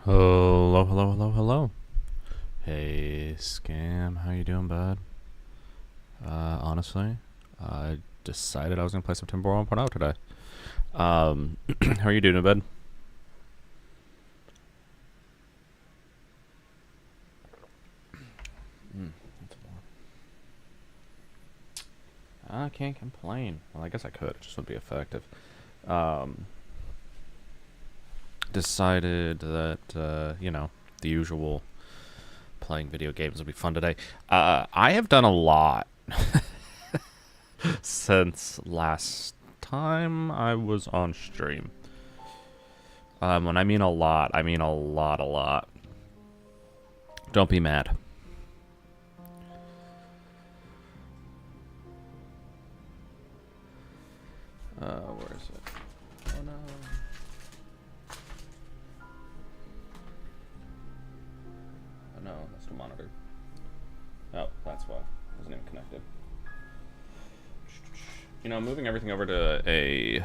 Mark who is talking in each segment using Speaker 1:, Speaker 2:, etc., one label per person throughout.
Speaker 1: Hello, hello, hello, hello. Hey, Scam, how you doing, bud? Honestly, I decided I was gonna play some Timber 1.0 today. How are you doing, bud? I can't complain. Well, I guess I could. It just wouldn't be effective. Um, Decided that, the usual playing video games would be fun today. I have done a lot since last time I was on stream. When I mean a lot, I mean a lot. Don't be mad. Where is it? Oh no. Oh no, that's the monitor. Oh, that's why. It wasn't even connected. You know, moving everything over to a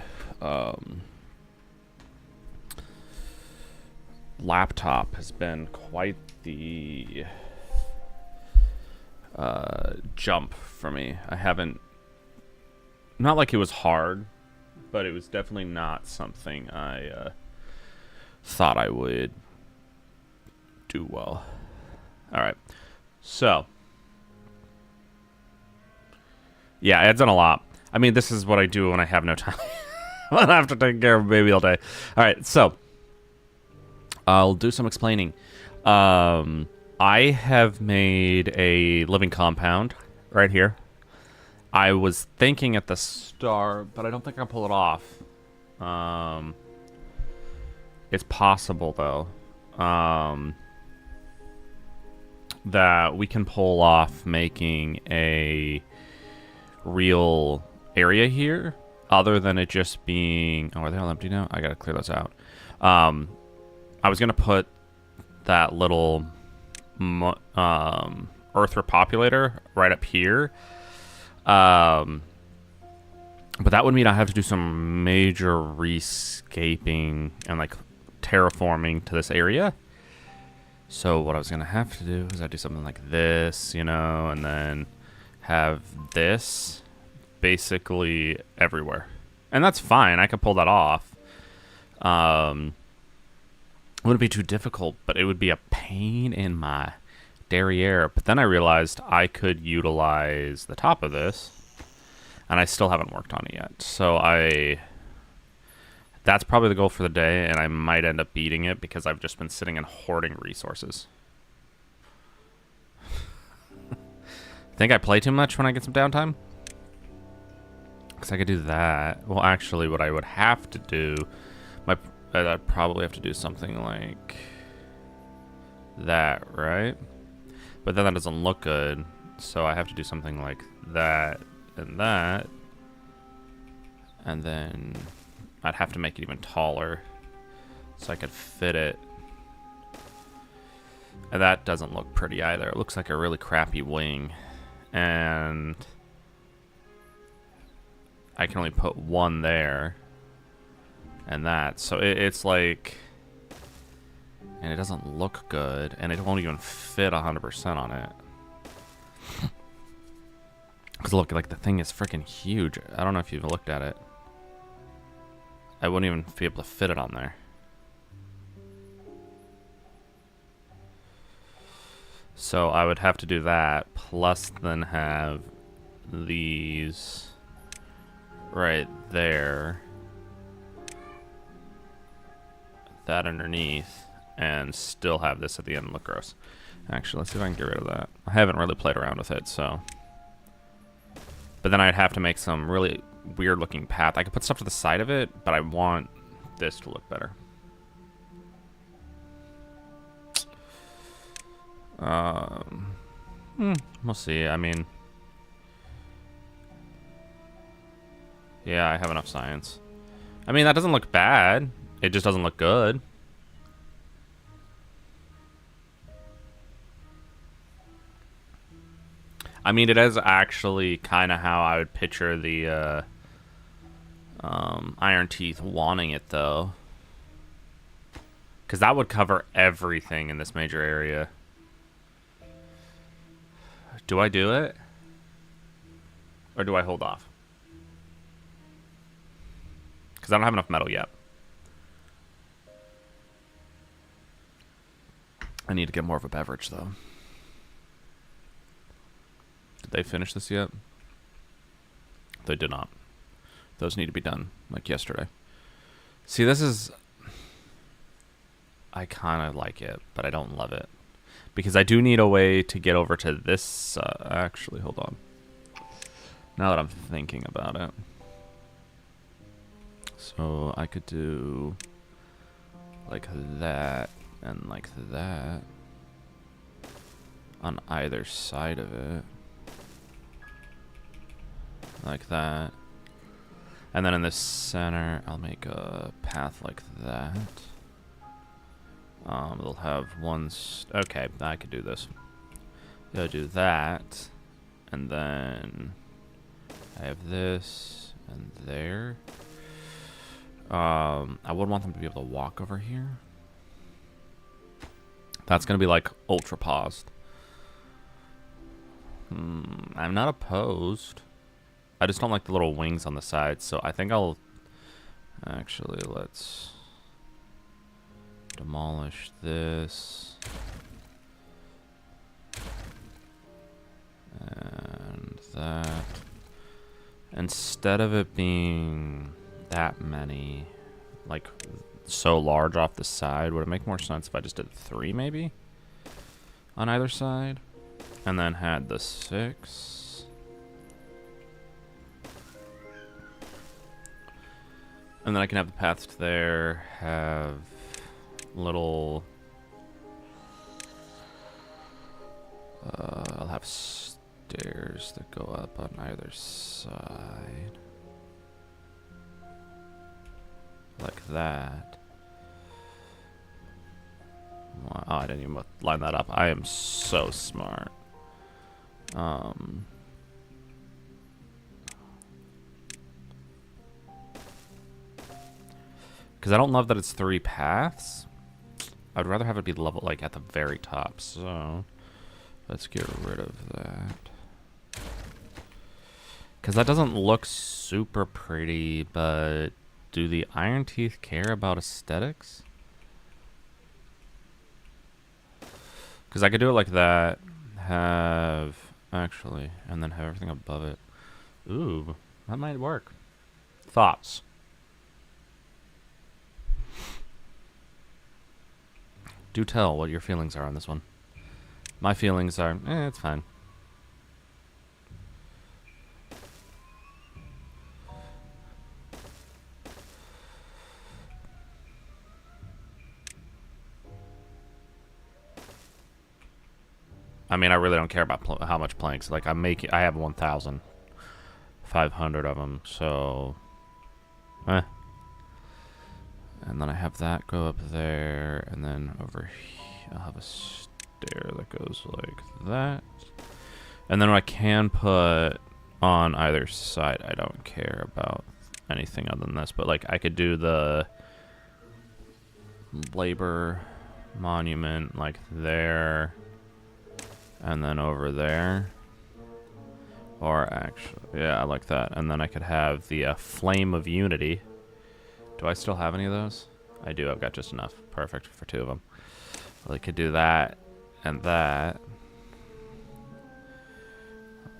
Speaker 1: laptop has been quite the jump for me. I haven't, not like it was hard, but it was definitely not something I thought I would do well. All right, so yeah, I've done a lot. I mean, this is what I do when I have no time. When I have to take care of a baby all day. All right, so I'll do some explaining. I have made a living compound right here. I was thinking at the start, but I don't think I can pull it off. It's possible, though, that we can pull off making a real area here, other than it just being... Oh, are they all empty now? I gotta clear those out. I was gonna put that little Earth repopulator right up here. But that would mean I have to do some major rescaping and like terraforming to this area. So what I was gonna have to do is I'd do something like this, you know, and then have this basically everywhere. And that's fine, I could pull that off. It wouldn't be too difficult, but it would be a pain in my derriere. But then I realized I could utilize the top of this, and I still haven't worked on it yet. So that's probably the goal for the day, and I might end up beating it because I've just been sitting and hoarding resources. Think I play too much when I get some downtime? Because I could do that. Well, actually, what I would have to do... I'd probably have to do something like that, right? But then that doesn't look good, so I have to do something like that, and then I'd have to make it even taller so I could fit it. And that doesn't look pretty either. It looks like a really crappy wing, and I can only put one there. And that, so it's like, and it doesn't look good, and it won't even fit 100% on it. Because look, like the thing is freaking huge. I don't know if you've looked at it. I wouldn't even be able to fit it on there. So I would have to do that, plus then have these right there. That underneath, and still have this at the end look gross. Actually, let's see if I can get rid of that. I haven't really played around with it, so. But then I'd have to make some really weird looking path. I could put stuff to the side of it, but I want this to look better. We'll see. I mean, yeah, I have enough science. I mean, that doesn't look bad. It just doesn't look good. I mean, it is actually kind of how I would picture the Iron Teeth wanting it, though. Because that would cover everything in this major area. Do I do it? Or do I hold off? Because I don't have enough metal yet. I need to get more of a beverage, though. Did they finish this yet? They did not. Those need to be done, like yesterday. See, this is... I kind of like it, but I don't love it. Because I do need a way to get over to this... actually, hold on. Now that I'm thinking about it. So, I could do... like that, and like that. On either side of it. Like that. And then in the center, I'll make a path like that. It'll have one... okay, I could do this. I'll do that. And then... I have this and there. I would want them to be able to walk over here. That's going to be like ultra paused. I'm not opposed. I just don't like the little wings on the side, so I think I'll... actually, let's demolish this. And that. Instead of it being that many, like, so large off the side, would it make more sense if I just did 3, maybe? On either side? And then had the 6. And then I can have the paths there, have little... I'll have stairs that go up on either side. Like that. Oh, I didn't even line that up. I am so smart. Because I don't love that it's 3 paths. I'd rather have it be level, like, at the very top. So, let's get rid of that. Because that doesn't look super pretty, but do the Iron Teeth care about aesthetics? Because I could do it like that. Have, actually, and then have everything above it. Ooh, that might work. Thoughts? Do tell what your feelings are on this one. My feelings are, it's fine. I mean, I really don't care about how much planks. Like, I have 1,500 of them, so... And then I have that go up there, and then over here, I'll have a stair that goes like that. And then I can put on either side. I don't care about anything other than this, but like I could do the labor monument like there, and then over there. Or actually, yeah, I like that. And then I could have the Flame of Unity. Do I still have any of those? I do. I've got just enough. Perfect for 2 of them. Well, I could do that and that.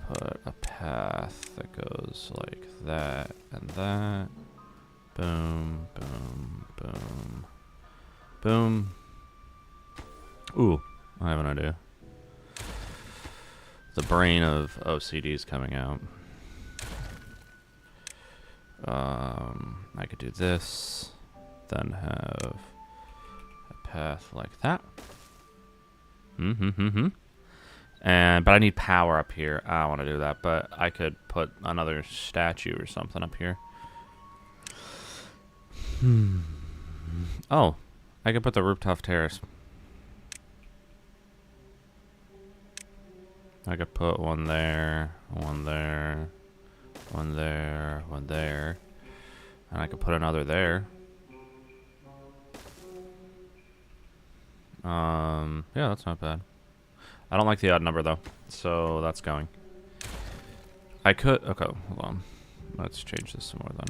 Speaker 1: I'll put a path that goes like that and that. Boom, boom, boom, boom. Ooh, I have an idea. The brain of OCD is coming out. I could do this, then have a path like that. And but I need power up here. I don't want to do that, but I could put another statue or something up here. Oh, I could put the rooftop terrace. I could put one there, one there, one there, one there. And I could put another there. Yeah, that's not bad. I don't like the odd number though, so that's going. I could. Okay, hold on. Let's change this some more then.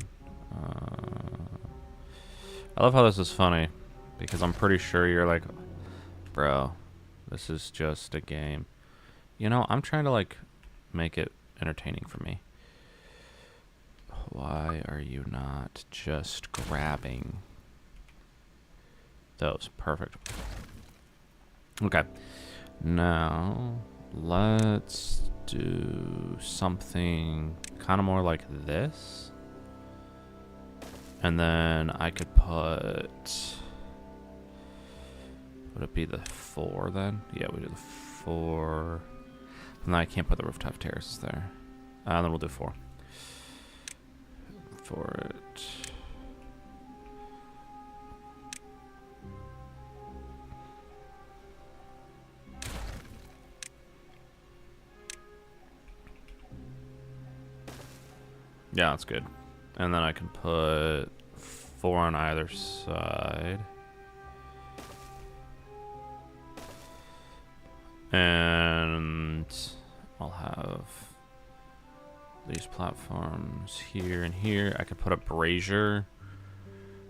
Speaker 1: I love how this is funny because I'm pretty sure you're like, bro, this is just a game. You know, I'm trying to like make it entertaining for me. Why are you not just grabbing those? Perfect. Okay. Now, let's do something kind of more like this. And then I could put... Would it be the 4 then? Yeah, we do the 4. And then I can't put the rooftop terraces there. And then we'll do 4. For it. Yeah, that's good. And then I can put 4 on either side. And I'll have these platforms here and here. I could put a brazier.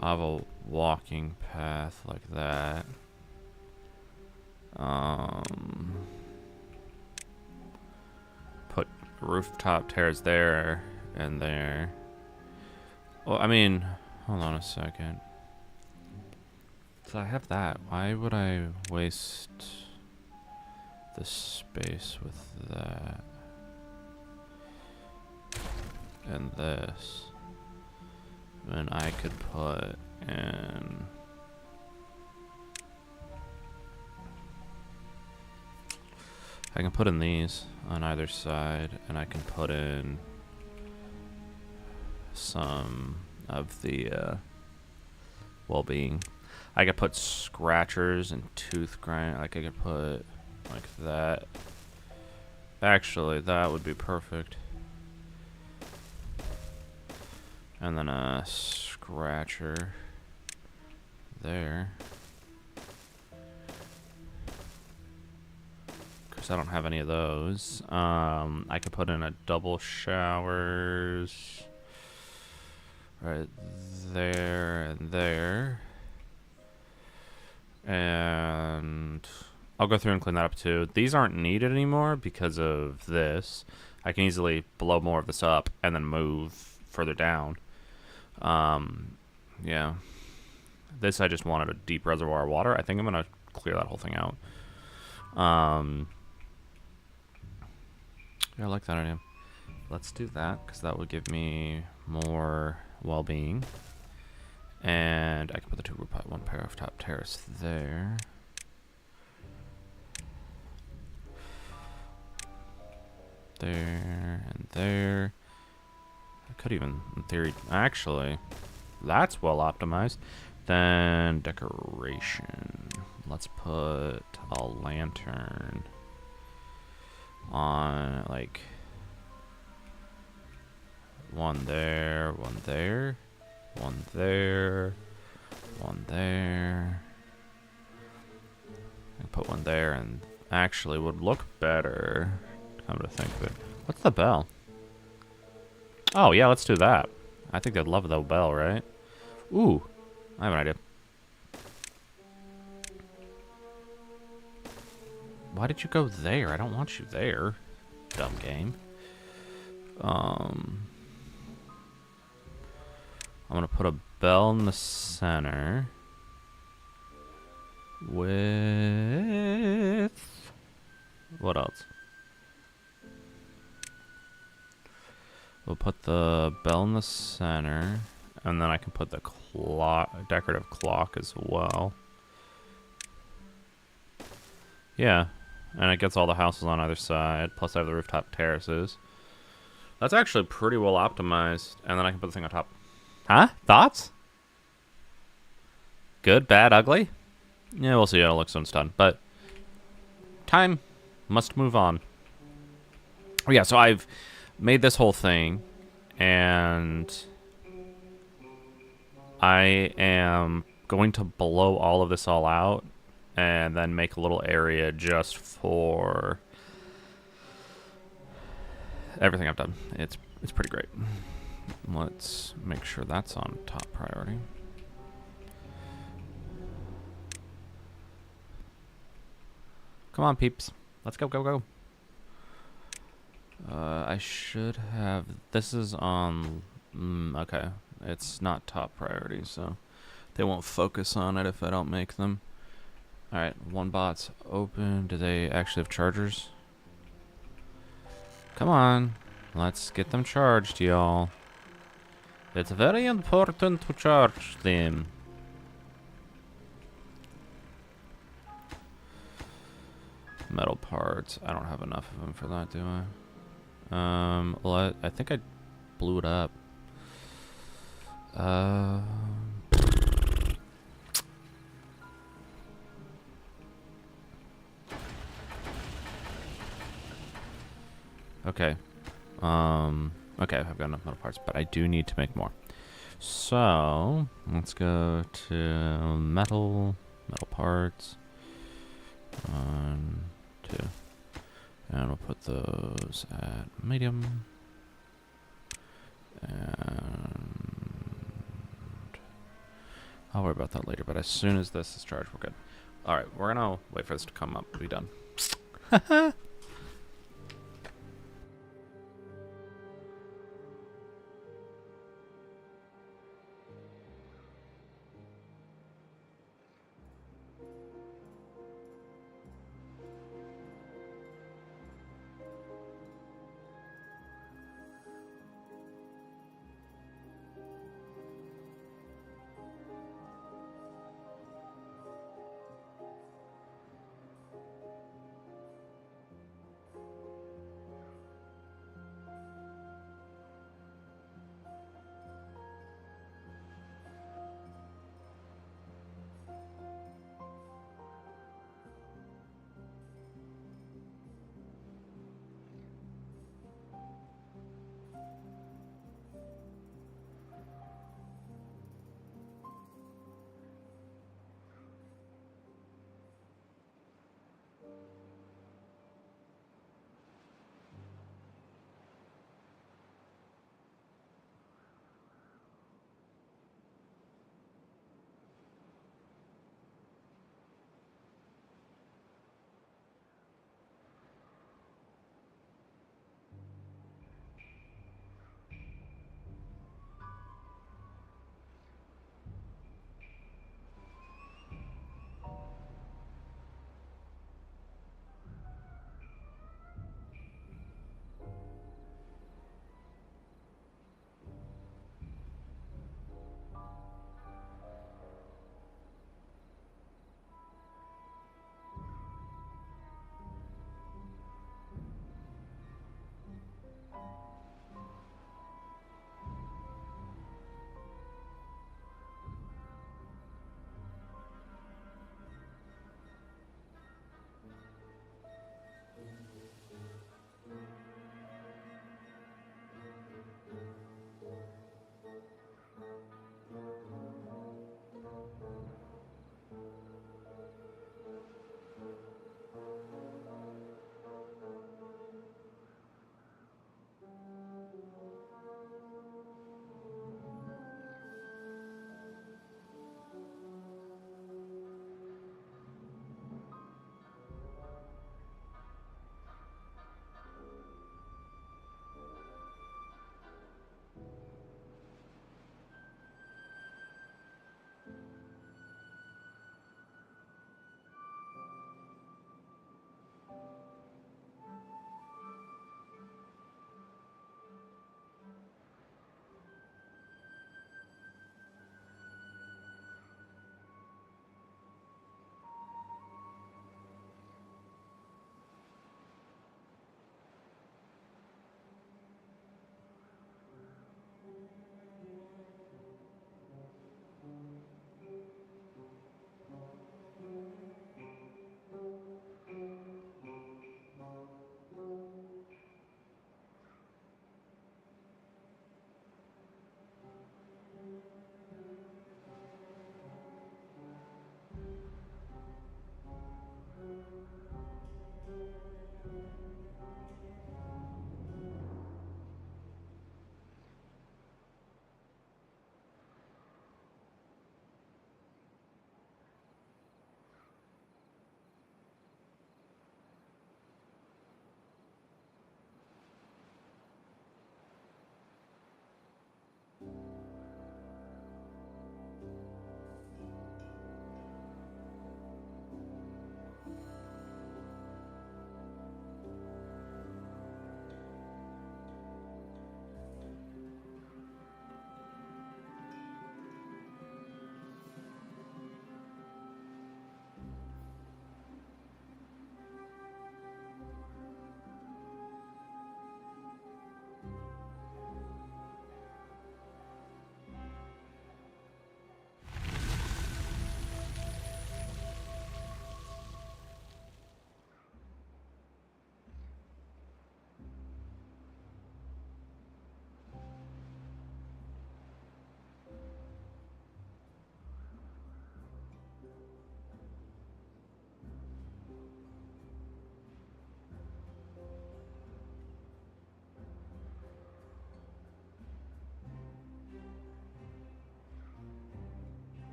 Speaker 1: I'll have a walking path like that. Put rooftop terrace there and there. Well, I mean, hold on a second. So I have that. Why would I waste the space with that? And this. Then I could put in... I can put in these on either side, and I can put in some of the well-being. I could put scratchers and tooth grind. Like I could put like that. Actually, that would be perfect. And then a scratcher there. Because I don't have any of those. I could put in a double showers right there and there. And I'll go through and clean that up too. These aren't needed anymore because of this. I can easily blow more of this up and then move further down. Yeah. This I just wanted a deep reservoir of water. I think I'm gonna clear that whole thing out. Yeah, I like that idea. Let's do that because that would give me more well-being. And I can put the 2 pair of top terrace there. There and there. I could even, in theory, actually, that's well optimized. Then decoration. Let's put a lantern on, like, one there, one there, one there, one there. And put one there, and actually would look better. Come to think of it. What's the bell? Oh, yeah, let's do that. I think they'd love the bell, right? Ooh, I have an idea. Why did you go there? I don't want you there. Dumb game. I'm gonna put a bell in the center. With... what else? We'll put the bell in the center, and then I can put the clock, decorative clock as well. Yeah, and it gets all the houses on either side, plus I have the rooftop terraces. That's actually pretty well optimized, and then I can put the thing on top. Huh? Thoughts? Good, bad, ugly? Yeah, we'll see how it looks when it's done, but time must move on. Oh, yeah, so I've made this whole thing, and I am going to blow all of this all out and then make a little area just for everything I've done. It's pretty great. Let's make sure that's on top priority. Come on, peeps. Let's go, go, go. I should have... This is on... okay. It's not top priority, so they won't focus on it if I don't make them. Alright, one bot's open. Do they actually have chargers? Come on. Let's get them charged, y'all. It's very important to charge them. Metal parts. I don't have enough of them for that, do I? I think I blew it up. Okay. Okay, I've got enough metal parts, but I do need to make more. So, let's go to metal parts. 1, 2. And we'll put those at medium. And I'll worry about that later, but as soon as this is charged, we're good. Alright, we're gonna wait for this to come up. We'll be done.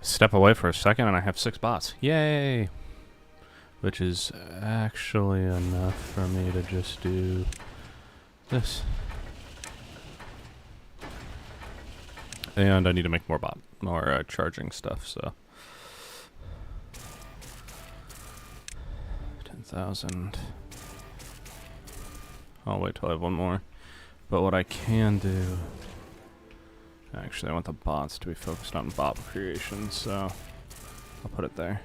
Speaker 1: step away for a second and I have 6 bots. Yay! Which is actually enough for me to just do this. And I need to make more charging stuff, so 10,000. I'll wait till I have one more. But what I can do, actually I want the bots to be focused on bot creation, so I'll put it there.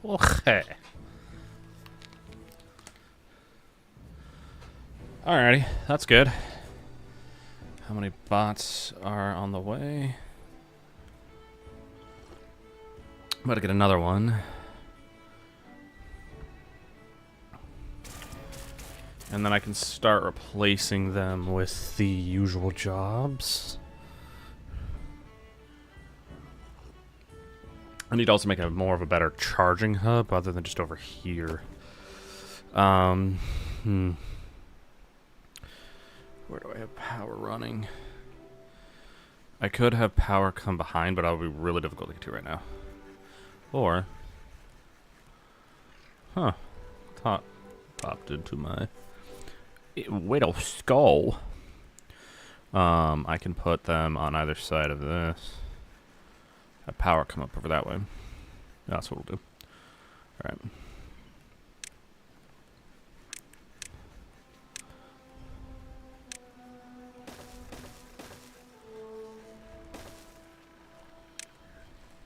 Speaker 1: Okay. Alrighty, that's good. How many bots are on the way? I'm about to get another one. And then I can start replacing them with the usual jobs. I need to also make a more of a better charging hub other than just over here. Where do I have power running? I could have power come behind, but that would be really difficult to get to right now. Or, popped into my widow skull. I can put them on either side of this. Have power come up over that way. That's what we'll do. All right.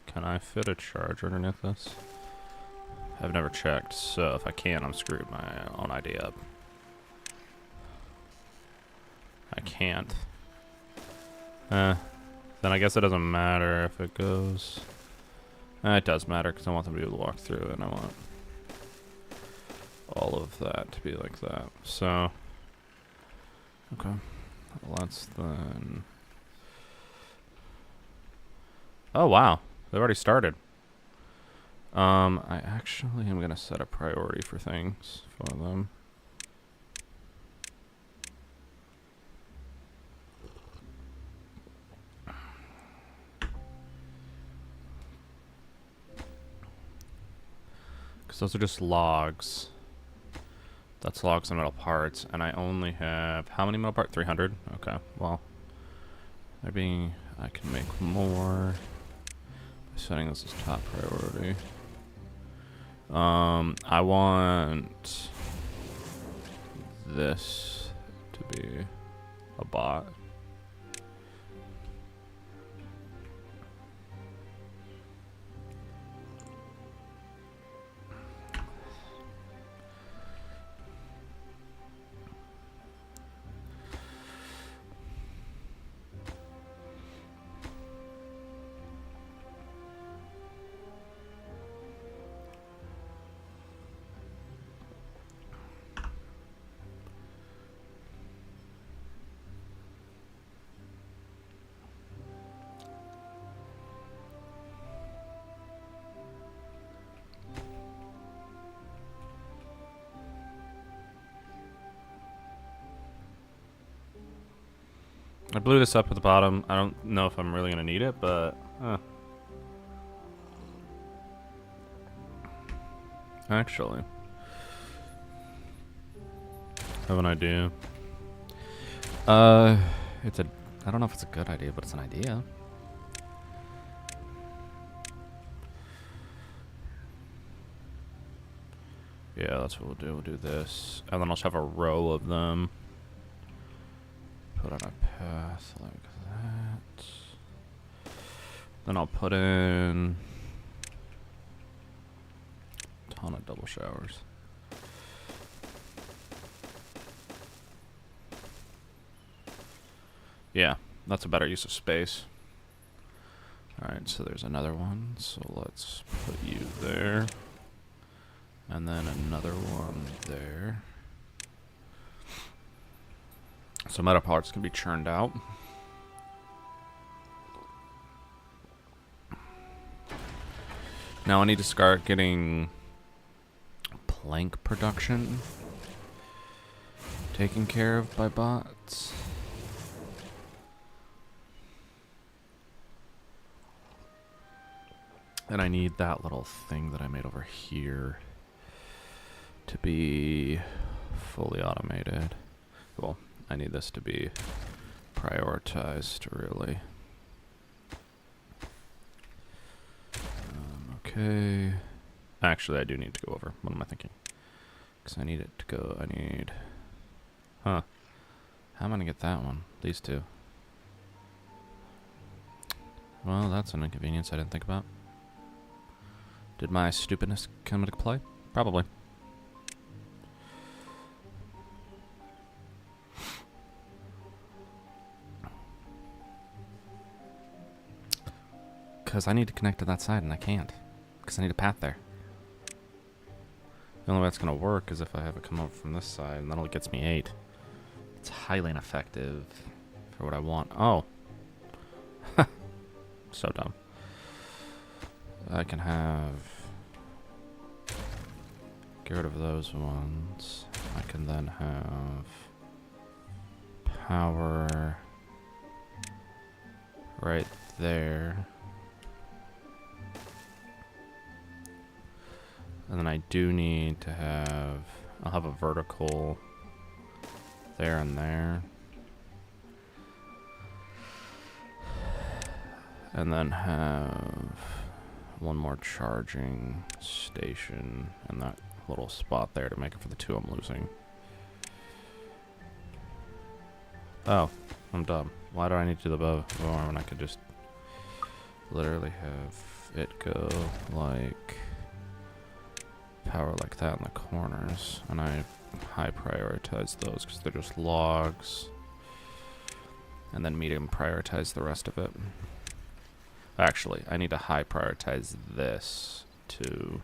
Speaker 1: Can I fit a charger underneath this? I've never checked, so if I can, I'm screwed my own idea up. I can't. Then I guess it doesn't matter if it goes. It does matter because I want them to be able to walk through it, and I want all of that to be like that. So, okay, let's then. Oh wow, they've already started. I actually am gonna set a priority for things for them. Those are just logs. That's logs and metal parts, and I only have how many metal parts? 300. Okay, well, they're being. I can make more by setting this as top priority. I want this to be a bot. I blew this up at the bottom. I don't know if I'm really going to need it, but... Actually. I have an idea. It's a... I don't know if it's a good idea, but it's an idea. Yeah, that's what we'll do. We'll do this. And then I'll just have a row of them. Put on a path like that. Then I'll put in a ton of double showers. Yeah, that's a better use of space. Alright, so there's another one. So let's put you there. And then another one there. So meta parts can be churned out. Now I need to start getting plank production taken care of by bots. And I need that little thing that I made over here to be fully automated. Well, I need this to be prioritized, really. Okay. Actually, I do need to go over. What am I thinking? Because I need it to go. I need... Huh. How am I going to get that one? These two. Well, that's an inconvenience I didn't think about. Did my stupidness come into play? Probably. Because I need to connect to that side and I can't. Because I need a path there. The only way that's going to work is if I have it come over from this side, and that only gets me 8. It's highly ineffective for what I want. Oh. So dumb. I can have... Get rid of those ones. I can then have... Power... Right there. And then I do need to have... I'll have a vertical there and there. And then have one more charging station in that little spot there to make it for the 2 I'm losing. Oh, I'm dumb. Why do I need to do the above when I could just literally have it go like power like that in the corners, and I high prioritize those because they're just logs, and then medium prioritize the rest of it. Actually, I need to high prioritize this too,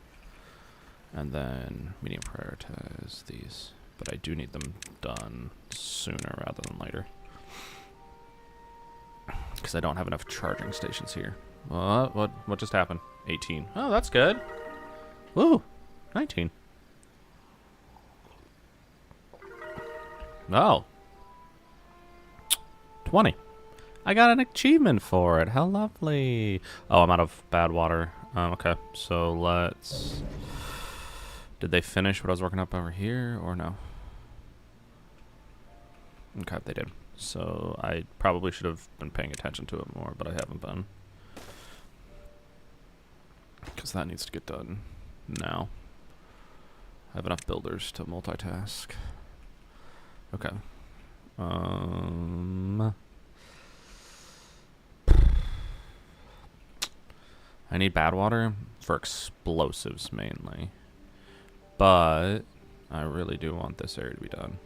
Speaker 1: and then medium prioritize these, but I do need them done sooner rather than later because I don't have enough charging stations here. What just happened? 18. Oh, that's good. Woo, 19. Oh, 20. I got an achievement for it. How lovely. Oh, I'm out of bad water. Okay, so let's... Did they finish what I was working up over here, or no? Okay, they did. So I probably should have been paying attention to it more, but I haven't been. Because that needs to get done now. I have enough builders to multitask. Okay. I need bad water for explosives mainly. But I really do want this area to be done.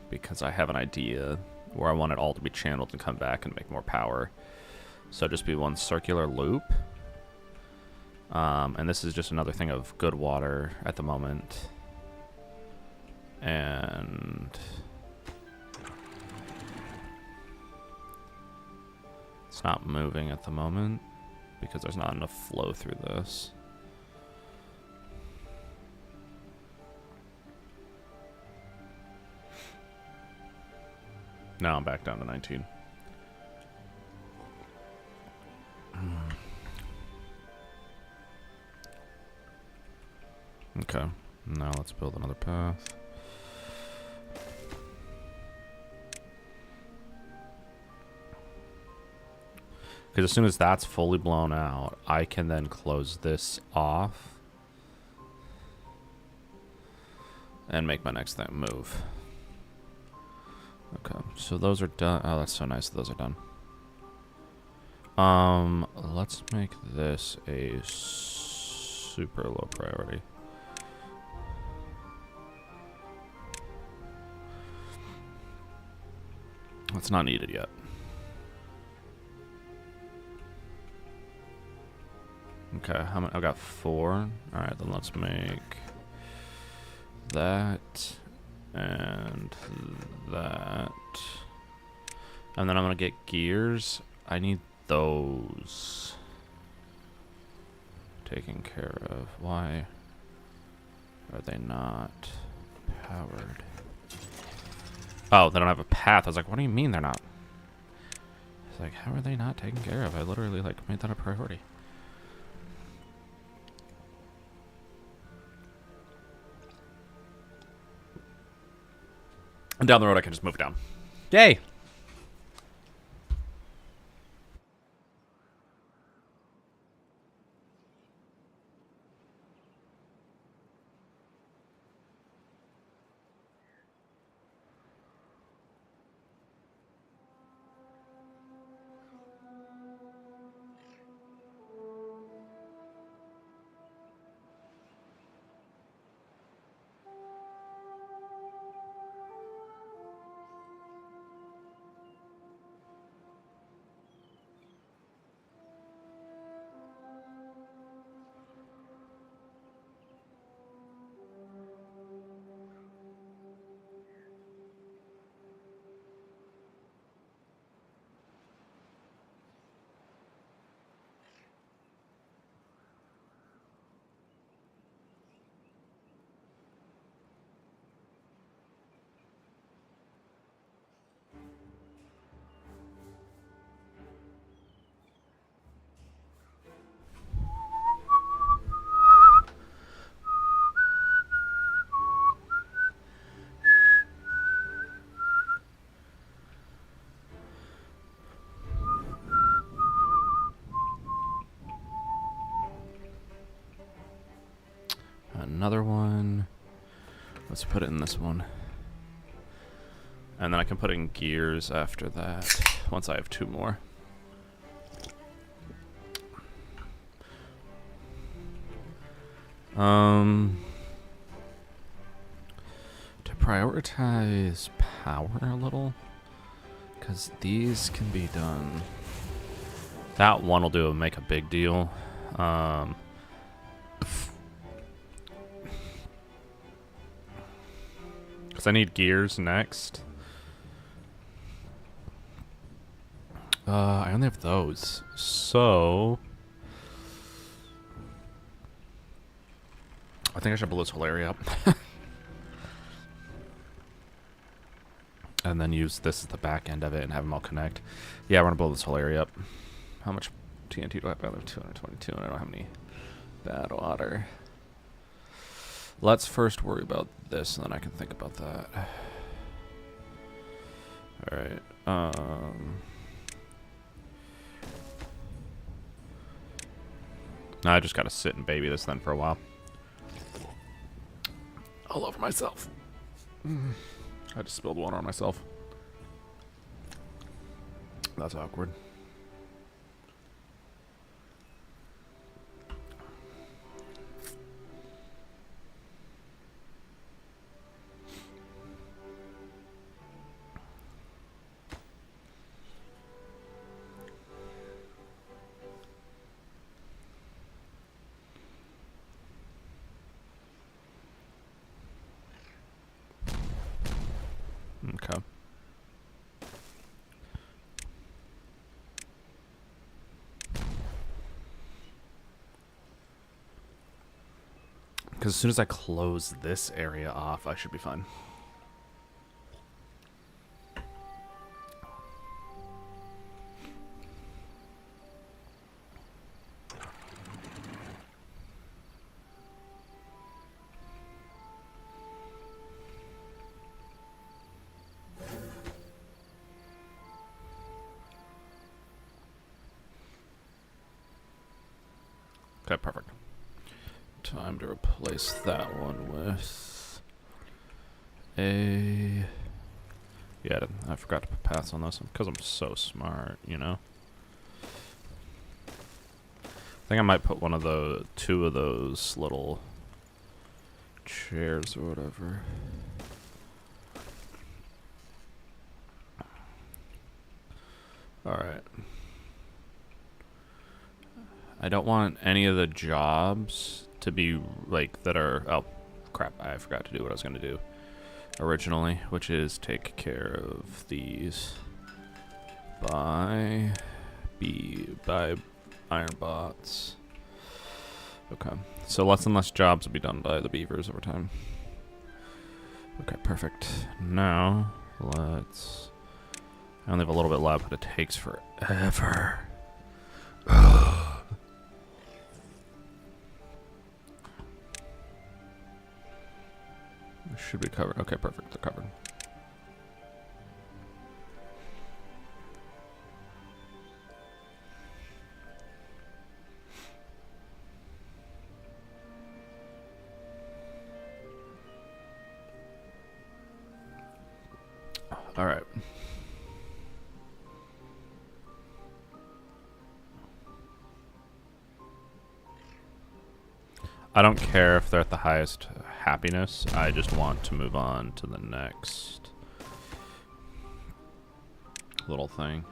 Speaker 1: Because I have an idea where I want it all to be channeled and come back and make more power. So just be one circular loop. And this is just another thing of good water at the moment. And it's not moving at the moment because there's not enough flow through this. Now I'm back down to 19. Okay, now let's build another path. Because as soon as that's fully blown out, I can then close this off. and make my next thing move. Okay, so those are done. Oh, that's so nice that those are done. Let's make this a super low priority. It's not needed yet. Okay, how many? I've got 4. All right, then let's make that and that. And then I'm gonna get gears. I need those taken care of. Why are they not powered? Oh, they don't have a path. I was like, what do you mean they're not? It's like, how are they not taken care of? I literally like made that a priority. And down the road, I can just move down. Yay! Another one. Let's put it in this one. And then I can put in gears after that, once I have 2 more. To prioritize power a little, because these can be done. That one will do make a big deal. Because I need gears next. I only have those, so I think I should blow this whole area up. And then use this as the back end of it and have them all connect. Yeah, we're gonna blow this whole area up. How much TNT do I have? I have 222 and I don't have any bad water. Let's first worry about this and then I can think about that. Alright, I just gotta sit and baby this then for a while. All over myself. I just spilled water on myself. That's awkward. Okay. Because as soon as I close this area off, I should be fine. Okay, perfect. Time to replace that one with a... Yeah, I forgot to put paths on this one because I'm so smart, you know? I think I might put one of the... 2 of those little chairs or whatever. Alright. I don't want any of the jobs to be, like, that are... Oh, crap. I forgot to do what I was going to do originally, which is take care of these by iron bots. Okay. So less and less jobs will be done by the beavers over time. Okay, perfect. Now, let's... I only have a little bit left, but it takes forever. Should be covered. Okay, perfect. They're covered. All right. I don't care if they're at the highest happiness. I just want to move on to the next little thing.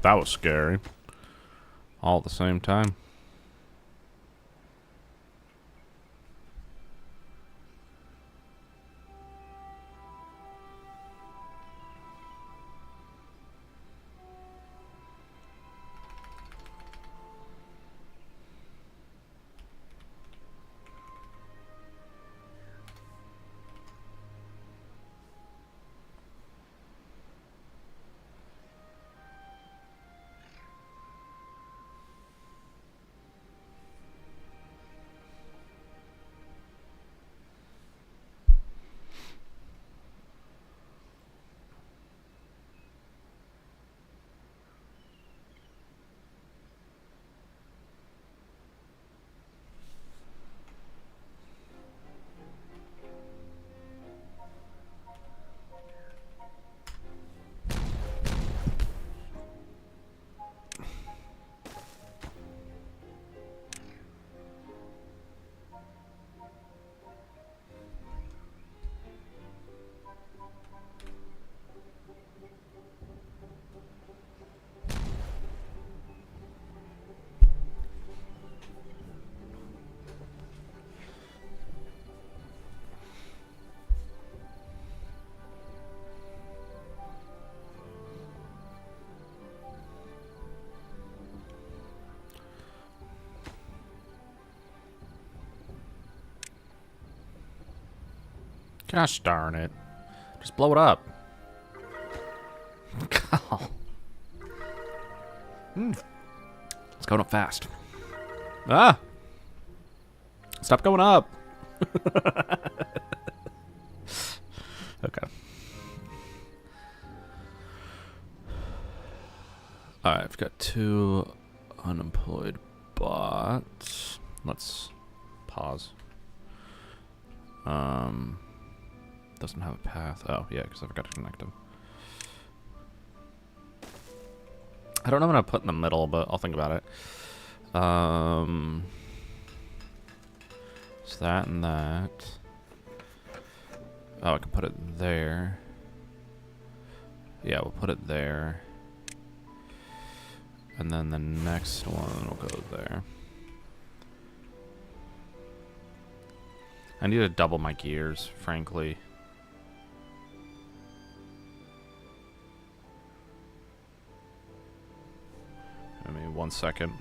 Speaker 1: That was scary. All at the same time. Gosh darn it. Just blow it up. It's going up fast. Ah! Stop going up! Okay. Alright, I've got 2 unemployed bots. Let's pause. Doesn't have a path. Oh, yeah, because I forgot to connect them. I don't know what I'm going to put in the middle, but I'll think about it. It's that and that. Oh, I can put it there. Yeah, we'll put it there. And then the next one will go there. I need to double my gears, frankly. Give me 1 second.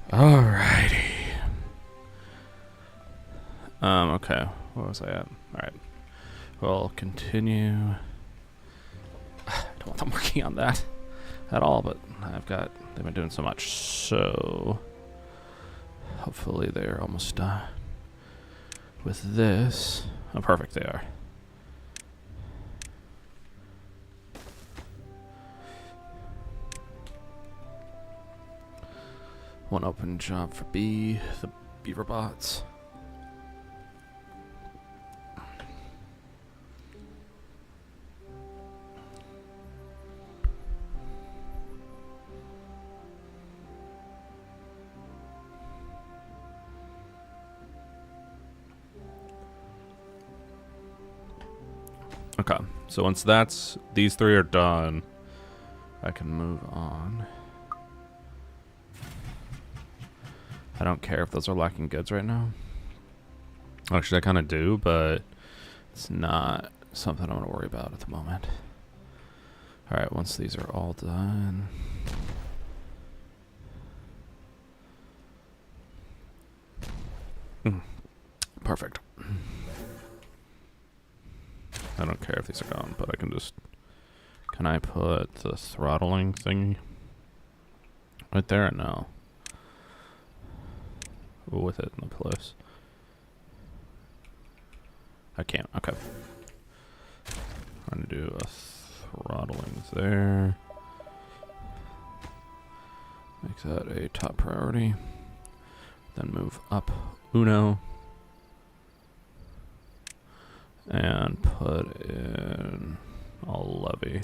Speaker 1: Alrighty. Okay. What was I at? Alright. We'll continue. I don't want them working on that at all, but they've been doing so much, so hopefully they're almost done with this. Oh, perfect, they are. One open job for B, the beaver bots. Okay, so once these three are done, I can move on. I don't care if those are lacking goods right now. Actually, I kind of do, but it's not something I'm going to worry about at the moment. Alright, once these are all done. Perfect. I don't care if these are gone, but I can just... Can I put the throttling thing right there? No. With it in the place. I can't. Okay. I'm going to do a throttling there. Make that a top priority. Then move up Uno. And put in a levy.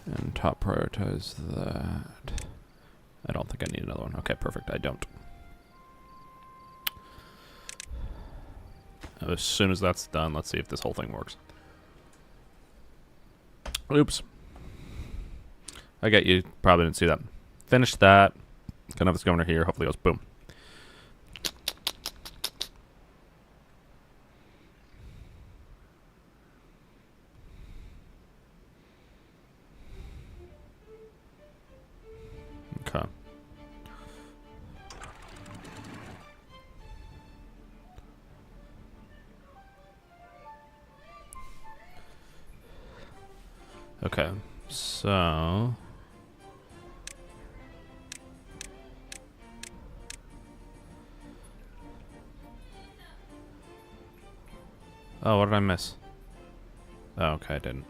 Speaker 1: And top prioritize that. I don't think I need another one. Okay, perfect. I don't. As soon as that's done, let's see if this whole thing works. Oops. I get you. Probably didn't see that. Finish that. Gonna have this governor here. Hopefully it goes boom. Okay, so... Oh, what did I miss? Oh, okay, I didn't.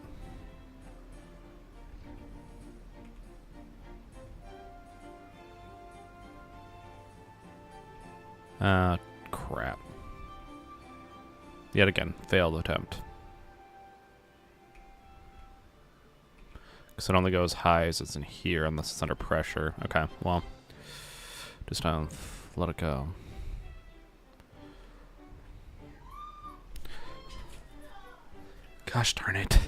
Speaker 1: Crap. Yet again, failed attempt. Because it only goes high as it's in here unless it's under pressure. Okay, well, just let it go. Gosh darn it.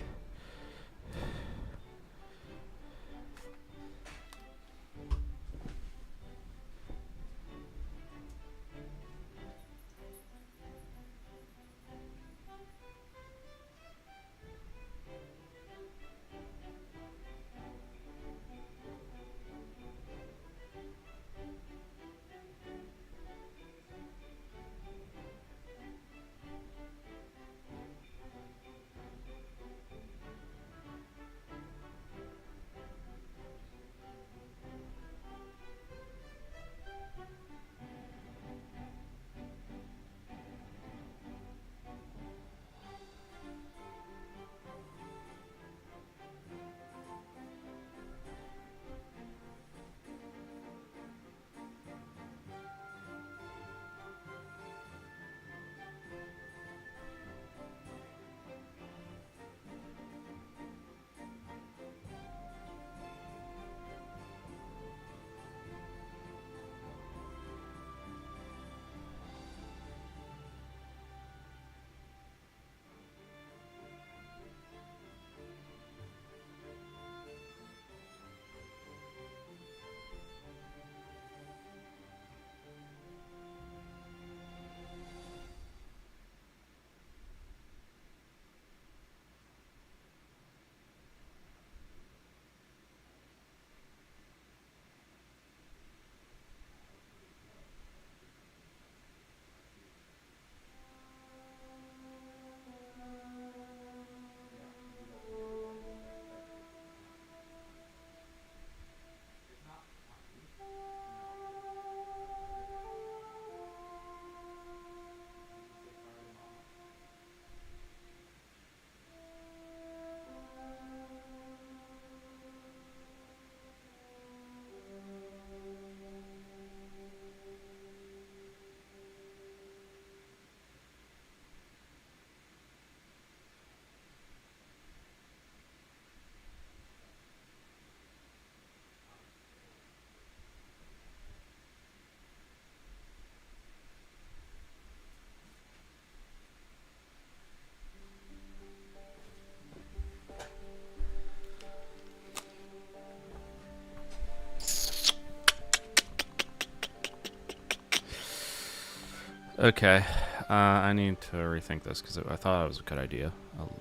Speaker 1: Okay, I need to rethink this because I thought it was a good idea.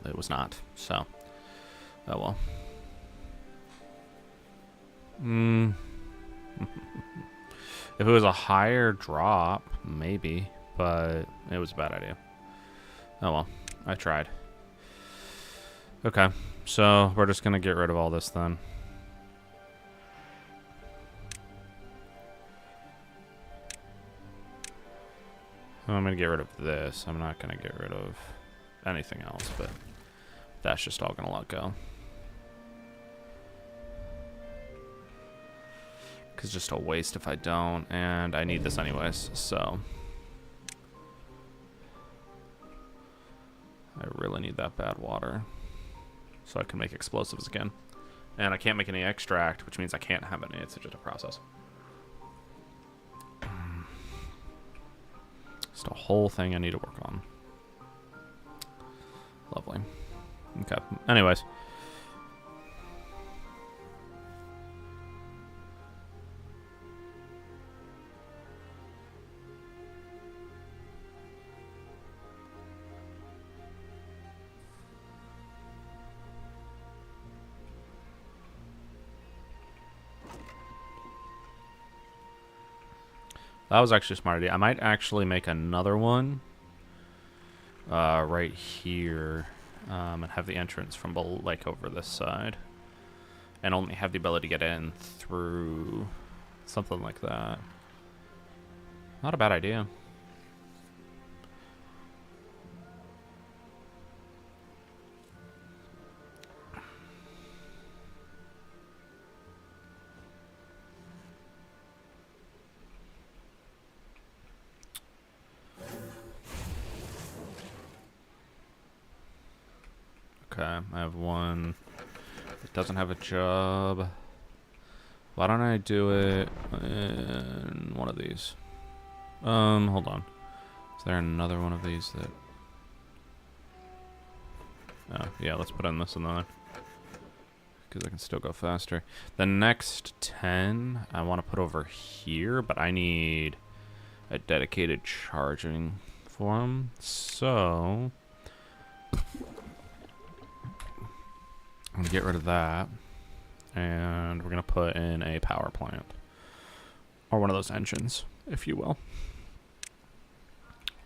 Speaker 1: It was not, so... Oh well. If it was a higher drop, maybe, but it was a bad idea. Oh well, I tried. Okay, so we're just gonna get rid of all this then. I'm gonna get rid of this. I'm not gonna get rid of anything else, but that's just all gonna let go. Because it's just a waste if I don't, and I need this anyways, so. I really need that bad water so I can make explosives again. And I can't make any extract, which means I can't have any. It's just a process. Just a whole thing I need to work on. Lovely. Okay. Anyways. That was actually a smart idea. I might actually make another one right here and have the entrance from like over this side, and only have the ability to get in through something like that. Not a bad idea. Okay, I have one. It doesn't have a job. Why don't I do it in one of these? Hold on. Is there another one of these that... Oh, yeah, let's put in this and that. Because I can still go faster. The next 10 I want to put over here, but I need a dedicated charging for them. So... I'm going to get rid of that. And we're going to put in a power plant. Or one of those engines, if you will.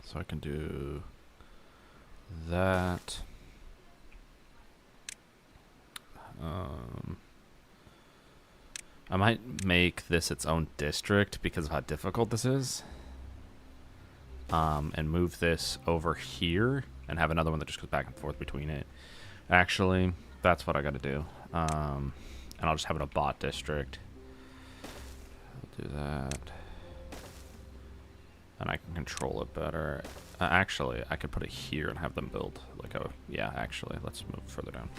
Speaker 1: So I can do that. I might make this its own district because of how difficult this is. And move this over here and have another one that just goes back and forth between it. Actually, that's what I got to do. And I'll just have it a bot district. I'll do that. And I can control it better. Actually, I could put it here and have them build like a... Yeah, actually, let's move further down.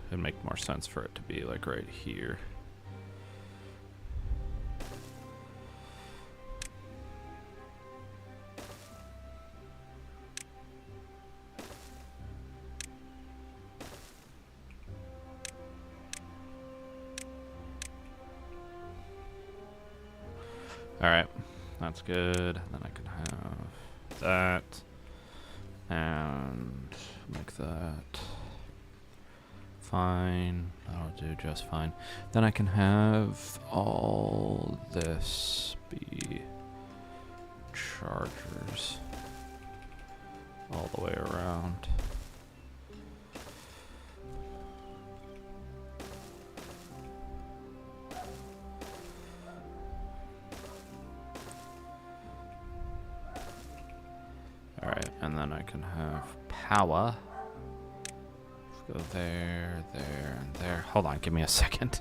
Speaker 1: It'd make more sense for it to be like right here. Alright, that's good. Then I can have that. And make that. Fine. That'll do just fine. Then I can have all this be chargers all the way around. Alright, and then I can have power. Let's go there, there, and there. Hold on, give me a second.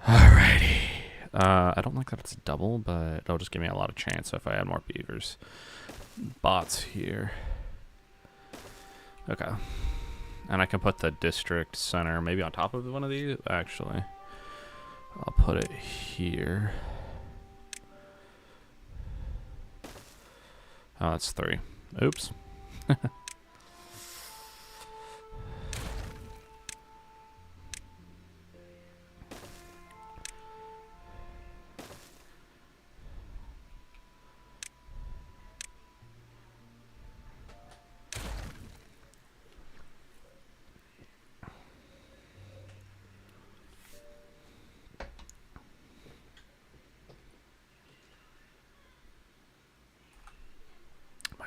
Speaker 1: Alrighty. I don't like that it's double, but it'll just give me a lot of chance if I add more beavers. Bots here. Okay. And I can put the district center maybe on top of one of these. Actually, I'll put it here. Oh, that's 3. Oops.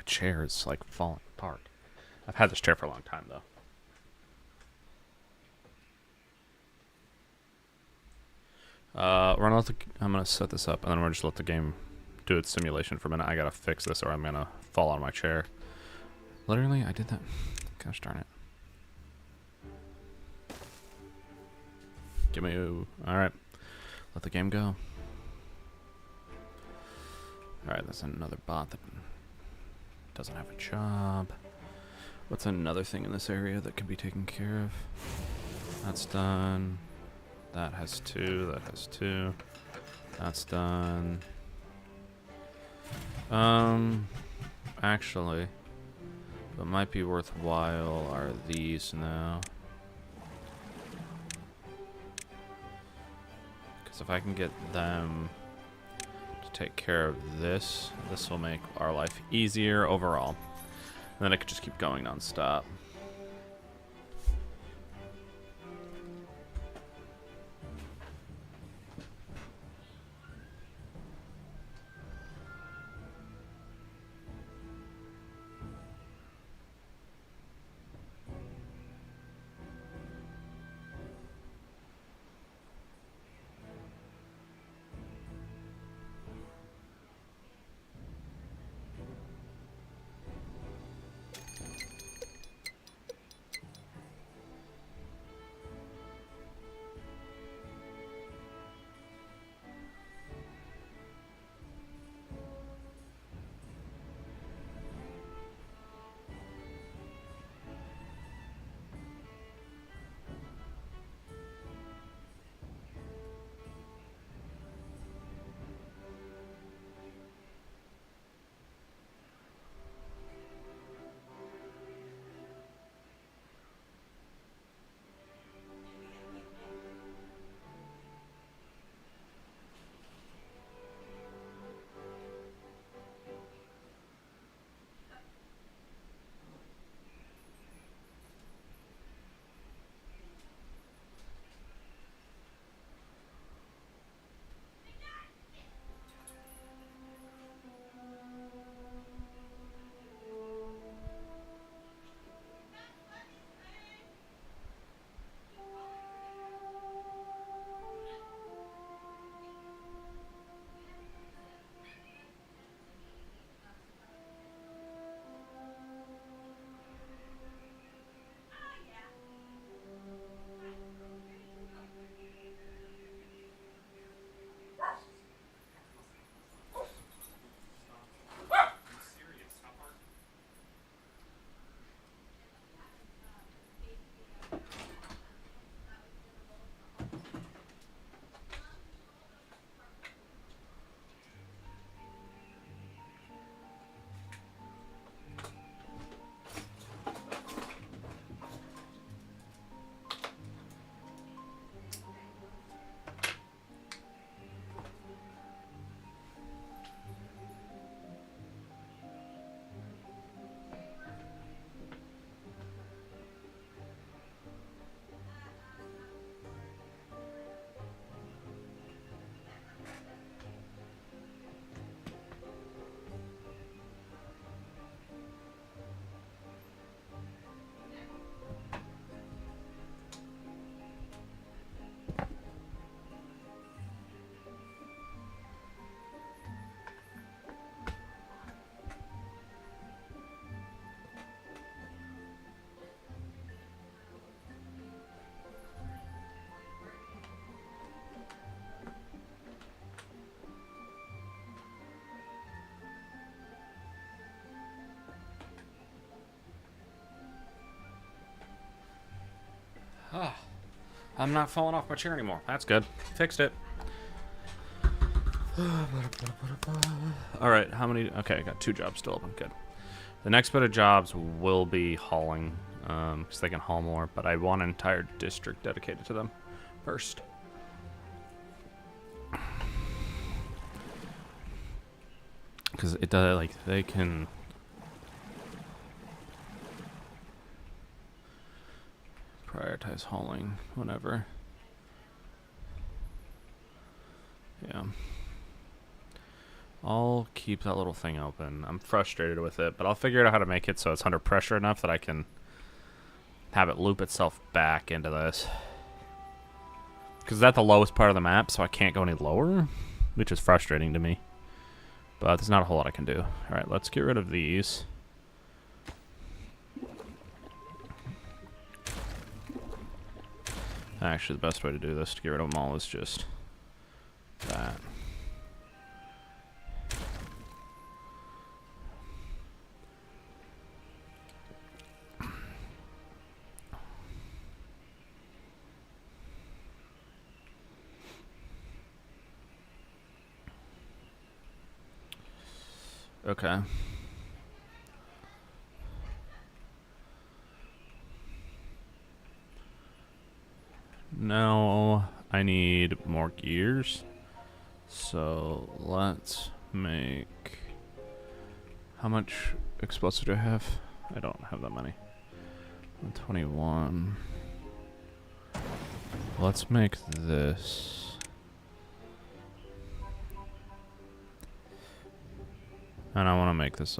Speaker 1: Chair is like falling apart. I've had this chair for a long time though. I'm gonna set this up and then we're just let the game do its simulation for a minute. I gotta fix this or I'm gonna fall out of my chair. Literally, I did that. Gosh darn it. Give me alright. Let the game go. Alright, that's another bot that doesn't have a job. What's another thing in this area that can be taken care of? That's done. That has 2. That has 2. That's done. Actually, what might be worthwhile are these now. Because if I can get them to take care of this, this will make our life easier overall. And then I could just keep going non-stop. Ah, I'm not falling off my chair anymore. That's good. Fixed it. Alright, how many? Okay, I got 2 jobs still open. Good. The next bit of jobs will be hauling, because they can haul more, but I want an entire district dedicated to them first. Because it does, like, they can... prioritize hauling whenever. Yeah. I'll keep that little thing open. I'm frustrated with it, but I'll figure out how to make it so it's under pressure enough that I can have it loop itself back into this. Because it's at the lowest part of the map, so I can't go any lower, which is frustrating to me. But there's not a whole lot I can do. Alright, let's get rid of these. Actually, the best way to do this, to get rid of them all, is just that. Okay. Now I need more gears. So let's make... How much explosive do I have? I don't have that many. 121. Let's make this. And I want to make this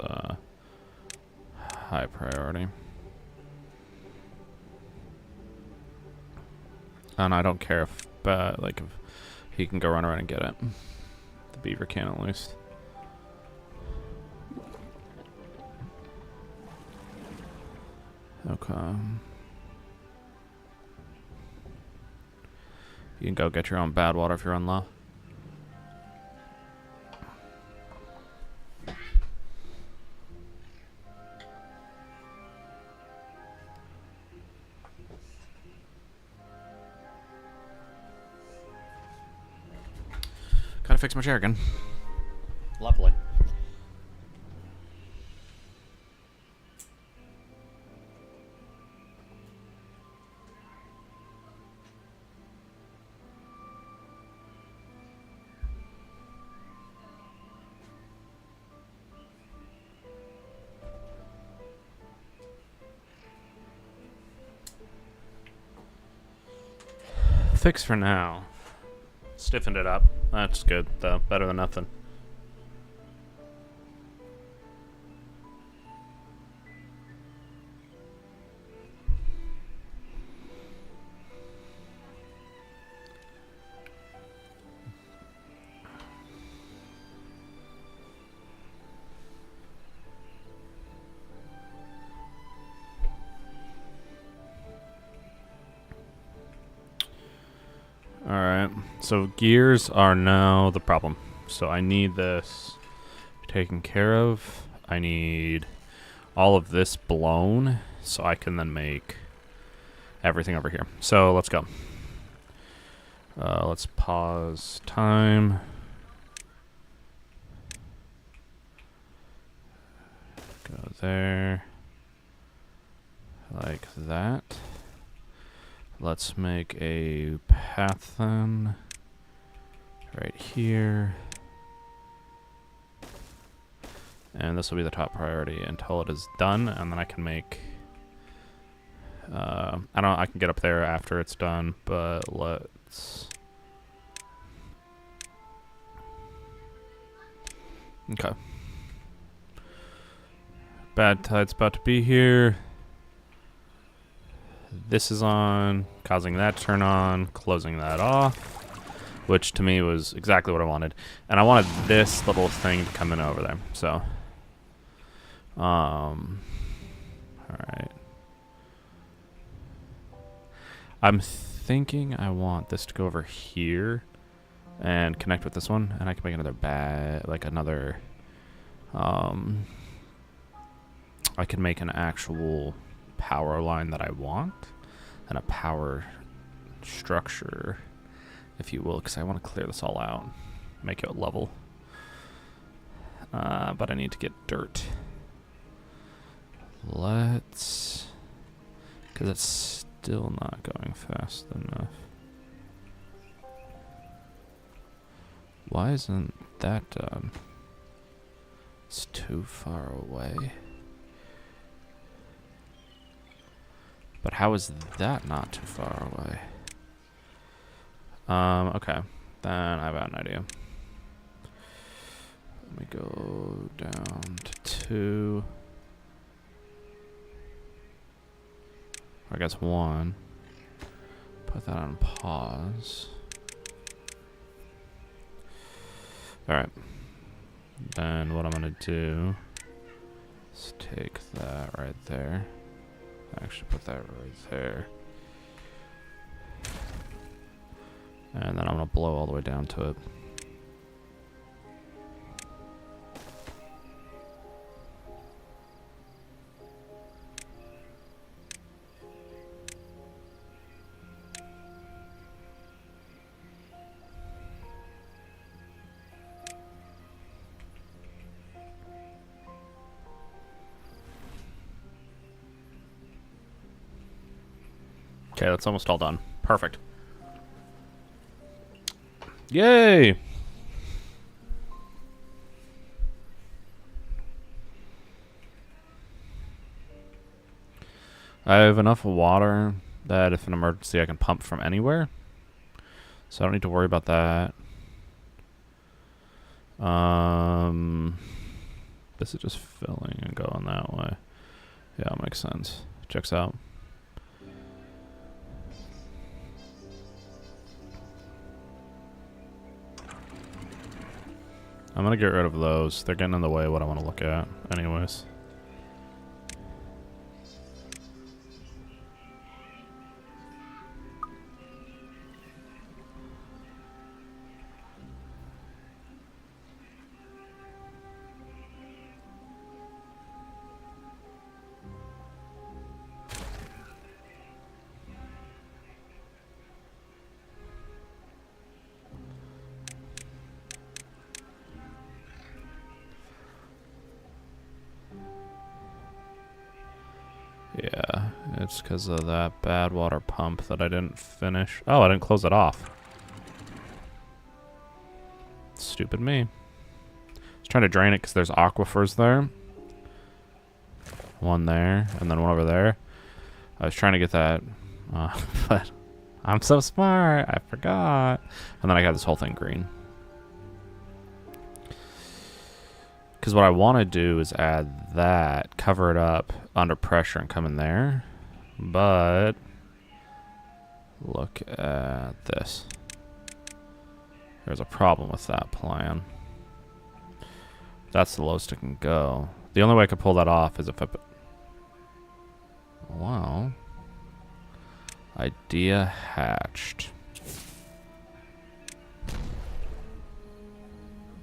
Speaker 1: high priority. And I don't care if, like, if he can go run around and get it. The beaver can at least. Okay. You can go get your own bad water if you're on low. Gotta fix my chair again. Lovely. Fix for now. Stiffened it up. That's good, though. Better than nothing. Alright, so gears are now the problem. So I need this taken care of. I need all of this blown so I can then make everything over here. So let's go. Let's pause time. Go there. Like that. Let's make a path then. Right here. And this will be the top priority until it is done, and then I can make... I can get up there after it's done, but let's... Okay. Bad tide's about to be here. This is on, causing that to turn on, closing that off, which to me was exactly what I wanted. And I wanted this little thing to come in over there, so. Alright. I'm thinking I want this to go over here and connect with this one, and I can make another I can make an actual power line that I want, and a power structure, if you will, because I want to clear this all out, make it level. But I need to get dirt. Let's, because it's still not going fast enough. Why isn't that done? It's too far away. But how is that not too far away? Okay. Then I've got an idea. Let me go down to 2. Or I guess 1. Put that on pause. Alright. Then what I'm gonna do is take that right there. Actually put that right there. And then I'm going to blow all the way down to it. Okay, that's almost all done. Perfect. Yay! I have enough water that if an emergency I can pump from anywhere. So I don't need to worry about that. This is just filling and going that way. Yeah, it makes sense. Checks out. I'm gonna get rid of those. They're getting in the way of what I want to look at anyways. Yeah, it's because of that bad water pump that I didn't finish. Oh, I didn't close it off. Stupid me. I was trying to drain it because there's aquifers there. One there, and then one over there. I was trying to get that, but I'm so smart, I forgot. And then I got this whole thing green. Because what I want to do is add that, cover it up under pressure and come in there. But look at this. There's a problem with that plan. That's the lowest it can go. The only way I could pull that off is if I put... Well, idea hatched.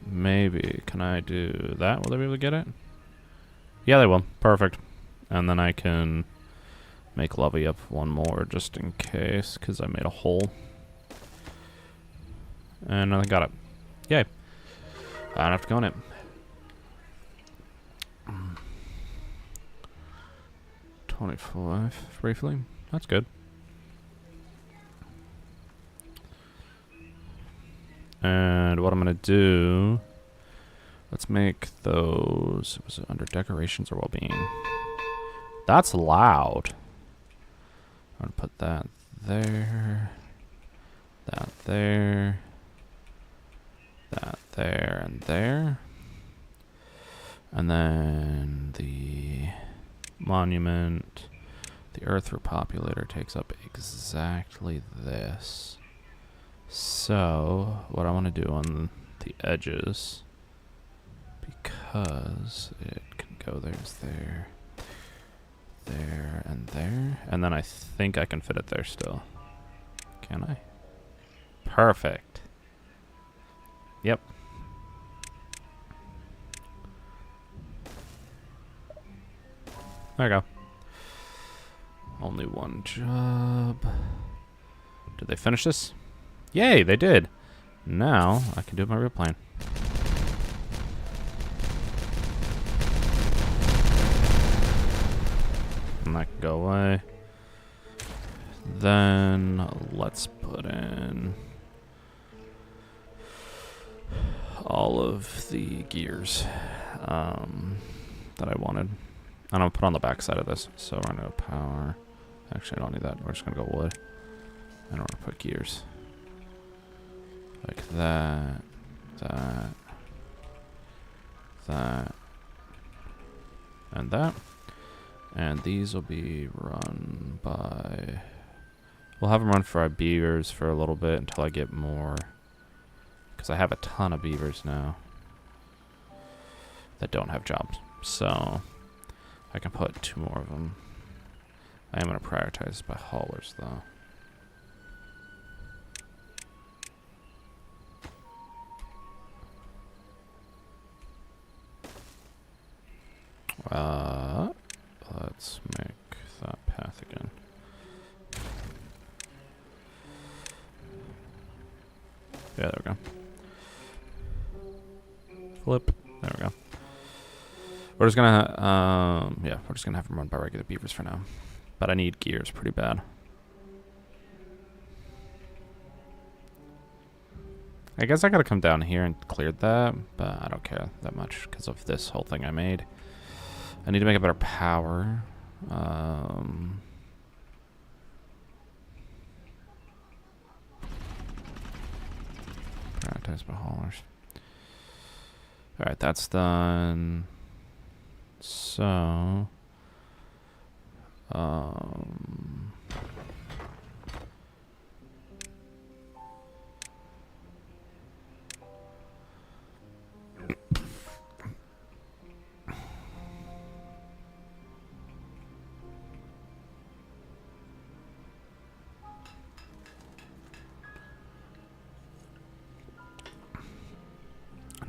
Speaker 1: Maybe. Can I do that? Will they be able to get it? Yeah, they will. Perfect. And then I can make Lovey up one more just in case, because I made a hole. And I got it. Yay. I don't have to go in it. $25 briefly. That's good. And what I'm going to do, let's make those, was it under decorations or well-being? That's loud. I'm going to put that there, that there, that there, and there. And then the monument, the earth repopulator takes up exactly this. So, what I want to do on the edges, because it can go there's there, there, and there, and then I think I can fit it there still. Can I? Perfect. Yep. There we go. Only one job. Did they finish this? Yay, they did. Now I can do my real plane. And that can go away. Then let's put in all of the gears that I wanted. And I'll put on the back side of this. So we're gonna go power. Actually, I don't need that. We're just gonna go wood. And we're gonna put gears. Like that, that, that, and that. And these will be run by... We'll have them run for our beavers for a little bit until I get more. Because I have a ton of beavers now that don't have jobs. So I can put 2 more of them. I am going to prioritize by haulers though. Let's make that path again. Yeah, there we go. Flip. There we go. We're just gonna, yeah, we're just gonna have them run by regular beavers for now. But I need gears pretty bad. I guess I gotta come down here and clear that, but I don't care that much because of this whole thing I made. I need to make a better power. Prioritize by haulers. Alright, that's done. So...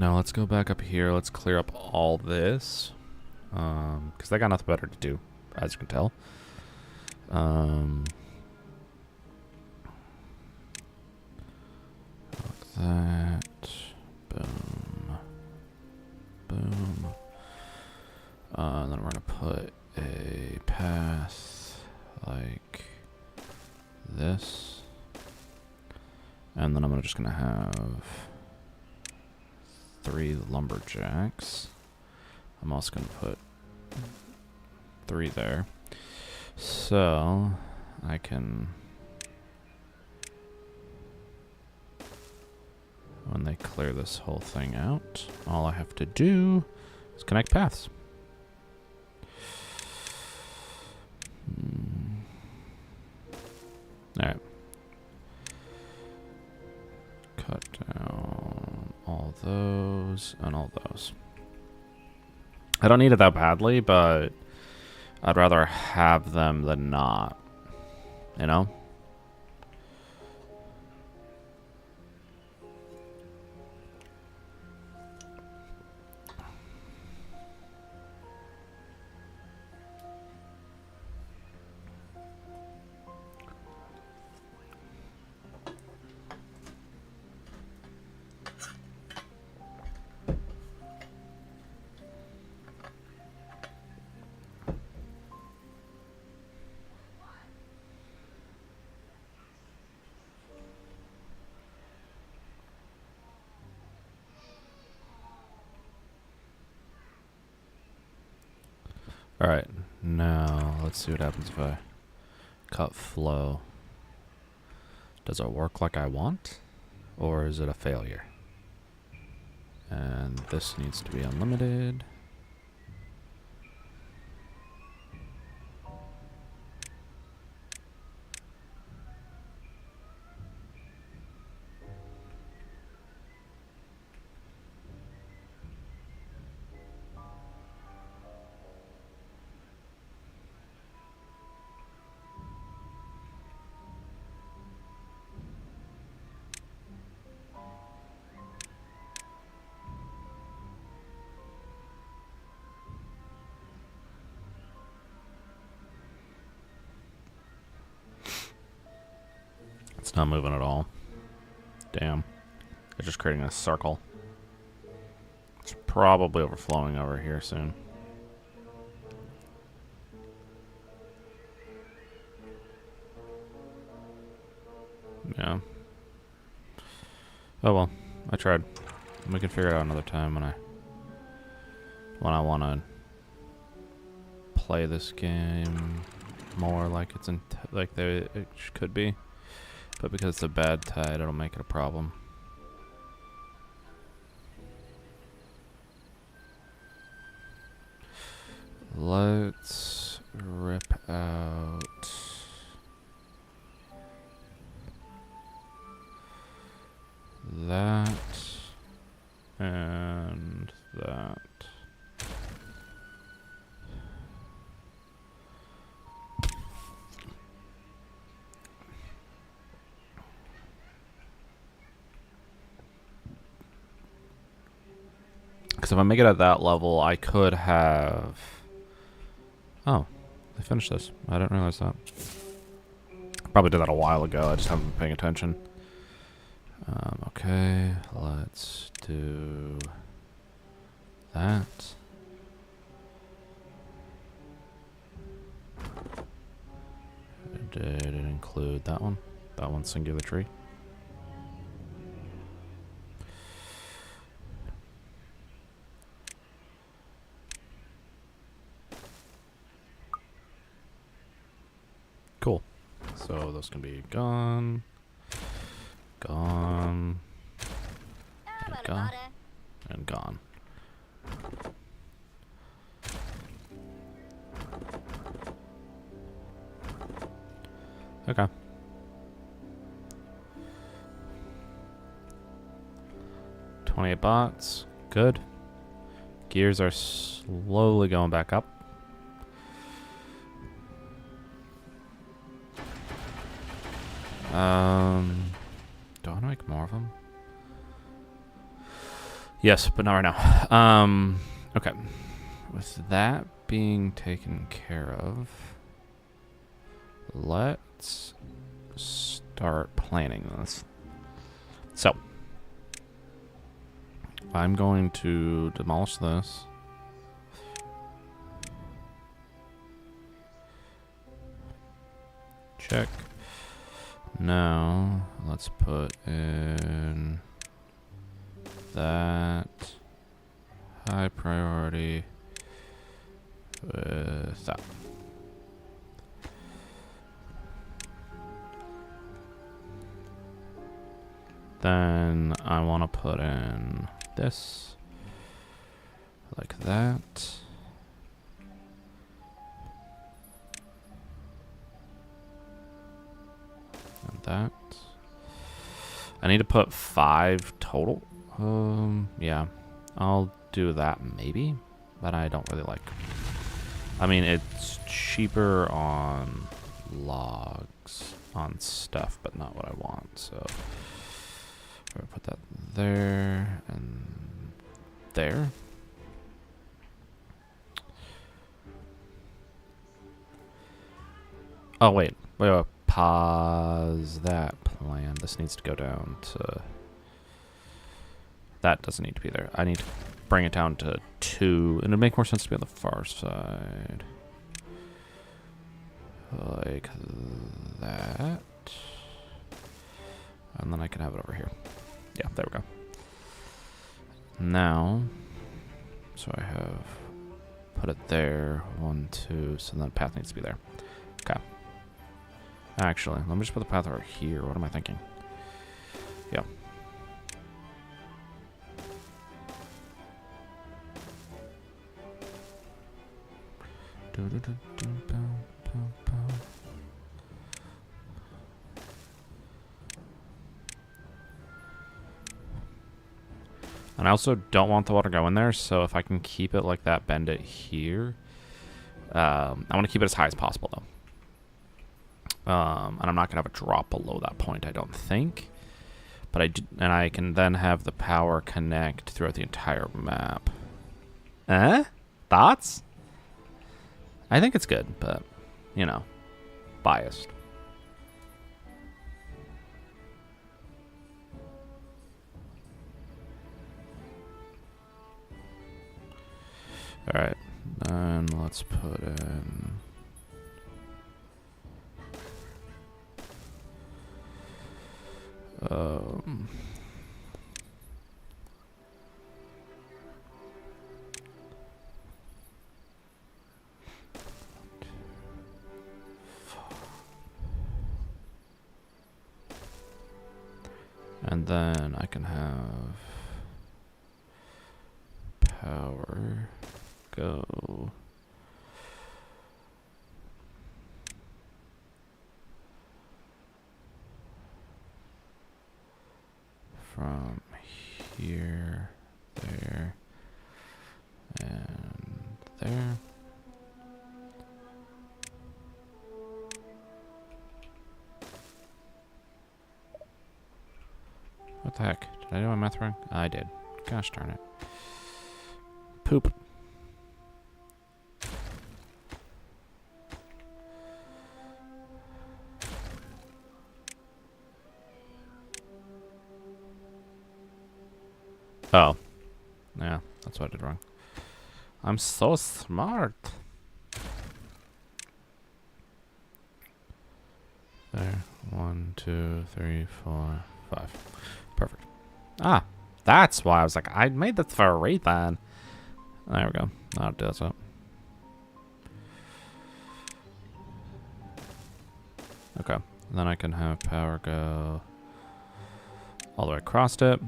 Speaker 1: Now let's go back up here. Let's clear up all this. Because they got nothing better to do, as you can tell. Like that. Boom. Boom. And then we're going to put a path like this. And then I'm just going to have 3 lumberjacks. I'm also going to put 3 there. So I can, when they clear this whole thing out, all I have to do is connect paths. Alright. Cut down all those and all those. I don't need it that badly, but I'd rather have them than not. You know? Alright, now let's see what happens if I cut flow. Does it work like I want? Or is it a failure? And this needs to be unlimited. It's not moving at all. Damn. It's just creating a circle. It's probably overflowing over here soon. Yeah. Oh well. I tried. We can figure it out another time when I want to play this game more like it's like it could be. But because it's a bad tide, it'll make it a problem. Let's rip out that and that. Because if I make it at that level, I could have... Oh, they finished this. I didn't realize that. Probably did that a while ago. I just haven't been paying attention. Okay, let's do that. Did it include that one? That one's singular tree. So those can be gone, gone, and gone, and gone. Okay. $28. Good. Gears are slowly going back up. Do I want to make more of them? Yes, but not right now. Okay. With that being taken care of, let's start planning this. So, I'm going to demolish this. Check. Now, let's put in that high priority with that. Then I want to put in this like that. And that. I need to put 5 total. Yeah, I'll do that maybe, but I don't really like. I mean, it's cheaper on logs on stuff, but not what I want. So I'll put that there and there. Oh wait, pause that plan. This needs to go down to. That doesn't need to be there. I need to bring it down to 2, and it'd make more sense to be on the far side. Like that. And then I can have it over here. Yeah, there we go. Now, so I have put it there, 1, 2, so then the path needs to be there. Okay. Actually, let me just put the path over here. What am I thinking? Yeah. And I also don't want the water going there, so if I can keep it like that, bend it here. I want to keep it as high as possible, though. And I'm not going to have a drop below that point, I don't think. But I can then have the power connect throughout the entire map. Thoughts? I think it's good, but, you know, biased. All right, then let's put in and then I can have power go from here, there, and there. What the heck? Did I do my math wrong? I did. Gosh darn it. Poop. Oh. Yeah, that's what I did wrong. I'm so smart. There. 1, 2, 3, 4, 5. Perfect. Ah, that's why I was like, I made that for a rate then. There we go. I'll do that. Okay. Then I can have power go all the way across it,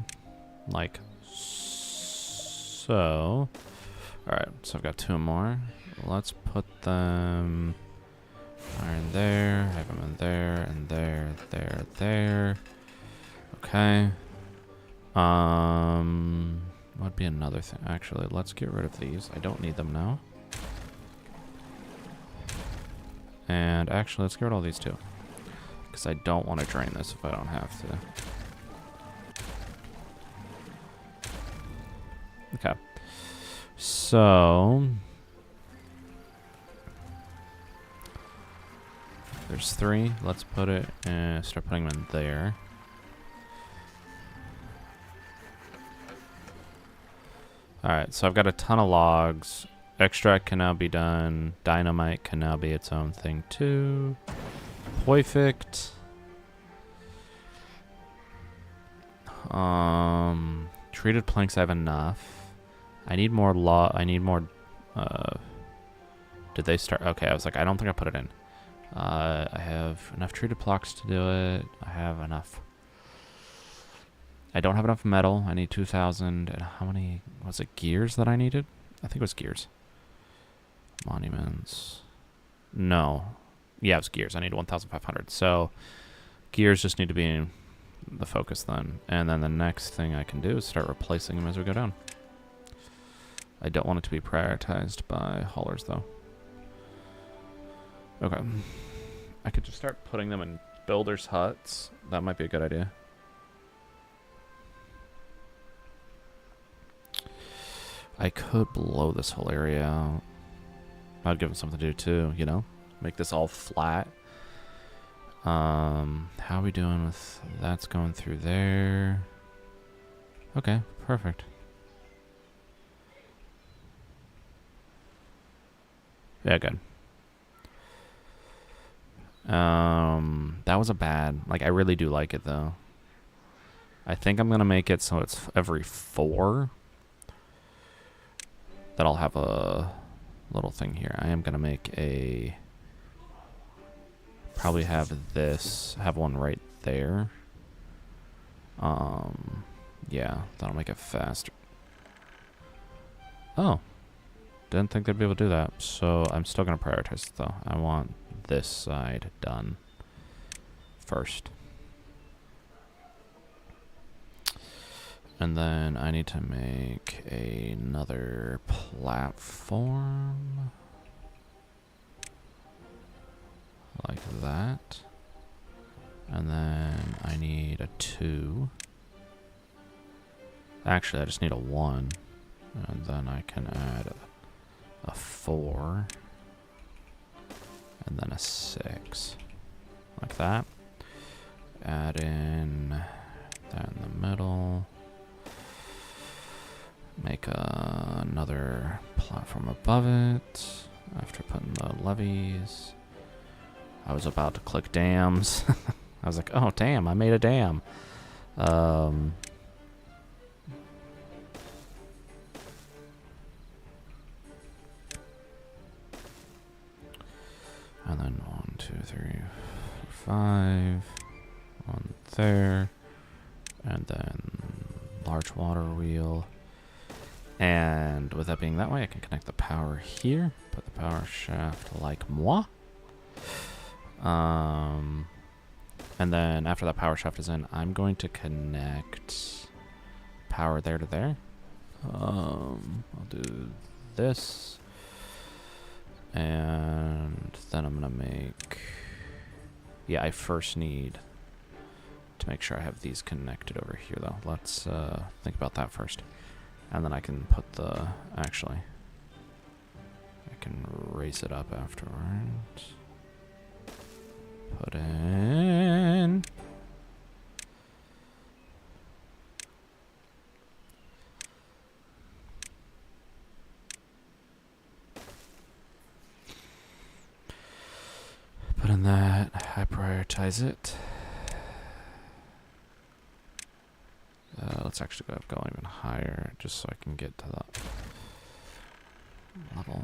Speaker 1: like so. Alright, so I've got 2 more. Let's put them in there, have them in there, and there, there, there. Okay. What'd be another thing? Actually, let's get rid of these. I don't need them now. And actually, let's get rid of all these too. Because I don't want to drain this if I don't have to. Okay. So there's 3. Let's put it and start putting them in there. Alright, so I've got a ton of logs. Extract can now be done. Dynamite can now be its own thing too. Perfect. Treated planks I have enough. I need more did they start? Okay, I was like, I don't think I put it in. I have enough treated blocks to do it. I have enough. I don't have enough metal. I need 2,000. And how many, was it gears that I needed? I think it was gears. Monuments. No. Yeah, it was gears. I need 1,500. So gears just need to be in the focus then. And then the next thing I can do is start replacing them as we go down. I don't want it to be prioritized by haulers though. Okay. I could just start putting them in builders' huts. That might be a good idea. I could blow this whole area out. I'd give them something to do too, you know? Make this all flat. How are we doing with... That's going through there. Okay, perfect. Yeah, good. That was a bad... Like, I really do like it, though. I think I'm going to make it so it's every 4 that I'll have a little thing here. I am going to make a... Probably have this... Have one right there. Yeah, that'll make it faster. Oh. Didn't think they'd be able to do that. So I'm still going to prioritize it, though. I want this side done first. And then I need to make another platform. Like that. And then I need a 2. Actually, I just need a 1. And then I can add a 4. And then a 6. Like that. Add in that in the middle. Make another platform above it. After putting the levees. I was about to click dams. I was like, oh, damn, I made a dam. And then 1, 2, 3, 4, 5. 1 there. And then large water wheel. And with that being that way, I can connect the power here. Put the power shaft like moi. And then after that power shaft is in, I'm going to connect power there to there. I'll do this. And then I'm going to make... Yeah, I first need to make sure I have these connected over here, though. Let's think about that first. And then I can put the... Actually, I can raise it up afterwards. Put in... Put in that. I prioritize it. Let's actually go even higher, just so I can get to that level.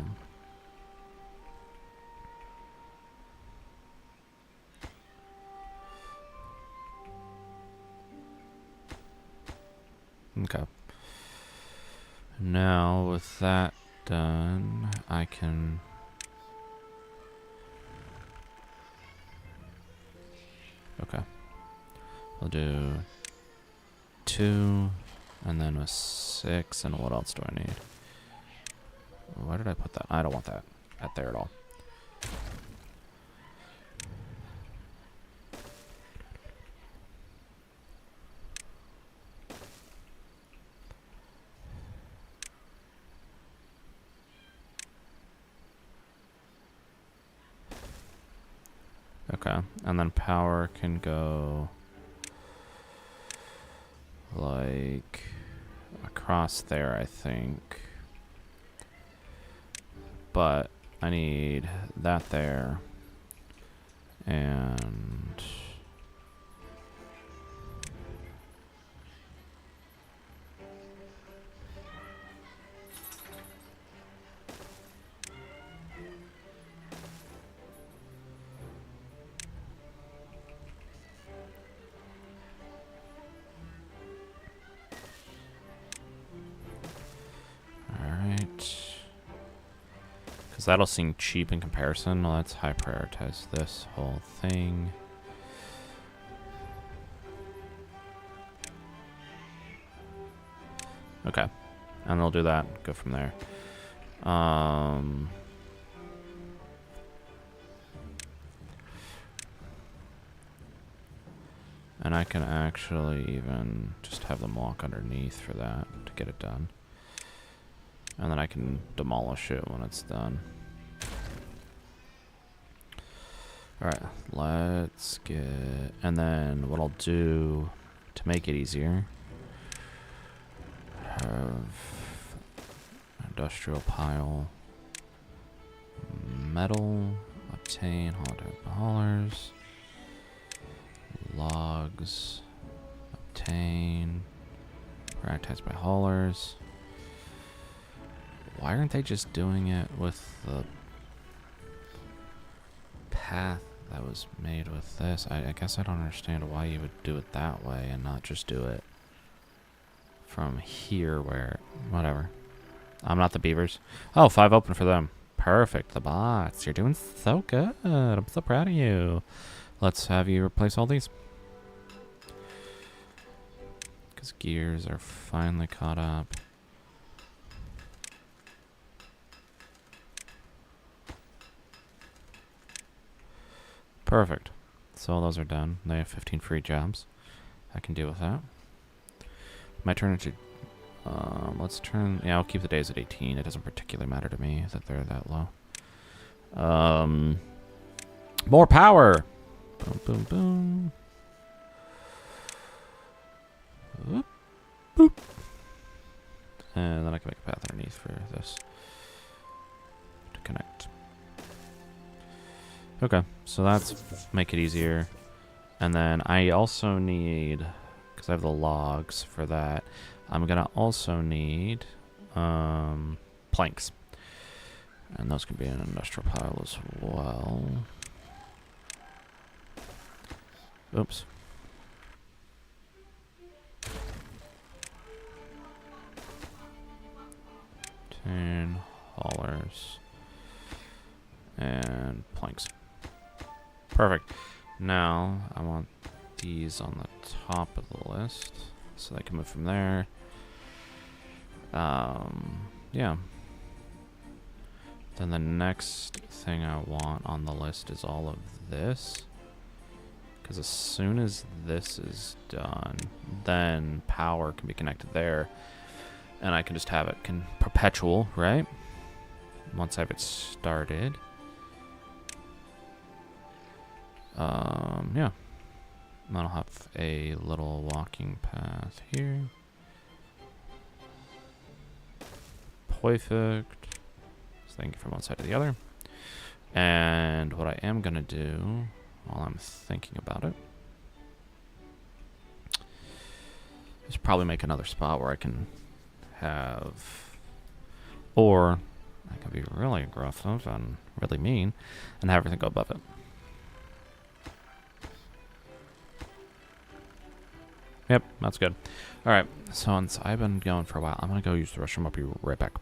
Speaker 1: Okay. Now, with that done, I can... Okay. I'll do 2, and then a 6, and what else do I need? Where did I put that? I don't want that at there at all. Okay, and then power can go like across there, I think. But I need that there. And that'll seem cheap in comparison. Well, let's high prioritize this whole thing. Okay, and they'll do that. Go from there. And I can actually even just have them walk underneath for that to get it done. And then I can demolish it when it's done. Alright, let's get... And then what I'll do to make it easier, have industrial pile, metal, obtain, haulers, logs, obtain, prioritized by haulers. Why aren't they just doing it with the path that was made with this? I guess I don't understand why you would do it that way and not just do it from here where... Whatever. I'm not the beavers. Oh, 5 open for them. Perfect. The bots. You're doing so good. I'm so proud of you. Let's have you replace all these. Because gears are finally caught up. Perfect. So those are done. They have 15 free jobs. I can deal with that. Might turn into... let's turn... Yeah, I'll keep the days at 18. It doesn't particularly matter to me that they're that low. More power! Boom, boom, boom. Boop, boop. And then I can make a path underneath for this to connect. Okay, so that's make it easier. And then I also need, because I have the logs for that, I'm going to also need planks. And those can be in an industrial pile as well. Oops. Haulers and planks. Perfect. Now I want these on the top of the list so they can move from there. Yeah. Then the next thing I want on the list is all of this, because as soon as this is done, then power can be connected there. And I can just have it perpetual, right? Once I have it started. Yeah. And then I'll have a little walking path here. Perfect. So they can get from one side to the other. And what I am going to do, while I'm thinking about it, is probably make another spot where I can have, or I can be really aggressive and really mean and have everything go above it. Yep, that's good. All right, so since I've been going for a while, I'm gonna go use the restroom. I'll be right back.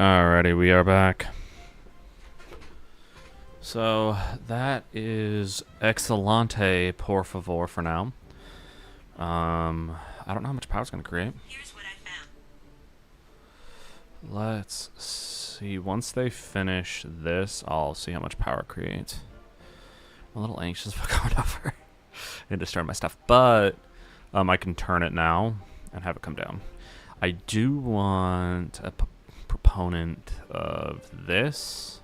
Speaker 1: Alrighty, we are back. So that is excelente, por favor, for now. I don't know how much power it's going to create.
Speaker 2: Here's what I found.
Speaker 1: Let's see. Once they finish this, I'll see how much power it creates. I'm a little anxious about going over and destroying my stuff, but I can turn it now and have it come down. I do want a proponent of this.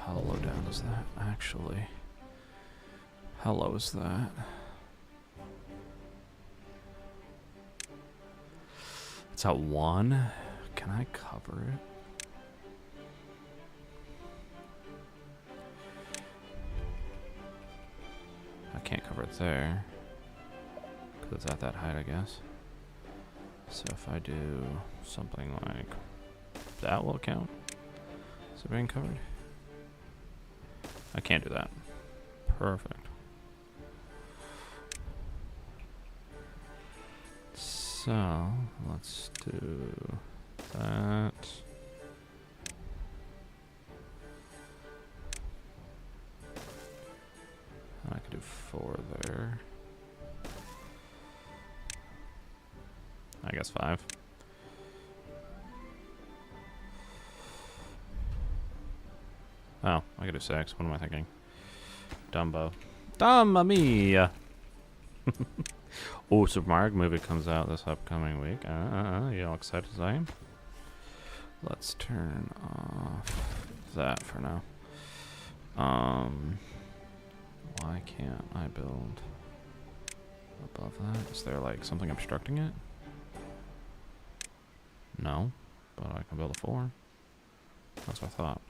Speaker 1: How low down is that, actually? How low is that? It's at 1. Can I cover it? I can't cover it there, because it's at that height, I guess. So if I do something like that, will it count? Is it being covered? I can't do that. Perfect. So let's do that. I could do 4 there. I guess 5. Oh, I could do 6. What am I thinking? Dumbo. Dumma mia! Oh, Super Mario movie comes out this upcoming week. You all excited as I am? Let's turn off that for now. Why can't I build above that? Is there like something obstructing it? No, but I can build a 4. That's what I thought.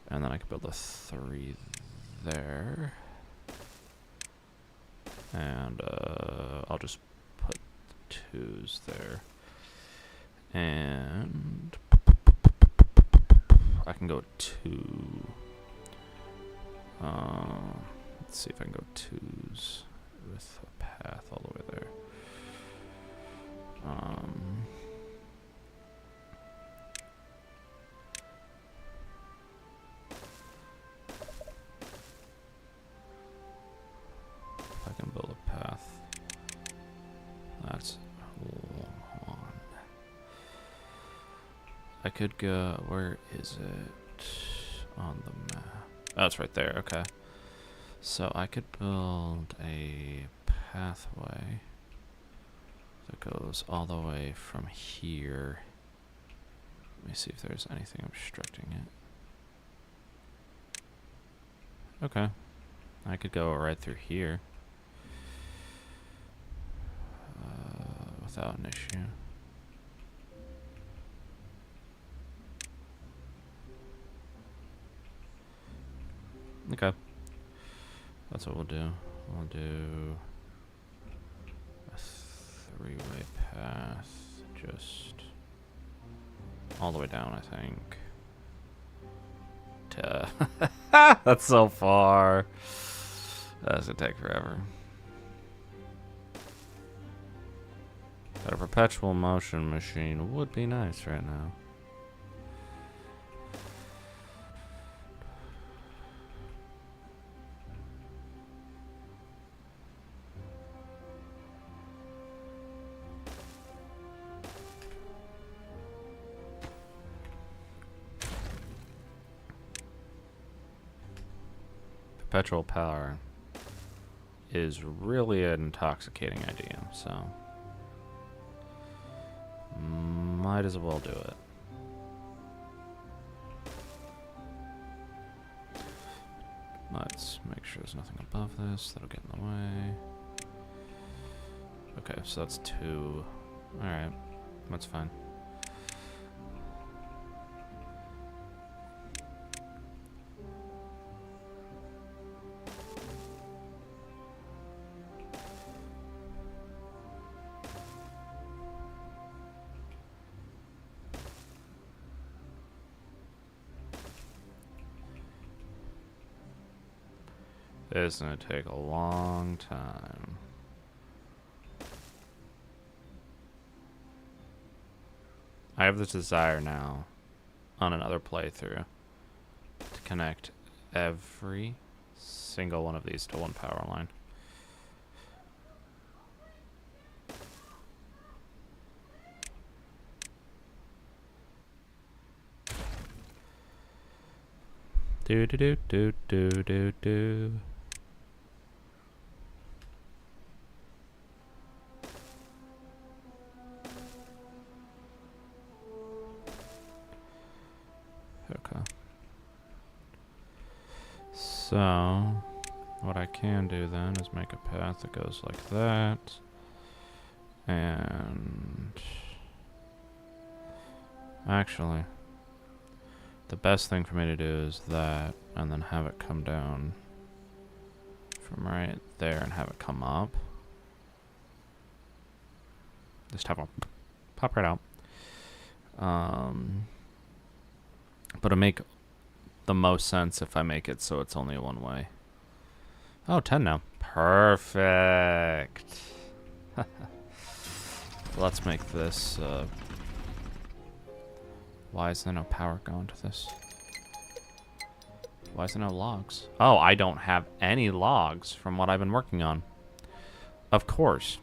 Speaker 1: And then I can build a 3 there. And I'll just put 2s there. And I can go 2. Let's see if I can go 2s with a path all the way there. If I can build a path, that's 1. I could go, where is it on the map? Oh, it's right there, okay. So I could build a pathway that goes all the way from here. Let me see if there's anything obstructing it. Okay. I could go right through here without an issue. Okay. That's what we'll do. We'll do a 3-way path just all the way down, I think. That's so far. That's gonna take forever. But a perpetual motion machine would be nice right now. Perpetual power is really an intoxicating idea, so might as well do it. Let's make sure there's nothing above this that'll get in the way. Okay, so that's 2. Alright, that's fine. It's gonna take a long time. I have this desire now on another playthrough to connect every single one of these to one power line. Do do do do do do do. Okay. So, what I can do then is make a path that goes like that. And actually, the best thing for me to do is that, and then have it come down from right there and have it come up. Just have it pop right out. But it'll make the most sense if I make it so it's only one way. Oh, 10 now. Perfect. Let's make this, why is there no power going to this? Why is there no logs? Oh, I don't have any logs from what I've been working on. Of course.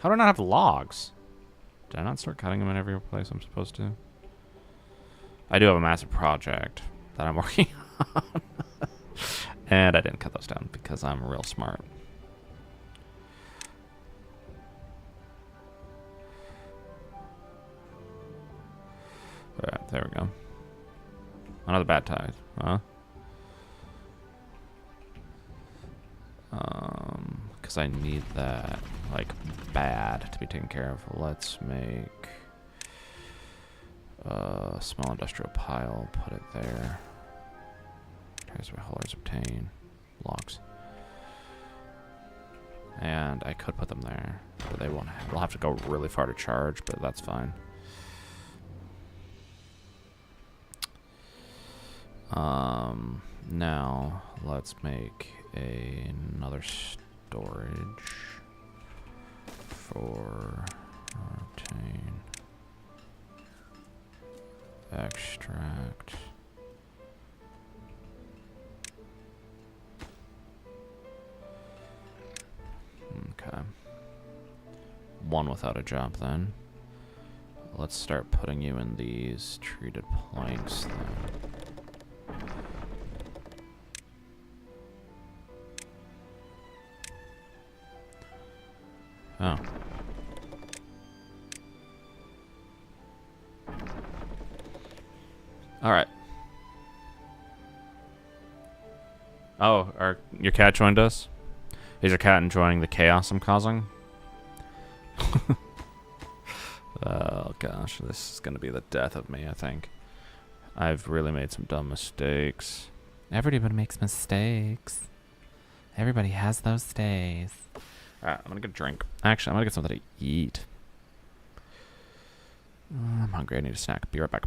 Speaker 1: How do I not have logs? Did I not start cutting them in every place I'm supposed to? I do have a massive project that I'm working on. And I didn't cut those down because I'm real smart. Alright, there we go. Another bad tide, huh? Because I need that, like, bad to be taken care of. Let's make a small industrial pile, put it there. Tires by haulers obtain logs. And I could put them there, but they won't have, they'll have to go really far to charge, but that's fine. Now let's make another storage for obtain extract. Okay. One without a job then. Let's start putting you in these treated planks then. Oh. Alright. Oh, your cat joined us? Is your cat enjoying the chaos I'm causing? Oh gosh, this is gonna be the death of me, I think. I've really made some dumb mistakes. Everybody makes mistakes. Everybody has those days. Alright, I'm gonna get a drink. Actually, I'm gonna get something to eat. I'm hungry, I need a snack. Be right back.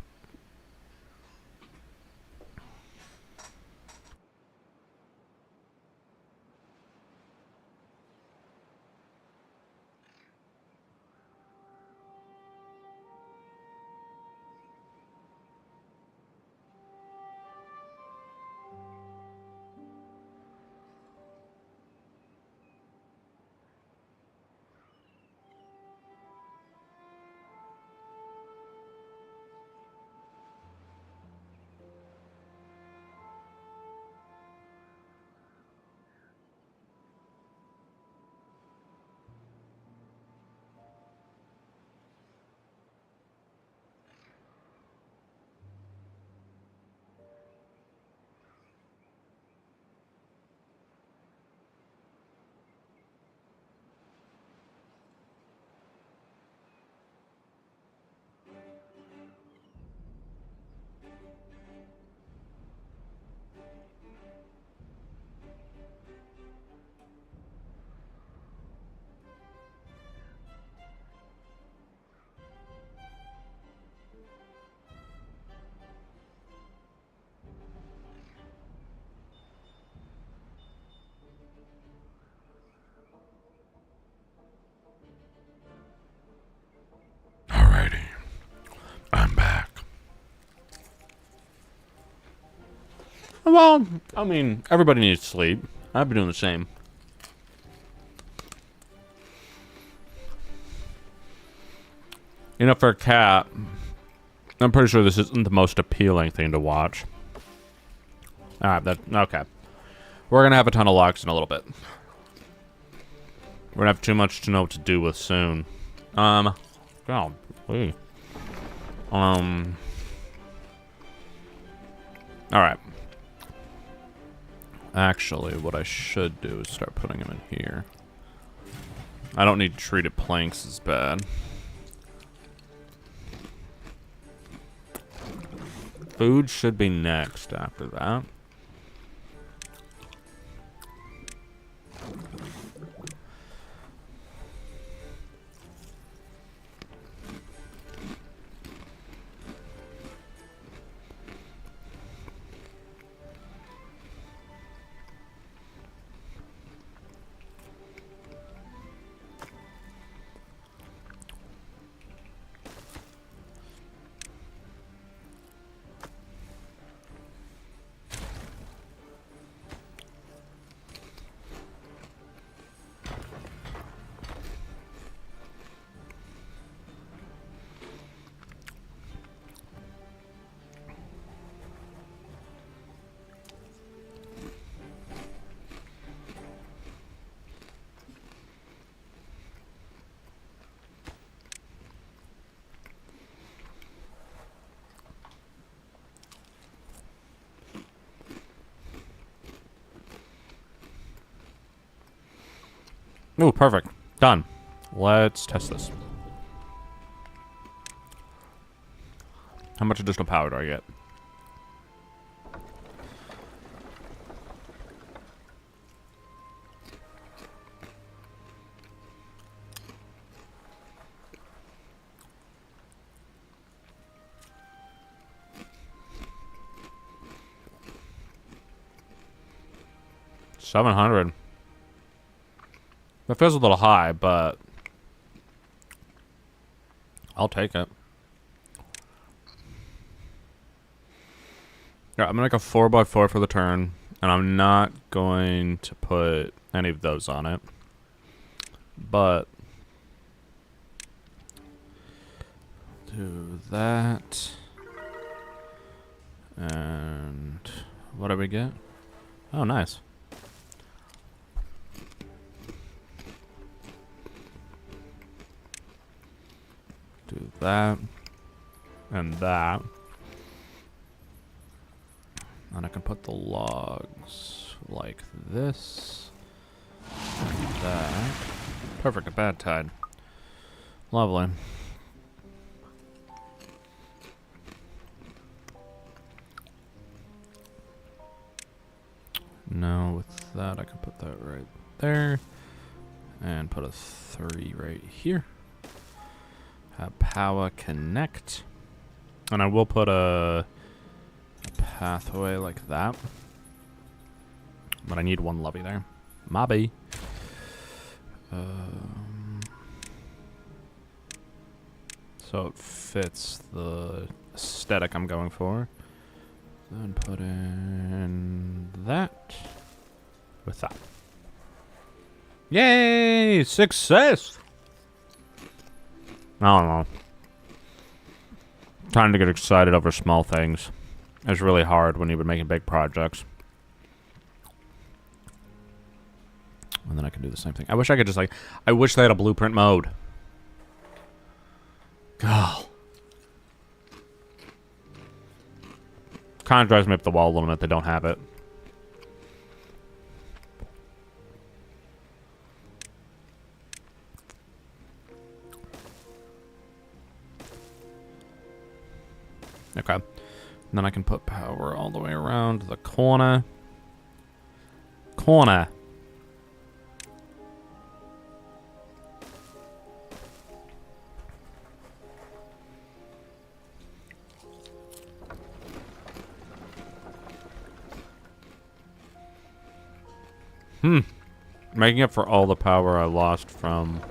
Speaker 1: Well, I mean, everybody needs sleep. I've been doing the same. You know, for a cat, I'm pretty sure this isn't the most appealing thing to watch. Alright, okay. We're gonna have a ton of locks in a little bit. We're gonna have too much to know what to do with soon. Golly. Alright. Actually, what I should do is start putting them in here. I don't need treated planks as bad. Food should be next after that. Ooh, perfect. Done. Let's test this. How much additional power do I get? $700. That feels a little high, but I'll take it. Yeah, I'm gonna make a 4x4 for the turn, and I'm not going to put any of those on it. But do that. And what do we get? Oh, nice. Do that and that, and I can put the logs like this and that. Perfect, a bad tide. Lovely. Now with that I can put that right there and put a 3 right here. Have power connect, and I will put a pathway like that, but I need one lobby there. Mobby. So it fits the aesthetic I'm going for. Then put in that with that. Yay! Success! I don't know. Time to get excited over small things. It's really hard when you've been making big projects. And then I can do the same thing. I wish I could just like... I wish they had a blueprint mode. God. Kind of drives me up the wall a little bit. They don't have it. Okay. And then I can put power all the way around the corner. Corner. Making up for all the power I lost from...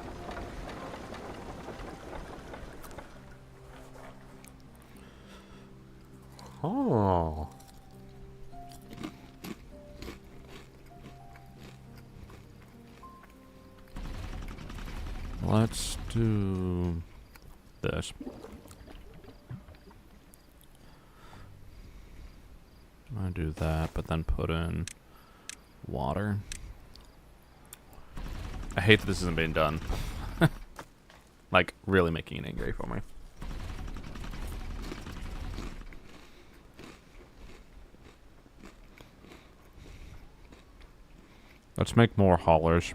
Speaker 1: Oh. do this. I do that, but then put in water. I hate that this isn't being done. Like, really making it angry for me. Let's make more haulers.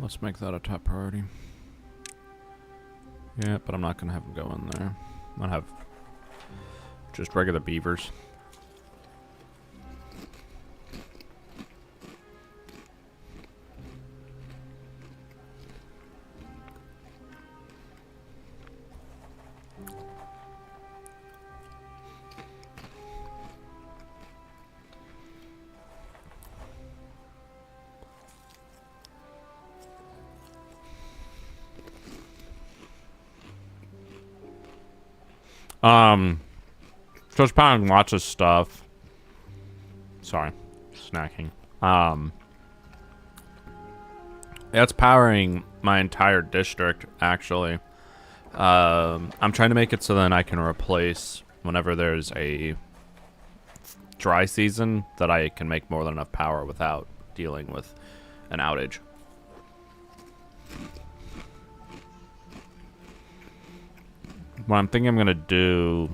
Speaker 1: Let's make that a top priority. Yeah, but I'm not gonna have them go in there. I'm gonna have just regular beavers. Just powering lots of stuff. Sorry, snacking. It's powering my entire district, actually. I'm trying to make it so then I can replace whenever there's a dry season that I can make more than enough power without dealing with an outage. What I'm thinking I'm gonna do,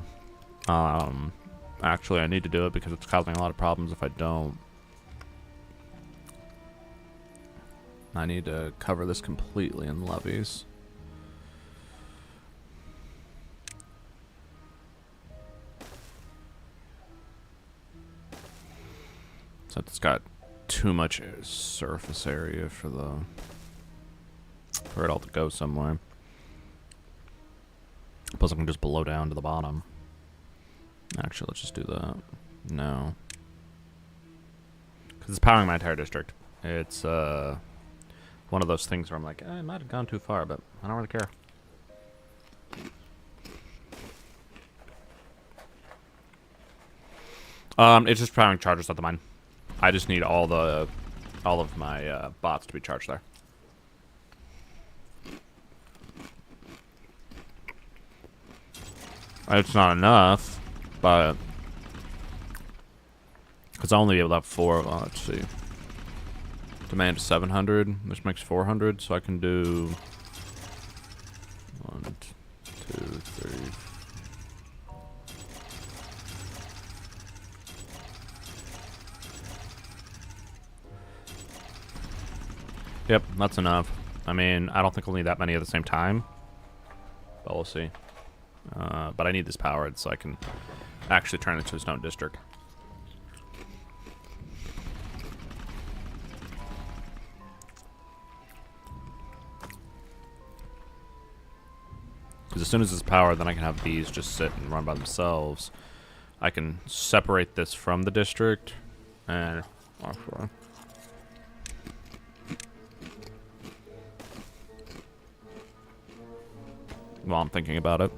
Speaker 1: actually I need to do it because it's causing a lot of problems if I don't. I need to cover this completely in levies. So it's got too much surface area for it all to go somewhere. Plus I can just blow down to the bottom. Actually, let's just do that. No. Because it's powering my entire district. It's one of those things where I'm like, I might have gone too far, but I don't really care. It's just powering chargers at the mine. I just need all of my bots to be charged there. It's not enough, but because I'll only be able to have 4. Let's see. Demand is 700, which makes 400, so I can do 1, 2, 3. Yep, that's enough. I mean, I don't think we'll need that many at the same time, but we'll see. But I need this powered so I can actually turn it into a stone district. Because as soon as it's powered, then I can have these just sit and run by themselves. I can separate this from the district and... While I'm thinking about it.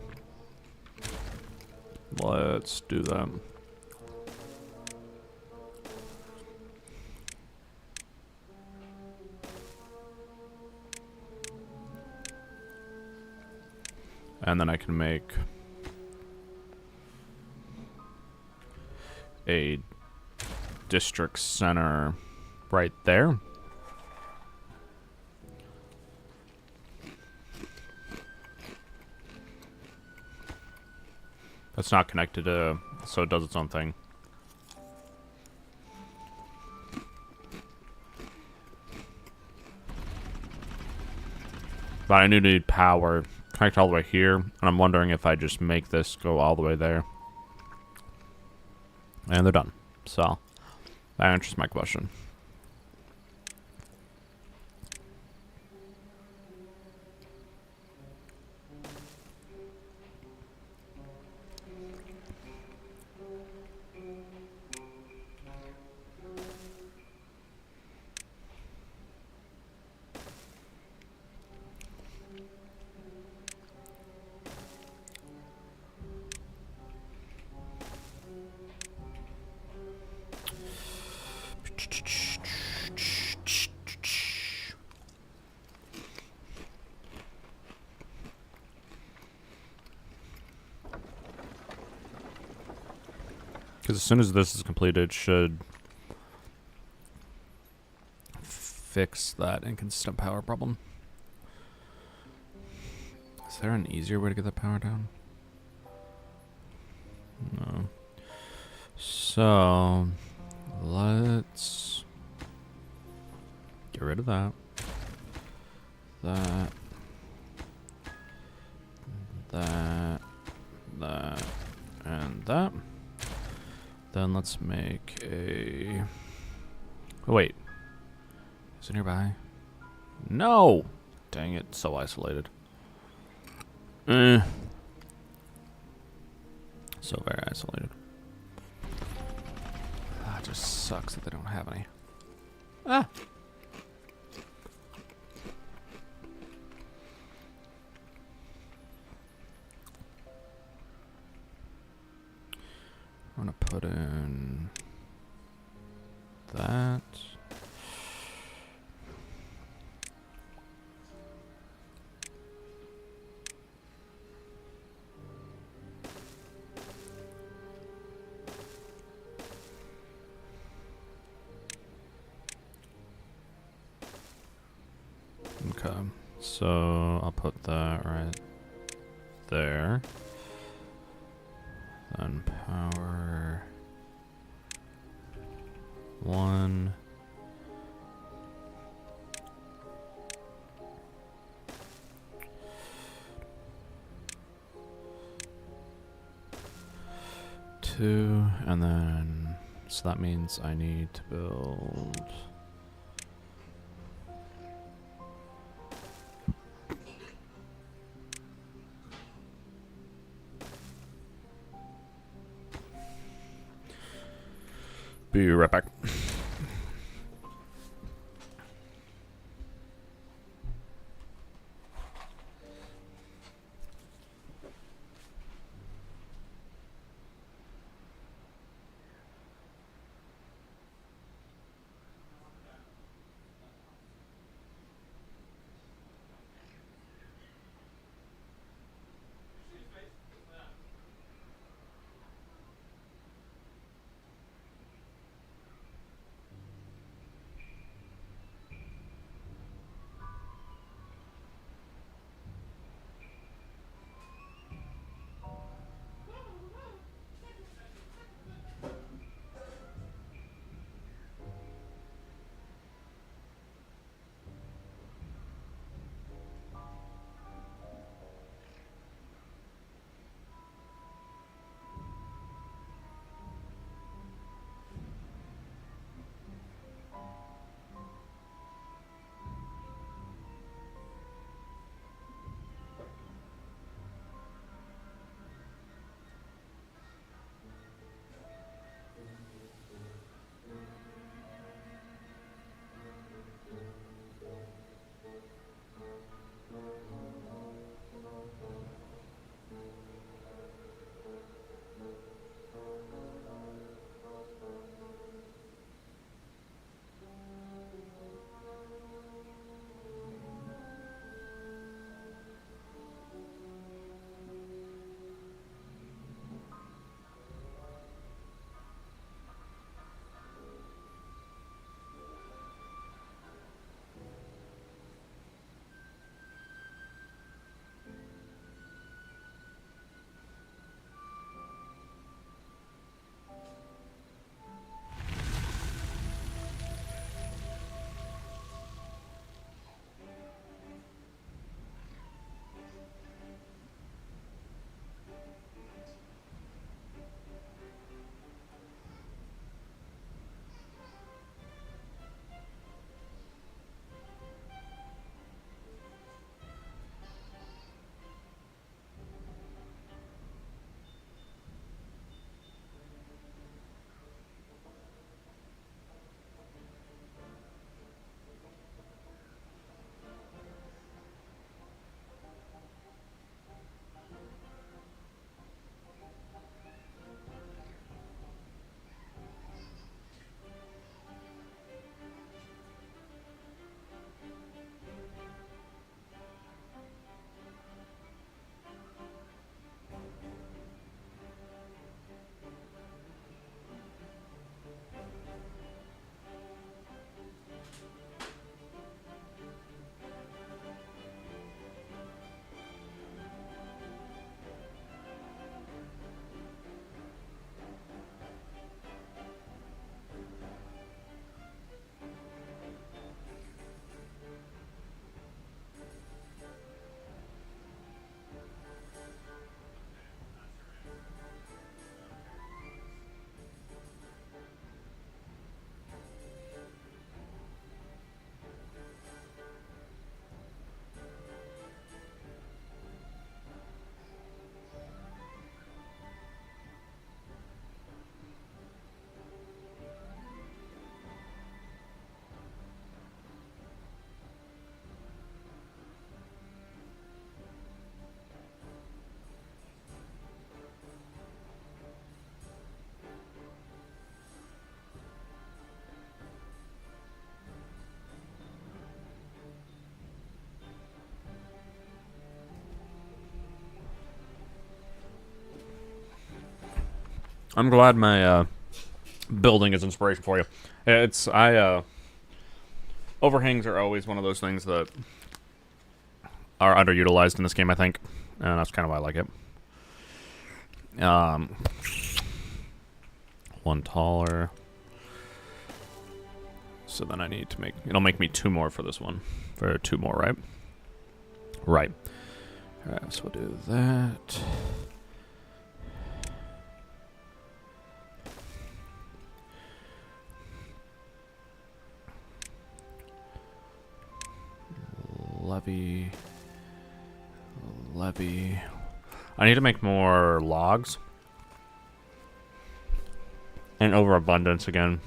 Speaker 1: Let's do that. And then I can make a district center right there. That's not connected to, so it does its own thing. But I do need power. Connect all the way here, and I'm wondering if I just make this go all the way there. And they're done. So, that answers my question. Because as soon as this is completed, it should fix that inconsistent power problem. Is there an easier way to get the power down? No. So, let's get rid of that. That. And that. Then let's make a... Oh, wait. Is it nearby? No! Dang it, so isolated. So very isolated. Ah, it just sucks that they don't have any. Ah! I'm gonna put in that. Okay, so I'll put that right there. Then power 1. Two, and then so that means I need to build be right back. I'm glad my building is inspiration for you. Overhangs are always one of those things that are underutilized in this game, I think, and that's kind of why I like it. One taller. So then I need to make... It'll make me 2 more for this one. For 2 more, right? Right. Alright, so we'll do that. Levy. I need to make more logs. And overabundance again.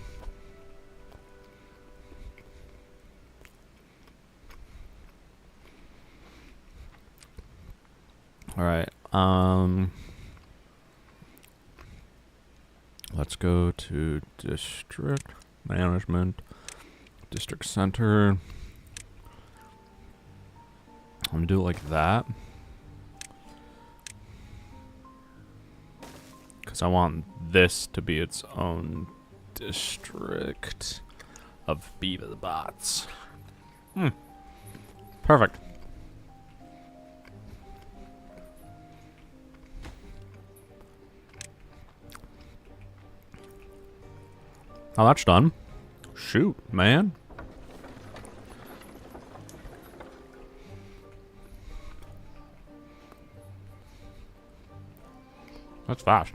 Speaker 1: Alright, let's go to district management, district center. I'm gonna do it like that. Because I want this to be its own district of Beaver the Bots. Perfect. Oh, that's done. Shoot, man. That's fast.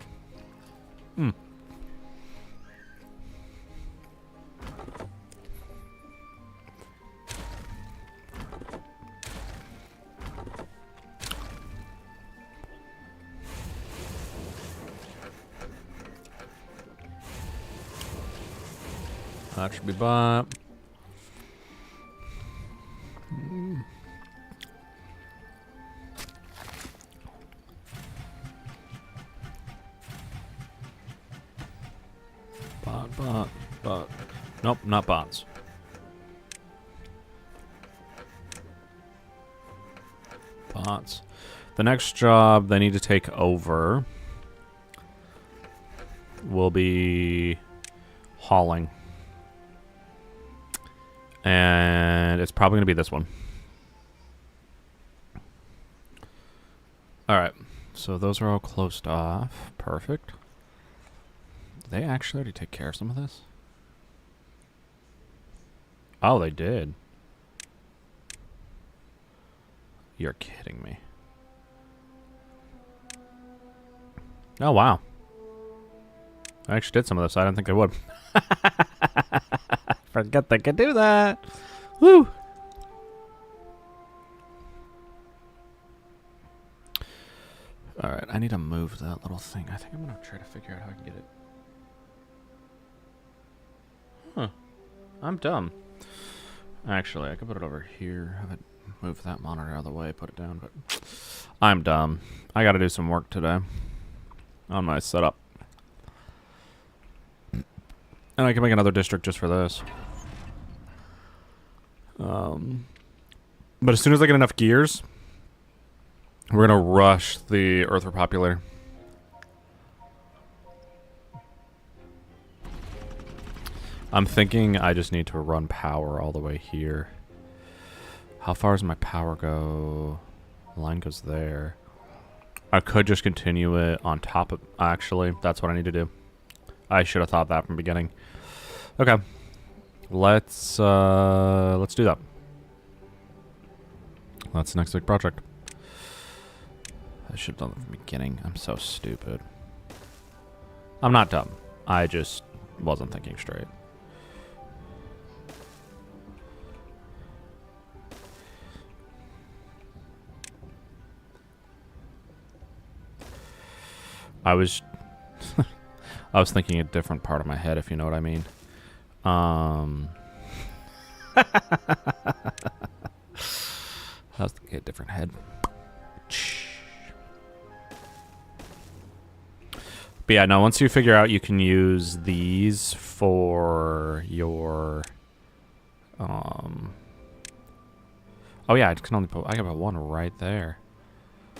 Speaker 1: That should be bought. Bot. Nope, not bots. Bots. The next job they need to take over will be hauling. And it's probably going to be this one. Alright, so those are all closed off. Perfect. Did they actually already take care of some of this? Oh, they did. You're kidding me. Oh, wow. I actually did some of this. I didn't think they would. Forget they could do that. Woo! Alright, I need to move that little thing. I think I'm going to try to figure out how I can get it. Huh. I'm dumb. Actually, I could put it over here. Have it move that monitor out of the way, put it down, but I'm dumb. I got to do some work today on my setup. And I can make another district just for this. But as soon as I get enough gears, we're going to rush the Earth Repopulator. I'm thinking I just need to run power all the way here. How far does my power go? The line goes there. I could just continue it on top of... Actually, that's what I need to do. I should have thought that from the beginning. Okay. Let's do that. That's the next big project. I should have done it from the beginning. I'm so stupid. I'm not dumb. I just wasn't thinking straight. I was thinking a different part of my head, if you know what I mean. I was thinking a different head. But yeah, no, once you figure out you can use these for your... Oh yeah, I can only put... I can put one right there.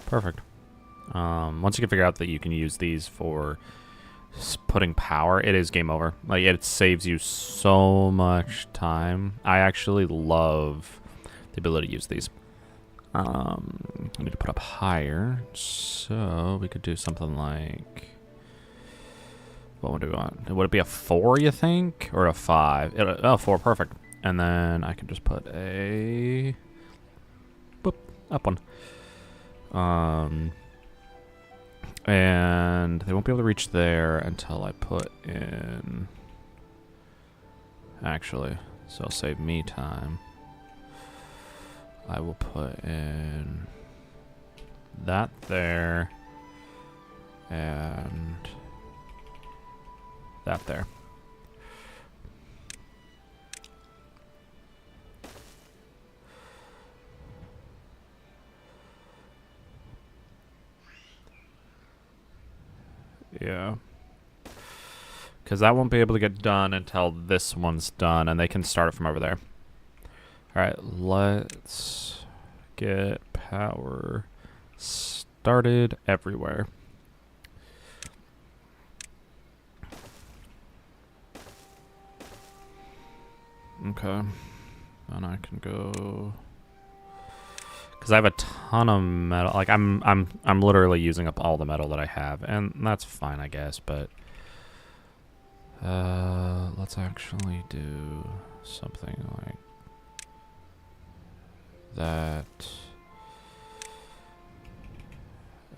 Speaker 1: Perfect. Once you can figure out that you can use these for putting power, it is game over. Like, it saves you so much time. I actually love the ability to use these. I need to put up higher, so we could do something like, what would we want? Would it be a 4, you think, or a 5? Oh, 4, perfect. And then I can just put a boop, up one. And they won't be able to reach there until I put in, actually, so it'll save me time. I will put in that there and that there. Yeah. Because that won't be able to get done until this one's done, and they can start it from over there. Alright, let's get power started everywhere. Okay. Then I can go, because I have a ton of metal. Like, I'm literally using up all the metal that I have, and that's fine, I guess, but let's actually do something like that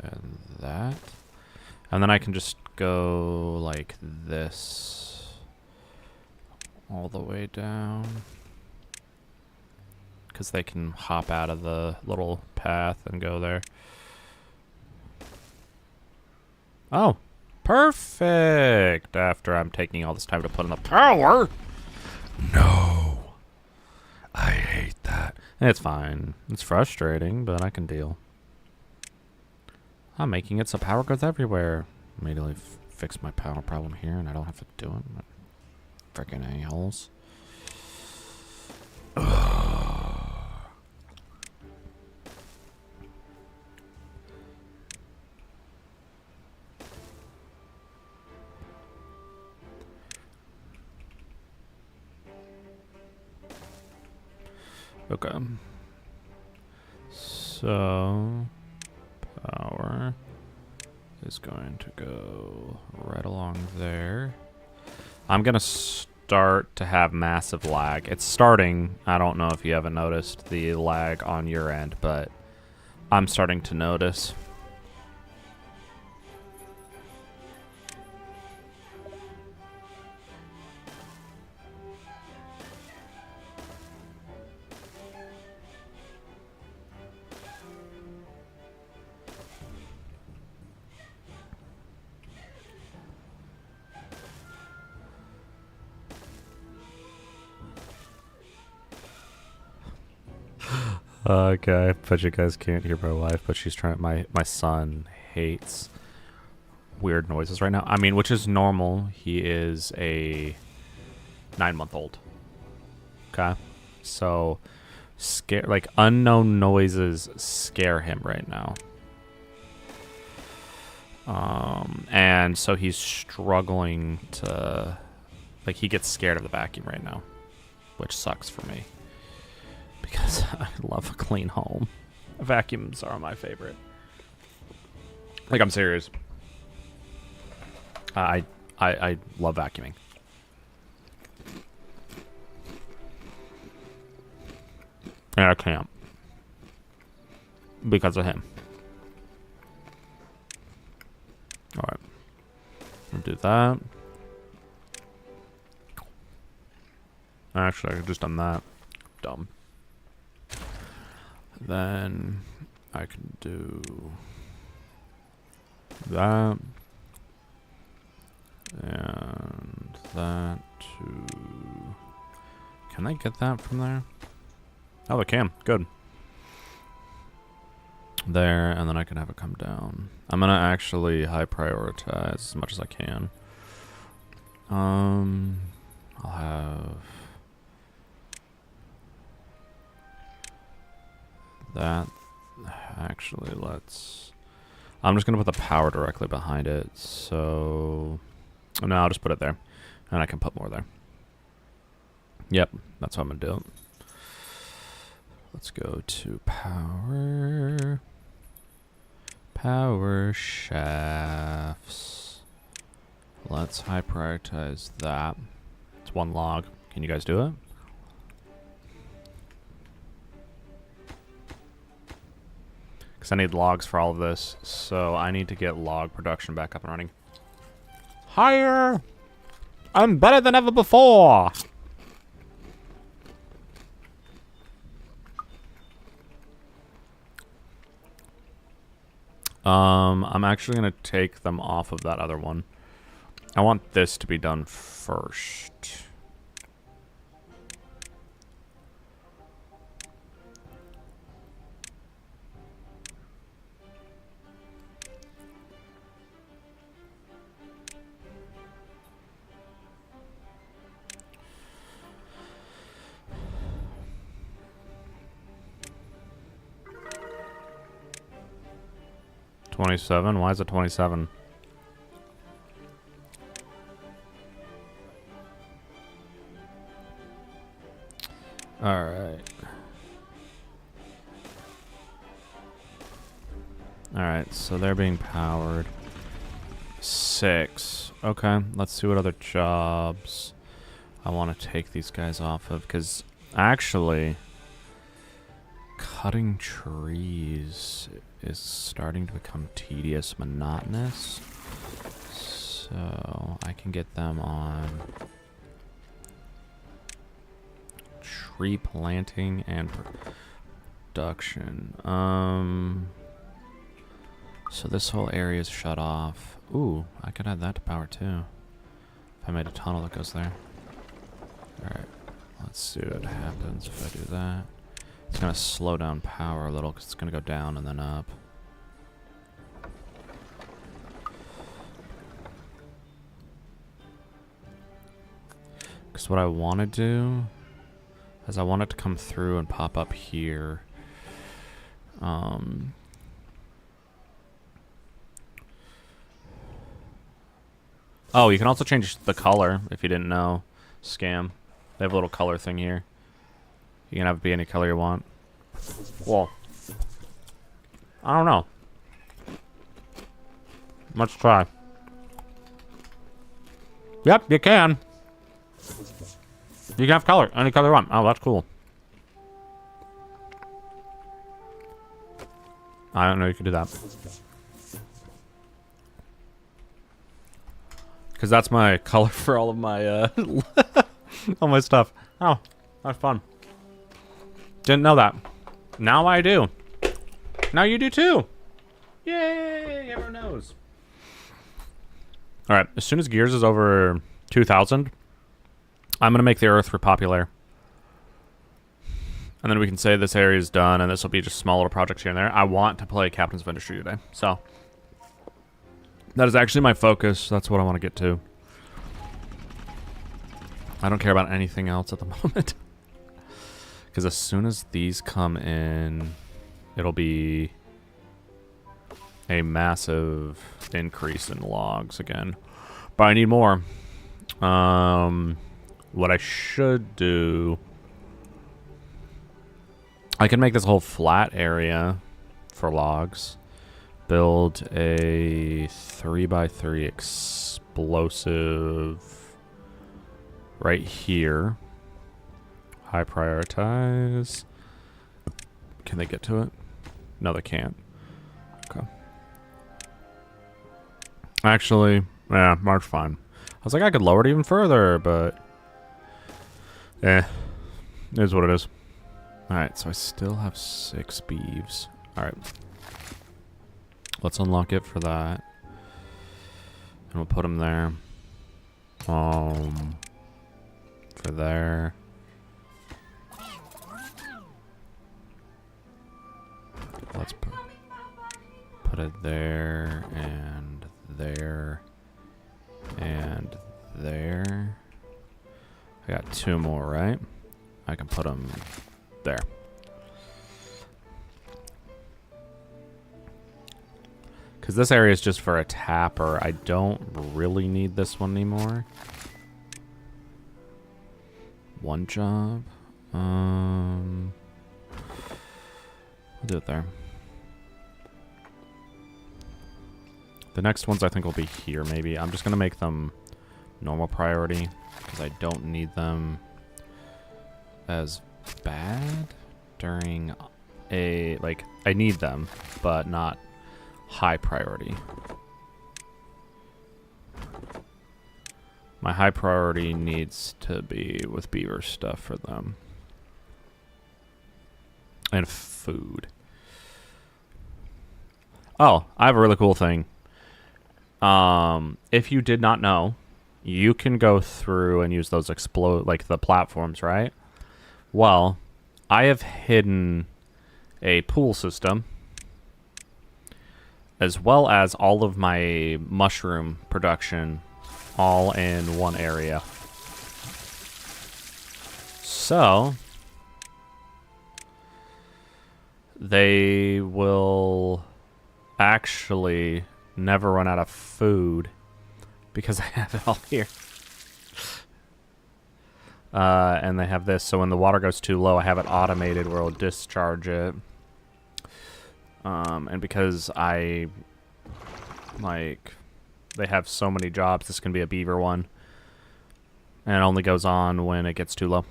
Speaker 1: and that, and then I can just go like this all the way down, because they can hop out of the little path and go there. Oh, perfect! After I'm taking all this time to put in the power. No, I hate that. It's fine. It's frustrating, but I can deal. I'm making it so power goes everywhere. Immediately fix my power problem here, and I don't have to do it. Freaking a-holes. Okay. So power is going to go right along there. I'm gonna start to have massive lag. It's starting. I don't know if you haven't noticed the lag on your end, but I'm starting to notice. Okay, but you guys can't hear my wife, but she's trying. My son hates weird noises right now. I mean, which is normal. He is a 9-month-old. Okay, so like unknown noises scare him right now. And so he's struggling to, like, he gets scared of the vacuum right now, which sucks for me. Because I love a clean home. Vacuums are my favorite. Like, I'm serious. I love vacuuming. And I can't. Because of him. Alright. We'll do that. Actually, I could just done that. Dumb. Then I can do that and that too. Can I get that from there? Oh, I can. Good. There, and then I can have it come down. I'm gonna actually high prioritize as much as I can. I'll have that. Actually, I'm just gonna put the power directly behind it. So No, I'll just put it there. And I can put more there. Yep, that's what I'm going to do. Let's go to power. Power shafts. Let's high prioritize that. It's 1 log. Can you guys do it? Because I need logs for all of this. So I need to get log production back up and running. Higher! I'm better than ever before! I'm actually going to take them off of that other one. I want this to be done first. $27? Why is it 27? Alright. Alright, so they're being powered. 6. Okay, let's see what other jobs I want to take these guys off of. Because actually, cutting trees is starting to become tedious, monotonous. So I can get them on tree planting and production. So this whole area is shut off. Ooh, I could add that to power too. If I made a tunnel that goes there. Alright, let's see what happens if I do that. It's going to slow down power a little because it's going to go down and then up. Because what I want to do is I want it to come through and pop up here. Oh, you can also change the color if you didn't know. Scam. They have a little color thing here. You can have it be any color you want. Well, I don't know. Let's try. Yep, you can. You can have color, any color you want. Oh, that's cool. I don't know you can do that. Because that's my color for all of my, all my stuff. Oh, that's fun. Didn't know that. Now I do. Now you do too. Yay! Everyone knows. Alright, as soon as Gears is over 2,000, I'm going to make the Earth repopulate. And then we can say this area is done, and this will be just small little projects here and there. I want to play Captains of Industry today, so that is actually my focus. That's what I want to get to. I don't care about anything else at the moment. Because as soon as these come in, it'll be a massive increase in logs again. But I need more. What I should do, I can make this whole flat area for logs. Build a 3x3 explosive right here. High prioritize. Can they get to it? No, they can't. Okay. Actually, yeah, march fine. I was like, I could lower it even further, but it is what it is. Alright, so I still have 6 beeves. Alright. Let's unlock it for that. And we'll put them there. For there. Let's put it there, and there, and there. I got 2 more, right? I can put them there. Because this area is just for a tapper. I don't really need this one anymore. One job. We'll do it there. The next ones I think will be here, maybe. I'm just going to make them normal priority, because I don't need them as bad during a... Like, I need them, but not high priority. My high priority needs to be with beaver stuff for them. And food. Oh, I have a really cool thing. If you did not know, you can go through and use those like the platforms, right? Well, I have hidden a pool system, as well as all of my mushroom production, all in one area. So they will actually never run out of food because I have it all here. And they have this, so when the water goes too low, I have it automated where it'll discharge it. And because they have so many jobs, this can be a beaver one. And it only goes on when it gets too low.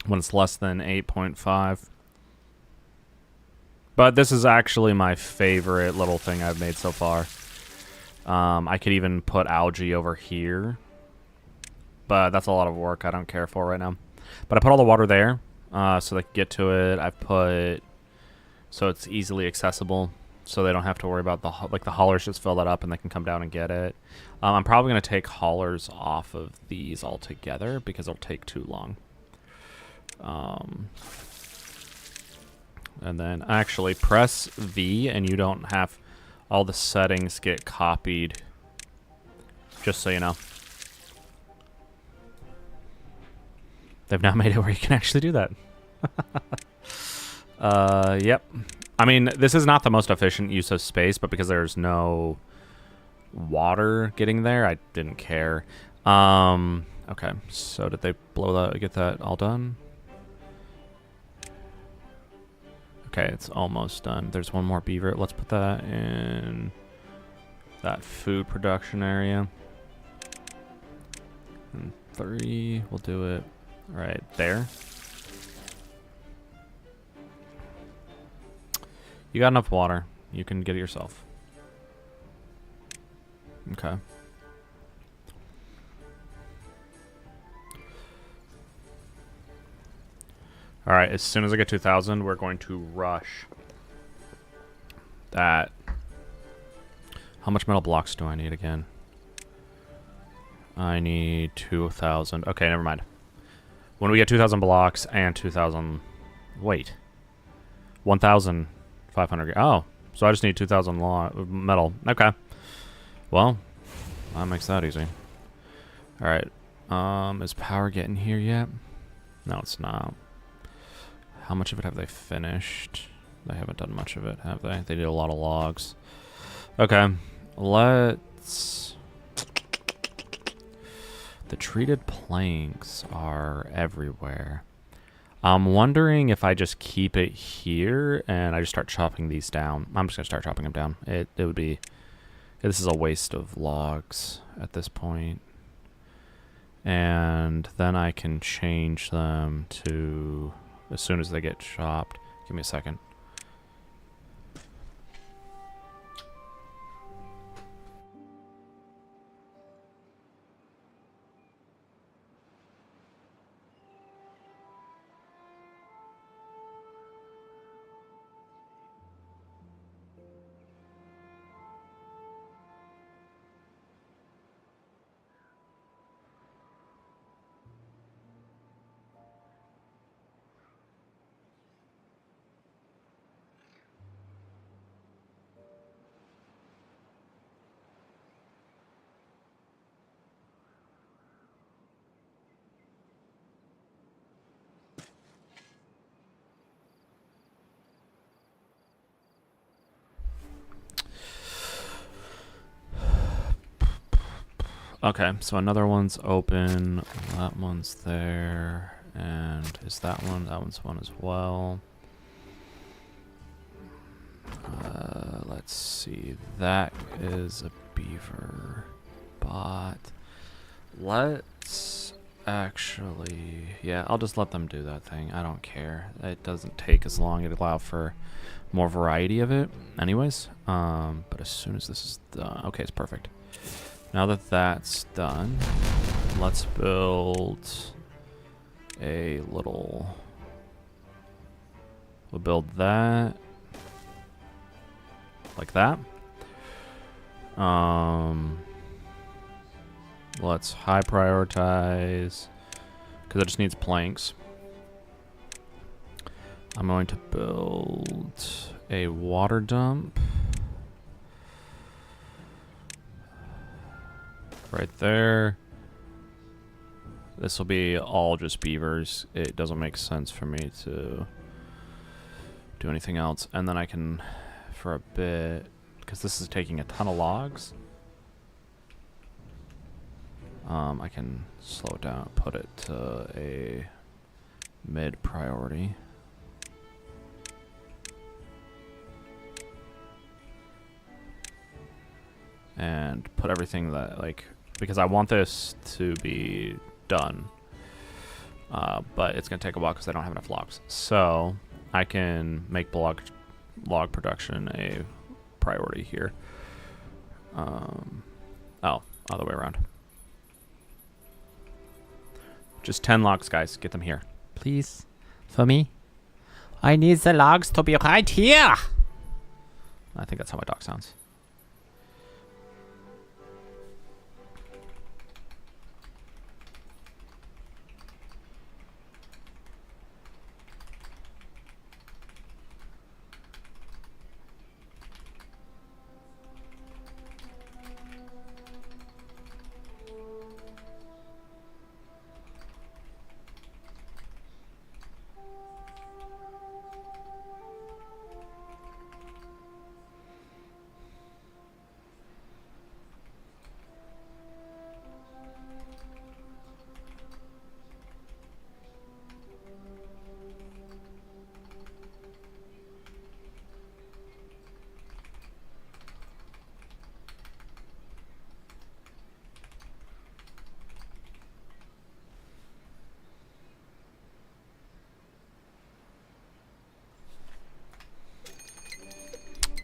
Speaker 1: When it's less than 8.5. But this is actually my favorite little thing I've made so far. I could even put algae over here. But that's a lot of work I don't care for right now. But I put all the water there so they can get to it. I've put... so it's easily accessible. So they don't have to worry about the haulers just fill that up and they can come down and get it. I'm probably going to take haulers off of these altogether because it'll take too long. And then actually press V and you don't have all the settings get copied. Just so you know. They've now made it where you can actually do that. Yep. I mean, this is not the most efficient use of space, but because there's no water getting there, I didn't care. Okay, so did they get that all done? Okay, it's almost done. There's one more beaver. Let's put that in that food production area. And 3, we'll do it right there. You got enough water. You can get it yourself. Okay. Alright, as soon as I get 2,000, we're going to rush that. How much metal blocks do I need again? I need 2,000. Okay, never mind. When we get 2,000 blocks and 2,000... Wait. 1,500... Oh, so I just need 2,000 metal. Okay. Well, that makes that easy. Alright. Is power getting here yet? No, it's not. How much of it have they finished? They haven't done much of it, have they? They did a lot of logs. Okay. Let's... The treated planks are everywhere. I'm wondering if I just keep it here and I just start chopping these down. I'm just going to start chopping them down. It would be... This is a waste of logs at this point. And then I can change them to... as soon as they get chopped. Give me a second. Okay, so another one's open. That one's there. And is that one? That one's one as well. Let's see. That is a beaver bot. Let's actually... Yeah, I'll just let them do that thing. I don't care. It doesn't take as long. It'll allow for more variety of it anyways. But as soon as this is done... Okay, it's perfect. Now that that's done, let's build a little... We'll build that. Like that. Let's high prioritize, because it just needs planks. I'm going to build a water dump right there. This will be all just beavers. It doesn't make sense for me to do anything else. And then I can, for a bit, because this is taking a ton of logs, I can slow it down, put it to a mid priority. And put everything that, like, because I want this to be done. But it's going to take a while because I don't have enough logs. So I can make log production a priority here. Other way around. Just 10 logs, guys. Get them here.
Speaker 2: Please. For me. I need the logs to be right here.
Speaker 1: I think that's how my dog sounds.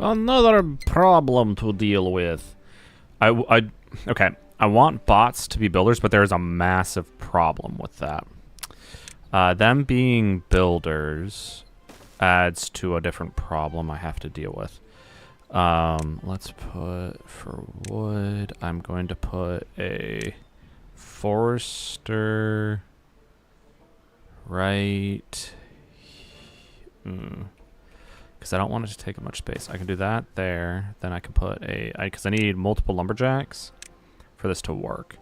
Speaker 1: Another problem to deal with. Okay, I want bots to be builders, but there's a massive problem with that. Them being builders adds to a different problem I have to deal with. Let's put, for wood, I'm going to put a forester right... Because I don't want it to take up much space. I can do that there. Then I can put because I need multiple lumberjacks for this to work.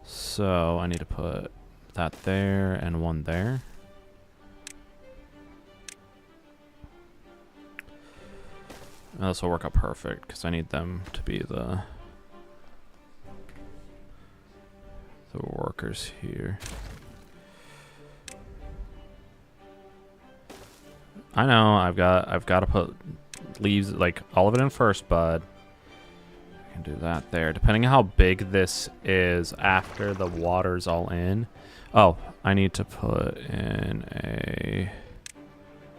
Speaker 1: So I need to put that there and one there. And this will work out perfect because I need them to be the workers here. I know I've got to put leaves, like all of it in first, bud. I can do that there. Depending on how big this is after the water's all in. Oh, I need to put in a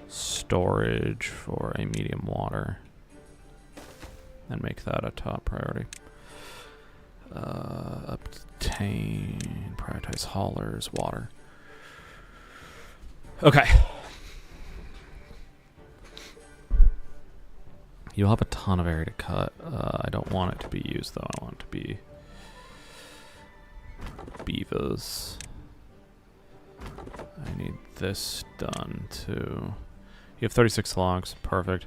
Speaker 1: storage for a medium water and make that a top priority. Obtain, prioritize haulers, water. Okay. You'll have a ton of area to cut. I don't want it to be used, though. I want it to be beavers. I need this done, too. You have 36 logs. Perfect.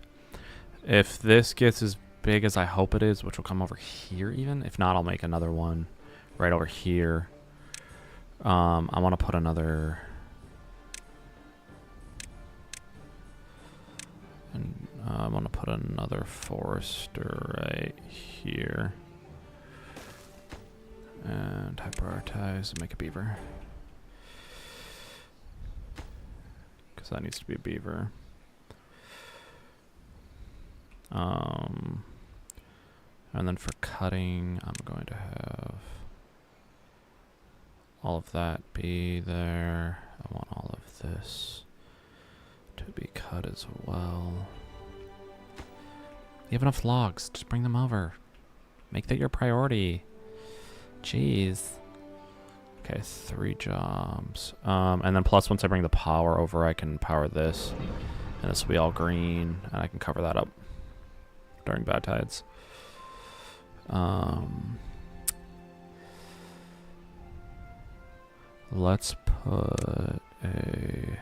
Speaker 1: If this gets as big as I hope it is, which will come over here even. If not, I'll make another one right over here. I want to put another... And I want to put another forester right here. And hyprioritize and make a beaver. Because that needs to be a beaver. And then for cutting, I'm going to have all of that be there. I want all of this to be cut as well. You have enough logs, just bring them over. Make that your priority. Jeez. Okay, 3 jobs. And then plus once I bring the power over, I can power this. And this will be all green, and I can cover that up during bad tides. Let's put a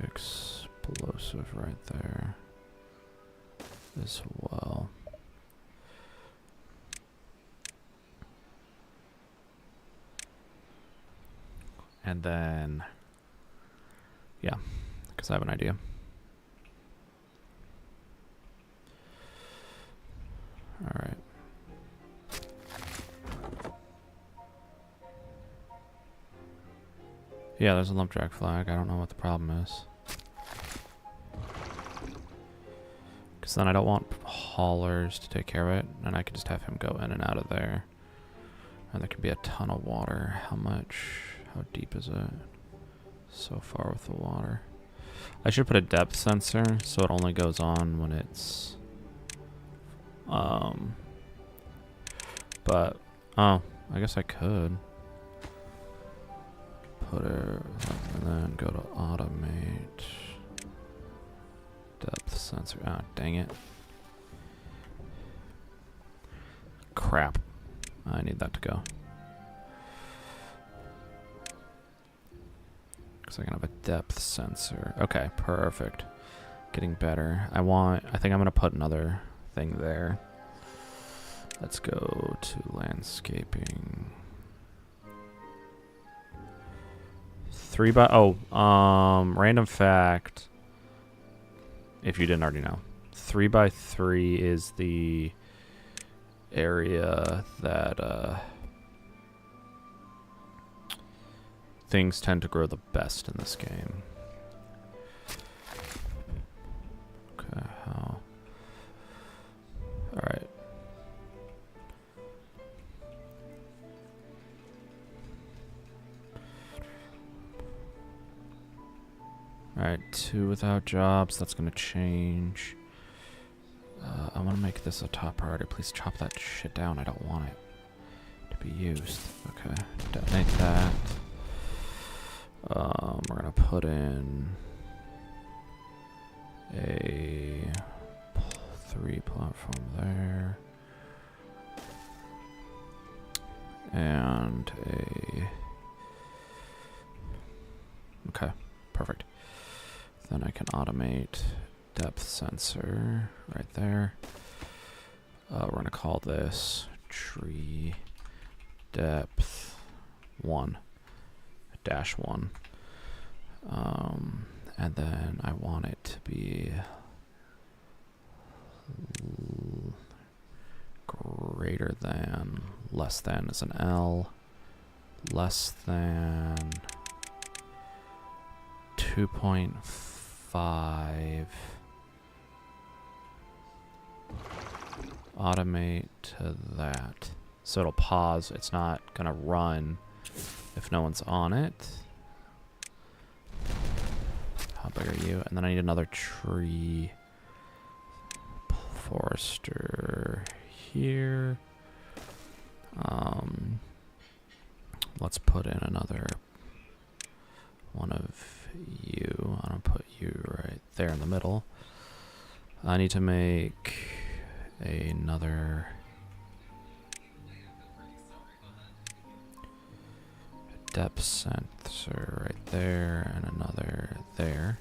Speaker 1: explosive right there as well. And then, yeah, because I have an idea. All right. Yeah, there's a lumberjack flag. I don't know what the problem is. Because then I don't want haulers to take care of it, and I can just have him go in and out of there. And there could be a ton of water. How deep is it? So far with the water. I should put a depth sensor so it only goes on when it's but oh, I guess I could put it and then go to automate depth sensor. Ah, dang it. Crap. I need that to go. Because I can have a depth sensor. Okay, perfect. Getting better. I think I'm going to put another thing there. Let's go to landscaping. 3 by... random fact. If you didn't already know. 3 by 3 is the area that things tend to grow the best in this game. Okay, how? Alright. Alright, 2 without jobs. That's gonna change. I want to make this a top priority. Please chop that shit down. I don't want it to be used. Okay, detonate that. We're gonna put in a 3 platform there, and okay, perfect. Then I can automate depth sensor right there. We're gonna call this tree depth 1-1. And then I want it to be greater than, less than is an L, less than 2.5. Automate to that. So it'll pause. It's not gonna run if no one's on it. How big are you? And then I need another tree forester here. Let's put in another one of you. I'm gonna put you right there in the middle. I need to make another depth sensor right there and another there.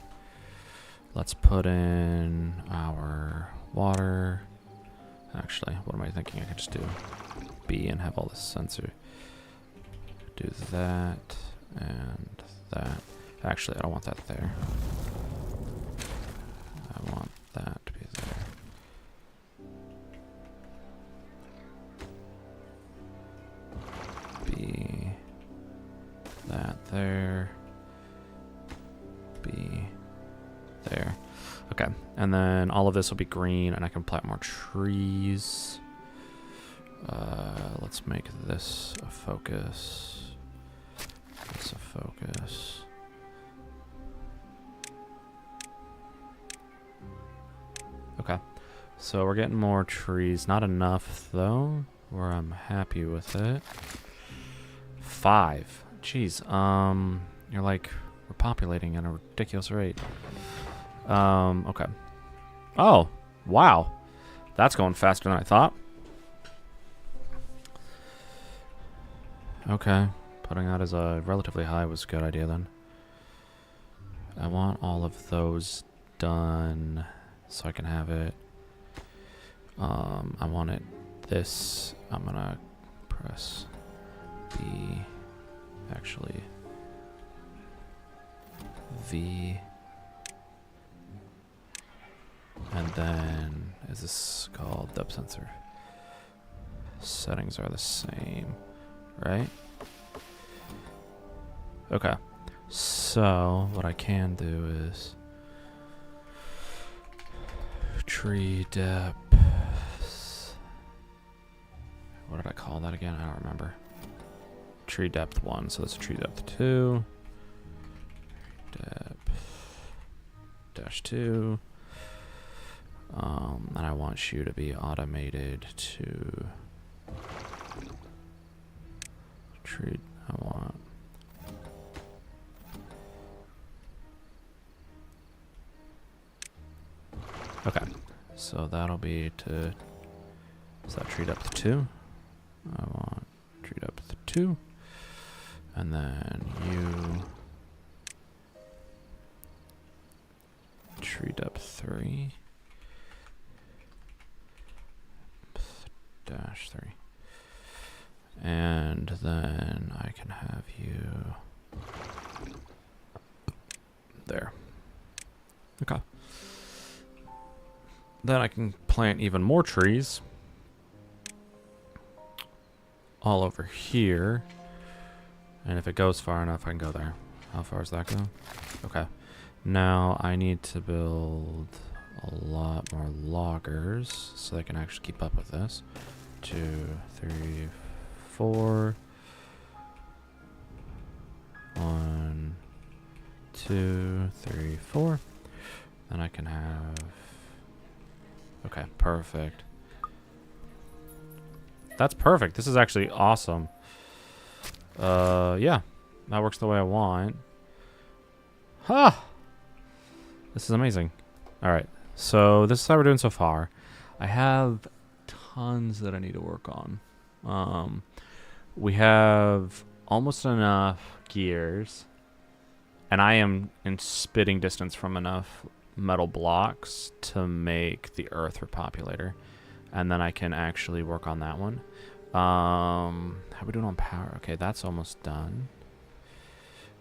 Speaker 1: Let's put in our water. Actually, what am I thinking? I could just do B and have all this sensor. Do that and that. Actually, I don't want that there. I want that to be there. Okay, and then all of this will be green, and I can plant more trees. Let's make this a focus. This a focus. Okay, so we're getting more trees. Not enough, though, where I'm happy with it. 5. Jeez, you're like repopulating at a ridiculous rate. Okay. Oh, wow. That's going faster than I thought. Okay, putting that as a relatively high was a good idea then. I want all of those done so I can have it. I want it this. I'm gonna press B. Actually, V. And then, is this called depth sensor? Settings are the same, right? Okay. So, what I can do is tree depth. What did I call that again? I don't remember. Tree depth 1. So that's tree depth 2. Depth dash 2. And I want you to be automated to tree. I want. Okay, so that'll be to. Is that tree depth 2? I want tree depth 2, and then you tree depth 3. Dash 3. And then I can have you there. Okay. Then I can plant even more trees all over here. And if it goes far enough, I can go there. How far does that go? Okay. Now I need to build a lot more loggers so they can actually keep up with this. 2, 3, 4. 1, 2, 3, 4. Then I can have. Okay, perfect. That's perfect. This is actually awesome. Yeah, that works the way I want. Ha! This is amazing. All right, so this is how we're doing so far. I have tons that I need to work on. We have almost enough gears, and I am in spitting distance from enough metal blocks to make the earth repopulator, and then I can actually work on that one. How are we doing on power? Okay, that's almost done.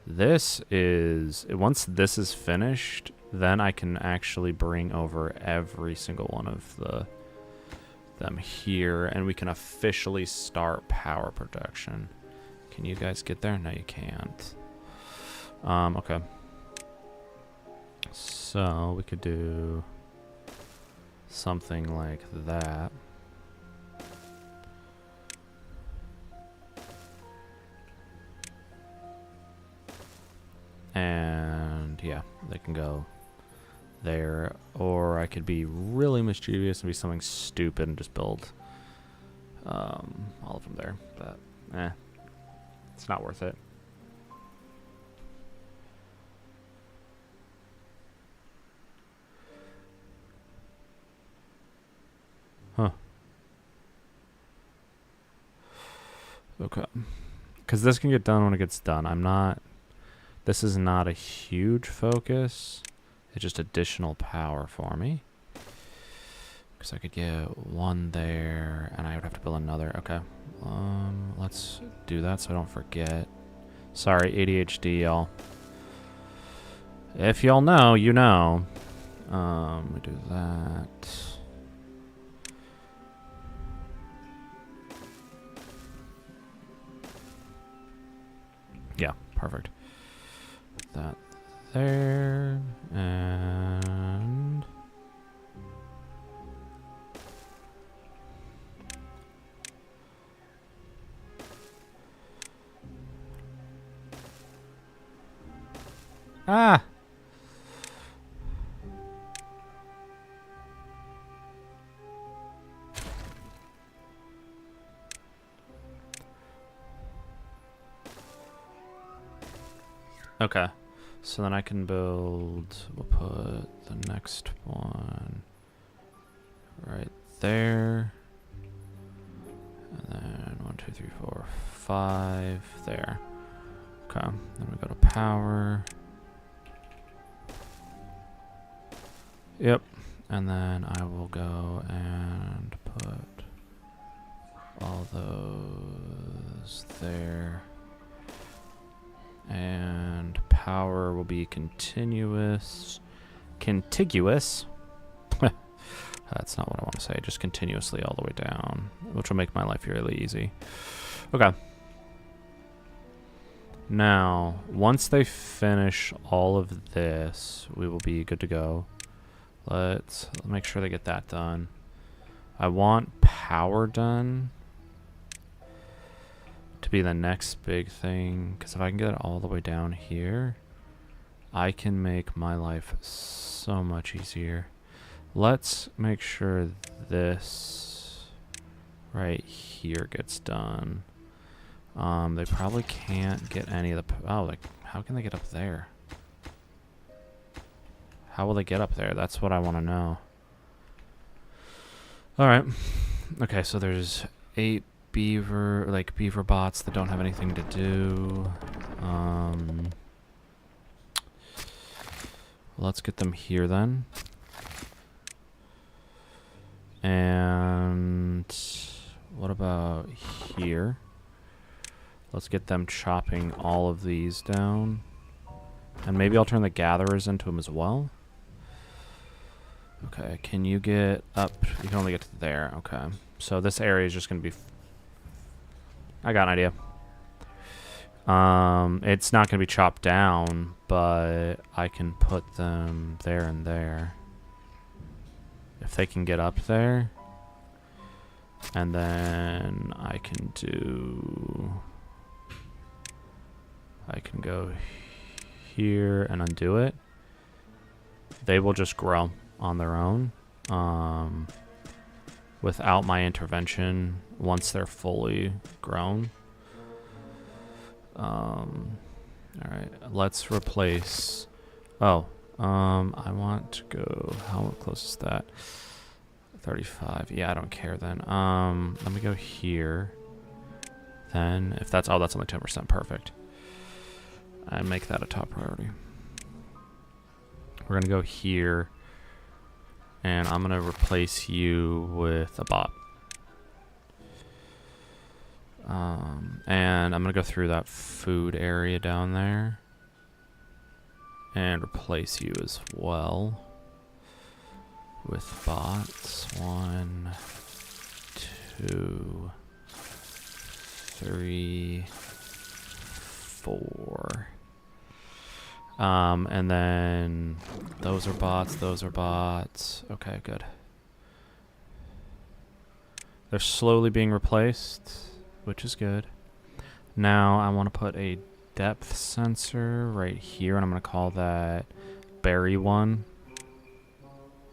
Speaker 1: This is, once this is finished, then I can actually bring over every single one of them here, and we can officially start power production. Can you guys get there? No, you can't. Okay. So we could do something like that. And yeah, they can go there. Or I could be really mischievous and be something stupid and just build all of them there. But it's not worth it. Huh. Okay. Because this can get done when it gets done. This is not a huge focus. It's just additional power for me. Because I could get one there, and I would have to build another. Okay. Let's do that so I don't forget. Sorry, ADHD, y'all. If y'all know, you know. We do that. Yeah, perfect. That there, and Ah! Okay. So then I can build, we'll put the next one right there. And then 1, 2, 3, 4, 5 there. Okay. Then we go to power. Yep. And then I will go and put all those there. And power will be continuous. Contiguous? That's not what I want to say. Just continuously all the way down, which will make my life really easy. Okay. Now, once they finish all of this, we will be good to go. Let's make sure they get that done. I want power done to be the next big thing, because if I can get it all the way down here, I can make my life so much easier. Let's make sure this right here gets done. They probably can't get any of the... Oh, like, how can they get up there? How will they get up there? That's what I want to know. Alright. Okay, so there's 8 beaver bots that don't have anything to do. Let's get them here then. And what about here? Let's get them chopping all of these down. And maybe I'll turn the gatherers into them as well. Okay, can you get up? You can only get to there. Okay. So this area is just going to be... I got an idea. It's not going to be chopped down, but I can put them there and there. If they can get up there. And then I can do... I can go here and undo it. They will just grow on their own. Without my intervention once they're fully grown. Alright, let's replace... Oh, I want to go... How close is that? 35. Yeah, I don't care then. Let me go here. Then, if that's... Oh, that's only 10%. Perfect. I make that a top priority. We're going to go here. And I'm going to replace you with a bot. And I'm going to go through that food area down there. And replace you as well. With bots. 1, 2, 3, 4. And then those are bots, those are bots. Okay, good. They're slowly being replaced, which is good. Now I want to put a depth sensor right here, and I'm going to call that berry 1.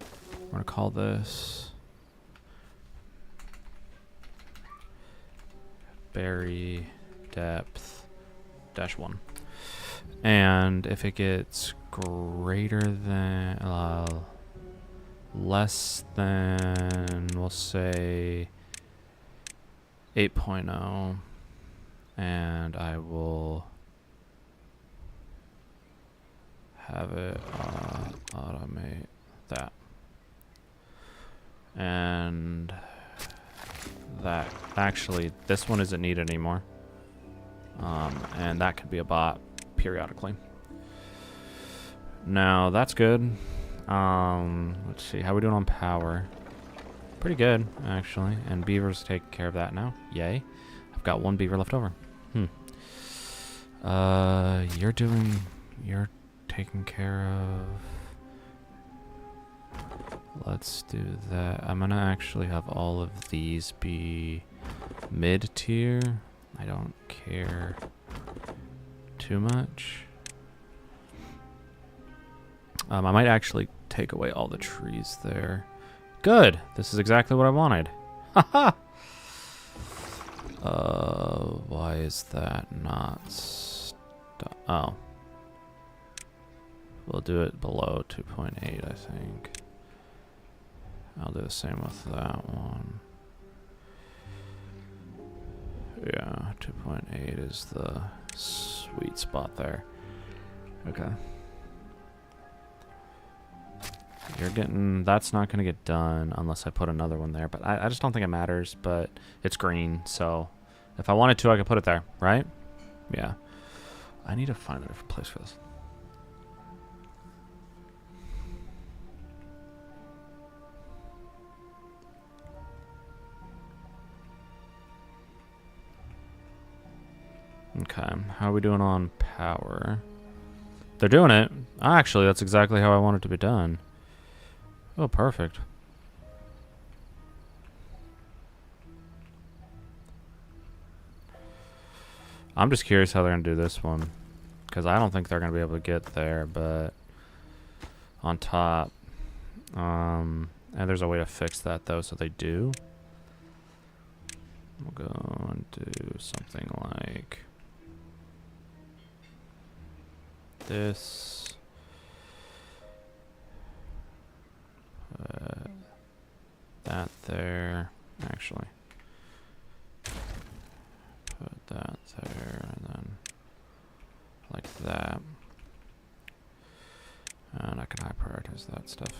Speaker 1: I'm going to call this berry depth -1. And if it gets greater than, less than, we'll say 8.0, and I will have it automate that. And that, actually, this one isn't needed anymore. And that could be a bot periodically. Now that's good. Let's see, how are we doing on power? Pretty good, actually. And beavers take care of that now. Yay. I've got 1 beaver left over. You're taking care of... Let's do that. I'm gonna actually have all of these be mid-tier. I don't care too much. I might actually take away all the trees there. Good. This is exactly what I wanted. Haha. Why is that not? Oh. We'll do it below 2.8, I think. I'll do the same with that one. Yeah, 2.8 is the sweet spot there. Okay. You're getting... That's not going to get done unless I put another one there. But I just don't think it matters. But it's green, so... If I wanted to, I could put it there, right? Yeah. I need to find a different place for this. Okay, how are we doing on power? They're doing it. Actually, that's exactly how I want it to be done. Oh, perfect. I'm just curious how they're going to do this one. Because I don't think they're going to be able to get there, but... On top. And there's a way to fix that, though, so they do. We'll go and do something like... this. That there. Actually. Put that there, and then like that. And I can high prioritize that stuff.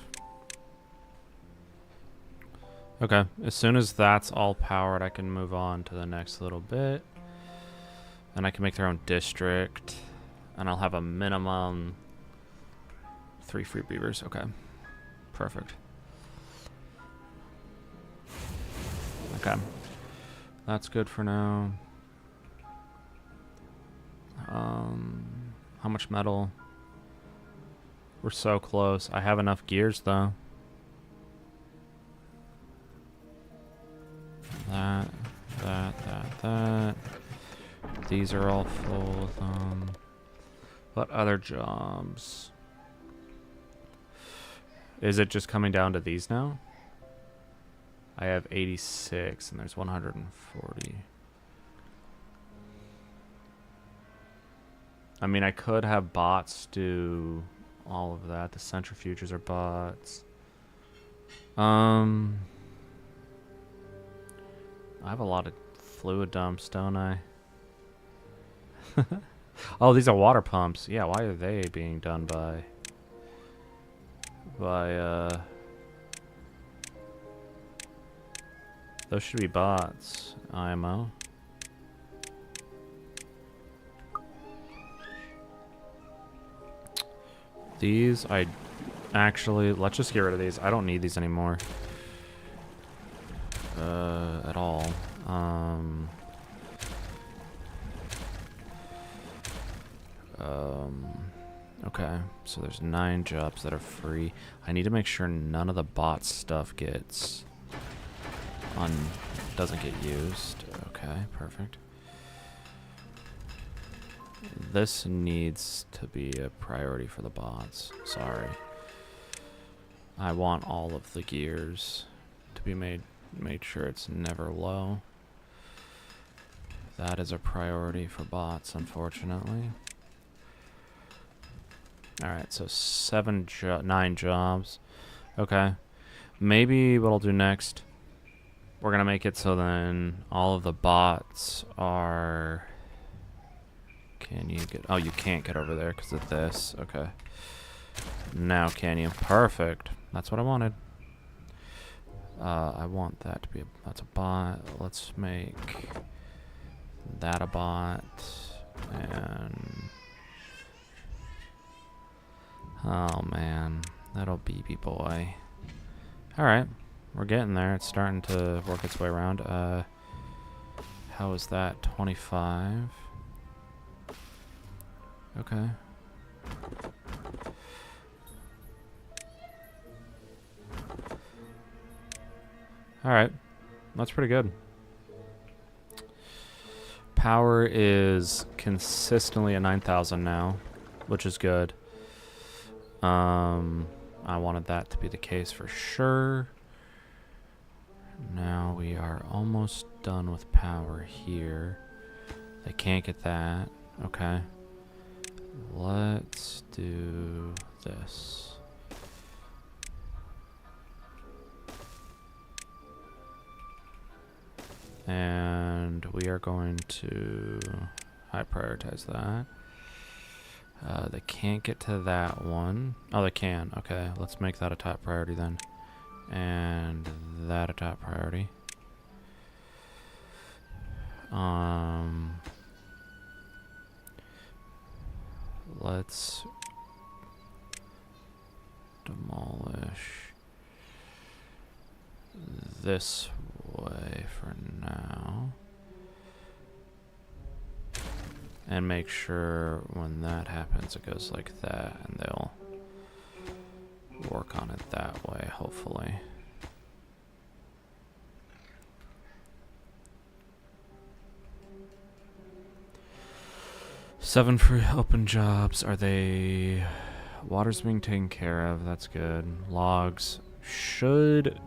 Speaker 1: Okay, as soon as that's all powered, I can move on to the next little bit. And I can make their own district. And I'll have a minimum 3 free beavers. Okay, perfect. Okay, that's good for now. How much metal? We're so close. I have enough gears though. That. These are all full of them. What other jobs? Is it just coming down to these now? I have 86 and there's 140. I mean, I could have bots do all of that. The centrifuges are bots. I have a lot of fluid dumps, don't I? Oh, these are water pumps. Yeah, why are they being done by those should be bots, IMO. These, actually, let's just get rid of these. I don't need these anymore. At all. Okay, so there's 9 jobs that are free. I need to make sure none of the bot stuff doesn't get used. Okay, perfect. This needs to be a priority for the bots. Sorry. I want all of the gears to be made sure it's never low. That is a priority for bots, unfortunately. Alright, so 9 jobs. Okay. Maybe what I'll do next, we're going to make it so then all of the bots are... Can you get... Oh, you can't get over there because of this. Okay. Now can you? Perfect. That's what I wanted. I want that to be a... That's a bot. Let's make that a bot. And... Oh, man. That'll BB boy. Alright. We're getting there. It's starting to work its way around. How is that? 25. Okay. Alright. That's pretty good. Power is consistently at 9,000 now, which is good. I wanted that to be the case for sure. Now we are almost done with power here. They can't get that. Okay. Let's do this. And we are going to high prioritize that. They can't get to that one. Oh, they can. Okay, let's make that a top priority then. And that a top priority. Let's demolish this way for now. And make sure when that happens it goes like that, and they'll work on it that way, hopefully. Seven free open jobs. Are they... Water's being taken care of. That's good. Logs should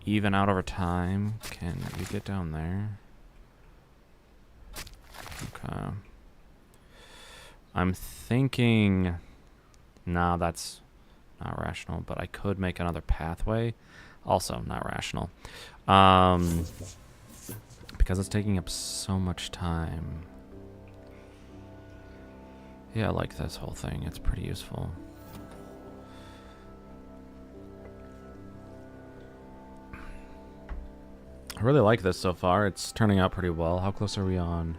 Speaker 1: even out over time. Can you get down there? Okay. I'm thinking... Nah, that's not rational, but I could make another pathway. Also not rational. Because it's taking up so much time. Yeah, I like this whole thing. It's pretty useful. I really like this so far. It's turning out pretty well. How close are we on?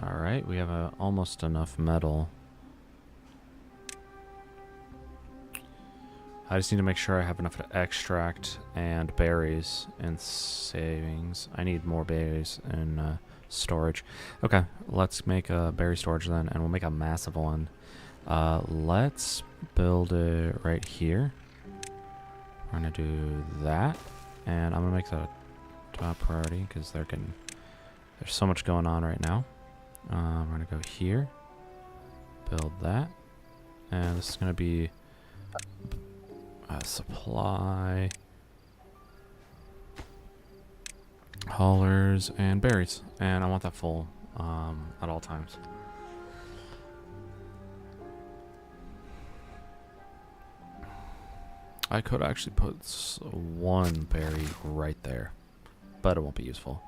Speaker 1: Alright, we have almost enough metal. I just need to make sure I have enough to extract and berries and savings. I need more berries and storage. Okay, let's make a berry storage then, and we'll make a massive one. Let's build it right here. We're gonna do that, and I'm gonna make that a top priority because there's so much going on right now. We're gonna go here, build that, and this is gonna be supply, haulers, and berries, and I want that full at all times. I could actually put one berry right there, but it won't be useful.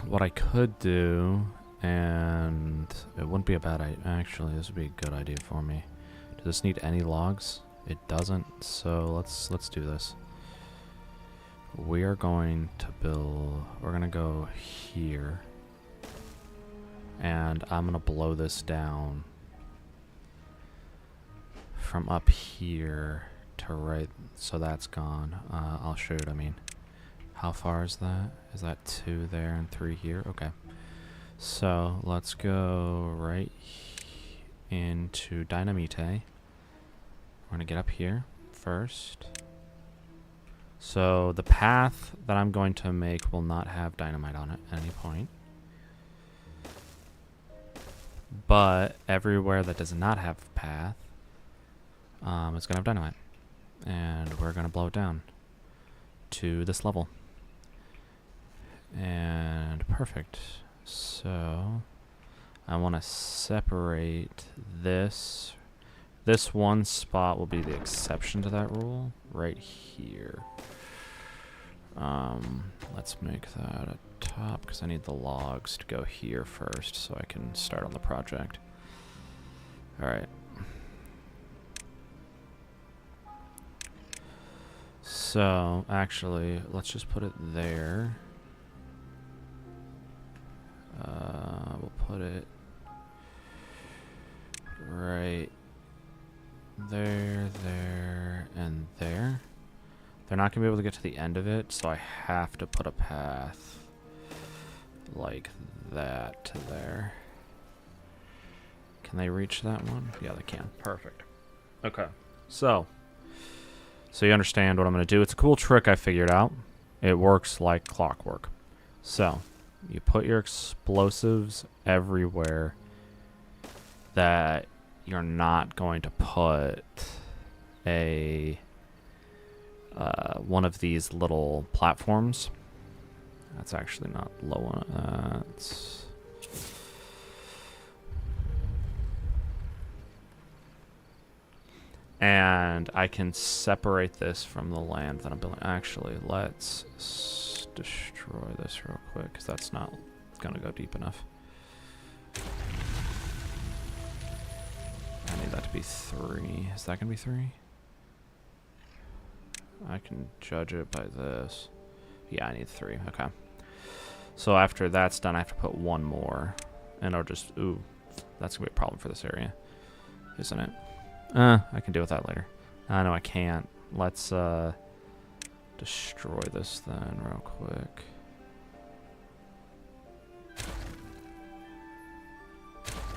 Speaker 1: What I could do, and it wouldn't be a bad idea, actually this would be a good idea for me. Does this need any logs? It doesn't, so let's do this. We are going to we're gonna go here, and I'm gonna blow this down from up here to right, so that's gone. I'll show you what I mean. How far is that? Is that 2 there and 3 here? Okay. So let's go right into Dynamite. We're gonna get up here first. So the path that I'm going to make will not have dynamite on it at any point. But everywhere that does not have a path, it's gonna have dynamite. And we're gonna blow it down to this level. And perfect. So I want to separate this. This one spot will be the exception to that rule right here. Let's make that a top because I need the logs to go here first so I can start on the project. All right. So actually, let's just put it there. We'll put it right there, there, and there. They're not going to be able to get to the end of it, so I have to put a path like that to there. Can they reach that one? Yeah, they can. Perfect. Okay. So you understand what I'm going to do. It's a cool trick I figured out. It works like clockwork. So you put your explosives everywhere that you're not going to put a one of these little platforms. That's actually not low on that's and I can separate this from the land that I'm building. Actually, let's destroy this real quick because that's not gonna go deep enough. I need that to be 3. Is that gonna be 3? I can judge it by this. Yeah, I need 3. Okay. So after that's done, I have to put 1 more. And I'll just... Ooh. That's going to be a problem for this area. Isn't it? I can deal with that later. No, I can't. Let's destroy this then real quick.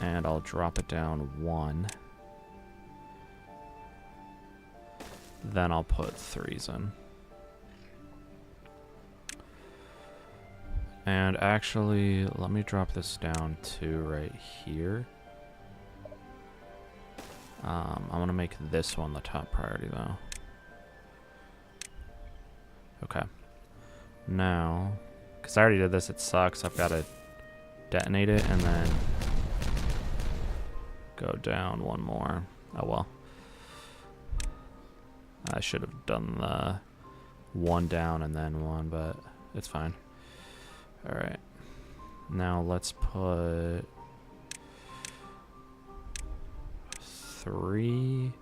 Speaker 1: And I'll drop it down 1. Then I'll put 3s in. And actually, let me drop this down to right here. I'm gonna make this one the top priority though. Okay. Now, because I already did this, it sucks. I've got to detonate it and then go down 1 more. Oh well. I should have done the 1 down and then 1, but it's fine. Alright. Now let's put 3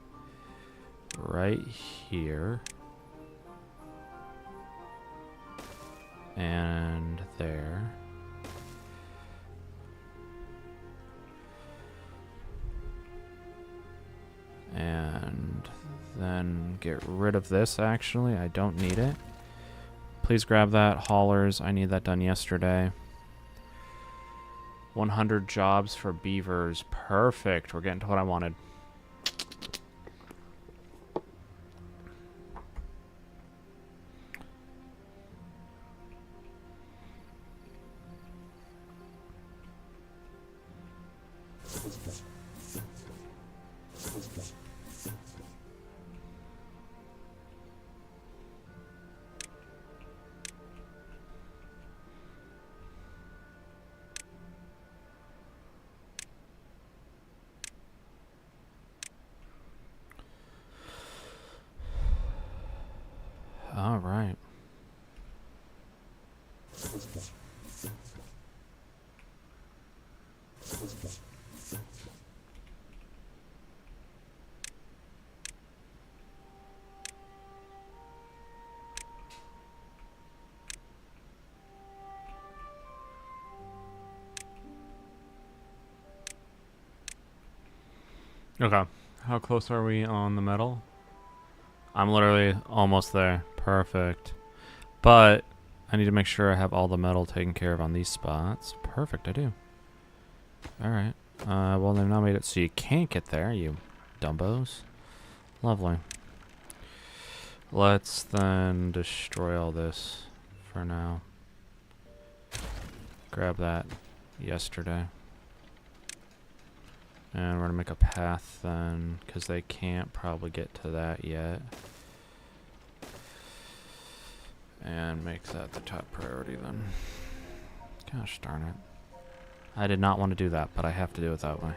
Speaker 1: right here. And there. And then get rid of this, actually. I don't need it. Please grab that. Haulers. I need that done yesterday. 100 jobs for beavers. Perfect. We're getting to what I wanted. All right. Okay. How close are we on the metal? I'm literally almost there. Perfect. But I need to make sure I have all the metal taken care of on these spots. Perfect, I do. Alright. Well, they've now made it so you can't get there, you dumbos. Lovely. Let's then destroy all this for now. Grab that yesterday. And we're going to make a path then, because they can't probably get to that yet. And make that the top priority then. Gosh darn it. I did not want to do that, but I have to do it that way.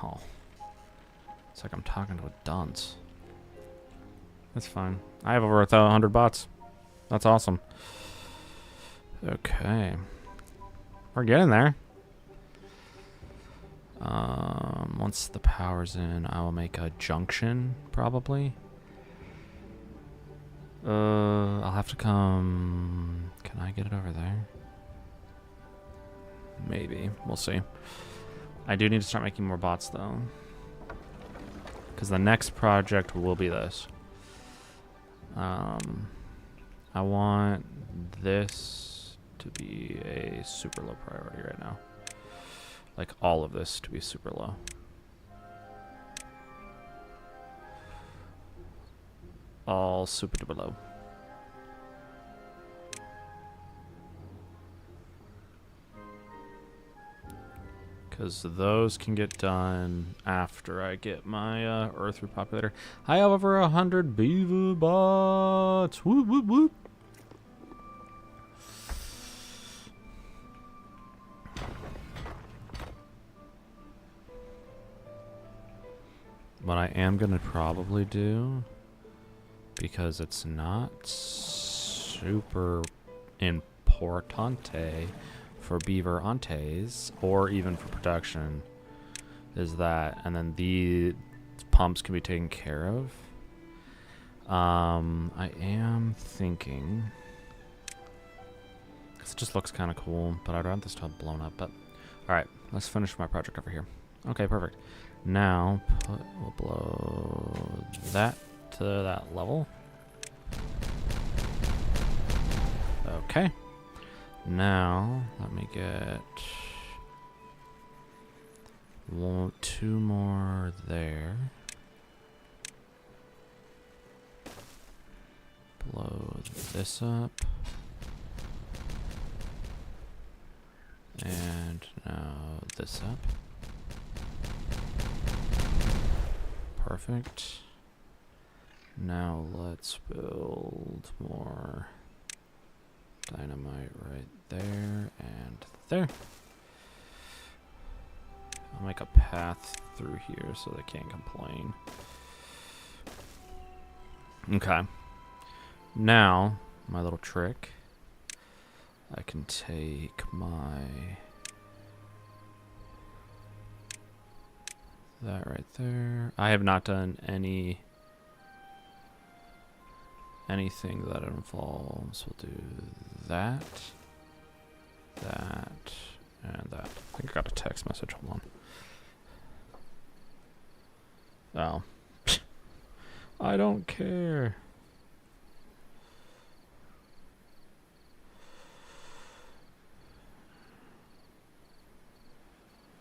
Speaker 1: Oh. It's like I'm talking to a dunce. That's fine. I have over 100 bots. That's awesome. Okay. We're getting there. Once the power's in, I will make a junction, probably. I'll have to come... Can I get it over there? Maybe. We'll see. I do need to start making more bots, though. Because the next project will be this. I want this to be a super low priority right now. Like all of this to be super low. All super duper low. Because those can get done after I get my Earth repopulator. I have over 100 beaver bots. Whoop, whoop, whoop. What I am going to probably do, because it's not super importante for beaver antes, or even for production, is that, and then the pumps can be taken care of. I am thinking, because it just looks kind of cool, but I'd rather this to have blown up. But all right, let's finish my project over here. Okay, perfect. Now we'll blow that to that level. Okay. Now let me get two more there. Blow this up. And now this up. Perfect. Now let's build more dynamite right there and there. I'll make a path through here so they can't complain. Okay. Now, my little trick. I can take that right there. I have not done anything that involves. We'll do that, and that. I think I got a text message. Hold on. Oh. I don't care.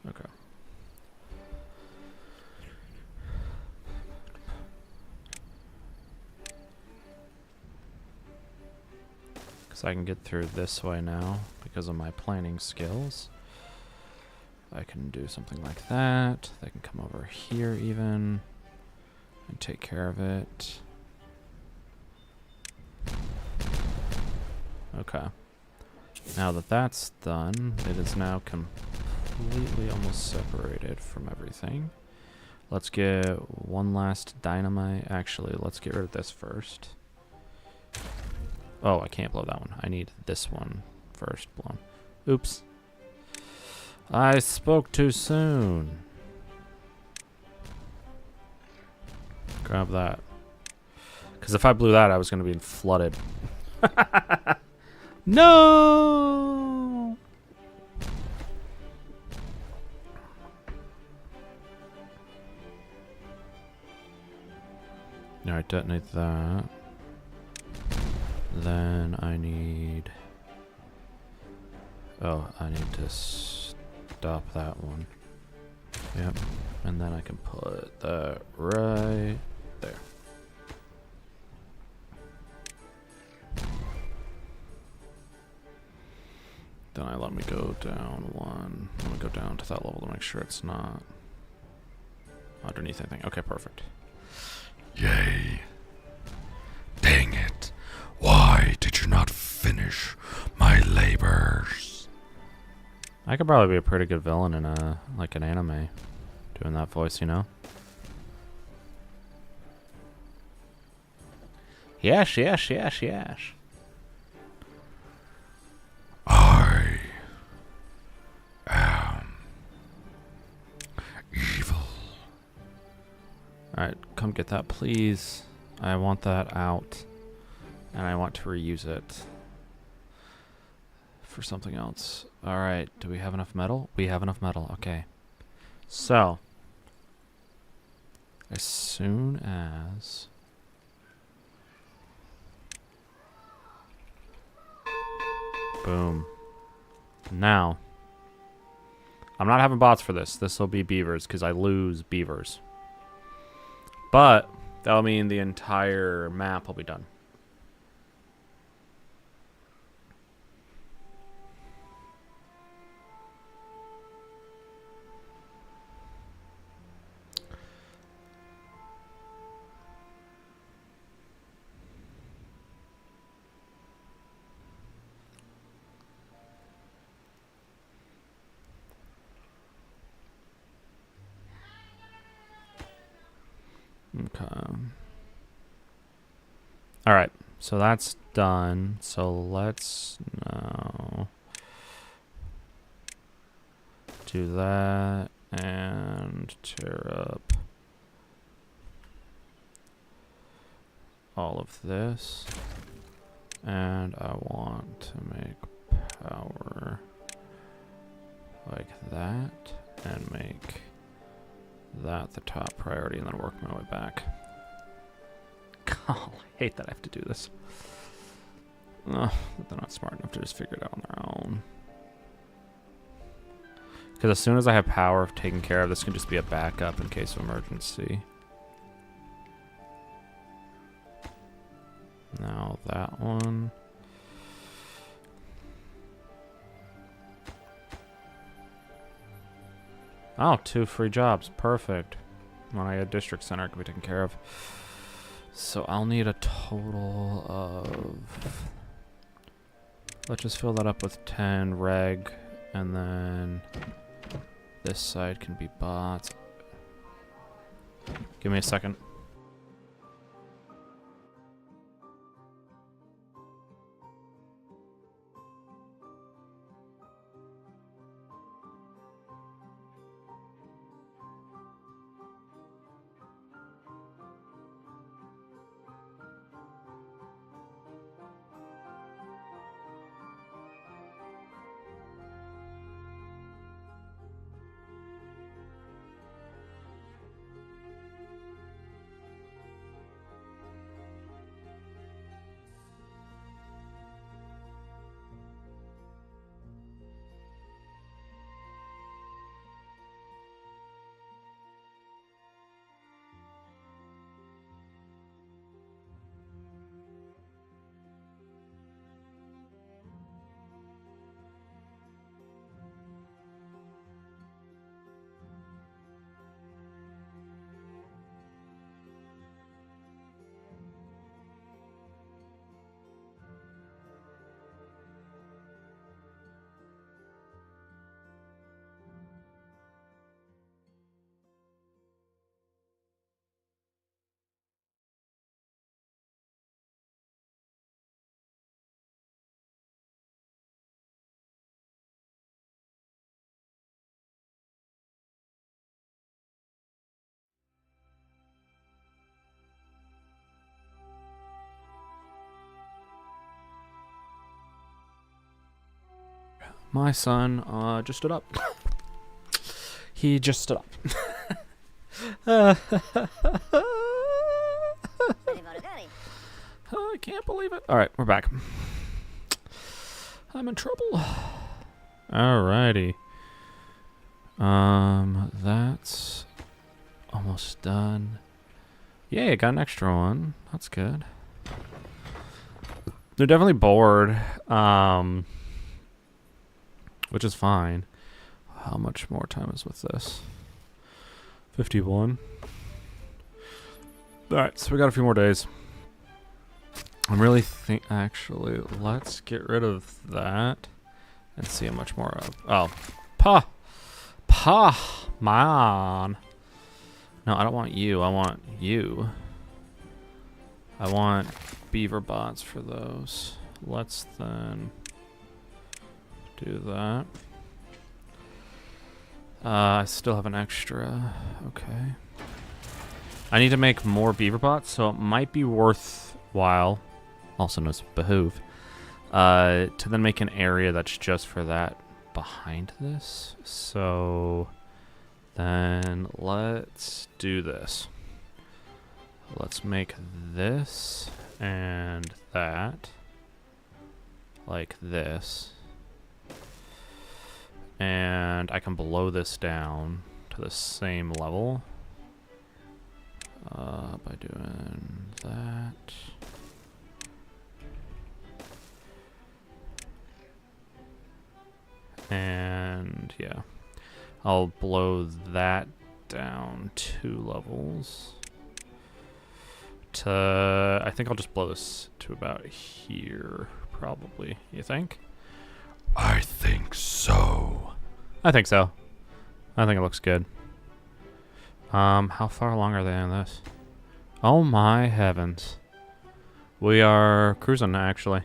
Speaker 1: Okay. Because I can get through this way now because of my planning skills. I can do something like that. They can come over here even and take care of it. Okay. Now that that's done, it is now completely almost separated from everything. Let's get one last dynamite. Actually, let's get rid of this first. Oh, I can't blow that one. I need this one first blown. Oops. I spoke too soon. Grab that. Because if I blew that, I was going to be flooded. No! Alright, detonate that. Then I need... Oh, I need to stop that one. Yep. And then I can put that right there. Then I let me go down one. Let me go down to that level to make sure it's not underneath anything. Okay, perfect.
Speaker 3: Yay. Dang it. Why did you not finish my labors?
Speaker 1: I could probably be a pretty good villain in a like an anime, doing that voice, you know? Yes, yes, yes, yes.
Speaker 3: I am evil.
Speaker 1: Alright, come get that, please. I want that out. And I want to reuse it for something else. Alright, do we have enough metal? We have enough metal, okay. So, as soon as... Boom. Now, I'm not having bots for this. This will be beavers because I lose beavers. But that'll mean the entire map will be done. Okay. All right. So that's done. So let's now do that and tear up all of this. And I want to make power like that and make that the top priority and then work my way back. Oh, I hate that I have to do this. They're not smart enough to just figure it out on their own. Because as soon as I have power taken care of, this can just be a backup in case of emergency. Now that one. Oh, 2 free jobs. Perfect. When I get district center, it can be taken care of. So I'll need a total of... Let's just fill that up with 10 reg, and then this side can be bots. Give me a second. My son just stood up. He just stood up. I can't believe it. All right, we're back. I'm in trouble. Alrighty. That's almost done. Yay, I got an extra one. That's good. They're definitely bored. Which is fine. How much more time is with this? 51. Alright, so we got a few more days. I'm really actually, let's get rid of that and see how much more of. Oh, man. No, I don't want you. I want you. I want beaver bots for those. Let's then do that. I still have an extra. Okay. I need to make more beaver bots, so it might be worthwhile, also known as behoove, to then make an area that's just for that behind this. So then let's do this. Let's make this and that like this. And I can blow this down to the same level by doing that. And yeah, I'll blow that down 2 levels to, I think I'll just blow this to about here, probably. You think?
Speaker 3: I think so.
Speaker 1: I think so. I think it looks good. How far along are they on this? Oh my heavens. We are cruising, actually.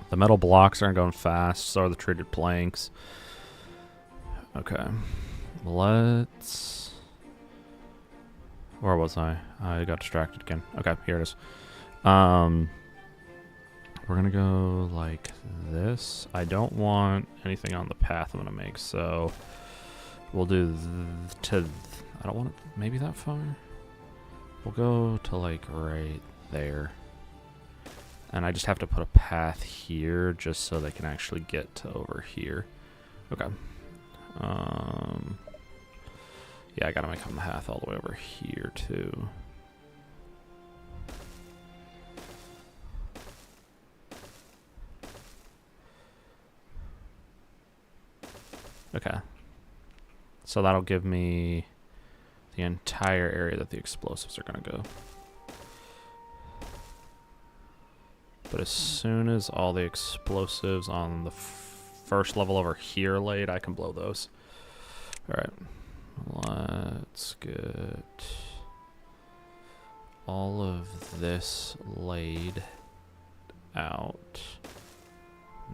Speaker 1: The metal blocks aren't going fast, so are the treated planks. Okay. Let's... Where was I? I got distracted again. Okay, here it is. We're gonna go like this. I don't want anything on the path I'm gonna make, so we'll do I don't want it maybe that far. We'll go to like right there. And I just have to put a path here just so they can actually get to over here. Okay. Yeah, I gotta make a path all the way over here too. Okay. So that'll give me the entire area that the explosives are gonna go. But as soon as all the explosives on the first level over here laid, I can blow those. Alright. Let's get all of this laid out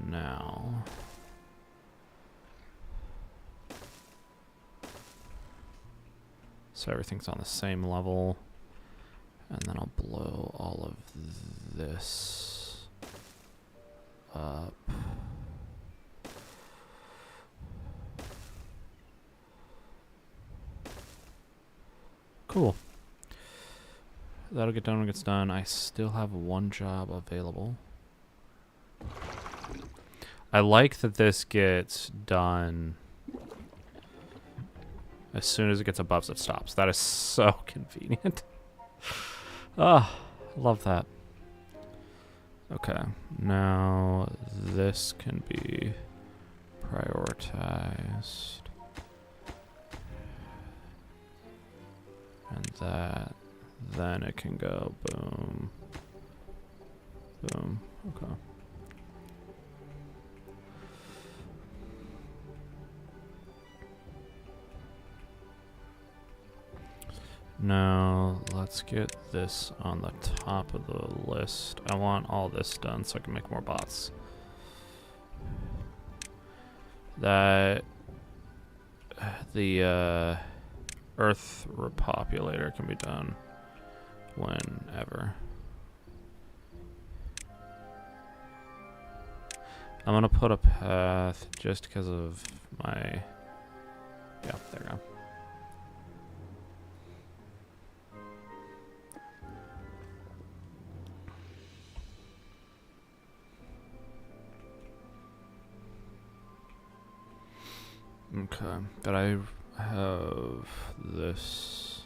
Speaker 1: now. So everything's on the same level. And then I'll blow all of this up. Cool. That'll get done when it gets done. I still have one job available. I like that this gets done as soon as it gets above it stops. That is so convenient. Ah, love that. Okay, now this can be prioritized. And that, then it can go boom, boom, okay. Now, let's get this on the top of the list. I want all this done so I can make more bots. That, the, Earth repopulator can be done whenever. I'm gonna put a path just because of my... Yeah, there we go. Okay, but I have this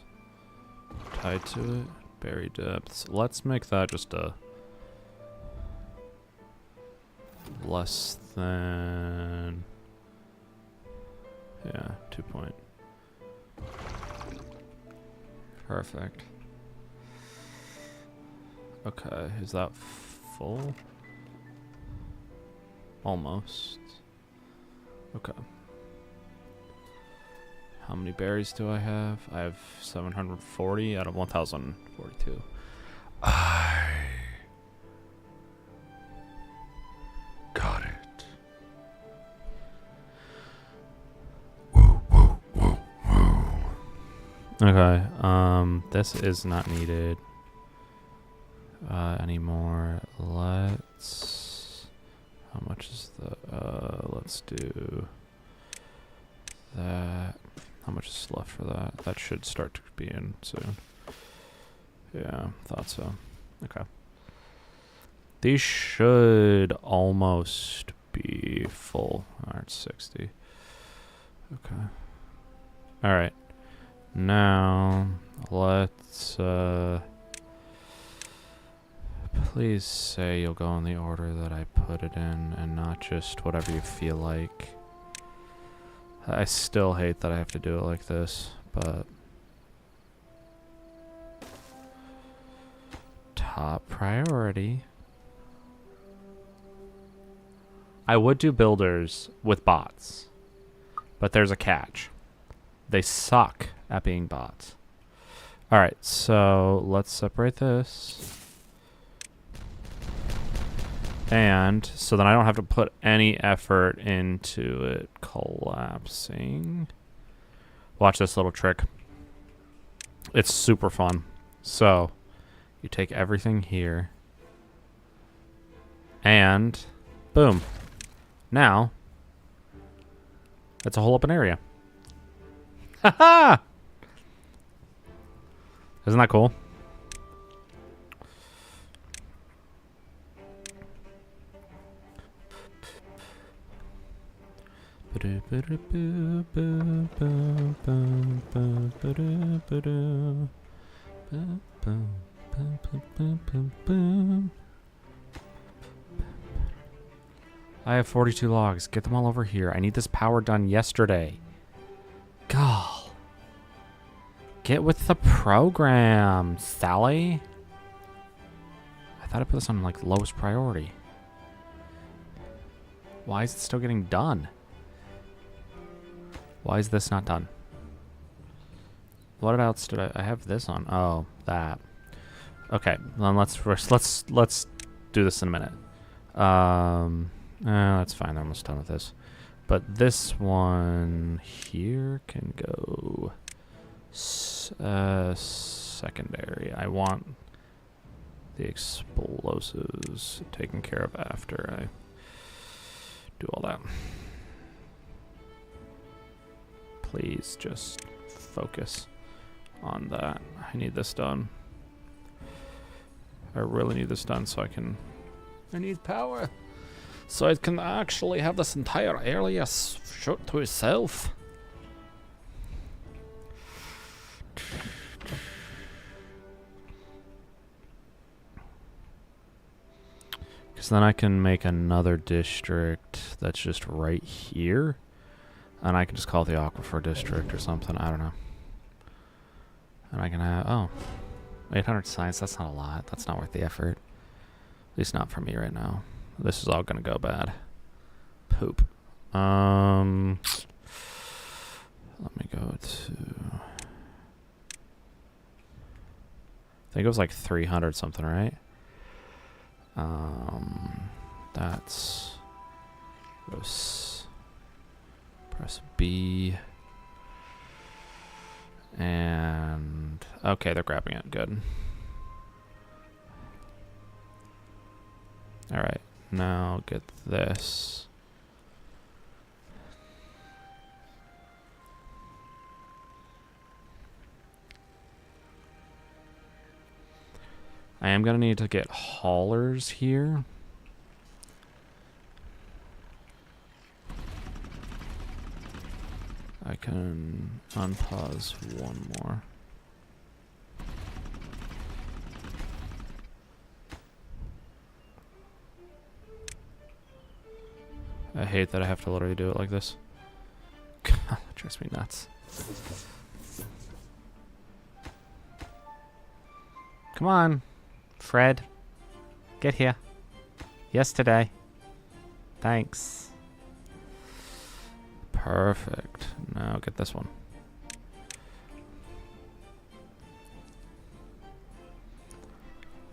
Speaker 1: tied to it. Berry depths. Let's make that just a less than, yeah, 2 point. Perfect. Okay, is that full? Almost. Okay. How many berries do I have? I have 740 out of 1042.
Speaker 3: I got it. Woo, woo, woo, woo.
Speaker 1: Okay, this is not needed anymore. Let's, how much is the, let's do that. How much is left for that? That should start to be in soon. Yeah, thought so. Okay. These should almost be full. Alright, 60. Okay. Alright. Now, let's, please say you'll go in the order that I put it in and not just whatever you feel like. I still hate that I have to do it like this, but top priority. I would do builders with bots, but there's a catch. They suck at being bots. All right, so let's separate this. And so then I don't have to put any effort into it collapsing. Watch this little trick. It's super fun. So you take everything here and boom. Now it's a whole open area. Haha! Isn't that cool? I have 42 logs. Get them all over here. I need this power done yesterday. Gall. Get with the program, Sally. I thought I put this on like lowest priority. Why is it still getting done? Why is this not done? What else did I have this on? Oh, that. Okay, then let's do this in a minute. That's fine. They're almost done with this. But this one here can go secondary. I want the explosives taken care of after I do all that. Please just focus on that. I need this done. I really need this done so I need power. So I can actually have this entire area shut to itself. Because then I can make another district that's just right here. And I can just call it the Aquifer District or something. I don't know. And I can have... 800 science. That's not a lot. That's not worth the effort. At least not for me right now. This is all going to go bad. Poop. Let me go to... I think it was like 300 something, right? That's... Press B. And... Okay, they're grabbing it. Good. Alright, now get this. I am going to need to get haulers here. I can unpause one more. I hate that I have to literally do it like this. God, that drives me nuts. Come on, Fred. Get here. Yesterday. Thanks. Perfect. Now get this one.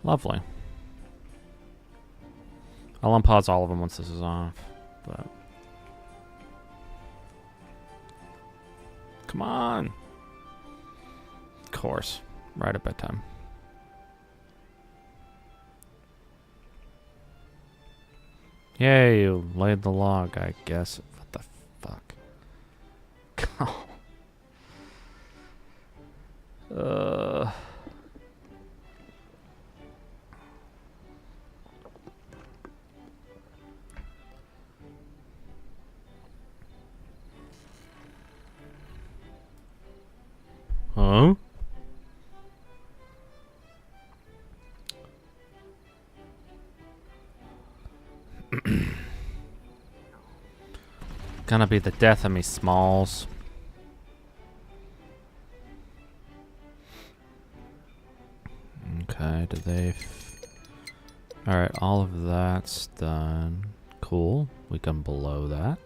Speaker 1: Lovely. I'll unpause all of them once this is off. But come on. Of course. Right at bedtime. Yay, you laid the log, I guess. What the fuck? Huh? Gonna be the death of me, Smalls. Okay, do they... Alright, all of that's done. Cool. We can blow that.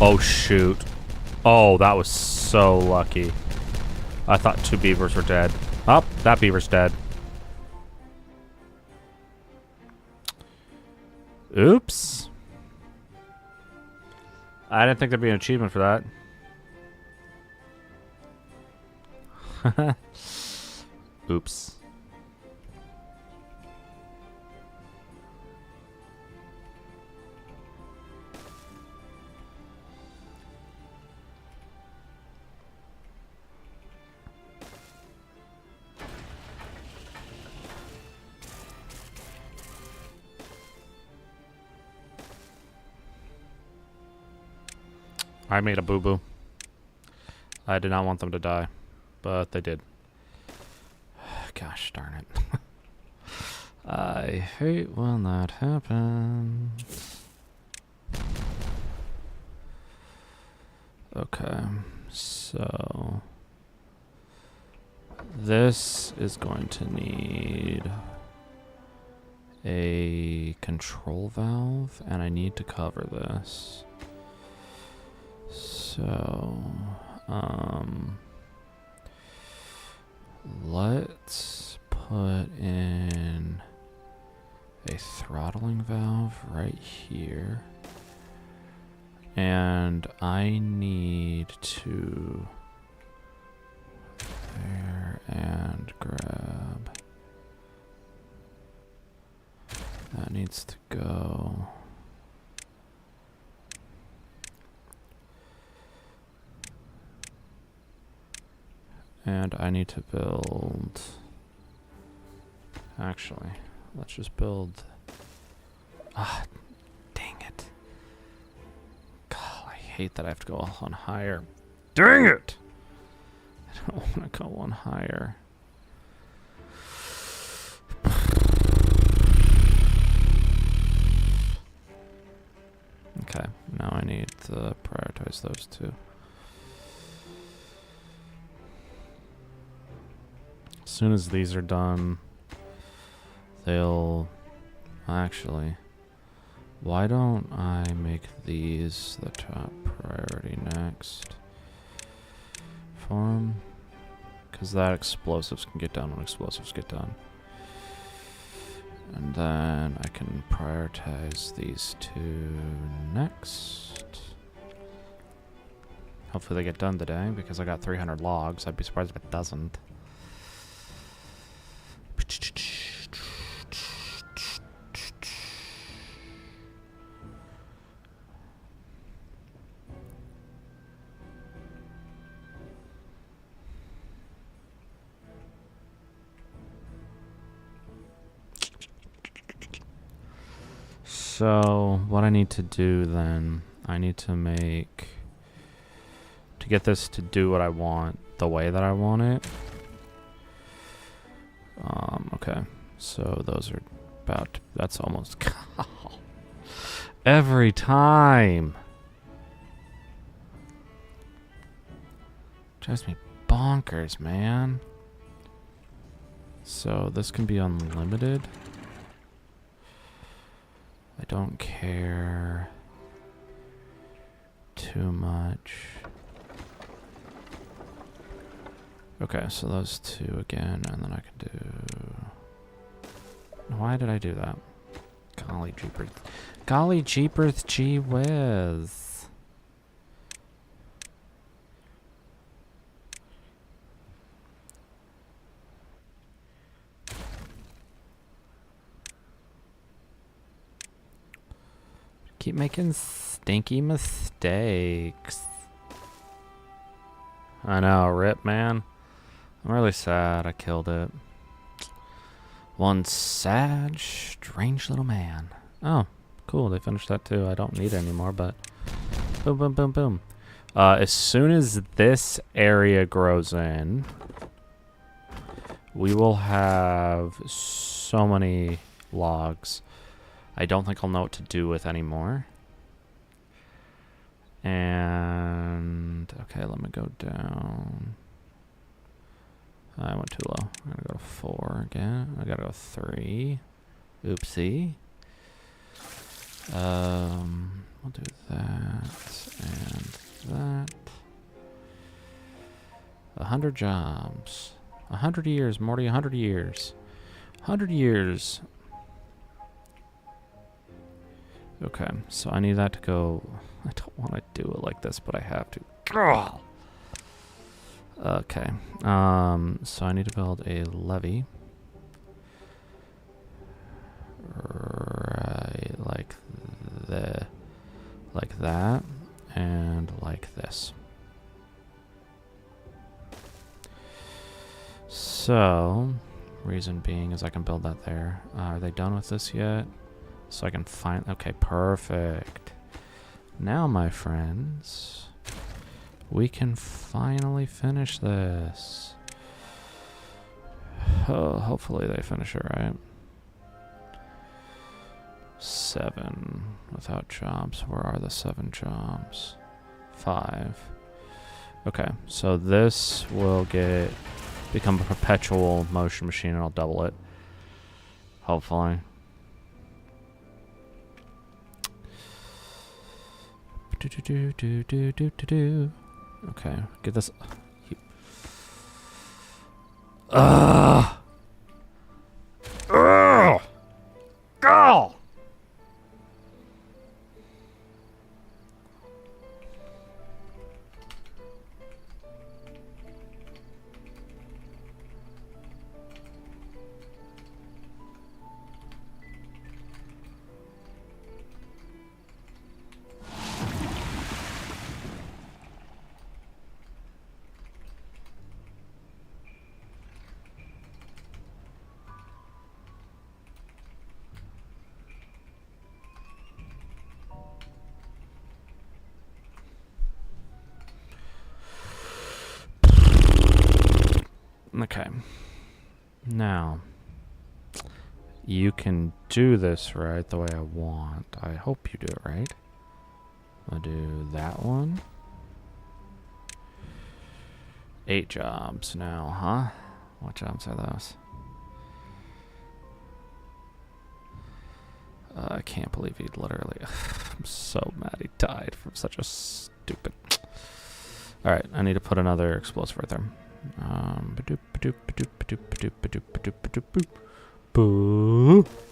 Speaker 1: Oh, shoot. Oh, that was so lucky. I thought 2 beavers were dead. Oh, that beaver's dead. Oops. I didn't think there'd be an achievement for that. Oops. I made a boo-boo. I did not want them to die, but they did. Gosh darn it. I hate when that happens. Okay, so this is going to need a control valve, and I need to cover this. So, let's put in a throttling valve right here. And I need to there and grab. That needs to go. And I need to build... Actually, let's just build... Ah, dang it. God, I hate that I have to go on higher. Dang it! I don't want to go one higher. Okay, now I need to prioritize those two. As soon as these are done, they'll... Actually, why don't I make these the top priority next for 'em? Because that explosives can get done when explosives get done. And then I can prioritize these two next. Hopefully they get done today, because I got 300 logs. I'd be surprised if it doesn't. So, what I need to do then, I need to make, to get this to do what I want, the way that I want it. Okay, so those are about, that's almost, every time. Drives me bonkers, man. So this can be unlimited. I don't care too much. Okay, so those two again, and then I can do... Why did I do that? Golly jeepers. Golly jeepers gee whiz. Keep making stinky mistakes. I know, rip, man. I'm really sad I killed it. One sad, strange little man. Oh, cool, they finished that too. I don't need it anymore, but... Boom, boom, boom, boom. As soon as this area grows in, we will have so many logs. I don't think I'll know what to do with anymore. And... Okay, let me go down. I went too low. I'm gonna go to 4 again. I gotta go 3. Oopsie. We'll do that and that. 100 jobs. 100 years, Morty, 100 years. 100 years. Okay, so I need that to go. I don't want to do it like this, but I have to. Ugh. Okay, so I need to build a levee. Right, like that, and like this. So, reason being is I can build that there. Are they done with this yet? So I can find. Okay, perfect. Now, my friends, we can finally finish this. Oh, hopefully they finish it right. 7 without jobs. Where are the 7 jobs? 5. Okay, so this will become a perpetual motion machine, and I'll double it. Hopefully. Okay, get this. Ugh! Ugh! Go! Okay. Now, you can do this right the way I want. I hope you do it right. I'll do that one. 8 jobs now, huh? What jobs are those? I can't believe he literally... I'm so mad he died from such a stupid... Alright, I need to put another explosive right there.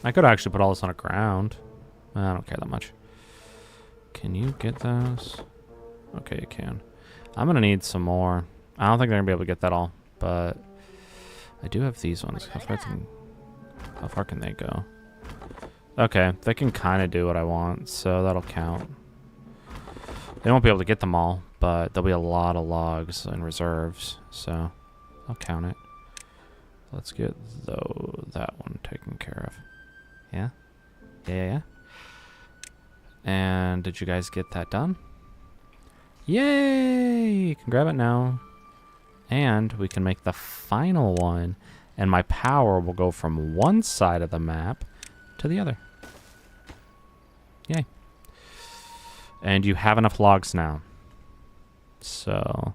Speaker 1: I could actually put all this on the ground. I don't care that much. Can you get those? Okay, you can. I'm gonna need some more. I don't think they're gonna be able to get that all, but I do have these ones. How far can they go? Okay, they can kind of do what I want, so that'll count. They won't be able to get them all, but there'll be a lot of logs and reserves, so I'll count it. Let's get that one taken care of. Yeah? Yeah. And did you guys get that done? Yay! You can grab it now. And we can make the final one, and my power will go from one side of the map to the other. Yay. And you have enough logs now. So.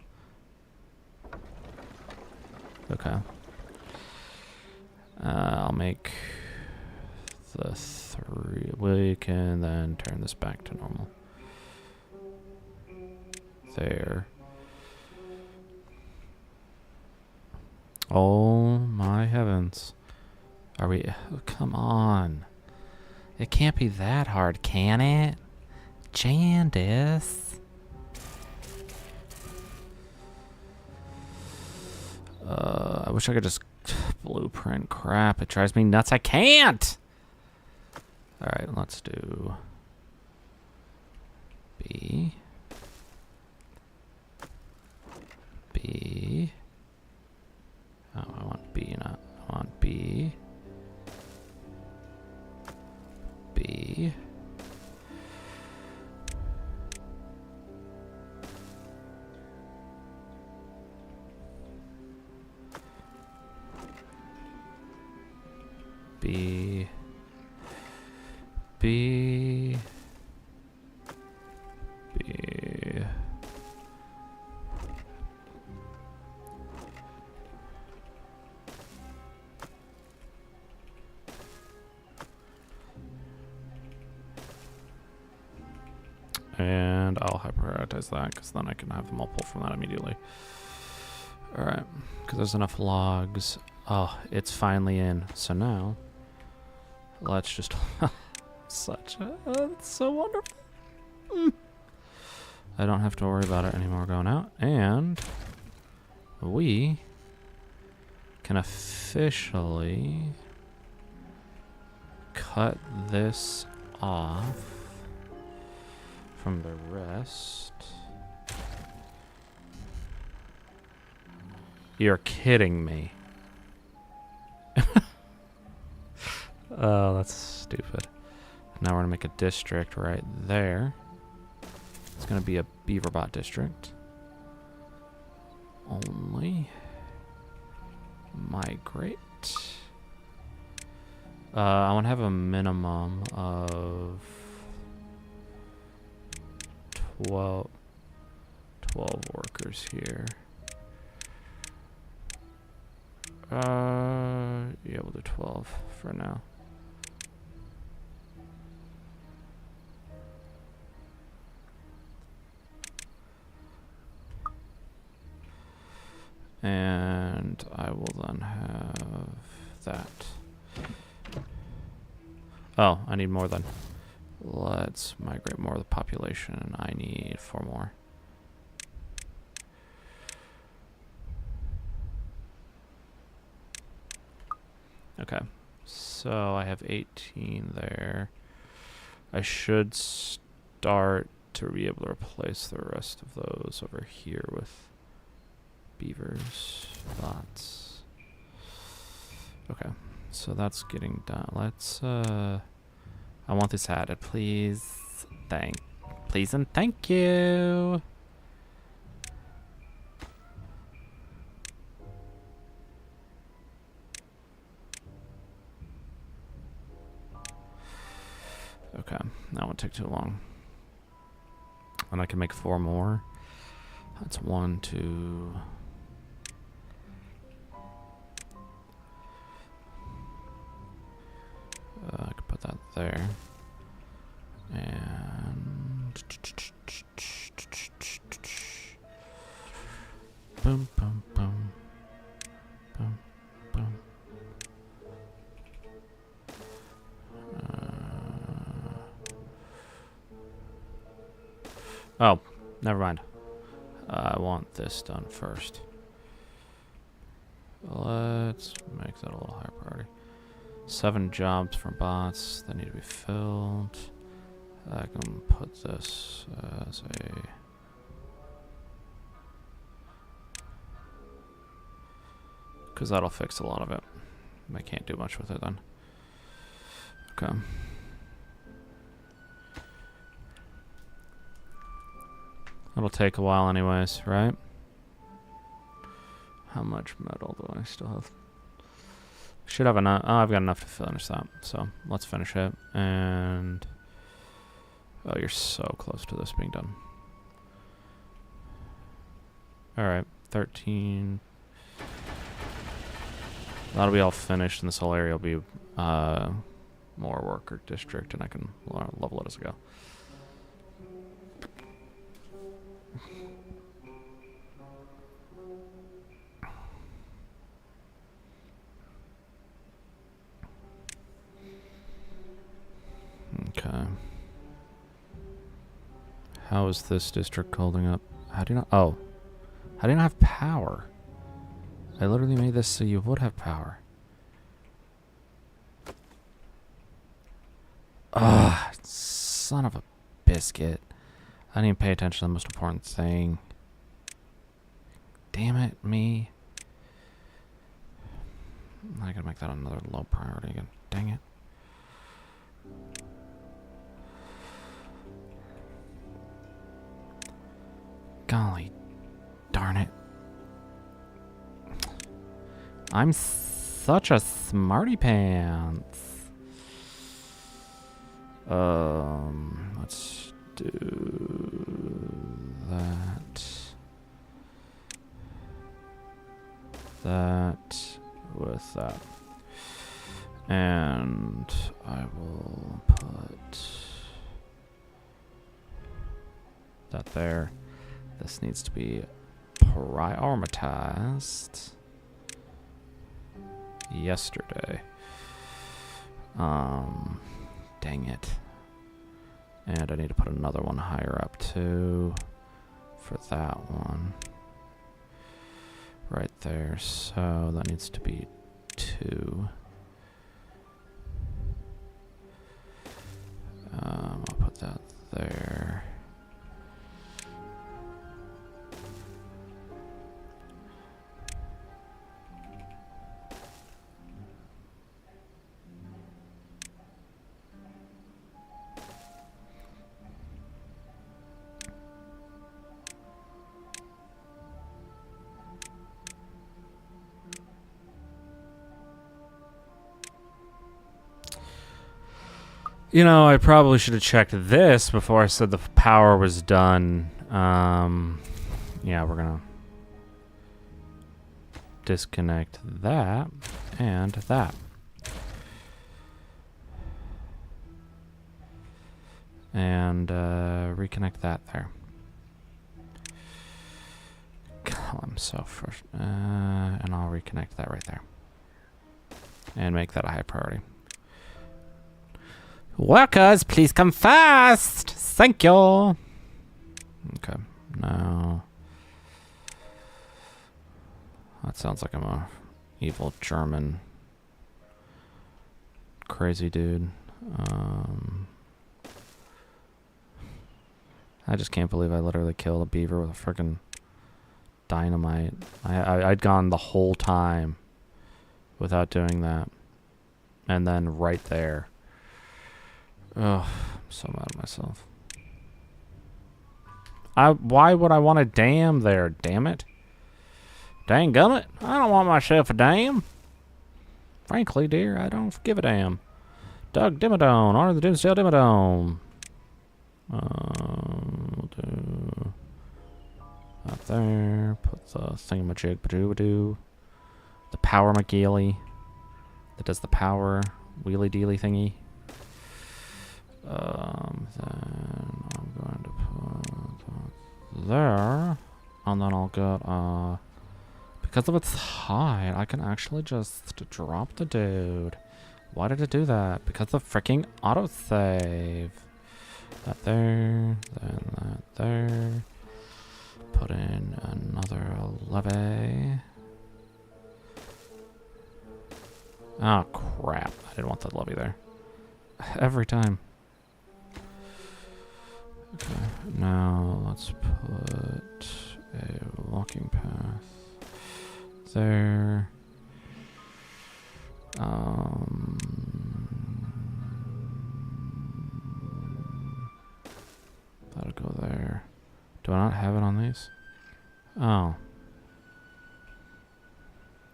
Speaker 1: Okay. I'll make the 3. We can then turn this back to normal. There. Oh my heavens. Are we... Oh, come on. It can't be that hard, can it? Jandis. I wish I could just blueprint crap. It drives me nuts. I can't! Alright, let's do B. B. Oh, I want B, not... I want B. B. B. B. B. And I'll hyper-prioritize that because then I can have them all pull from that immediately. Alright, because there's enough logs. Oh, it's finally in. So now, let's just... it's so wonderful. I don't have to worry about it anymore going out. And we can officially cut this off from the rest. You're kidding me. Oh, that's stupid. Now we're gonna make a district right there. It's gonna be a Beaverbot district. Only migrate. I want to have a minimum of 12 workers here. Yeah, we'll do 12 for now. And I will then have that. Oh, I need more then. Let's migrate more of the population. I need 4 more. Okay, so I have 18 there. I should start to be able to replace the rest of those over here with beavers, bots. Okay, so that's getting done. Let's, I want this added, please. Please and thank you. Okay, that won't take too long. And I can make 4 more. That's 1, 2. I could put that there. And boom, boom, boom, boom, boom. Oh, never mind. I want this done first. Let's make that a little higher priority. 7 jobs for bots that need to be filled. I can put this as a... because that'll fix a lot of it. I can't do much with it then. Okay. It'll take a while anyways, right? How much metal do I still have? Should have enough. Oh, I've got enough to finish that. So let's finish it. And oh, you're so close to this being done. All right, 13. That'll be all finished, and this whole area will be more worker district, and I can level it as I go. Okay. How is this district holding up? How do you not? Oh, how do you not have power? I literally made this so you would have power. Ah, son of a biscuit. I didn't even pay attention to the most important thing. Damn it, me. I gotta make that another low priority again. Dang it. Golly darn it. I'm such a smarty pants. Let's do that. That with that. And I will put that there. This needs to be prioritized yesterday. Dang it. And I need to put another one higher up too for that one. Right there. So that needs to be 2. I'll put that there. You know, I probably should have checked this before I said the power was done. Yeah, we're gonna disconnect that and that. And reconnect that there. God, I'm so first. And I'll reconnect that right there. And make that a high priority.
Speaker 2: Workers, please come fast. Thank you.
Speaker 1: Okay, now that sounds like I'm a evil German crazy dude. I just can't believe I literally killed a beaver with a freaking dynamite. I'd gone the whole time without doing that, and then right there. Oh, I'm so mad at myself. Why would I want a dam there, damn it? Dang gummit, I don't want myself a dam. Frankly, dear, I don't give a damn. Doug Dimmadome, or the Doomsdale Dimmadome. We'll do that there. Put the thingamajig-badoo-badoo. The power McGeely that does the power wheelie dealy thingy. Then I'm going to put there, and then I'll get because of its height, I can actually just drop the dude. Why did it do that? Because of freaking autosave. That there, then that there. Put in another levee. Oh crap! I didn't want that levee there. Every time. Okay, now let's put a walking path there. That'll go there. Do I not have it on these? Oh.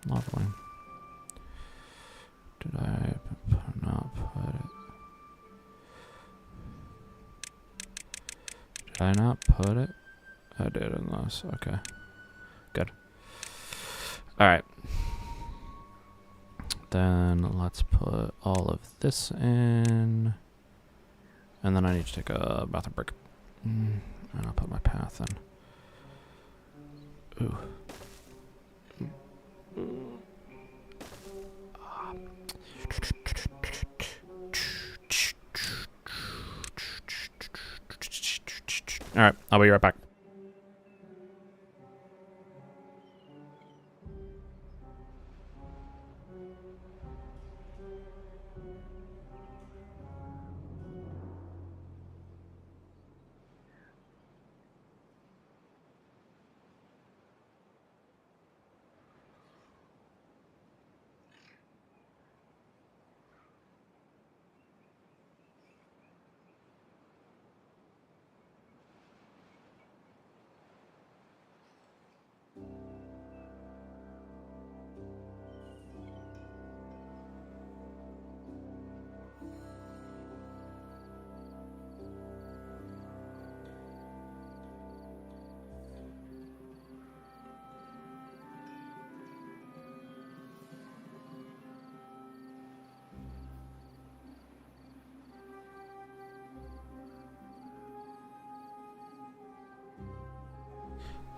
Speaker 1: Lovely. Did I not put it? Did I not put it? I did in those. Okay. Good. Alright. Then let's put all of this in. And then I need to take a bathroom break. And I'll put my path in. Ooh. Alright, I'll be right back.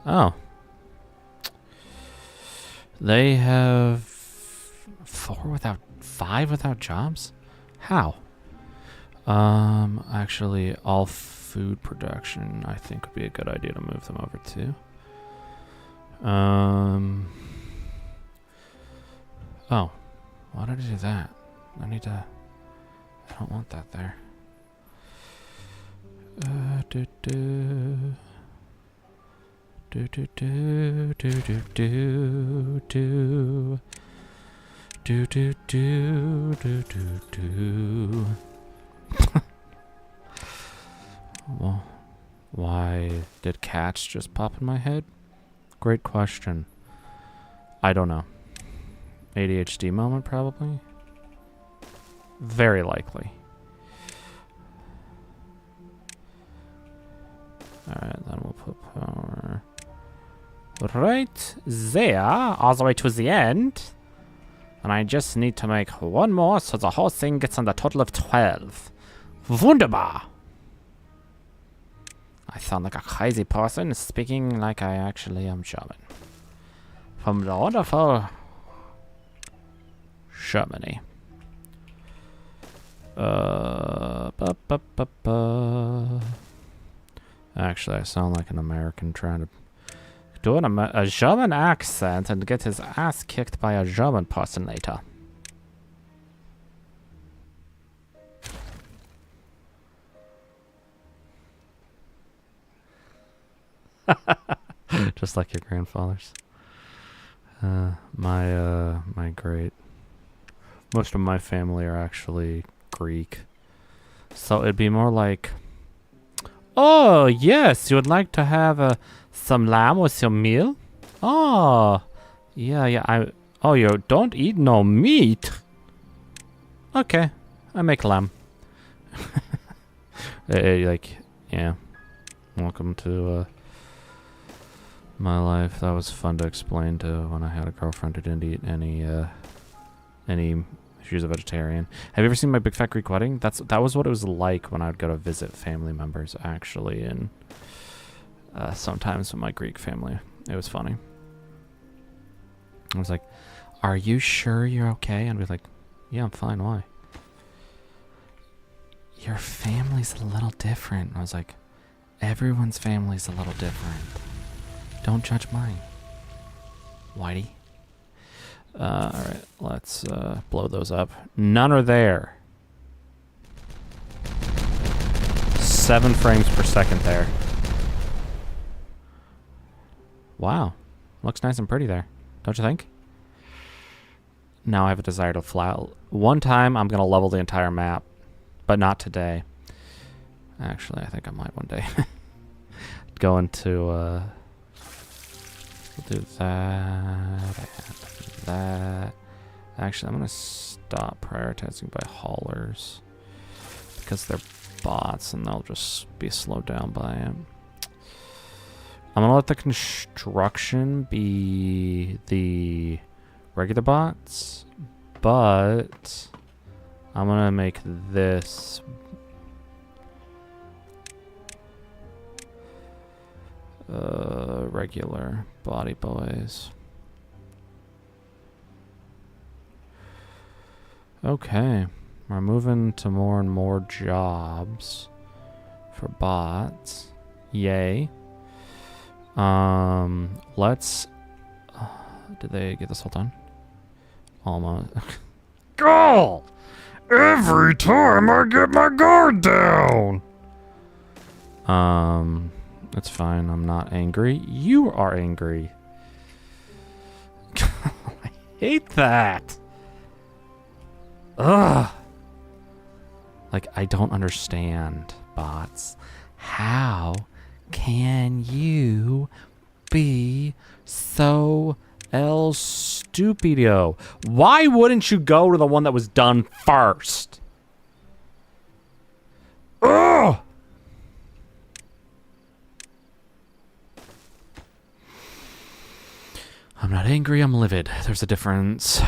Speaker 1: Oh. They have 5 without jobs? How? Actually, all food production, I think, would be a good idea to move them over to. Oh, why did I do that? I don't want that there. Do do do do do do do do do do do do do do do. Well, why did cats just pop in my head? Great question. I don't know. ADHD moment, probably. Very likely. Alright, then we'll put power right there, all the way to the end. And I just need to make one more so the whole thing gets on the total of 12. Wunderbar! I sound like a crazy person speaking like I actually am German. From the wonderful Germany. Actually, I sound like an American trying to do a German accent and get his ass kicked by a German person later. Just like your grandfathers. My great. Most of my family are actually Greek. So it'd be more like, oh, yes, you would like to have some lamb with your meal? Oh, yeah, oh, you don't eat no meat? Okay, I make lamb. Like, yeah. Welcome to my life. That was fun to explain to when I had a girlfriend who didn't eat any. She was a vegetarian. Have you ever seen My Big Fat Greek Wedding? That was what it was like when I would go to visit family members, actually, and sometimes with my Greek family. It was funny. I was like, "Are you sure you're okay?" And we're like, "Yeah, I'm fine. Why?" Your family's a little different. I was like, everyone's family's a little different. Don't judge mine, Whitey. Alright, let's blow those up. None are there. 7 frames per second there. Wow. Looks nice and pretty there. Don't you think? Now I have a desire to fly. One time I'm going to level the entire map. But not today. Actually, I think I might one day. Go into... we'll do that. That. Actually, I'm going to stop prioritizing by haulers. Because they're bots and they'll just be slowed down by it. I'm going to let the construction be the regular bots. But I'm going to make this... regular body boys. Okay, we're moving to more and more jobs for bots. Yay. Let's... did they get this all done? Almost.
Speaker 3: God! Every time I get my guard down!
Speaker 1: That's fine. I'm not angry. You are angry. I hate that. Ugh. Like, I don't understand, bots. How can you be so El Stupido? Why wouldn't you go to the one that was done first? Ugh! I'm not angry, I'm livid. There's a difference.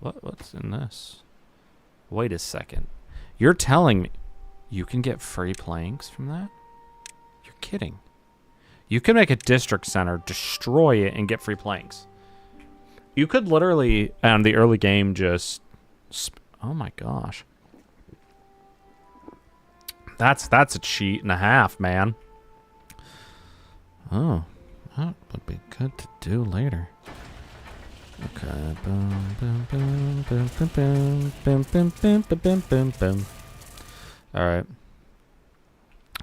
Speaker 1: What's in this? Wait a second. You're telling me... You can get free planks from that? You're kidding. You can make a district center, destroy it, and get free planks. You could literally, on the early game, just... oh my gosh. That's a cheat and a half, man. Oh, that would be good to do later. Okay. Boom, boom, boom, boom, boom, boom, boom, boom, boom, boom, boom, boom. All right.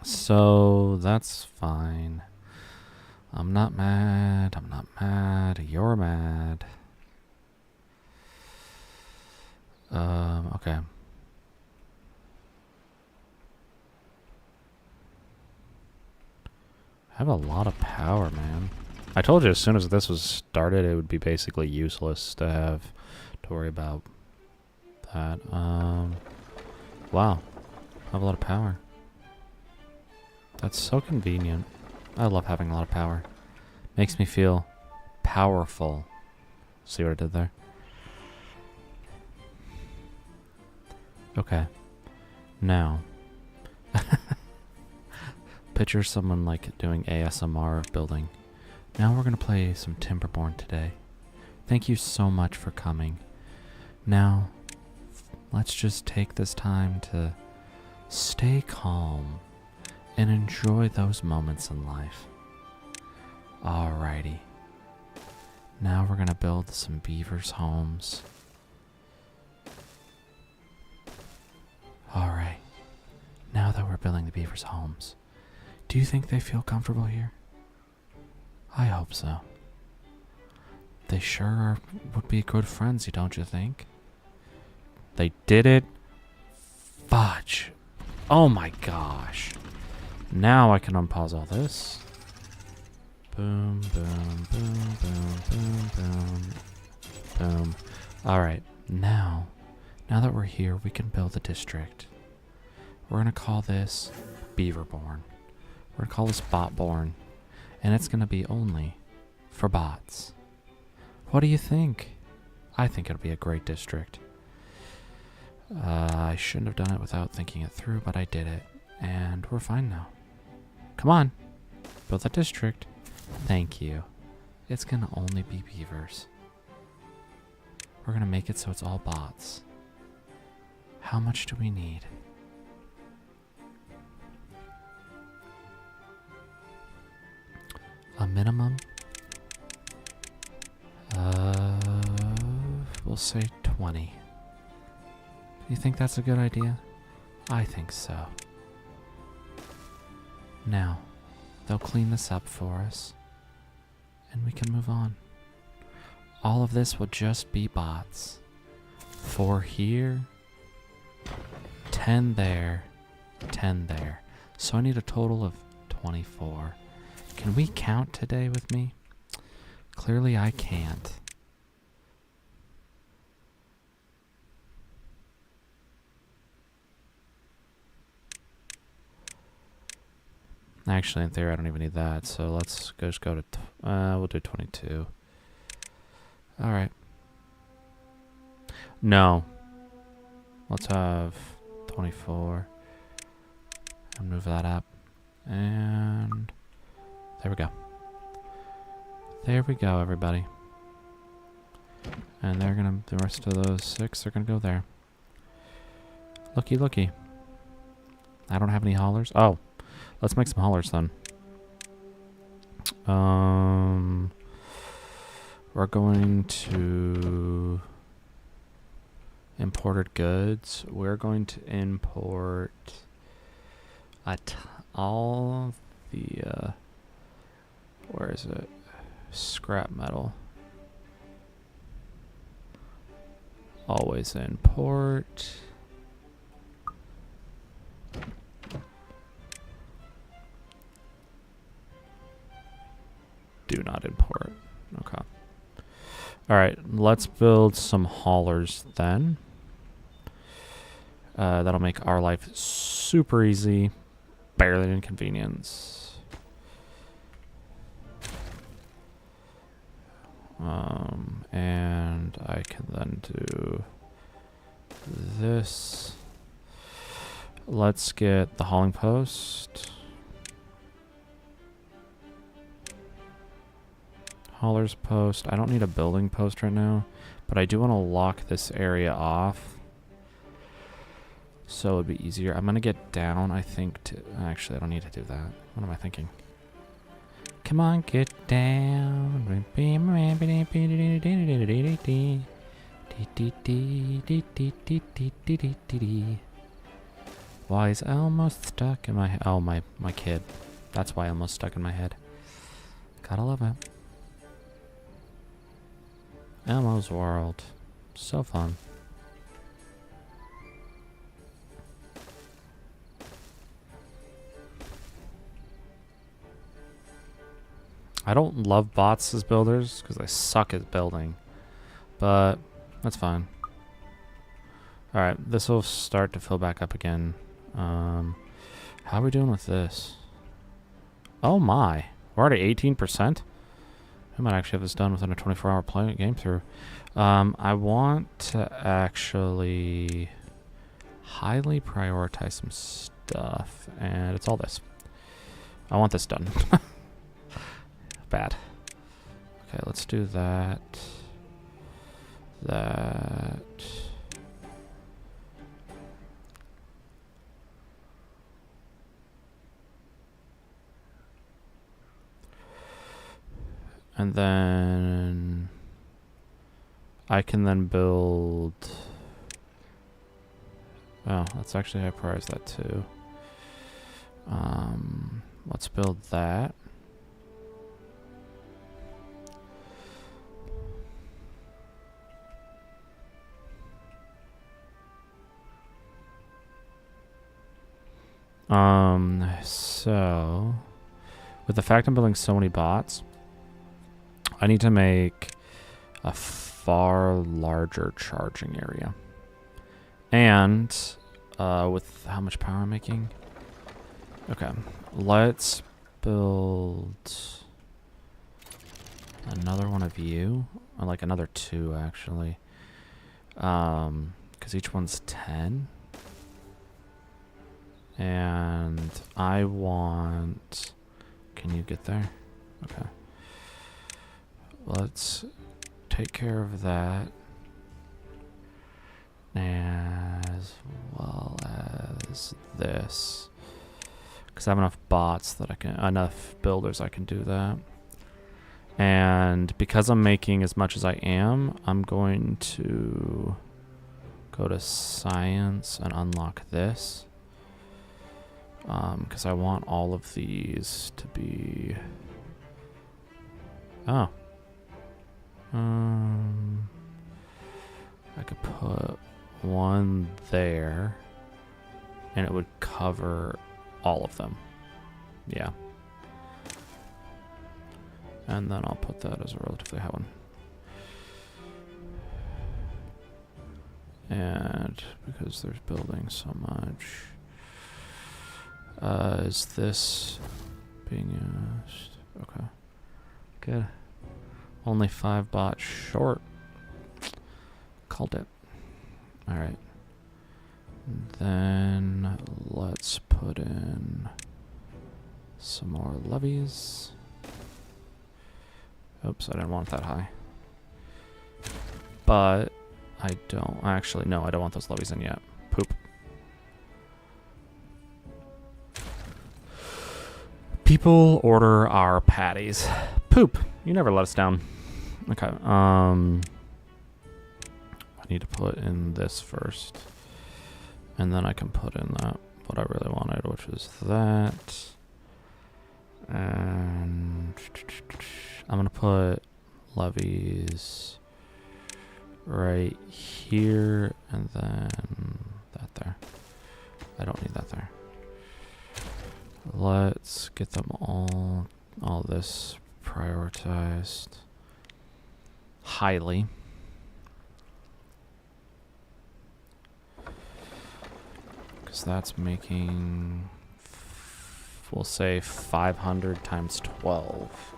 Speaker 1: So that's fine. I'm not mad. I'm not mad. You're mad. Okay. I have a lot of power, man. I told you as soon as this was started, it would be basically useless to have to worry about that. Wow. I have a lot of power. That's so convenient. I love having a lot of power. Makes me feel powerful. See what I did there? Okay. Now. Picture someone like doing ASMR of building. Now we're going to play some Timberborn today. Thank you so much for coming. Now, let's just take this time to stay calm and enjoy those moments in life. Alrighty. Now we're going to build some beavers' homes. Alright. Now that we're building the beavers' homes, do you think they feel comfortable here? I hope so. They sure would be good friends, don't you think? They did it. Fudge. Oh my gosh. Now I can unpause all this. Boom, boom, boom, boom, boom, boom, boom. Alright, now that we're here, we can build a district. We're going to call this Beaverborn. We're going to call this Botborn. And it's going to be only for bots. What do you think? I think it'll be a great district. I shouldn't have done it without thinking it through, but I did it. And we're fine now. Come on. Build that district. Thank you. It's going to only be beavers. We're going to make it so it's all bots. How much do we need? A minimum? We'll say 20. Do you think that's a good idea? I think so. Now, they'll clean this up for us, and we can move on. All of this will just be bots. 4 here, 10 there, 10 there. So I need a total of 24. Can we count today with me? Clearly I can't. Actually, in theory, I don't even need that. So let's just go to, we'll do 22. All right. No. Let's have 24. And move that up. And there we go. There we go, everybody. And they're gonna, the rest of those 6 are gonna go there. Looky, looky. I don't have any haulers. Oh. Let's make some haulers then. We're going to imported goods. We're going to import all the where is it? Scrap metal. Always import. Do not import. Okay. All right, let's build some haulers then. That'll make our life super easy, barely an inconvenience. And I can then do this. Let's get the hauling post. Hauler's post. I don't need a building post right now, but I do want to lock this area off. So it'd be easier. I'm going to get down, I think, to... Actually, I don't need to do that. What am I thinking? Come on, get down. Why is Elmo stuck in my head? Oh, my kid. That's why Elmo's stuck in my head. Gotta love it. Elmo's World. So fun. I don't love bots as builders because they suck at building, but that's fine. Alright, this will start to fill back up again. How are we doing with this? Oh my, we're already 18%? I might actually have this done within a 24-hour play game through. I want to actually highly prioritize some stuff, and it's all this. I want this done. Bad. Okay, let's do that. That. And then I can then build. Oh, let's actually prioritize that too. Let's build that. So with the fact I'm building so many bots, I need to make a far larger charging area. And with how much power I'm making? Okay, let's build another one of you. Or like another 2 actually. Because each one's 10. And I want... Can you get there? Okay. Let's take care of that. As well as this. Because I have enough bots that I can... Enough builders I can do that. And because I'm making as much as I am, I'm going to go to science and unlock this. Because I want all of these to be... Oh. I could put one there, and it would cover all of them. Yeah. And then I'll put that as a relatively high one. And because there's building so much... is this being used? Okay. Good. Only 5 bots short. Called it. Alright. Then let's put in some more levies. Oops, I didn't want it that high. But I don't... Actually, no, I don't want those levies in yet. Poop. People order our patties. Poop. You never let us down. Okay. I need to put in this first. And then I can put in that what I really wanted, which is that. And I'm going to put levies right here and then that there. I don't need that there. Let's get them all this prioritized highly. Because that's making, we'll say 500 times 12.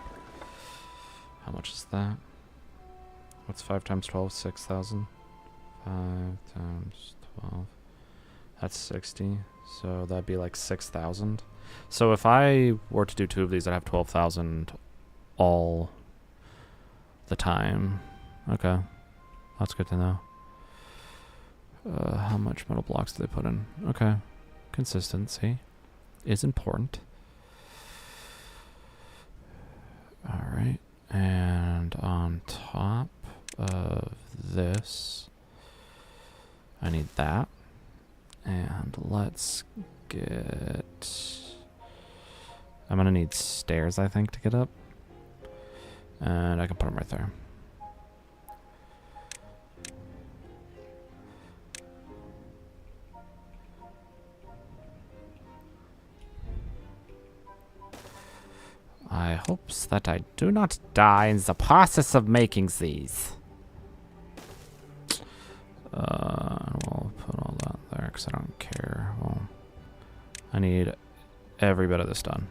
Speaker 1: How much is that? What's 5 times 12? 6,000? 5 times 12. That's 60. So that'd be like 6,000. So if I were to do 2 of these, I'd have 12,000 all the time. Okay. That's good to know. How much metal blocks do they put in? Okay. Consistency is important. Alright. And on top of this, I need that. And let's get... I'm gonna need stairs, I think, to get up. And I can put them right there. I hopes that I do not die in the process of making these. We'll put all that there because I don't care. Well, I need every bit of this done.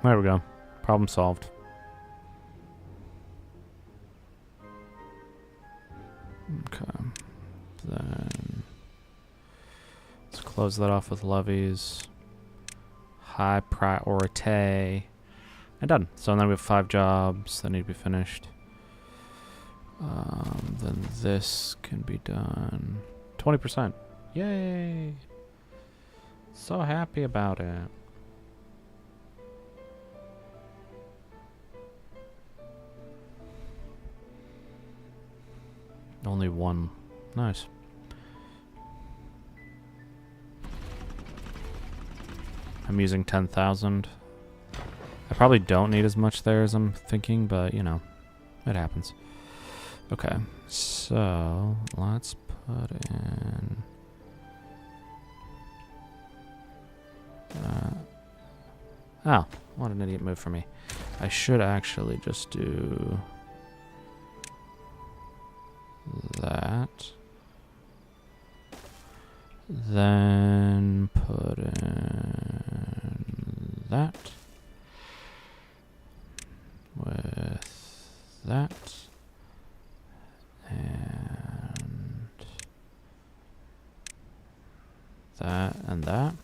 Speaker 1: There we go. Problem solved. Okay. Then let's close that off with levies. High priority. And done. So then we have 5 jobs that need to be finished. Then this can be done. 20%. Yay! So happy about it. Only 1. Nice. I'm using 10,000. I probably don't need as much there as I'm thinking, but you know, it happens. Okay, so let's put in... oh, what an idiot move for me. I should actually just do... that. Then put in that. With that. And that and that.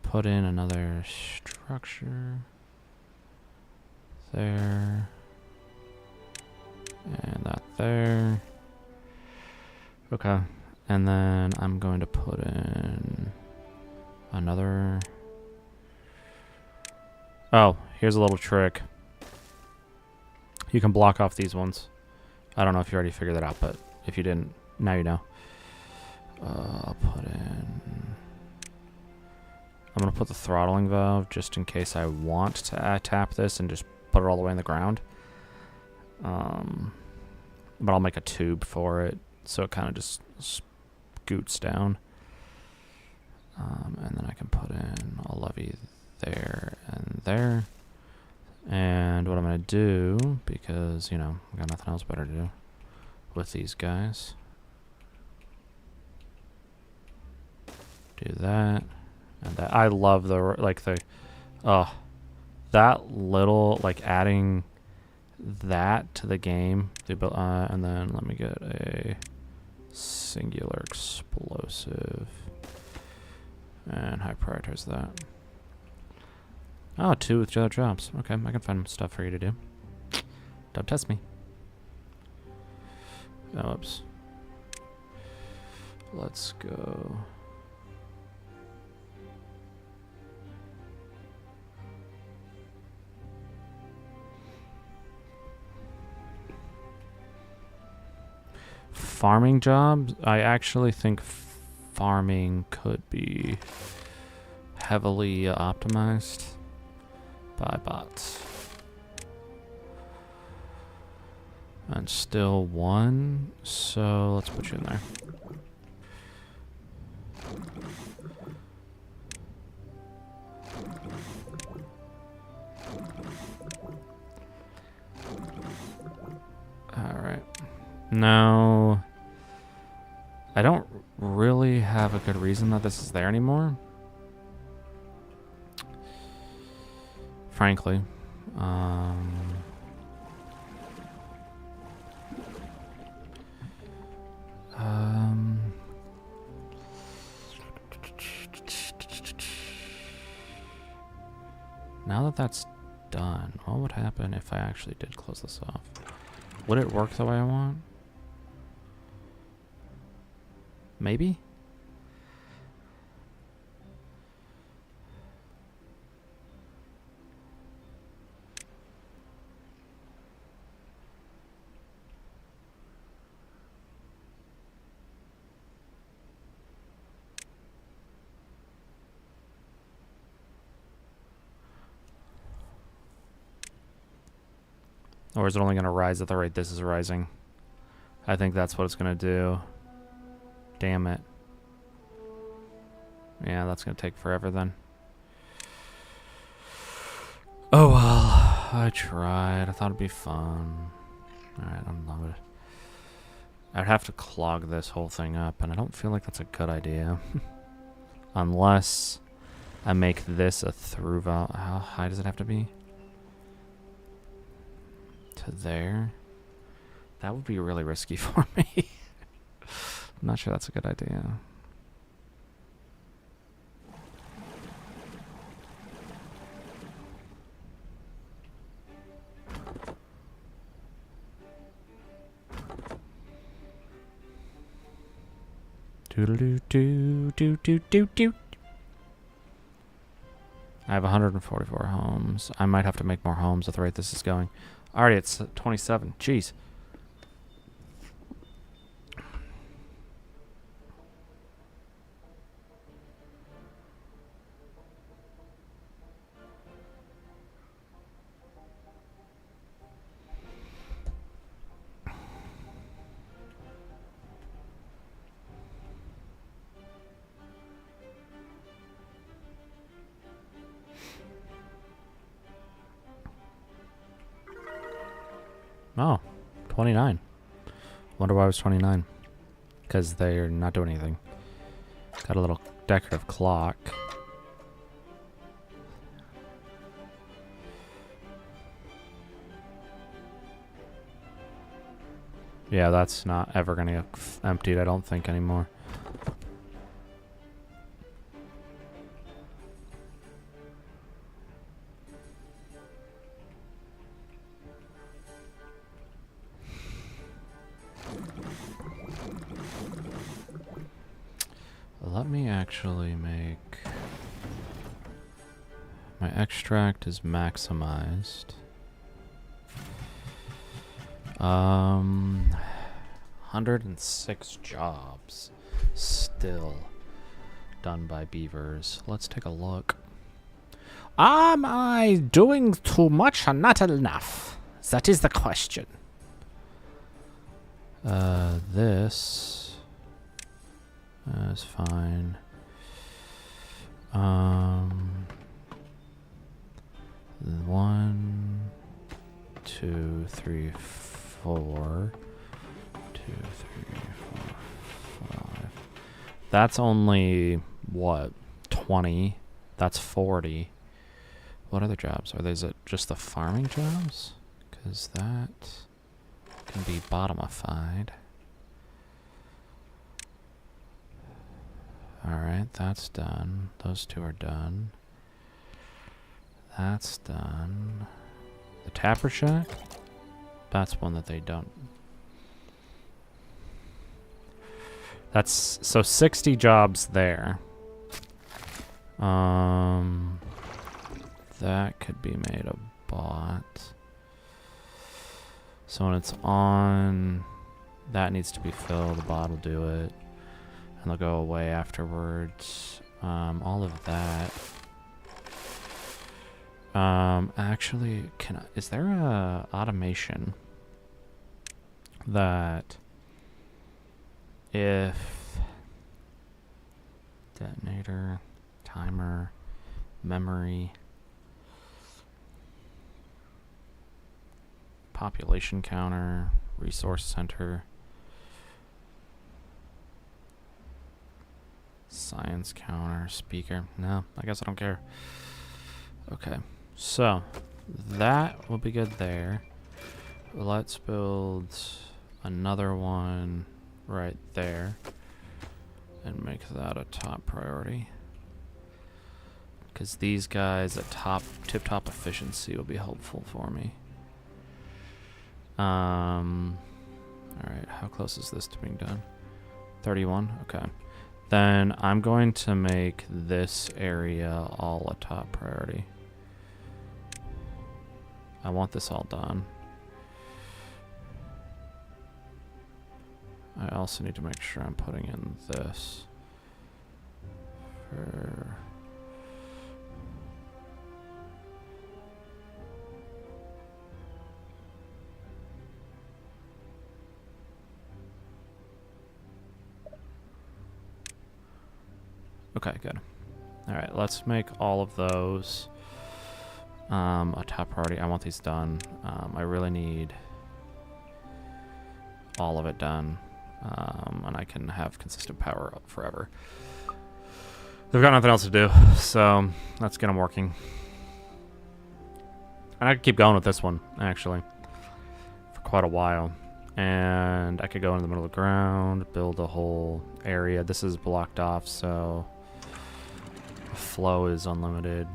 Speaker 1: Put in another structure. There. And that there. Okay. And then I'm going to put in another... oh, here's a little trick. You can block off these ones. I don't know if you already figured that out, but if you didn't, now you know. I'll put in... I'm going to put the throttling valve just in case I want to tap this and just put it all the way in the ground. But I'll make a tube for it so it kind of just scoots down. And then I can put in a levee there and there. And what I'm going to do, because, you know, I've got nothing else better to do with these guys. Do that. And that. I love the, like, the, that little, like, adding that to the game. And then let me get a singular explosive. And high prioritize that. Oh, 2 with other jobs. Okay, I can find stuff for you to do. Don't test me. Oh, oops. Let's go. Farming jobs? I actually think farming could be heavily optimized by bots. And still 1, so let's put you in there. No. I don't really have a good reason that this is there anymore. Frankly. Now that that's done, what would happen if I actually did close this off? Would it work the way I want? Maybe? Or is it only going to rise at the rate this is rising? I think that's what it's going to do. Damn it. Yeah, that's going to take forever then. Oh well, I tried. I thought it'd be fun. Alright, unload. I'd have to clog this whole thing up, and I don't feel like that's a good idea. Unless I make this a through valve. How high does it have to be? To there. That would be really risky for me. I'm not sure that's a good idea. Do. I have 144 homes. I might have to make more homes at the rate this is going. Already it's 27. Jeez. Oh, 29. Wonder why I was 29. Because they're not doing anything. Got a little decorative clock. Yeah, that's not ever going to get emptied, I don't think, anymore. Let me actually make... My extract is maximized. 106 jobs still done by beavers. Let's take a look.
Speaker 2: Am I doing too much or not enough? That is the question.
Speaker 1: This is fine. 1, 2, 3, 4. 2, 3, 4, 5. That's only what? 20. That's 40. What other jobs are there? Is it just the farming jobs? Because that can be bottomified. Alright, that's done. Those two are done. That's done. The Tapper Shack? That's one that they don't. That's so 60 jobs there. That could be made a bot. So when it's on, that needs to be filled. The bot will do it. And they'll go away afterwards. All of that. Actually, is there a automation that if detonator, timer, memory, population counter, resource center, Science counter, speaker. No, I guess I don't care. Okay, so that will be good there. Let's build another one right there and make that a top priority. Because these guys at tip-top efficiency will be helpful for me. Alright, how close is this to being done? 31? Okay. Then I'm going to make this area all a top priority. I want this all done. I also need to make sure I'm putting in this for... Okay, good. Alright, let's make all of those a top priority. I want these done. I really need all of it done. And I can have consistent power forever. They've got nothing else to do, so let's get them working. And I could keep going with this one, actually, for quite a while. And I could go into the middle of the ground, build a whole area. This is blocked off, so the flow is unlimited.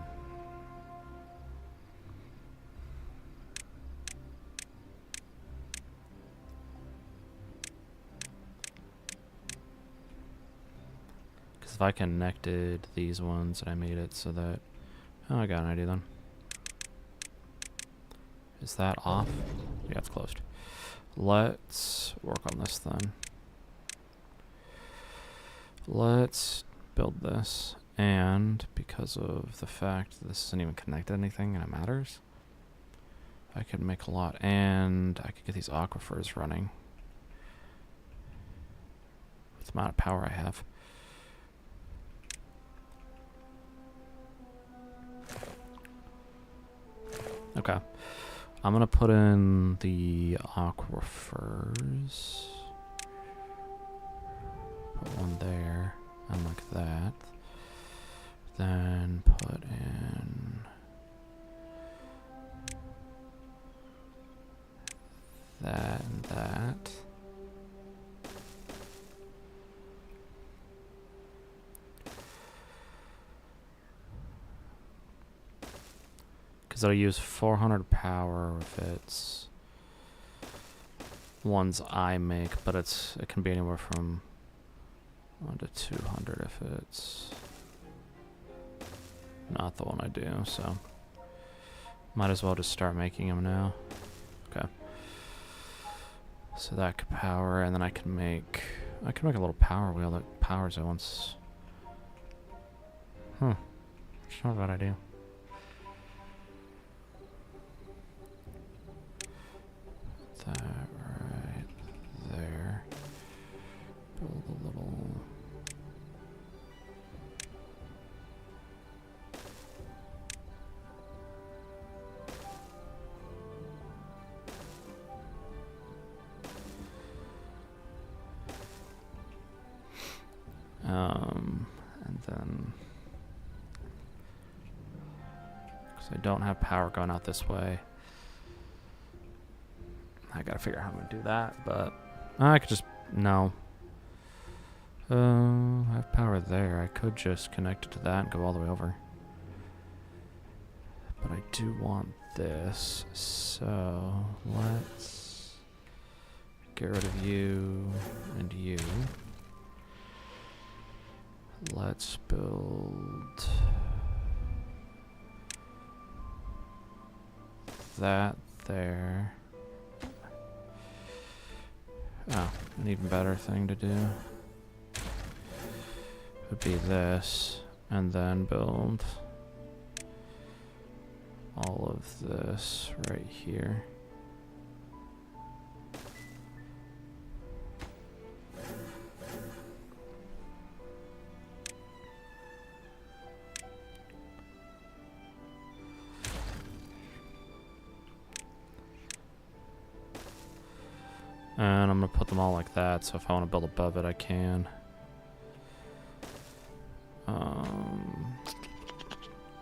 Speaker 1: Because if I connected these ones, I made it so that... Oh, I got an idea then. Is that off? Yeah, it's closed. Let's work on this then. Let's build this. And because of the fact that this isn't even connected to anything and it matters, I could make a lot. And I could get these aquifers running with the amount of power I have. Okay. I'm going to put in the aquifers. Put one there, and like that. Then put in that and that. Because I'll use 400 power if it's ones I make, but it can be anywhere from 1 to 200 if it's not the one I do, so might as well just start making them now. Okay. So that could power, and then I can make a little power wheel that powers it once. It's not a bad idea. Put that right there. Build a little. And then, because I don't have power going out this way, I gotta figure out how I'm gonna do that, but I could just, no. I have power there. I could just connect it to that and go all the way over. But I do want this, so let's get rid of you and you. Let's build that there. Oh, an even better thing to do would be this, and then build all of this right here. And I'm going to put them all like that, so if I want to build above it, I can.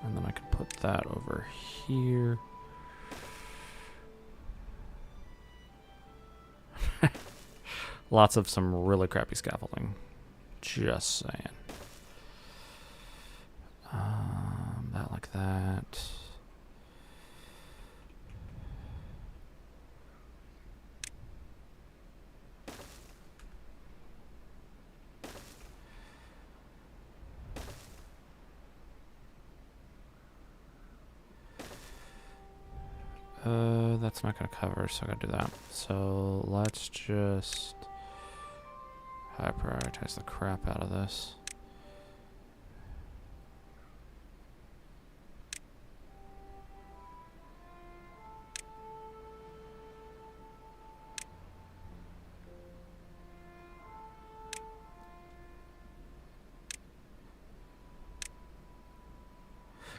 Speaker 1: And then I could put that over here. Lots of some really crappy scaffolding. Just saying. That like that. That's not gonna cover, so I gotta do that. So let's just high prioritize the crap out of this.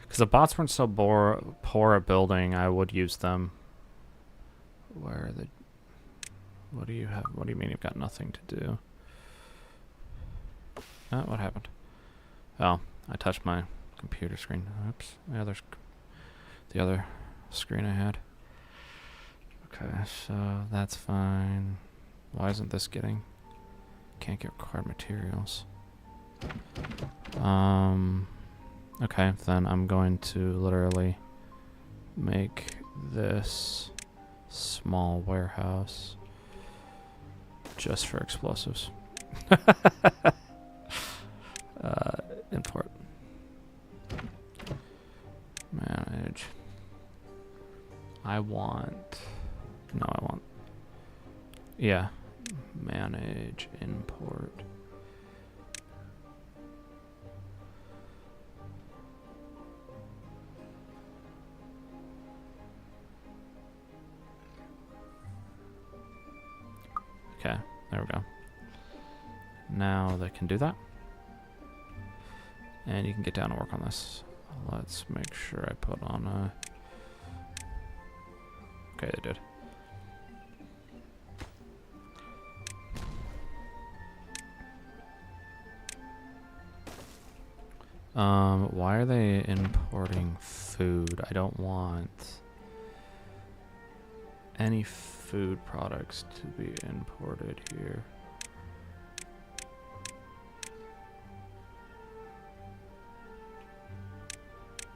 Speaker 1: Because the bots weren't so poor at building, I would use them. Where are the... What do you have? What do you mean you've got nothing to do? Oh, what happened? Oh, I touched my computer screen. Oops. The other screen I had. Okay, so that's fine. Why isn't this getting... Can't get required materials. Okay, then I'm going to literally make this small warehouse just for explosives. Import. Manage. Yeah. Manage import. Okay, there we go. Now they can do that. And you can get down and work on this. Let's make sure I put on a... Okay, they did. Why are they importing food? I don't want any food products to be imported here.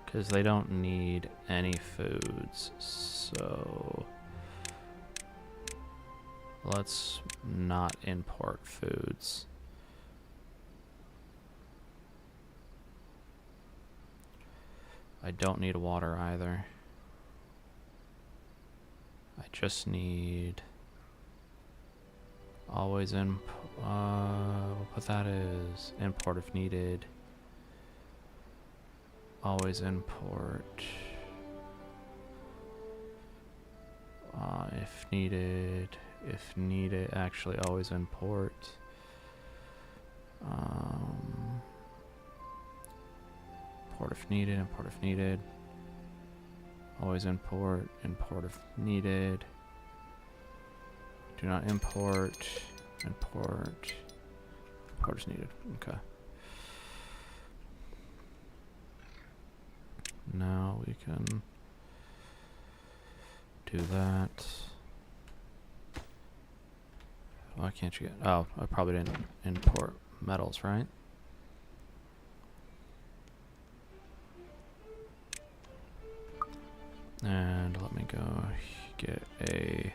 Speaker 1: Because they don't need any foods, so let's not import foods. I don't need water either. I just need always we'll put that as import if needed. Always import if needed, actually always import import if needed, always import if needed, do not import as needed. Okay. Now we can do that. Why can't you get... Oh, I probably didn't import metals, right? And let me go get a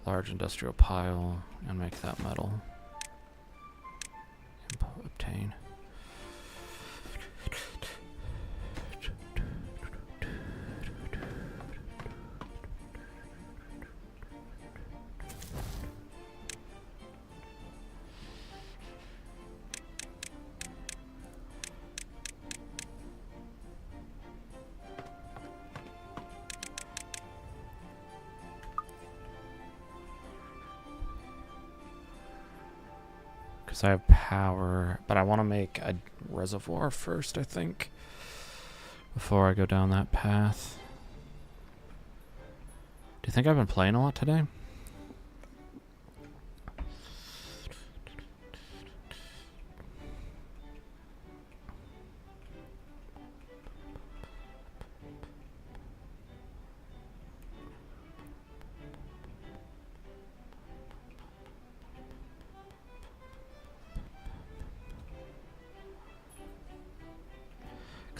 Speaker 1: large industrial pile and make that metal. Obtain. Because I have power, but I want to make a reservoir first, I think, before I go down that path. Do you think I've been playing a lot today?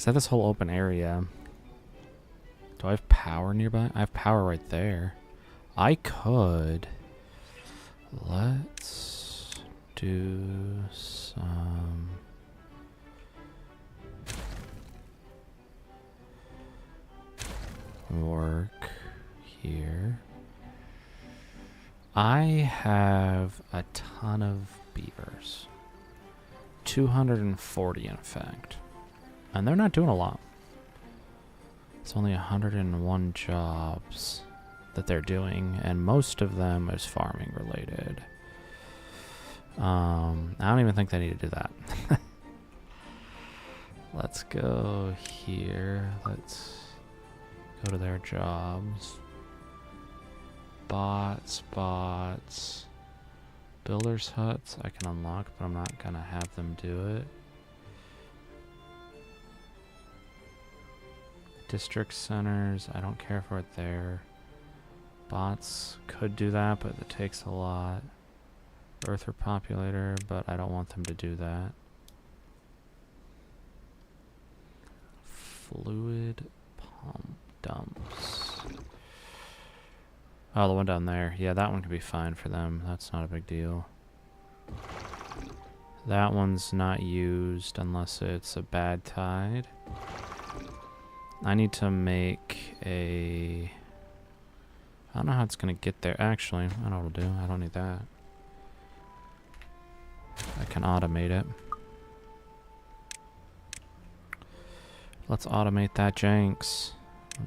Speaker 1: Because I have this whole open area. Do I have power nearby? I have power right there. I could... Let's do some... work here. I have a ton of beavers. 240 in fact. And they're not doing a lot. It's only 101 jobs that they're doing, and most of them is farming related. I don't even think they need to do that. Let's go here. Let's go to their jobs. Bots. Builders' huts I can unlock, but I'm not gonna have them do it. District centers, I don't care for it there. Bots could do that, but it takes a lot. Earther populator, but I don't want them to do that. Fluid pump dumps. Oh, the one down there. Yeah, that one could be fine for them. That's not a big deal. That one's not used unless it's a bad tide. I need to make a... I don't know how it's going to get there. Actually, I know what it'll do. I don't need that. I can automate it. Let's automate that janks.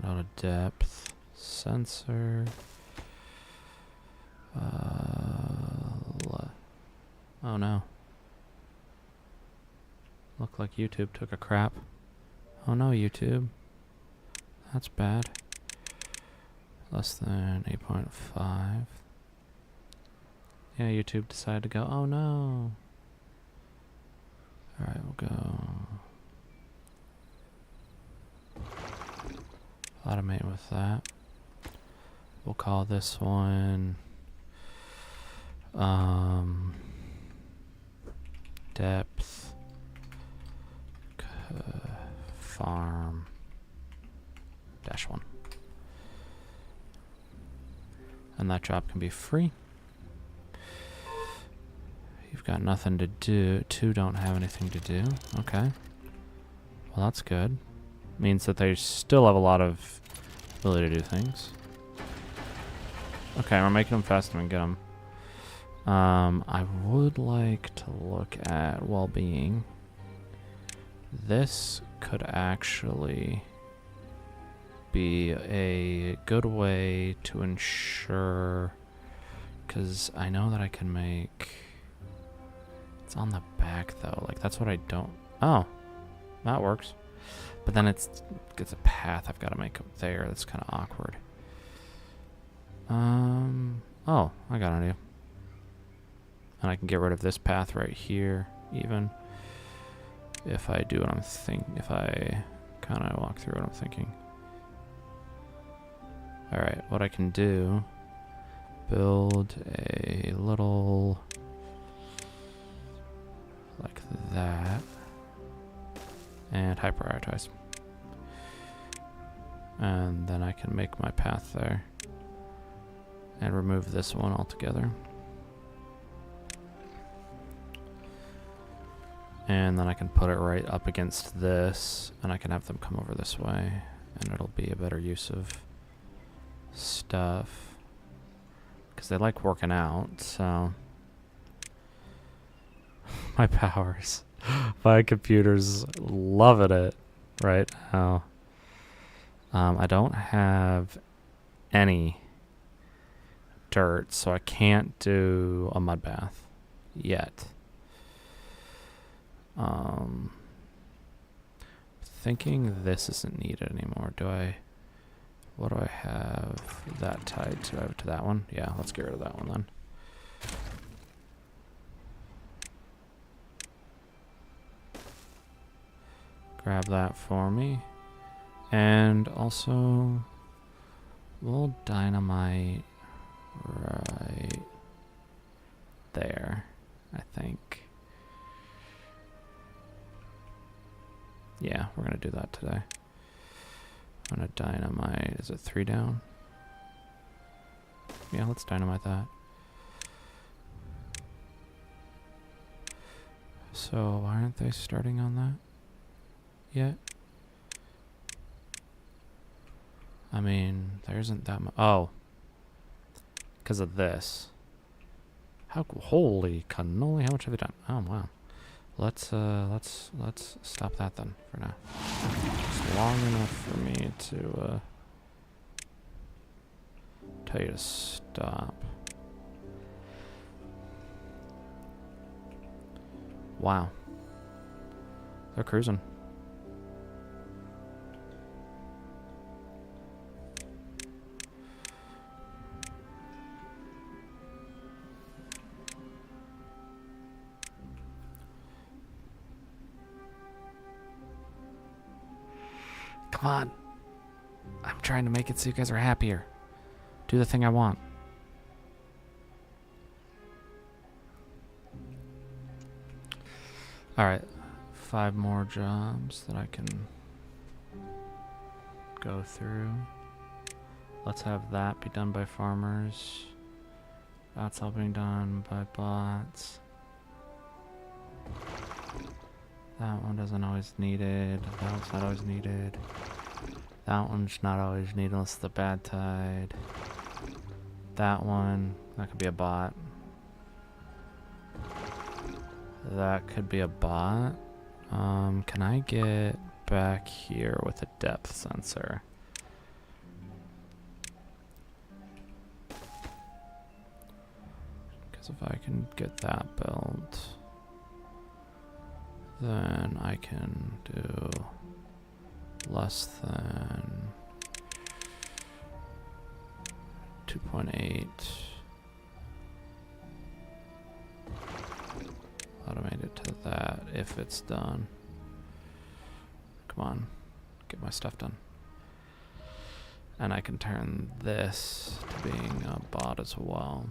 Speaker 1: Out of depth. Sensor. Oh no. Looked like YouTube took a crap. Oh no, YouTube. That's bad. Less than 8.5. Yeah, YouTube decided to go, oh no. Alright, we'll go. Automate with that. We'll call this one depth farm -1. And that job can be free. You've got nothing to do. 2 don't have anything to do. Okay. Well, that's good. Means that they still have a lot of ability to do things. Okay, we're making them fast and we get them. I would like to look at well-being. This could actually be a good way to ensure, because I know that I can make... It's on the back though, like that's what I don't... Oh, that works. But then it's a path I've got to make up there. That's kind of awkward. Oh, I got an idea. And I can get rid of this path right here, even. If I do what I'm thinking, if I kind of walk through what I'm thinking. Alright, what I can do, build a little, like that, and high prioritize. And then I can make my path there. And remove this one altogether. And then I can put it right up against this, and I can have them come over this way, and it'll be a better use of stuff. Because they like working out, so... My powers. My computer's loving it right now. I don't have any dirt, so I can't do a mud bath yet. Thinking this isn't needed anymore. What do I have that tied to that one? Yeah, let's get rid of that one then. Grab that for me. And also, we'll dynamite right there, I think. Yeah, we're gonna do that today. I'm gonna dynamite. Is it 3 down? Yeah, let's dynamite that. So why aren't they starting on that yet? I mean, there isn't that much. Oh, because of this. Holy cannoli! How much have we done? Oh wow. Let's stop that then for now. It's long enough for me to tell you to stop. Wow. They're cruising. Come on. I'm trying to make it so you guys are happier. Do the thing I want. Alright. 5 more jobs that I can go through. Let's have that be done by farmers. That's all being done by bots. That one doesn't always need it. That one's not always needed. That one's not always needed unless it's the bad tide. That one, that could be a bot. That could be a bot. Can I get back here with a depth sensor? Because if I can get that built, then I can do less than 2.8. Automate it to that if it's done. Come on, get my stuff done. And I can turn this to being a bot as well.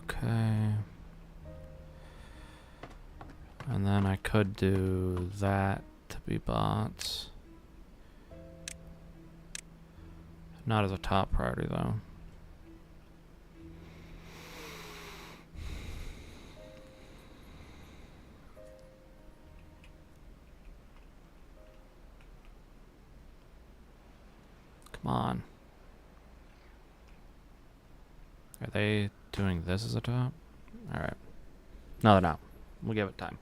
Speaker 1: Okay. And then I could do that to be bots. Not as a top priority though. Come on. Are they doing this as a top? Alright. No, they're not. We'll give it time.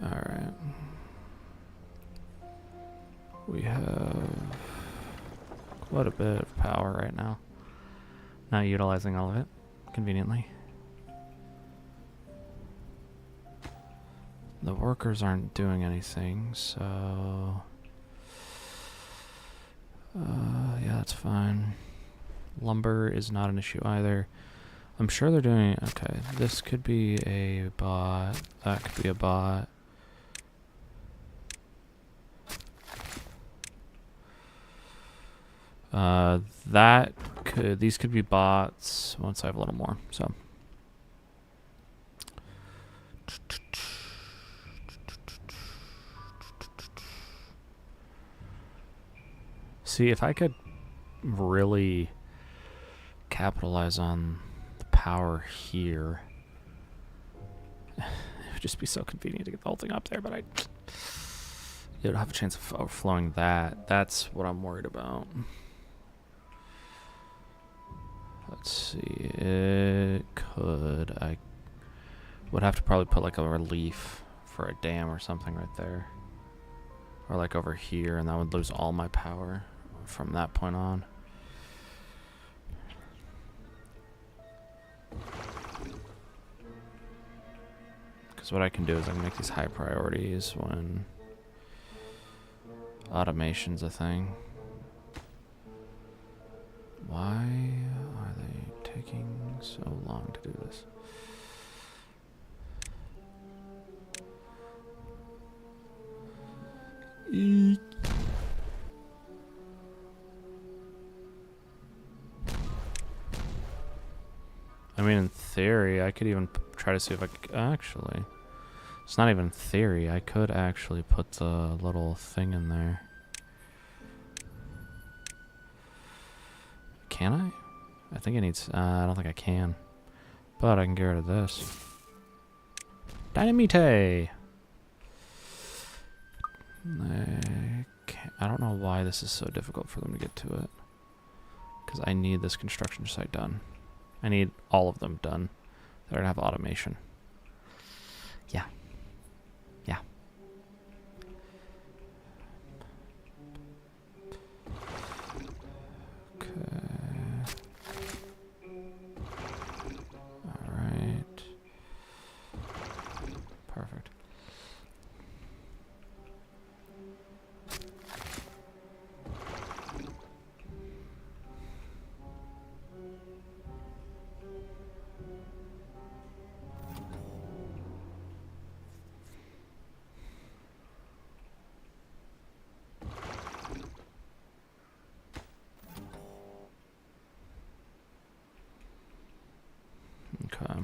Speaker 1: Alright. We have quite a bit of power right now. Not utilizing all of it, conveniently. The workers aren't doing anything, so... yeah, that's fine. Lumber is not an issue either. I'm sure they're doing... Okay, this could be a bot. That could be a bot. These could be bots once I have a little more, so. See, if I could really capitalize on the power here, it would just be so convenient to get the whole thing up there, but it would have a chance of overflowing that. That's what I'm worried about. Let's see, I would have to probably put like a relief for a dam or something right there. Or like over here, and that would lose all my power from that point on. Because what I can do is I can make these high priorities when automation's a thing. Why are they taking so long to do this? I mean, in theory, I could even try to see if I could... Actually, it's not even theory. I could actually put the little thing in there. Can I? I think it needs... I don't think I can. But I can get rid of this. Dynamite! I don't know why this is so difficult for them to get to it. Because I need this construction site done. I need all of them done. They're going to have automation. Yeah. Yeah. Okay. Alright. Perfect. Okay.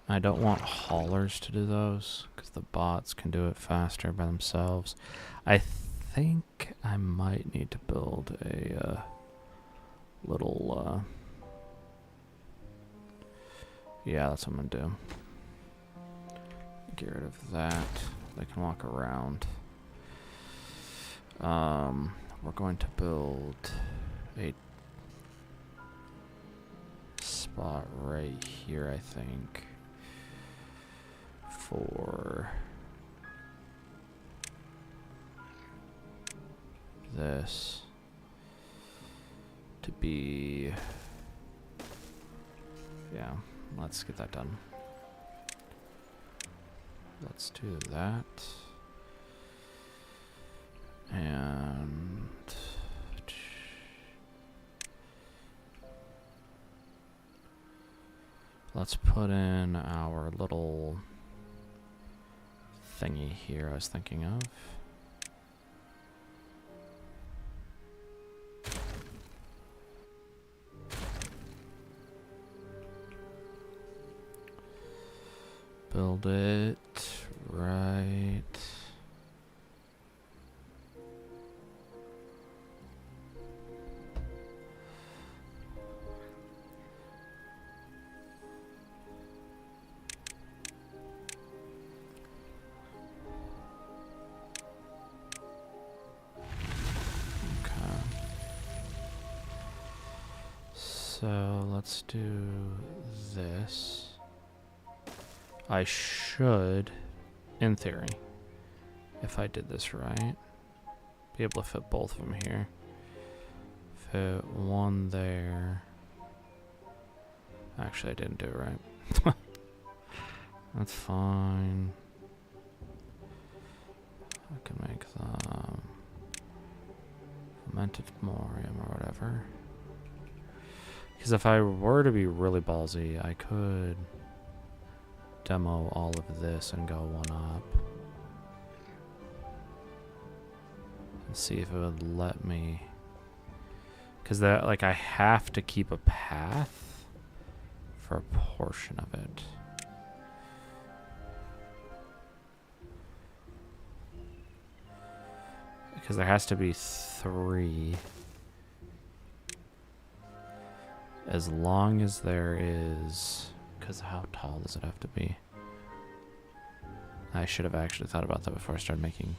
Speaker 1: I don't want haulers to do those because the bots can do it faster by themselves. I think I might need to build a little... yeah, that's what I'm gonna do. Get rid of that. They can walk around. We're going to build a spot right here, I think, for this to be... yeah, let's get that done. Let's do that. And let's put in our little thingy here I was thinking of. Build it right. So let's do this. I should, in theory, if I did this right, be able to fit both of them here. Fit one there. Actually, I didn't do it right. That's fine. I can make them fermented morium or whatever. Because if I were to be really ballsy, I could demo all of this and go one up. And see if it would let me. Because that, like, I have to keep a path for a portion of it. Because there has to be 3. As long as there is... Because how tall does it have to be? I should have actually thought about that before I started making...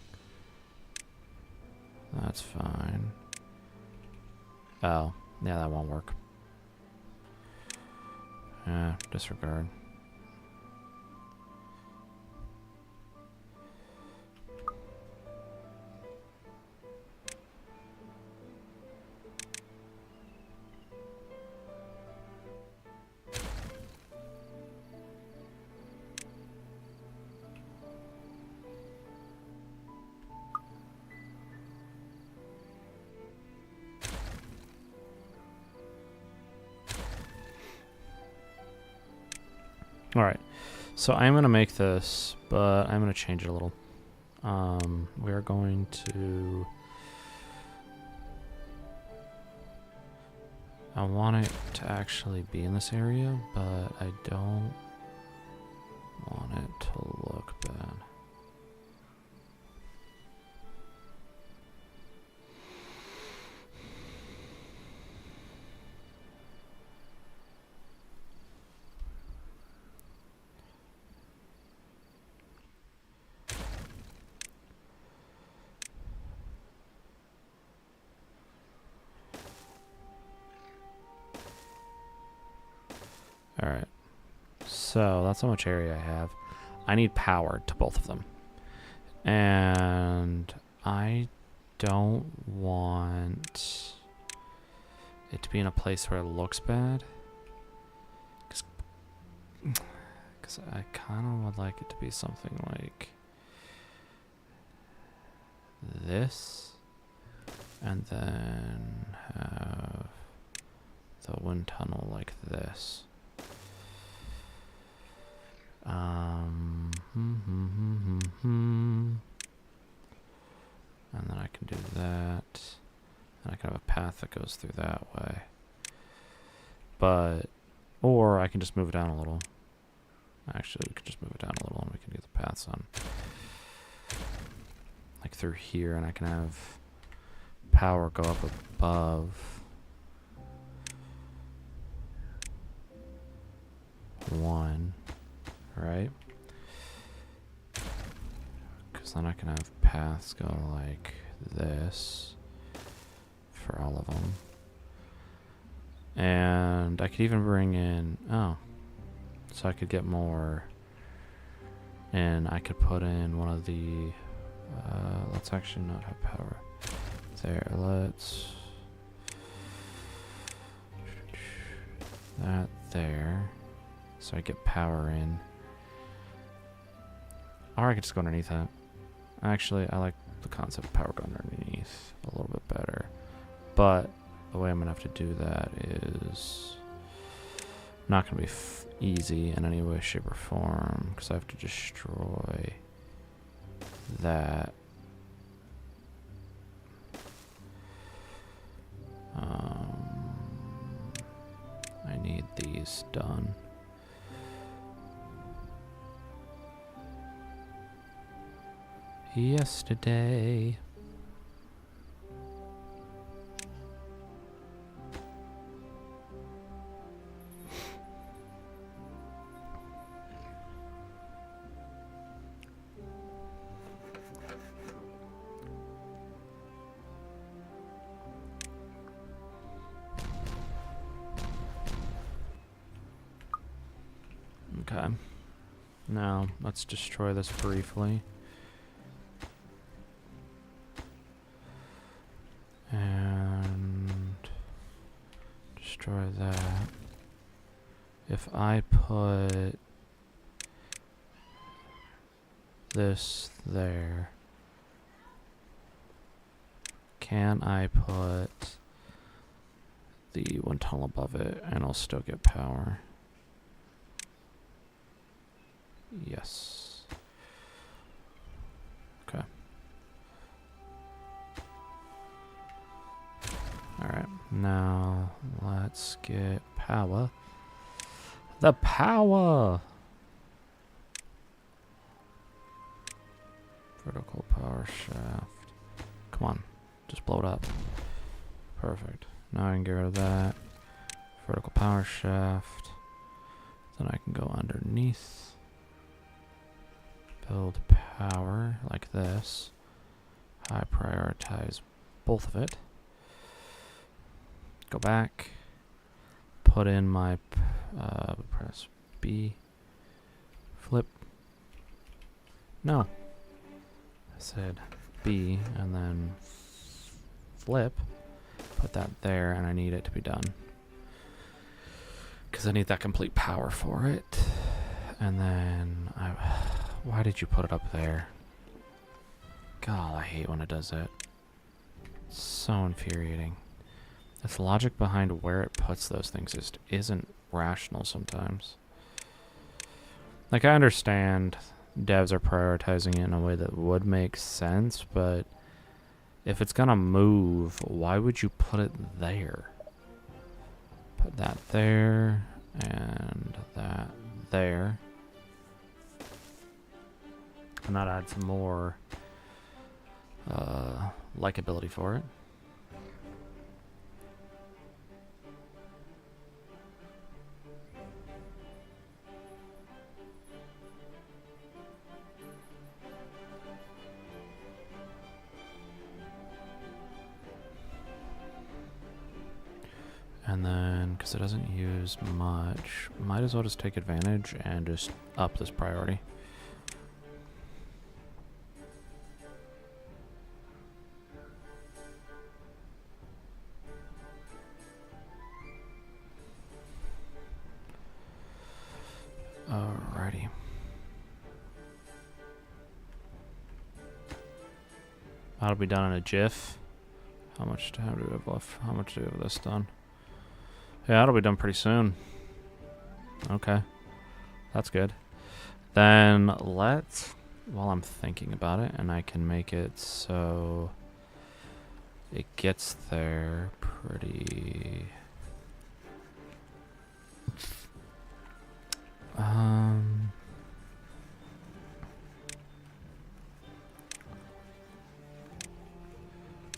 Speaker 1: That's fine. Oh, yeah, that won't work. Yeah, disregard. Alright, so I'm going to make this, but I'm going to change it a little. We're going to... I want it to actually be in this area, but I don't want it to look bad. Alright, so that's how much area I have. I need power to both of them. And I don't want it to be in a place where it looks bad. Because I kind of would like it to be something like this. And then have the wind tunnel like this. And then I can do that. And I can have a path that goes through that way. But, or I can just move it down a little. Actually, we could just move it down a little and we can get the paths on. Like through here, and I can have power go up above. 1. Right? Because then I can have paths go like this for all of them. And I could even bring in, oh, so I could get more. And I could put in one of the, let's actually not have power there. Let's, that there. So I get power in. Or I could just go underneath that. Actually, I like the concept of power going underneath a little bit better. But the way I'm going to have to do that is not going to be easy in any way, shape, or form. Because I have to destroy that. I need these done. Yesterday. Okay. Now, let's destroy this briefly. And destroy that. If I put this there. Can I put the one tunnel above it and I'll still get power? Yes. Okay. Alright, now let's get power. The power! Vertical power shaft. Come on, just blow it up. Perfect. Now I can get rid of that. Vertical power shaft. Then I can go underneath. Build power like this. I prioritize both of it. Go back. Put in my press B. Flip. No. I said B and then flip. Put that there, and I need it to be done. Because I need that complete power for it. And then why did you put it up there? God, I hate when it does that. It's so infuriating. Its logic behind where it puts those things just isn't rational sometimes. Like, I understand devs are prioritizing it in a way that would make sense, but if it's gonna move, why would you put it there? Put that there, and that there. And that adds some more likability for it. And then, because it doesn't use much, might as well just take advantage and just up this priority. Alrighty. That'll be done in a jiff. How much time do we have left? How much do we have this done? Yeah, that'll be done pretty soon. Okay. That's good. Then let's, while I'm thinking about it, and I can make it so it gets there pretty...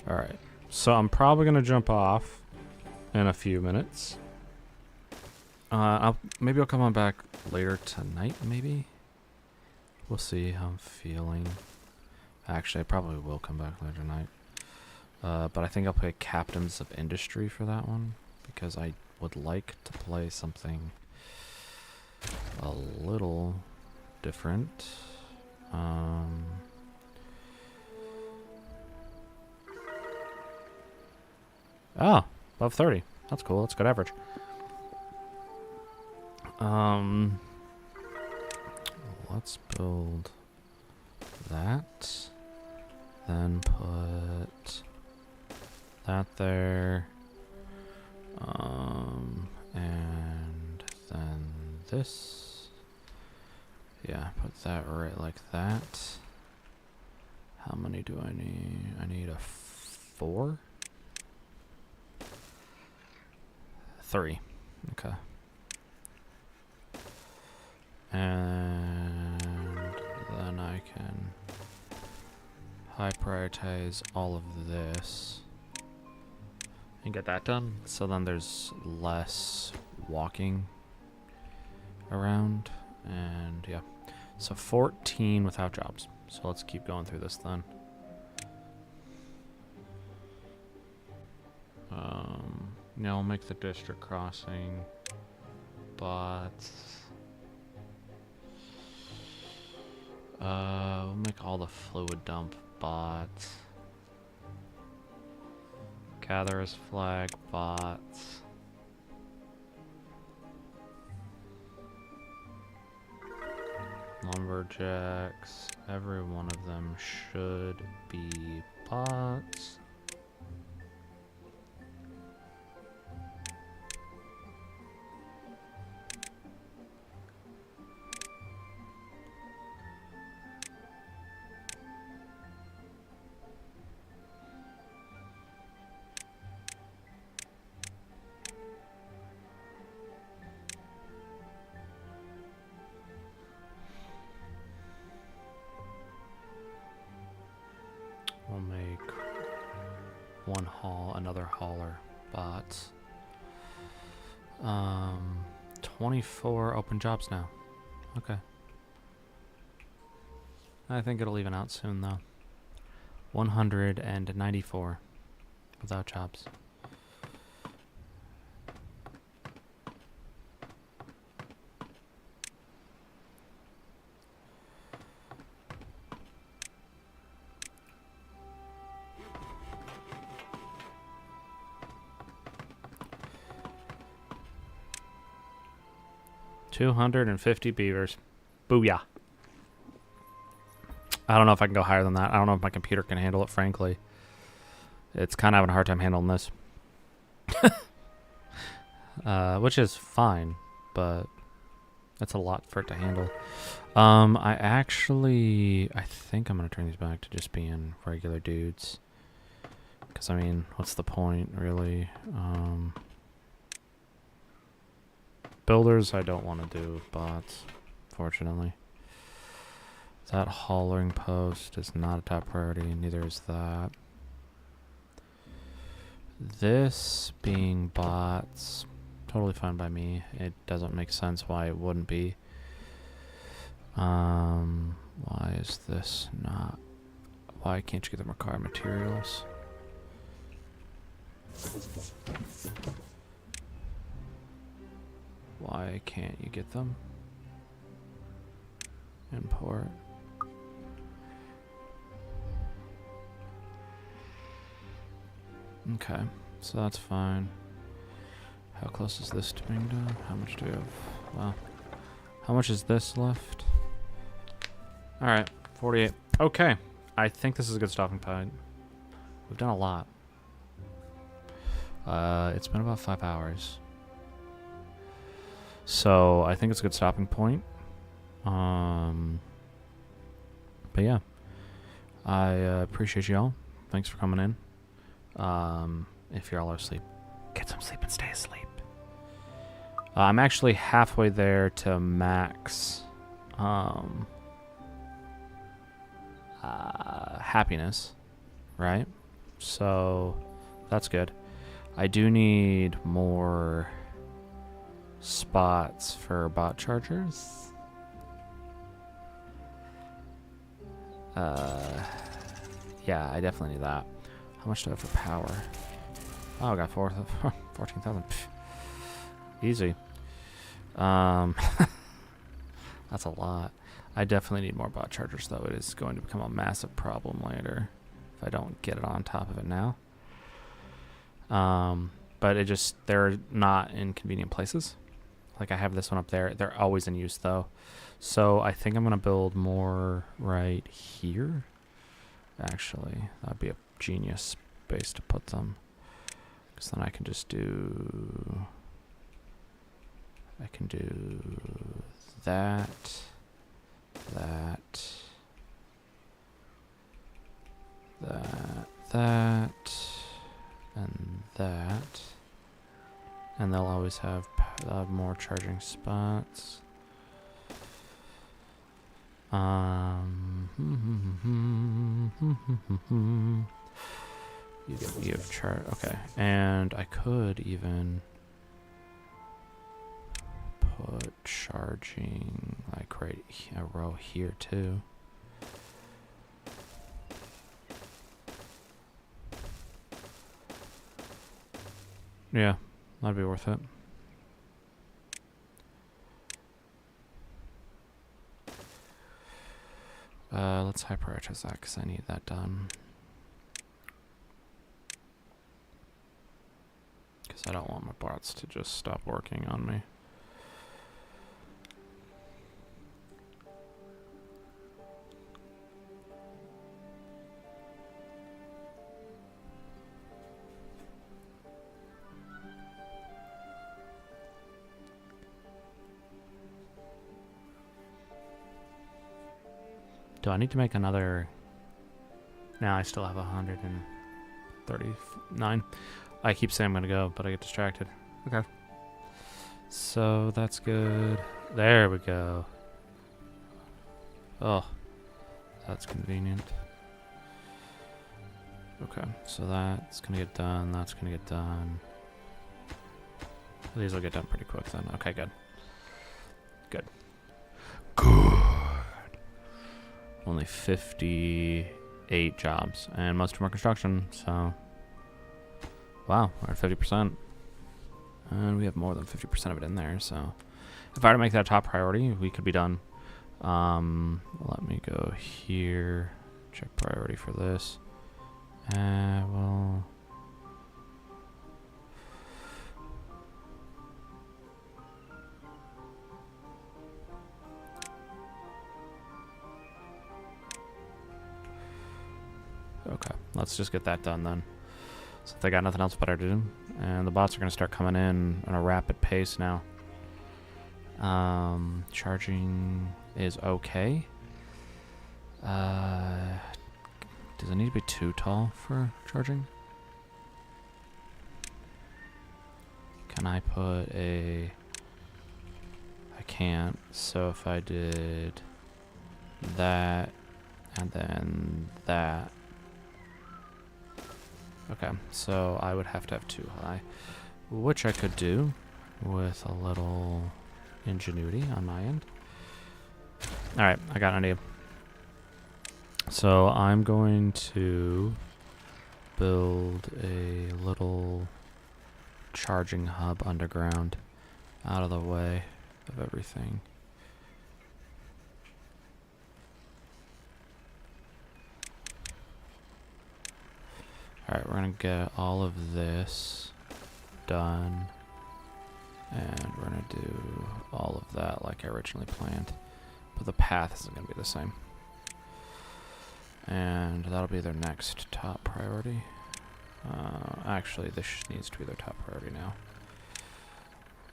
Speaker 1: Alright. So I'm probably going to jump off in a few minutes. Maybe I'll come on back later tonight, maybe? We'll see how I'm feeling. Actually, I probably will come back later tonight. But I think I'll play Captains of Industry for that one, because I would like to play something a little different. Oh, above 30. That's cool. That's good average. Let's build that. Then put that there. And then this. Yeah, put that right like that. How many do I need? I need a 4? 3. Okay. And then I can high prioritize all of this and get that done. So then there's less walking around. And yeah. So 14 without jobs. So let's keep going through this then. Yeah, I'll make the district crossing, but we'll make all the fluid dump bots. Gatherer's flag bots. Lumberjacks. Every one of them should be bots. We'll make one haul, another hauler bots. 24 open jobs now. Okay. I think it'll even out soon though. 194 without jobs. $250 beavers. Booyah. I don't know if I can go higher than that. I don't know if my computer can handle it, frankly. It's kind of having a hard time handling this. Which is fine, but that's a lot for it to handle. I think I'm going to turn these back to just being regular dudes. Because, I mean, what's the point, really? Builders, I don't want to do bots, fortunately. That haulering post is not a top priority, neither is that. This being bots, totally fine by me. It doesn't make sense why it wouldn't be. Why is this not? Why can't you get them required materials? Why can't you get them? Import. Okay, so that's fine. How close is this to being done? How much do we have? Well, how much is this left? Alright, 48. Okay, I think this is a good stopping point. We've done a lot. It's been about 5 hours. So I think it's a good stopping point. But yeah, I appreciate y'all. Thanks for coming in. If you're all asleep, get some sleep and stay asleep. I'm actually halfway there to max happiness, right? So that's good. I do need more spots for bot chargers. Yeah, I definitely need that. How much do I have for power? Oh, I got 14,000. Easy. That's a lot. I definitely need more bot chargers, though. It is going to become a massive problem later if I don't get it on top of it now. But it just, they're not in convenient places. Like I have this one up there. They're always in use, though. So I think I'm going to build more right here. Actually, that'd be a genius space to put them. Because then I can just do... I can do that, that, and that. And they'll always have more charging spots. You have chart. Okay, and I could even put charging like right a row here too. Yeah, that'd be worth it. Let's high prioritize that because I need that done. Because I don't want my bots to just stop working on me. Do I need to make another? Now I still have 139. I keep saying I'm gonna go, but I get distracted. Okay. So that's good. There we go. Oh, that's convenient. Okay, so that's gonna get done. That's gonna get done. These will get done pretty quick then. Okay, good. Good. Only 58 jobs, and most of them are construction, so... Wow, we're at 50%. And we have more than 50% of it in there, so... If I were to make that top priority, we could be done. Let me go here. Check priority for this. Well... Okay, let's just get that done then. So they got nothing else better to do. And the bots are going to start coming in at a rapid pace now. Charging is okay. Does it need to be too tall for charging? Can I put a... I can't. So if I did that and then that. Okay, so I would have to have too high, which I could do with a little ingenuity on my end. Alright, I got an idea. So I'm going to build a little charging hub underground out of the way of everything. Alright, we're going to get all of this done. And we're going to do all of that like I originally planned. But the path isn't going to be the same. And that'll be their next top priority. Actually, this needs to be their top priority now.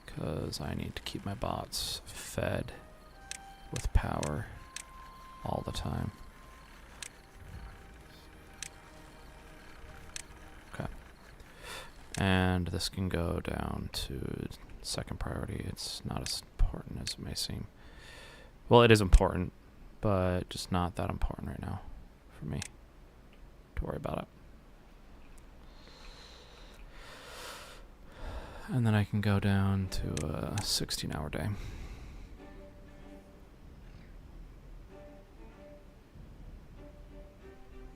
Speaker 1: Because I need to keep my bots fed with power all the time. Okay. And this can go down to second priority. It's not as important as it may seem. Well, it is important, but just not that important right now for me to worry about it. And then I can go down to a 16-hour day.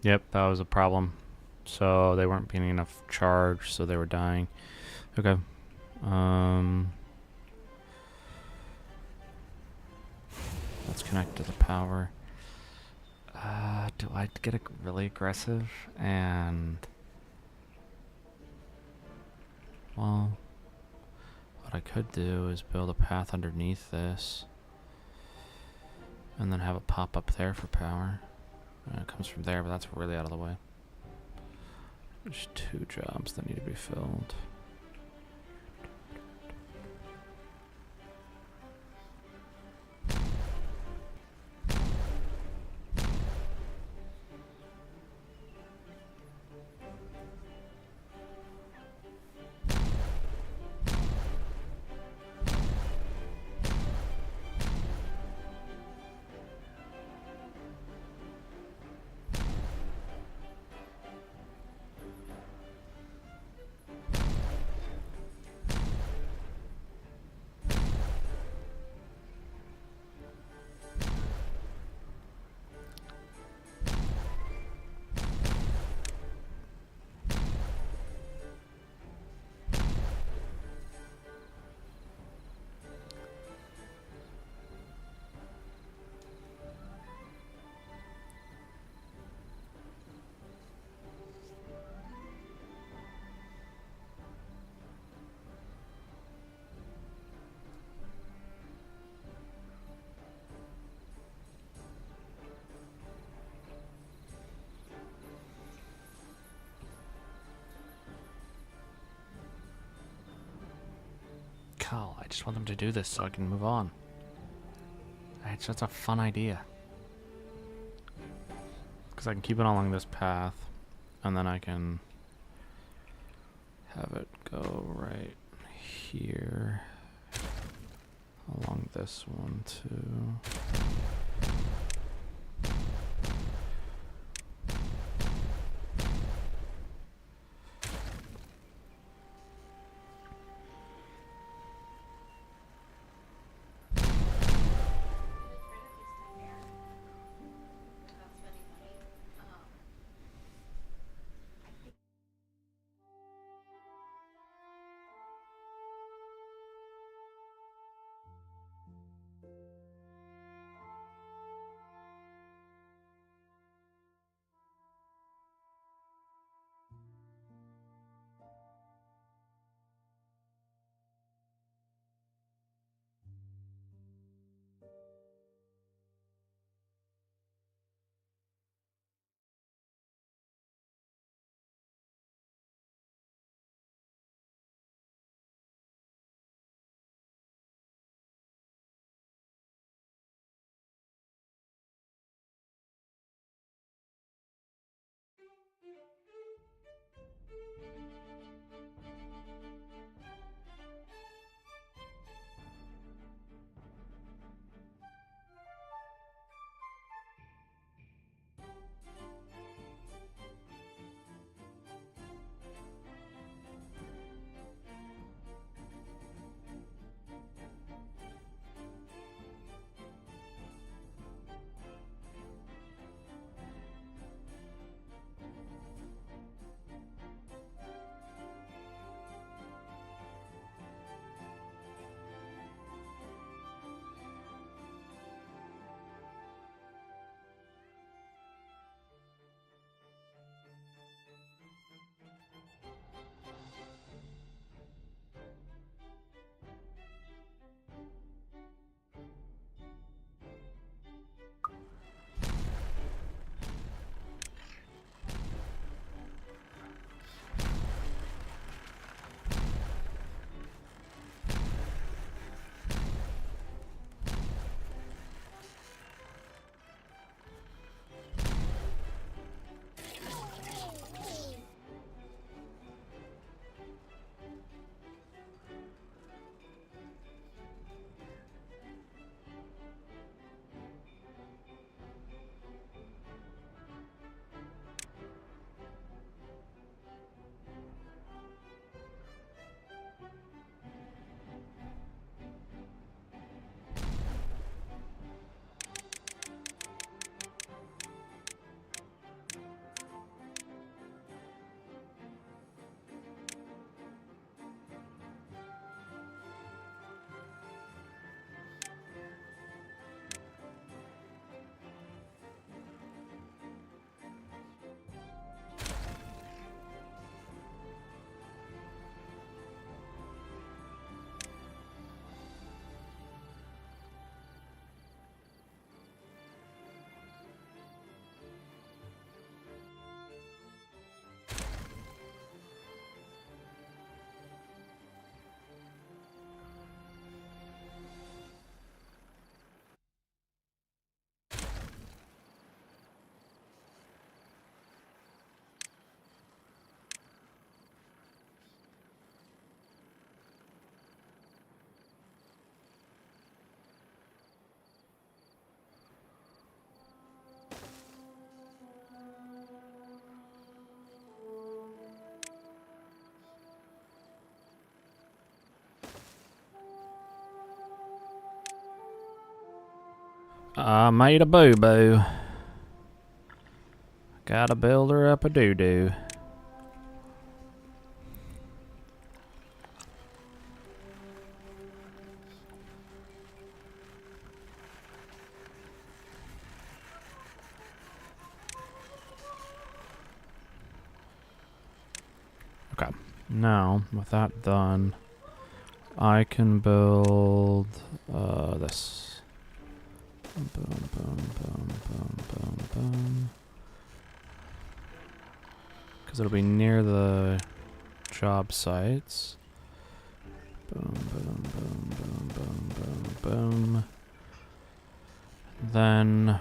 Speaker 1: Yep, that was a problem. So they weren't getting enough charge, so they were dying. Okay. Let's connect to the power. Do I get really aggressive and... Well, what I could do is build a path underneath this and then have it pop up there for power. And it comes from there, but that's really out of the way. There's 2 jobs that need to be filled. I just want them to do this so I can move on. It's just a fun idea. Because I can keep it along this path, and then I can have it go right here along this one too.
Speaker 2: I made a boo-boo. Gotta build her up a doo-doo.
Speaker 1: Okay. Now, with that done, I can build this. Boom, boom, boom, boom, boom, boom. Because it'll be near the job sites. Boom, boom, boom, boom, boom, boom, boom. Then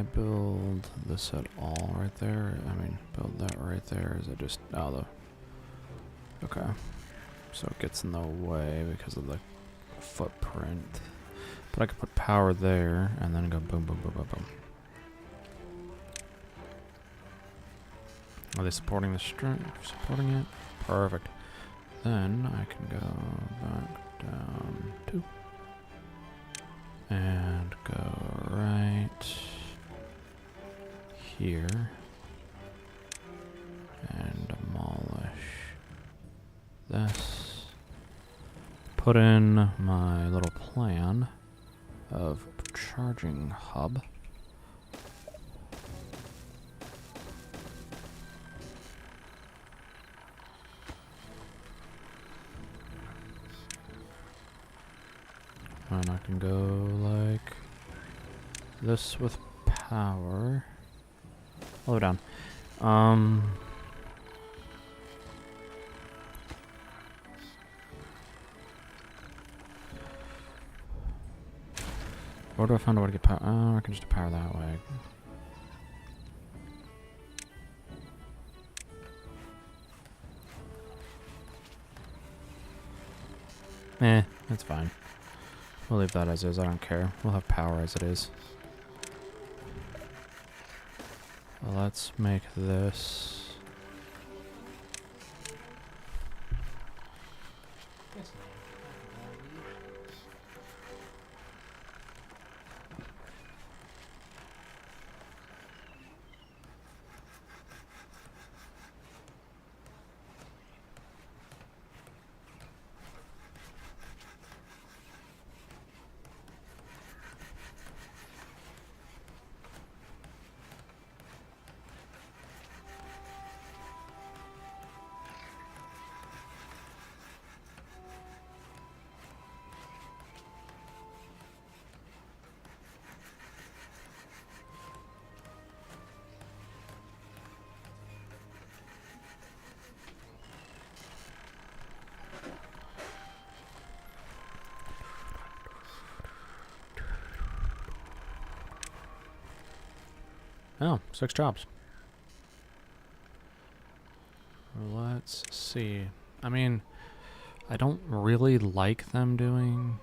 Speaker 1: I build this at all right there? I mean, build that right there. Is it just okay? So it gets in the way because of the footprint. But I could put power there and then go boom, boom, boom, boom, boom. Are they supporting the string? Supporting it? Perfect. Then I can go back down 2. And go right here. And demolish this. Put in my little plan of charging hub. And I can go like this with power. Slow down. Where do I find a way to get power? Oh, I can just do power that way. That's fine. We'll leave that as is, I don't care. We'll have power as it is. Well, let's make this. Oh, 6 jobs. Let's see. I mean, I don't really like them doing...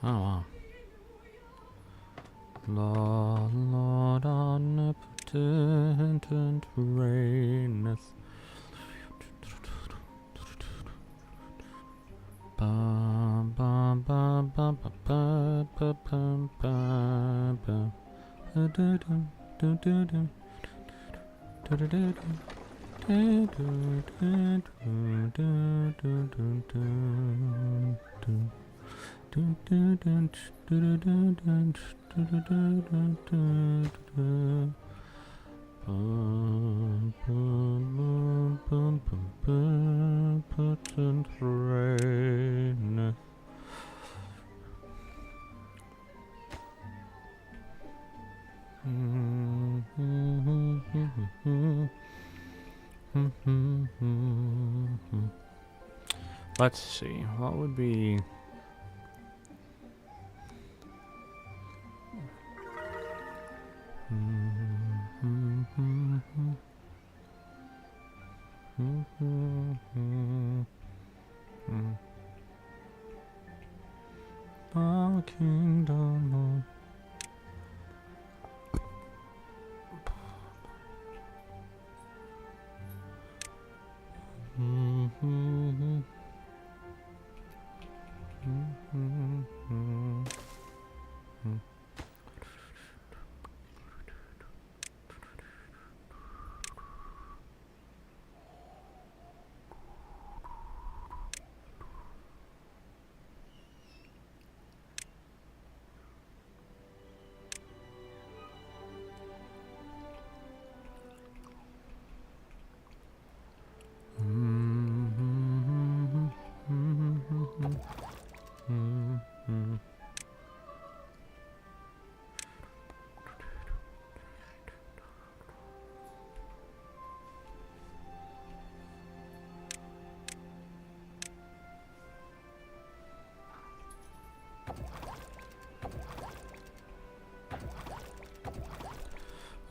Speaker 1: Oh, wow. Lord omnipotent and reigneth. Bum, bum, bum, bum, bum, bum, bum, bum, bum, bum. Do-do-dum, do-do-dum. Do-do-do-dum. Do-do-do-do-do-do-do-do-do. Do-do-dum, do-do-do-dum, do-do-do-dum, bum, bum, bum, bum, bum, potent rain. Let's see, what would be... Our kingdom.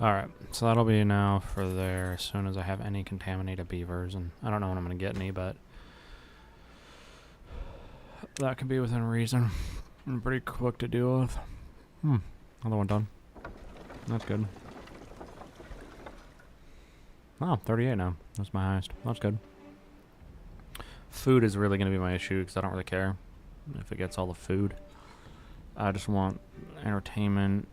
Speaker 1: Alright, so that'll be now for there as soon as I have any contaminated beavers, and I don't know when I'm going to get any, but that can be within reason. I'm pretty quick to deal with. Another one done. That's good. Oh, 38 now. That's my highest. That's good. Food is really going to be my issue because I don't really care if it gets all the food. I just want entertainment.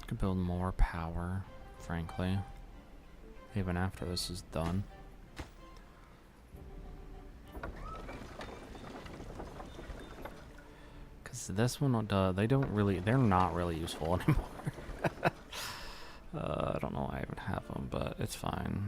Speaker 1: Could build more power, frankly, even after this is done. Because this one, they're not really useful anymore. I don't know why I even have them, but it's fine.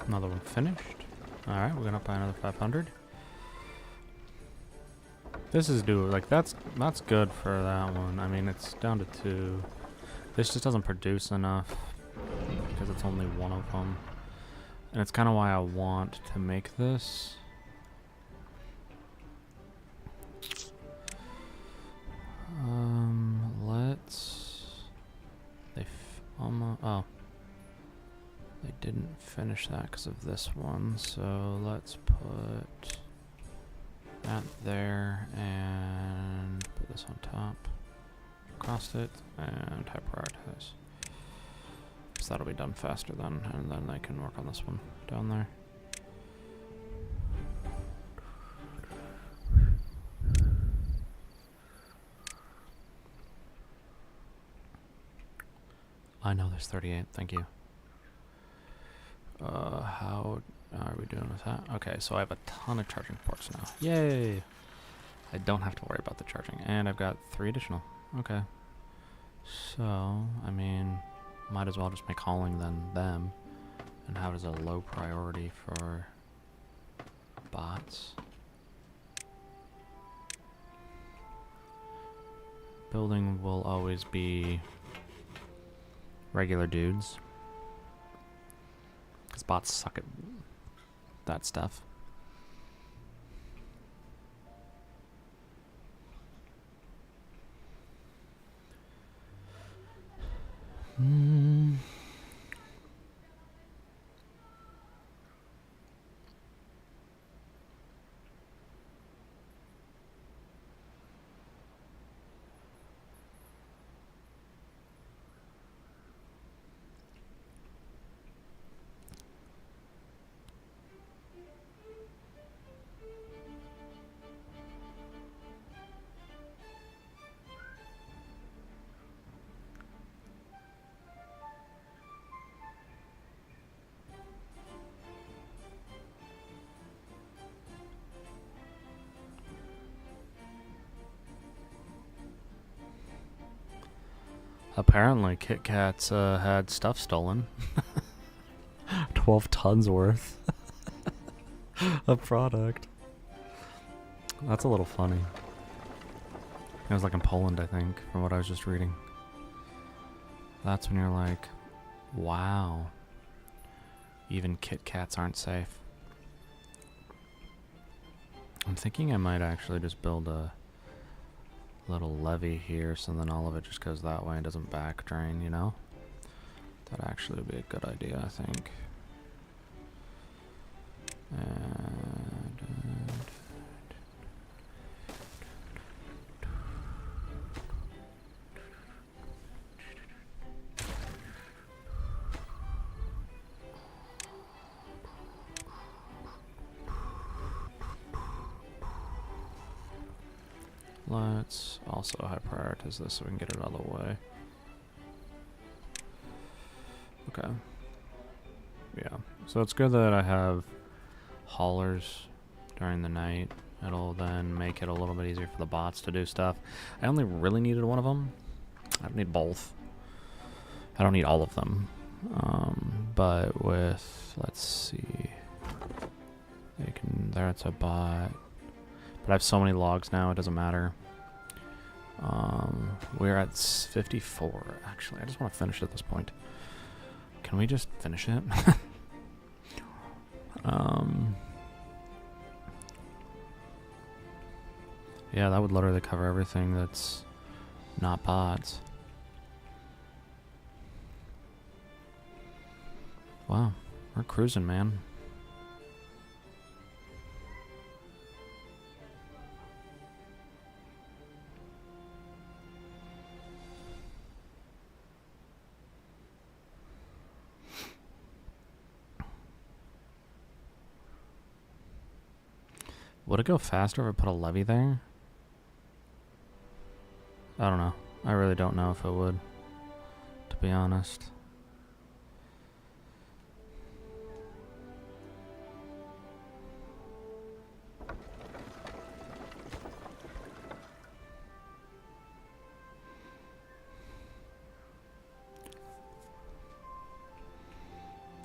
Speaker 1: Another one finished. Alright, we're gonna buy another 500. This is due, like, that's good for that one. I mean, it's down to 2. This just doesn't produce enough because it's only one of them. And it's kind of why I want to make this. Let's... oh. They didn't finish that because of this one, so let's put that there and put this on top, across it, and high prioritize. So that'll be done faster then, and then I can work on this one down there. I know there's 38, thank you. How are we doing with that? Okay, so I have a ton of charging ports now. Yay! I don't have to worry about the charging. And I've got 3 additional. Okay. So, I mean, might as well just make hauling then them. And have it as a low priority for bots. Building will always be regular dudes. Because bots suck at that stuff. Apparently, Kit Kats had stuff stolen. 12 tons worth of product. That's a little funny. It was like in Poland, I think, from what I was just reading. That's when you're like, wow. Even Kit Kats aren't safe. I'm thinking I might actually just build a little levee here so then all of it just goes that way and doesn't back drain, you know? That actually would be a good idea, I think. And let's also high prioritize this so we can get it out of the way. Okay. Yeah. So it's good that I have haulers during the night. It'll then make it a little bit easier for the bots to do stuff. I only really needed one of them. I don't need both. I don't need all of them. But with, let's see. They can, there's a bot. But I have so many logs now, it doesn't matter. We're at 54. Actually, I just want to finish it at this point. Can we just finish it? Yeah, that would literally cover everything that's not bots. Wow, we're cruising, man. Would it go faster if I put a levy there? I don't know. I really don't know if it would, to be honest.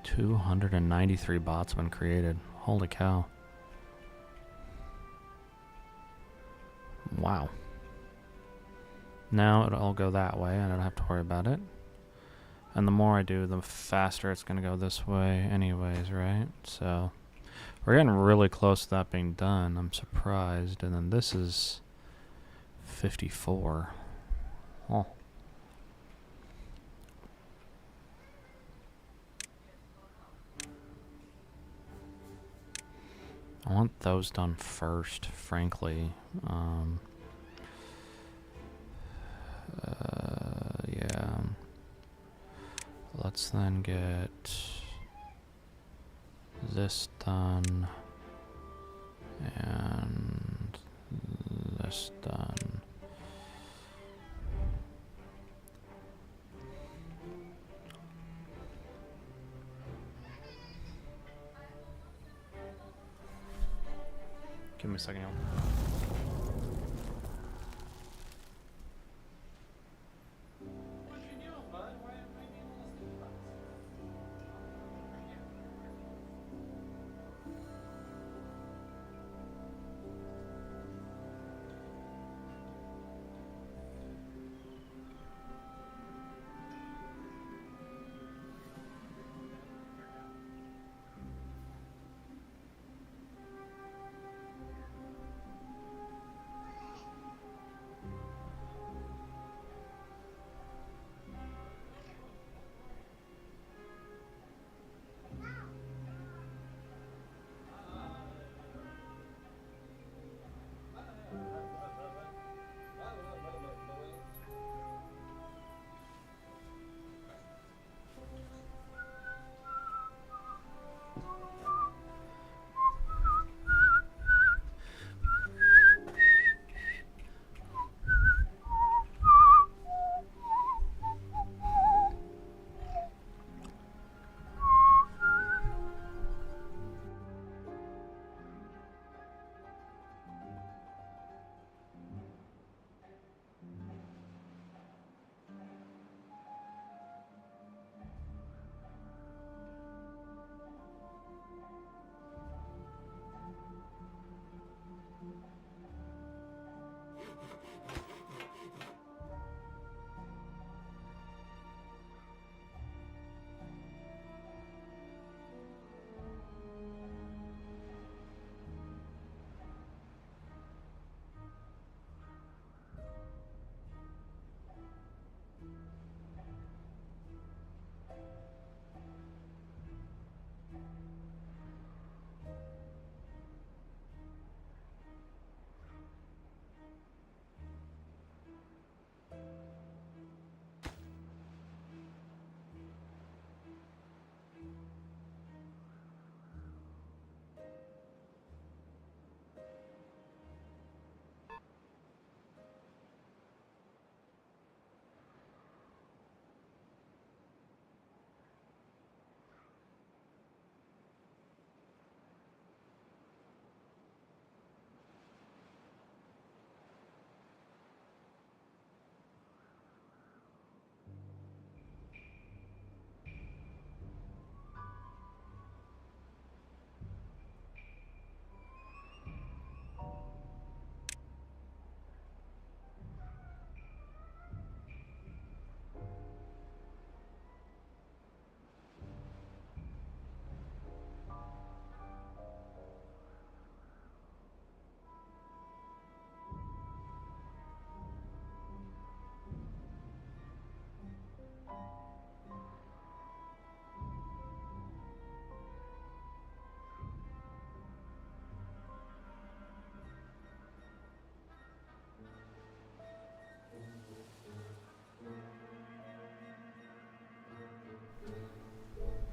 Speaker 1: $293 bots been created. Holy cow. Wow. Now it'll all go that way. I don't have to worry about it. And the more I do, the faster it's going to go this way anyways, right? So we're getting really close to that being done. I'm surprised. And then this is 54. Oh. I want those done first, frankly. Yeah. Let's then get this done and this done. Give me a second, y'all.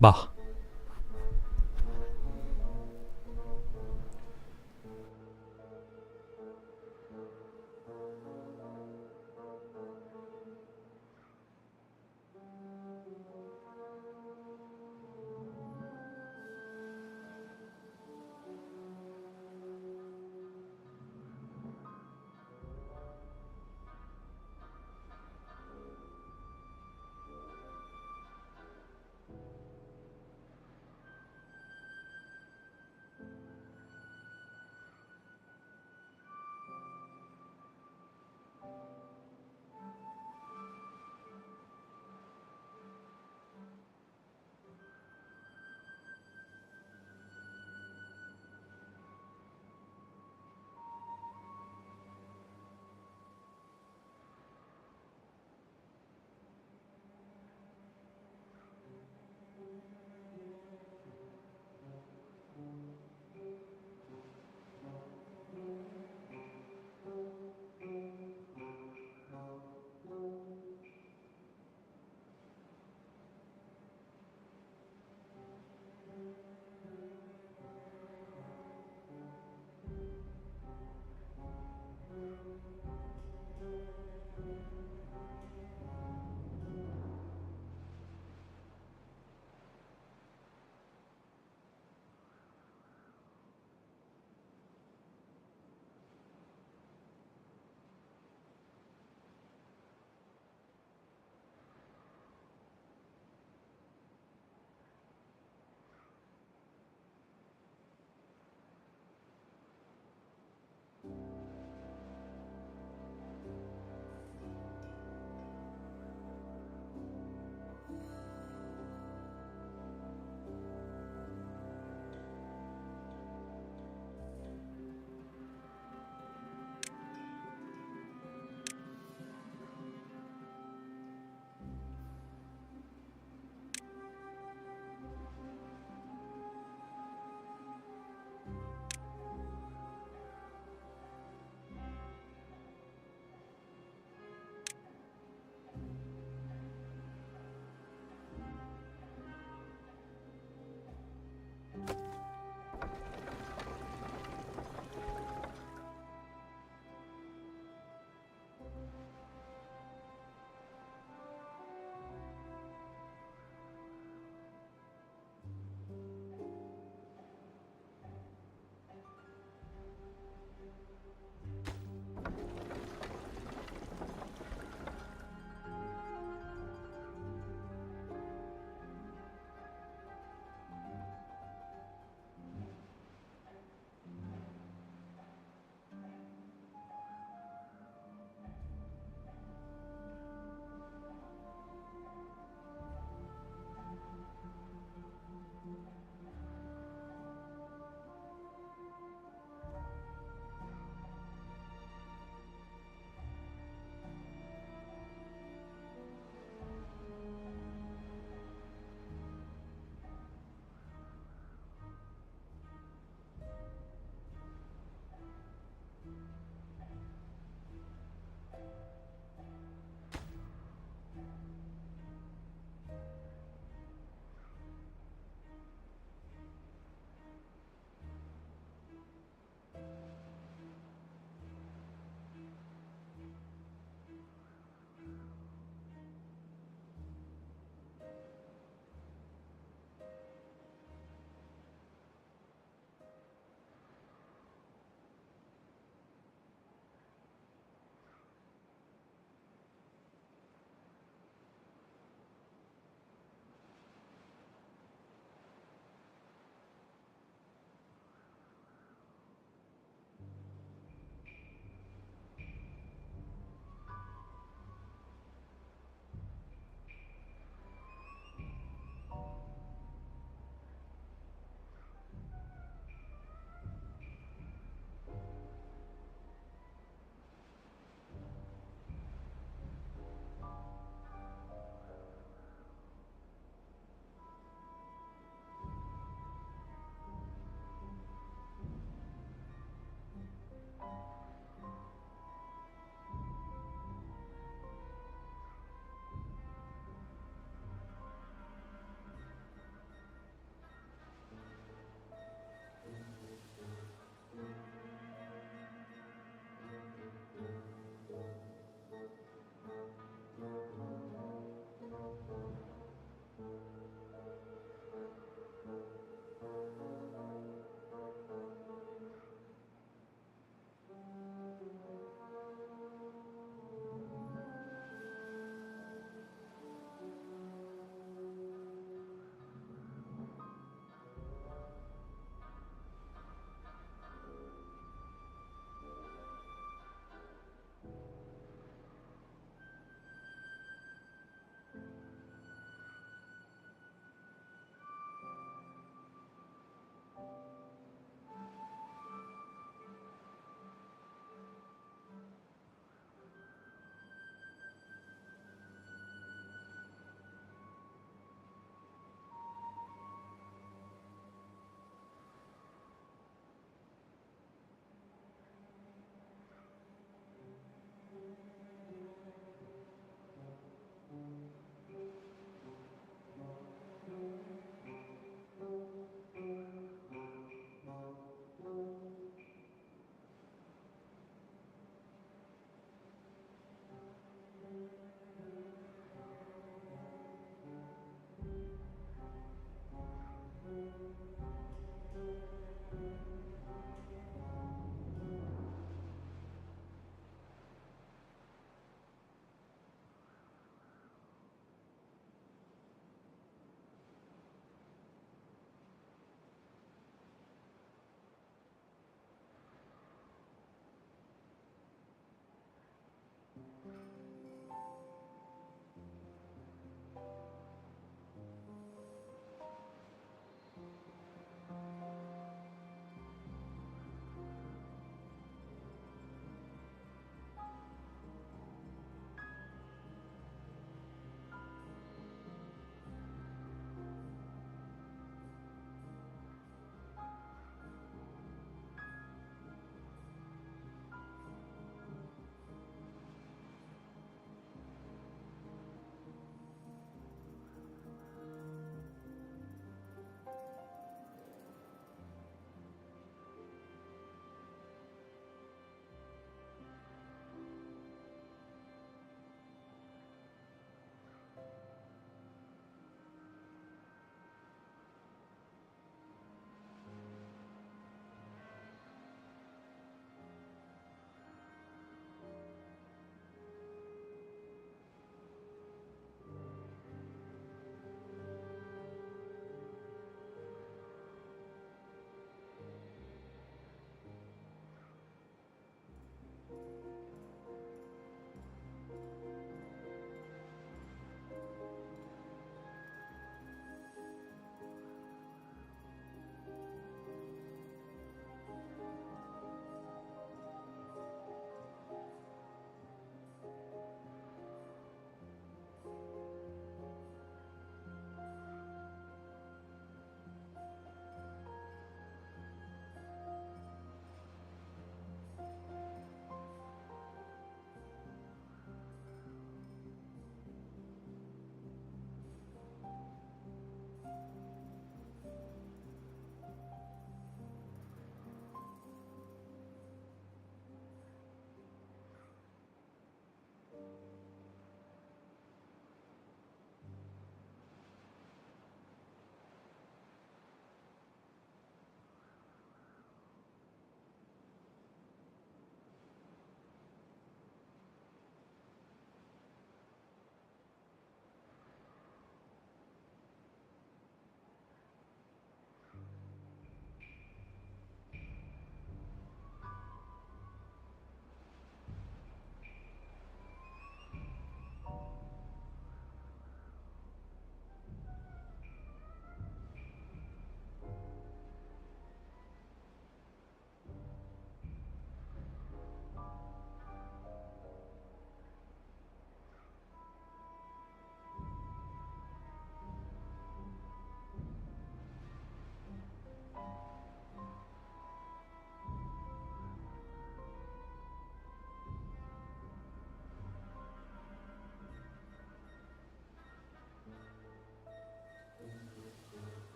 Speaker 4: Bah.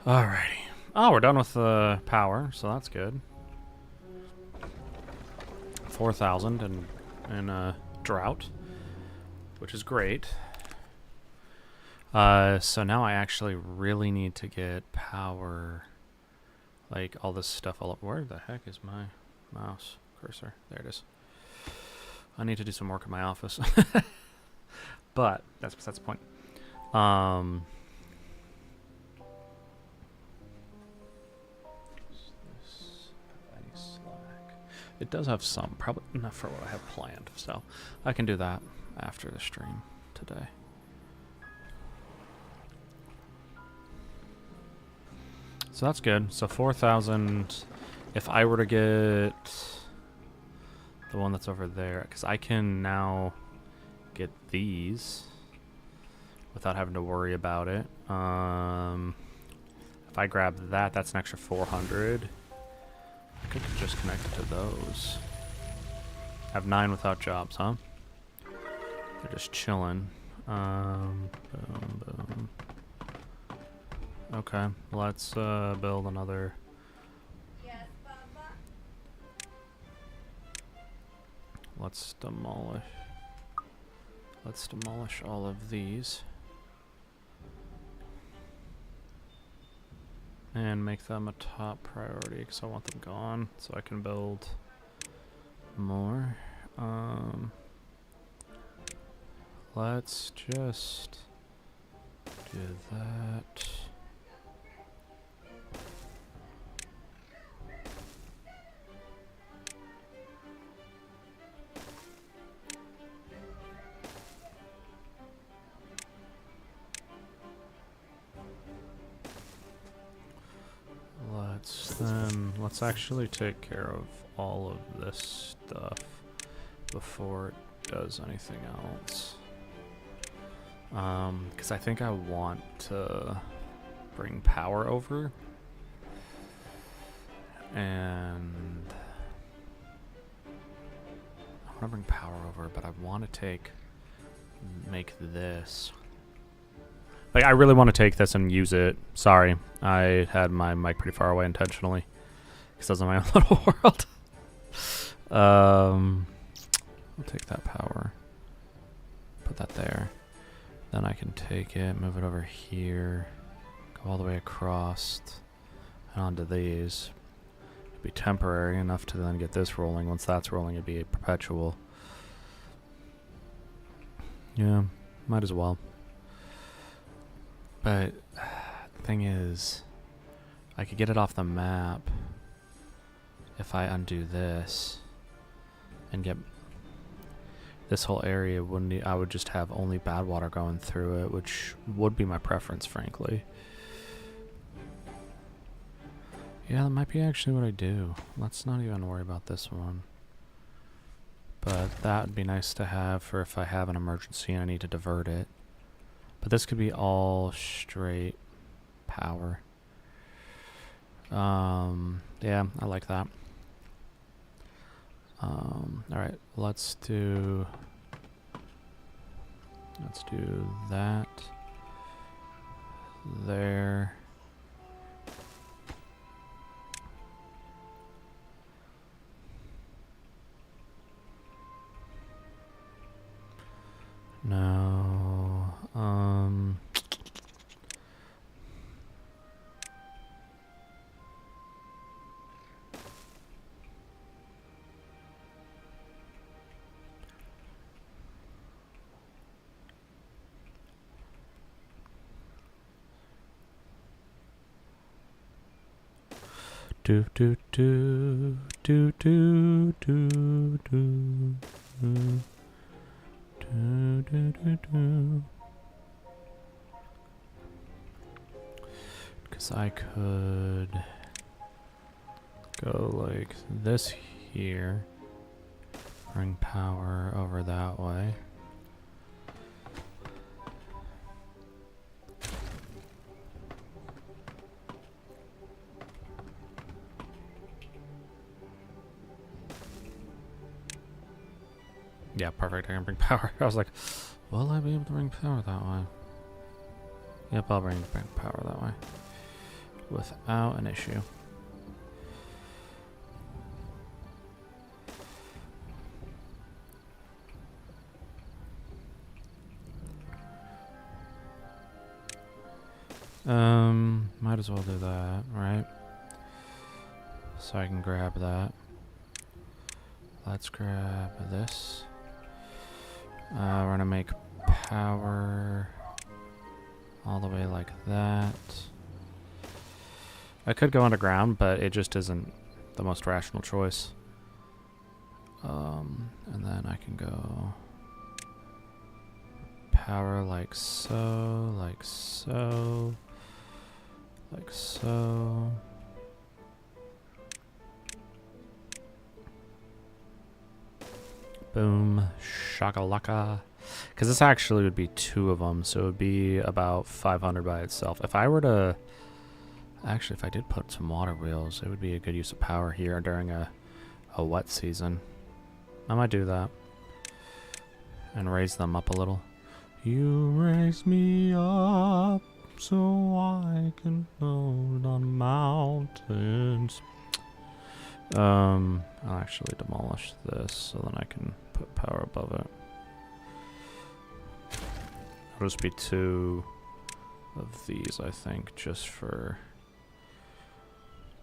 Speaker 1: Alrighty. Oh, we're done with the power, so that's good. 4,000 in a drought, which is great. So now I actually really need to get power, like all this stuff all up. Where the heck is my mouse cursor? There it is. I need to do some work in my office. But that's the point. It does have some, probably not for what I have planned, so I can do that after the stream today. So that's good. So 4,000. If I were to get the one that's over there, because I can now get these without having to worry about it. If I grab that, that's an extra 400. I could just connect it to those. Have 9 without jobs, huh? They're just chilling. Boom, boom. Okay, let's build another.
Speaker 4: Yes, Papa.
Speaker 1: Let's demolish. Let's demolish all of these. And make them a top priority because I want them gone so I can build more. Let's just do that. Let's actually take care of all of this stuff before it does anything else. Because I think I want to bring power over. And I want to bring power over, but I want to make this. Like, I really want to take this and use it. Sorry, I had my mic pretty far away intentionally. Because that's in my own little world. I'll take that power. Put that there. Then I can take it, move it over here. Go all the way across. And onto these. It'd be temporary enough to then get this rolling. Once that's rolling, it'd be a perpetual. Yeah, might as well. But the thing is, I could get it off the map if I undo this and get this whole area. I would just have only bad water going through it, which would be my preference, frankly. Yeah, that might be actually what I do. Let's not even worry about this one. But that would be nice to have for if I have an emergency and I need to divert it. But this could be all straight power. Yeah, I like that. Alright, let's do that there. No, do do do do do do do do. Because I could go like this here, bring power over that way. Yeah, perfect. I can bring power. I was like, will I be able to bring power that way? Yep, I'll bring power that way. without an issue. Might as well do that, right? So I can grab that. Let's grab this. We're gonna make power all the way like that. I could go underground, but it just isn't the most rational choice. And then I can go power like so, like so, like so. Boom, shakalaka. Because this actually would be 2 of them, so it would be about 500 by itself. If I were to... Actually, if I did put some water wheels, it would be a good use of power here during a wet season. I might do that. And raise them up a little. You raise me up so I can float on mountains. I'll actually demolish this so then I can put power above it. It'll just be 2 of these, I think, just for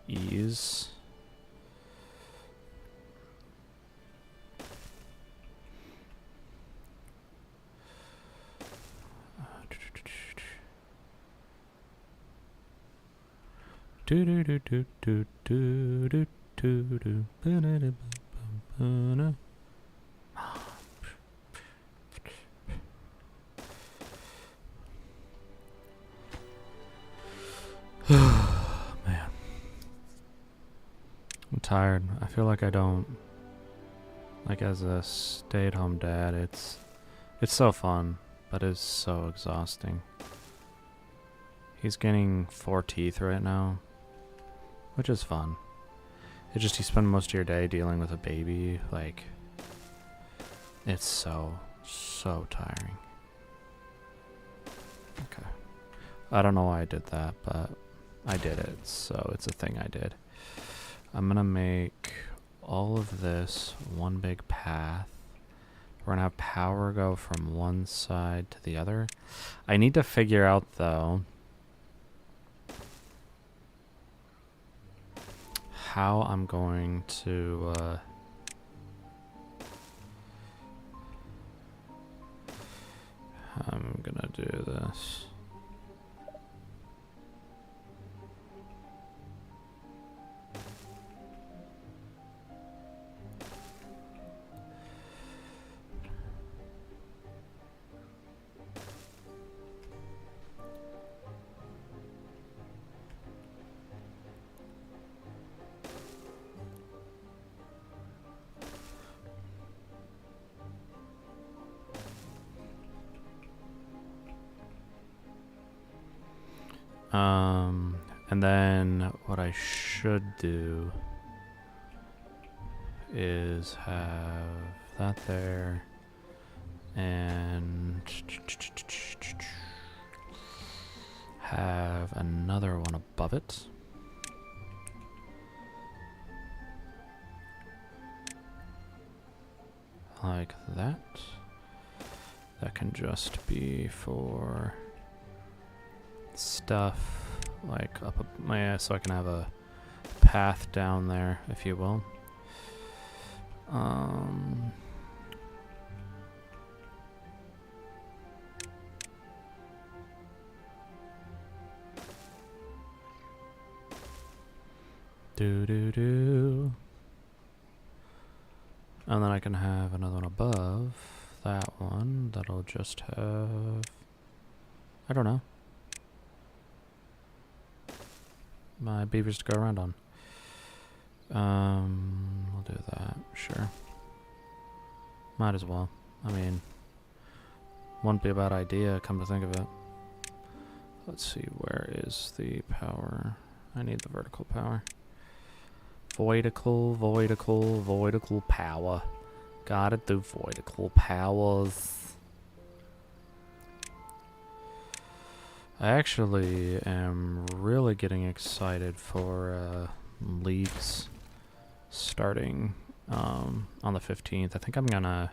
Speaker 1: ease. Do do do do do do do do do. Man, I'm tired. I feel like I don't, like, as a stay-at-home dad, it's so fun, but it's so exhausting. He's getting 4 teeth right now, which is fun. It's just you spend most of your day dealing with a baby, like, it's so tiring. Okay. I don't know why I did that, but I did it, so it's a thing I did. I'm gonna make all of this one big path. We're gonna have power go from one side to the other. I need to figure out, though, how I'm going to I'm gonna do this. And then what I should do is have that there and have another one above it. Like that. That can just be for stuff like up my ass, so I can have a path down there, if you will. Do. And then I can have another one above that one that'll just have, I don't know, my beavers to go around on. We'll do that, sure. Might as well. I mean, wouldn't be a bad idea, come to think of it. Let's see, where is the power? I need the vertical power. Voidical power. Gotta do voidical powers. I actually am really getting excited for leagues starting on the 15th. I think I'm gonna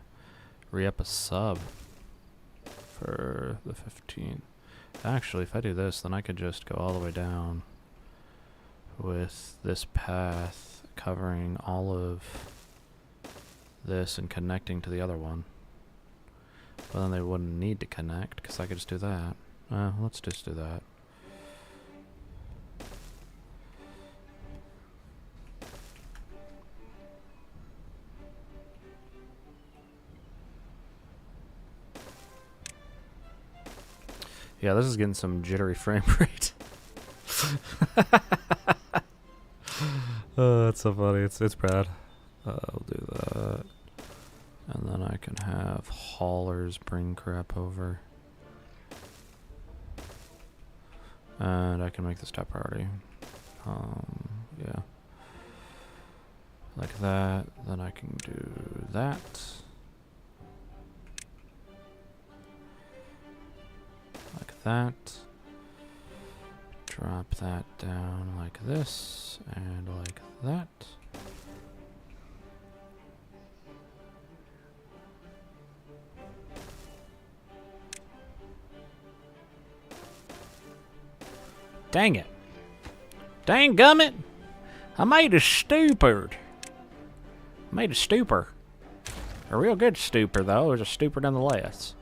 Speaker 1: re-up a sub for the 15th. Actually, if I do this, then I could just go all the way down with this path covering all of this and connecting to the other one. But then they wouldn't need to connect because I could just do that. Let's just do that. Yeah, this is getting some jittery frame rate. Oh, that's so funny. It's bad. I'll do that. And then I can have haulers bring crap over. And I can make this top priority. Yeah. Like that. Then I can do that. Like that. Drop that down like this. And like that.
Speaker 2: Dang it. Dang gummit. I made a stupid. I made a stupor. A real good stupor, though. It was a stupor nonetheless.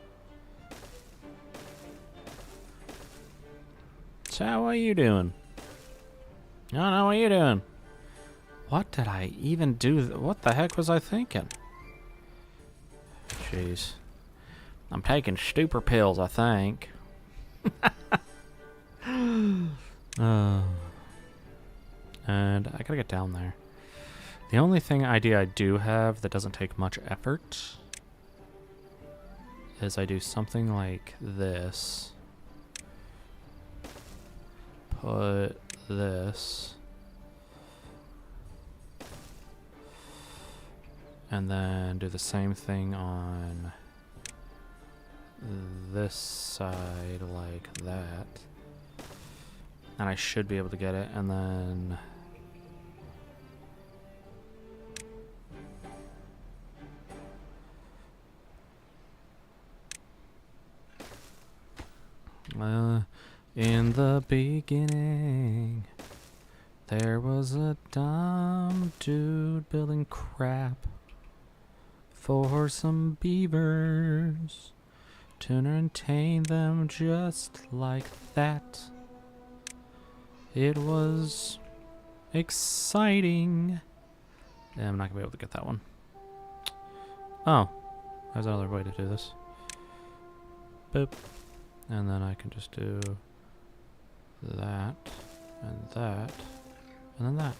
Speaker 2: So, how are you doing? I don't know, what are you doing? What did I even do? What the heck was I thinking? Jeez. I'm taking stupor pills, I think. And I gotta get down there. The only idea I do have that doesn't take much effort is I do something like this. Put this. And then do the same thing on this side like that. And I should be able to get it, and then in the beginning there was a dumb dude building crap for some beavers to entertain them just like that. It was exciting. Yeah, I'm not gonna be able to get that one. Oh, there's another way to do this. Boop. And then I can just do that, and that, and then that.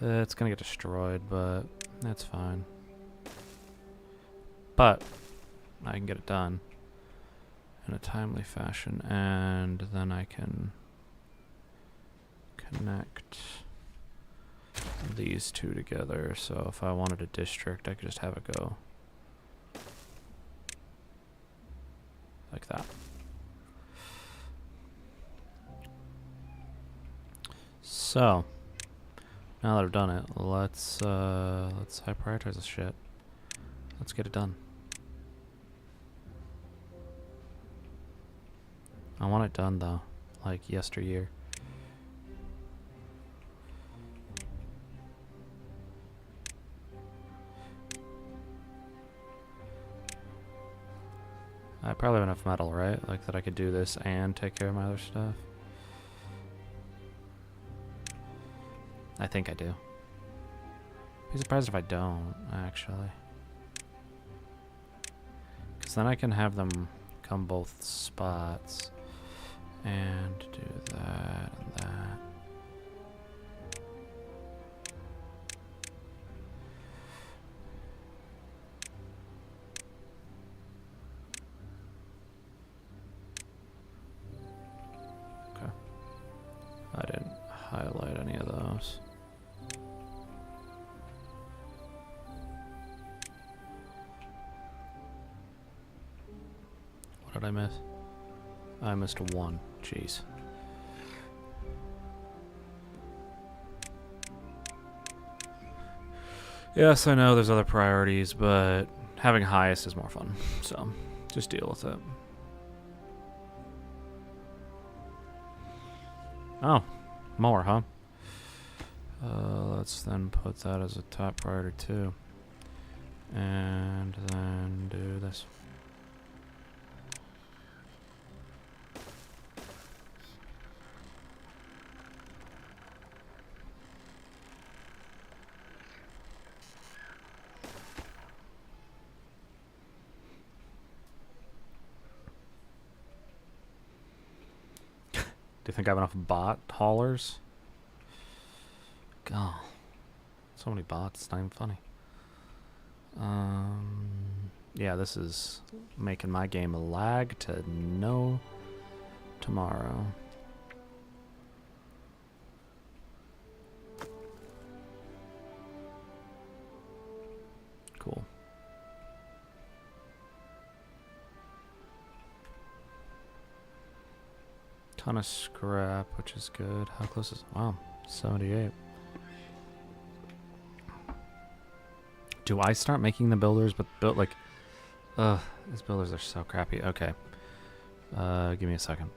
Speaker 2: It's gonna get destroyed, but that's fine. But I can get it done in a timely fashion, and then I can connect these two together. So if I wanted a district, I could just have it go like that. So now that I've done it, let's high prioritize this shit. Let's get it done. I want it done though, like yesteryear. I probably have enough metal, right? Like that I could do this and take care of my other stuff. I think I do. Be surprised if I don't, actually. Because then I can have them come both spots. And do that and that. Okay. I didn't highlight any of those. What did I miss? I missed one. Jeez. Yes, I know there's other priorities, but having highest is more fun. So, just deal with it. Oh, more, huh? Let's then put that as a top priority too. And then do this. Do you think I have enough bot haulers? God. So many bots, it's not even funny. Yeah, this is making my game lag to no tomorrow. Cool. Ton of scrap, which is good. How close is... Wow, 78. Do I start making the builders, but build like... these builders are so crappy. Okay. Give me a second.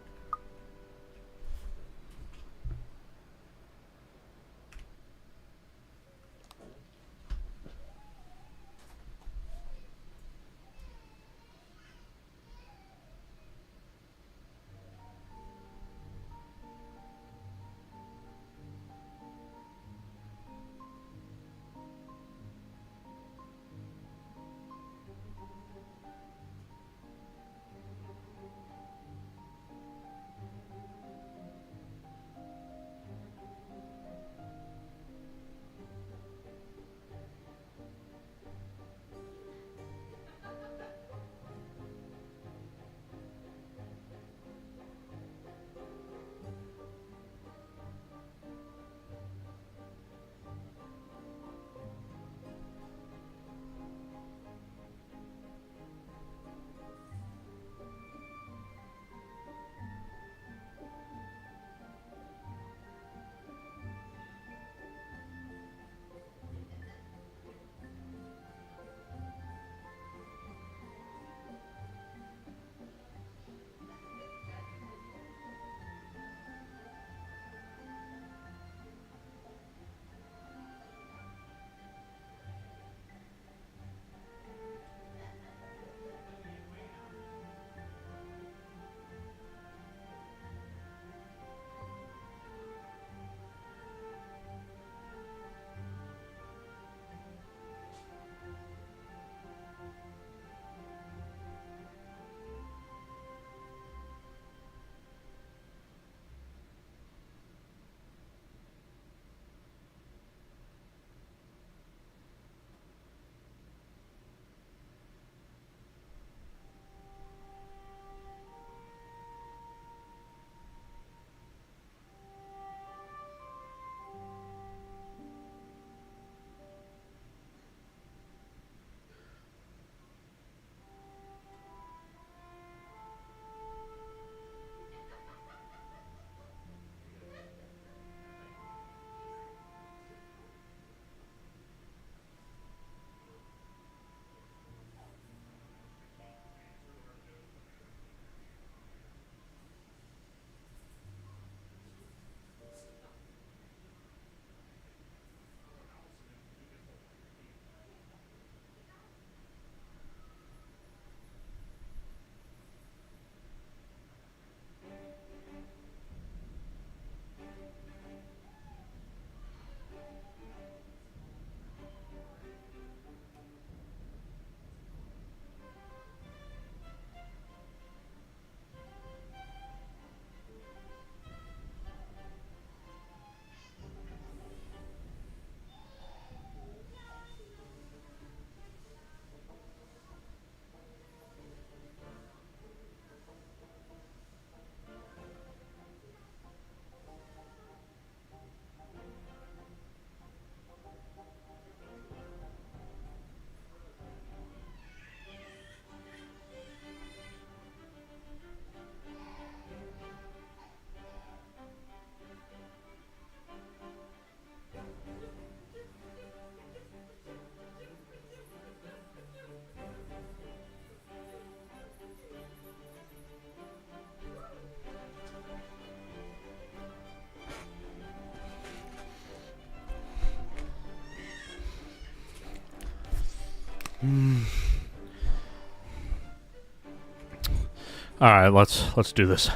Speaker 2: All right, let's do this.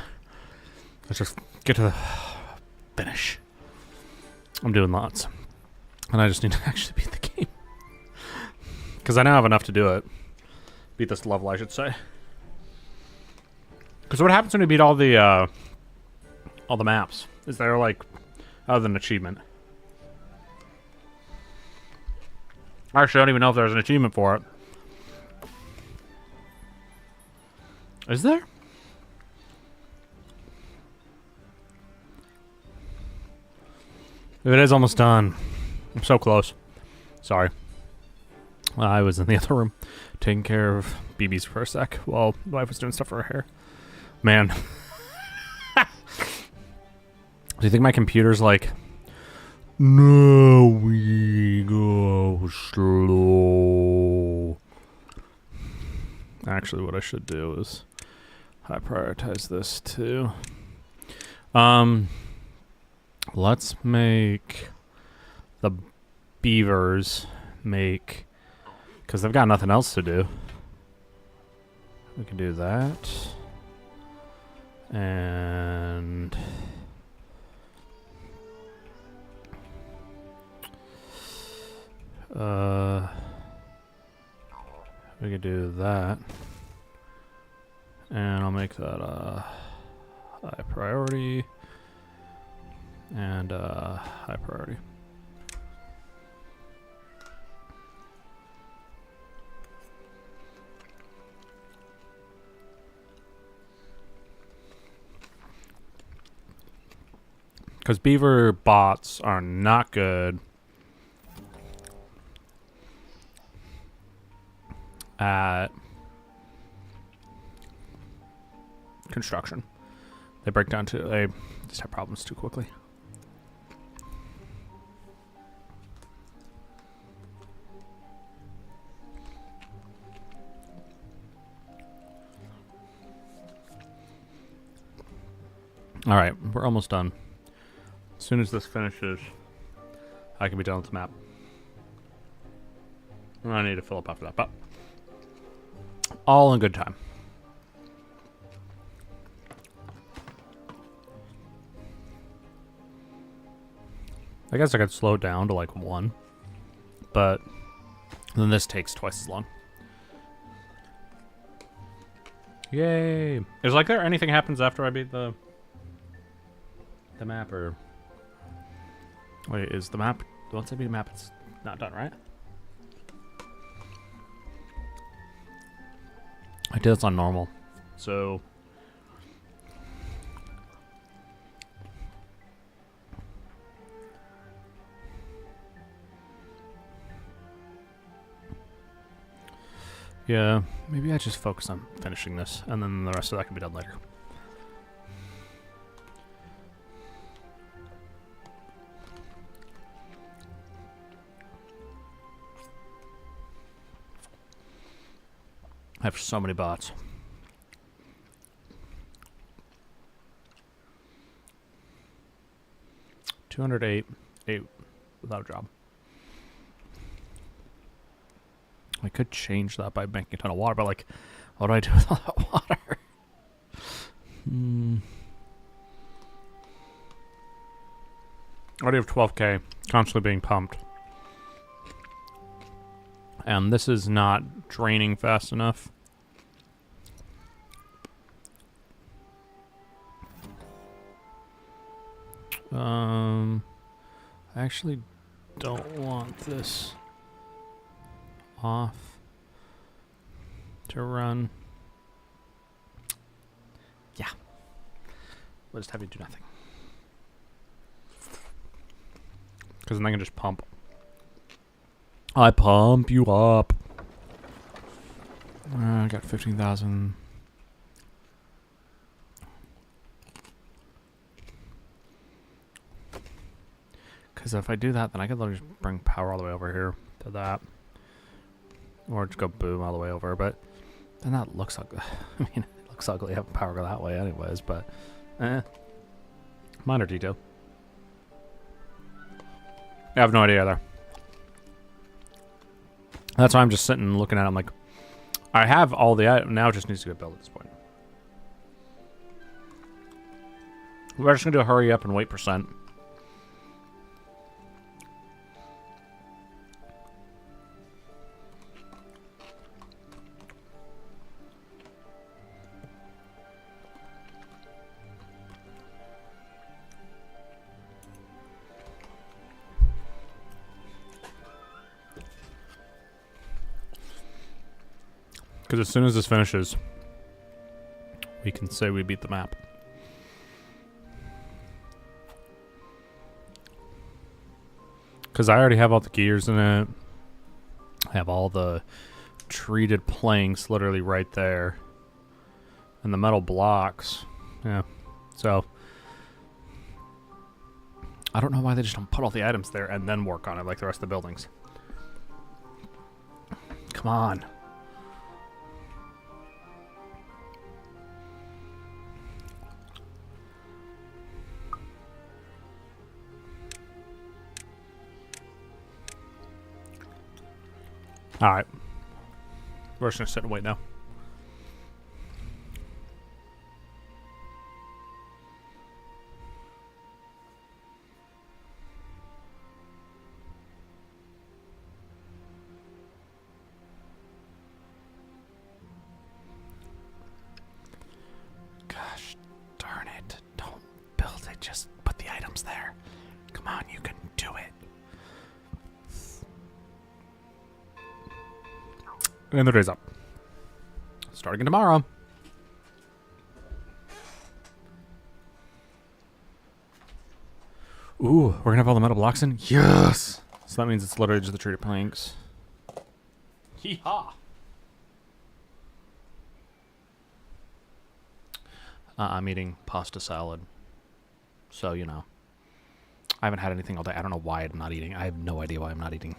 Speaker 2: Let's just get to the finish. I'm doing lots, and I just need to actually beat the game because I now have enough to do it. Beat this level, I should say. Because what happens when you beat all the maps? Is there like other than achievement? Actually, I don't even know if there's an achievement for it. Is there? It is almost done. I'm so close. Sorry. I was in the other room taking care of BB's for a sec while my wife was doing stuff for her hair. Man. Do you think my computer's like, no, we go slow? Actually, what I should do is I prioritize this too. Let's make the beavers make, because they've got nothing else to do. We can do that. And we could do that. And I'll make that high priority and high priority. Because beaver bots are not good at construction. They break down to, they just have problems too quickly. All right, we're almost done. As soon as this finishes, I can be done with the map. I need to fill up after that, but all in good time. I guess I could slow it down to like 1, but then this takes twice as long. Yay! Is like there anything happens after I beat the map, or wait, is the map, once I beat the map it's not done, right? I did this on normal, so yeah, maybe I just focus on finishing this, and then the rest of that can be done later. I have so many bots. $208 without a job. I could change that by making a ton of water, but like, what do I do with all that water? I already have 12K constantly being pumped. And this is not draining fast enough. I actually don't want this off to run. Yeah. We'll just have you do nothing. Because then I can just pump. I pump you up. I got 15,000. Because if I do that, then I could literally just bring power all the way over here to that. Or just go boom all the way over. But then that looks ugly. I mean, it looks ugly having power go that way anyways. But, minor detail. I have no idea either. That's why I'm just sitting and looking at it. I'm like, I have all the item. Now it just needs to get built at this point.
Speaker 1: We're just gonna do a hurry up and wait %. Because as soon as this finishes, we can say we beat the map. Because I already have all the gears in it. I have all the treated planks literally right there. And the metal blocks. Yeah. So, I don't know why they just don't put all the items there and then work on it like the rest of the buildings. Come on. Alright. We're just gonna sit and wait now. Gosh darn it. Don't build it, just put the items there. Come on, you can do it. And the day's up. Starting tomorrow. Ooh, we're gonna have all the metal blocks in? Yes! So that means it's literally just the treated planks. Hee-haw! I'm eating pasta salad. So, you know. I haven't had anything all day. I don't know why I'm not eating. I have no idea why I'm not eating.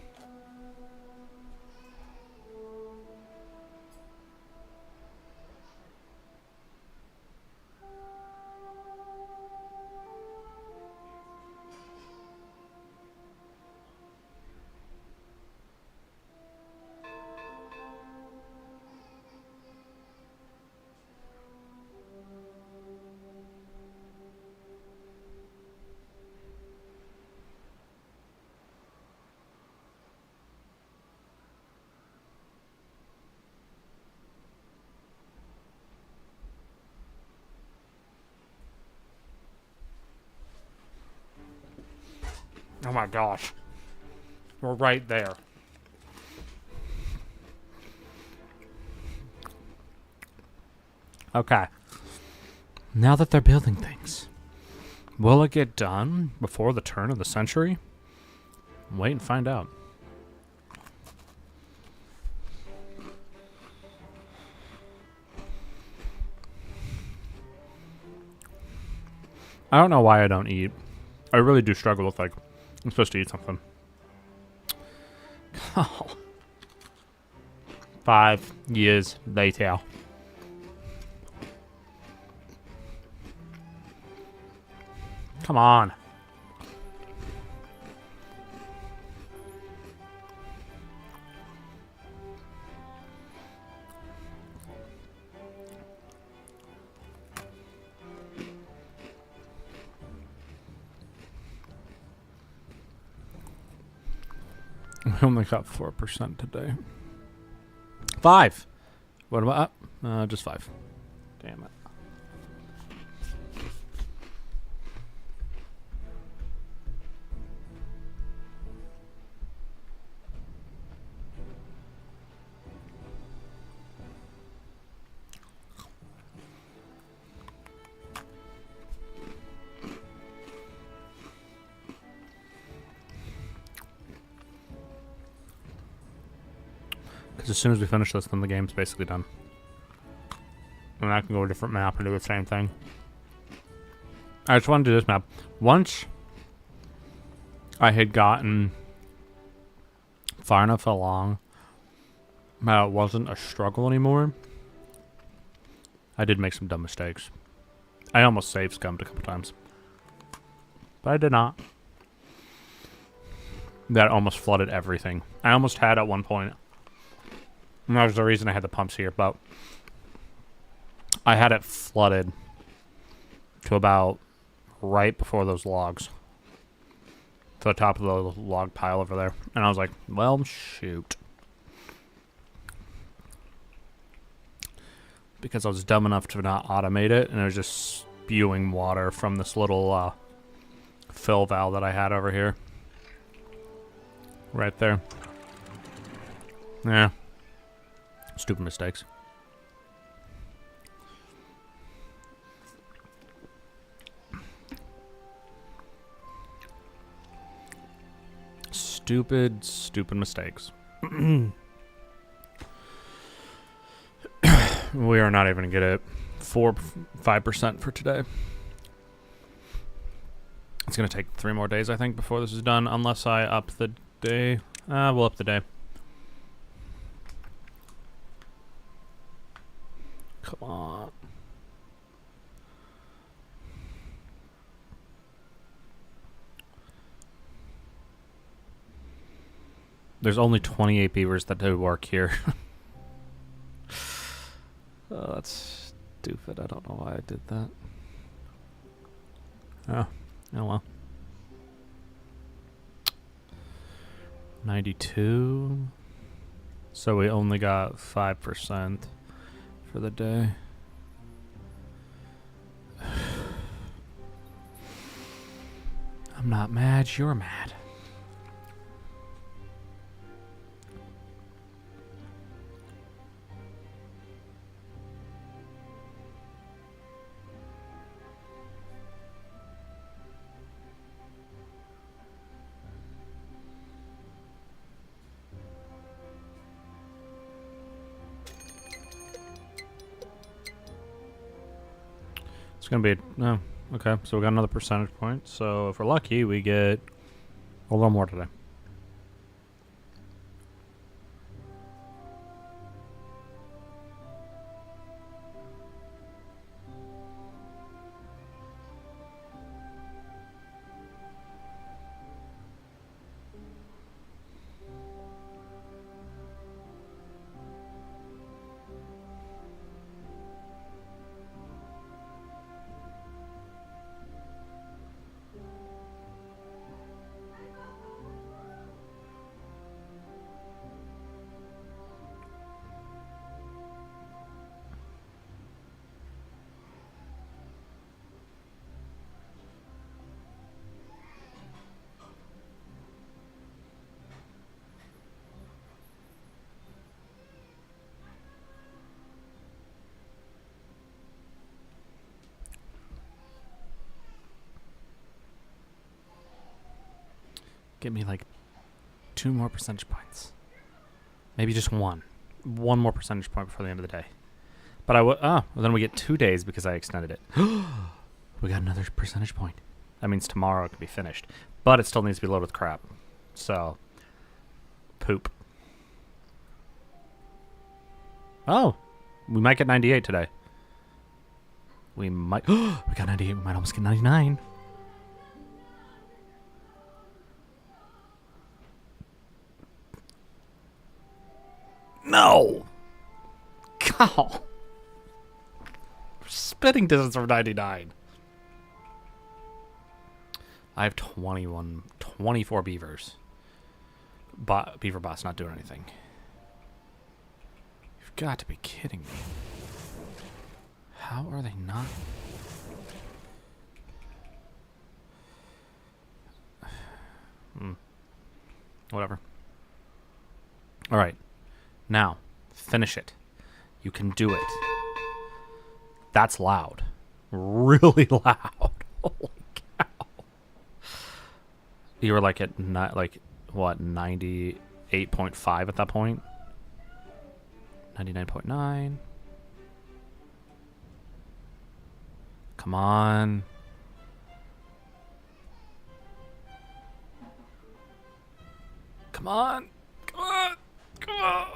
Speaker 1: Oh my gosh. We're right there. Okay. Now that they're building things, will it get done before the turn of the century? Wait and find out. I don't know why I don't eat. I really do struggle with, like, I'm supposed to eat something. Oh. 5 years later. Come on. I only got 4% today. 5. What about just 5? Damn it. Because as soon as we finish this, then the game's basically done. And I can go to a different map and do the same thing. I just want to do this map. Once I had gotten far enough along that it wasn't a struggle anymore, I did make some dumb mistakes. I almost save scummed a couple times. But I did not. That almost flooded everything. I almost had at one point. And that was the reason I had the pumps here, but I had it flooded to about
Speaker 2: right before those logs. To the top of the log pile over there. And I was like, well, shoot. Because I was dumb enough to not automate it, and it was just spewing water from this little fill valve that I had over here. Right there. Yeah. Stupid mistakes. Stupid mistakes. We are not even going to get it 5% for today. It's going to take 3 more days, I think, before this is done, unless I up the day. We'll up the day. Come on. There's only 28 beavers that do work here. Oh, that's stupid. I don't know why I did that. Oh well. 92. So we only got 5% for the day. I'm not mad, you're mad. It's gonna be no. Okay, so we got another percentage point. So if we're lucky, we get a little more today. Give me like 2 more percentage points. Maybe just one. 1 more percentage point before the end of the day. But well, then we get 2 days because I extended it. We got another percentage point. That means tomorrow it can be finished. But it still needs to be loaded with crap. So, poop. Oh, we might get 98 today. We might. We got 98. We might almost get 99. No! God! Spitting distance of 99. I have 24 beavers. Beaver bot's not doing anything. You've got to be kidding me. How are they not? Whatever. Alright. Now, finish it. You can do it. That's loud. Really loud. Holy cow. You were like at, what, 98.5 at that point? 99.9. Come on. Come on. Come on. Come on.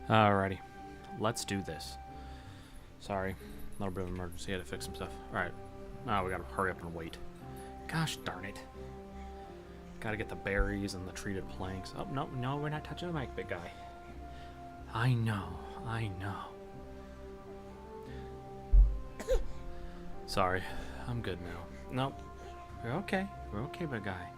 Speaker 2: Alrighty. Let's do this. Sorry. A little bit of emergency. I had to fix some stuff. Alright. Now we gotta hurry up and wait. Gosh darn it. Gotta get the berries and the treated planks. Oh, no, no, we're not touching the mic, big guy. I know. I know. Sorry. I'm good now. Nope. We're okay. We're okay, big guy.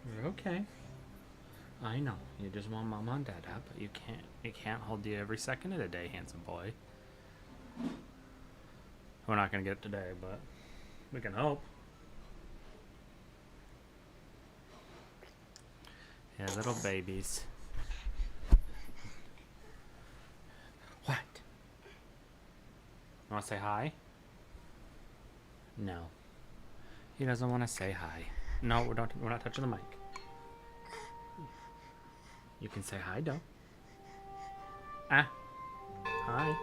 Speaker 2: We're okay. I know. You just want mama and dad up, but you can't hold you every second of the day, handsome boy. We're not gonna get it today, but we can hope. Yeah, little babies. What? You wanna say hi? No. He doesn't wanna say hi. No, we're not touching the mic. You can say hi, though. Ah. Hi.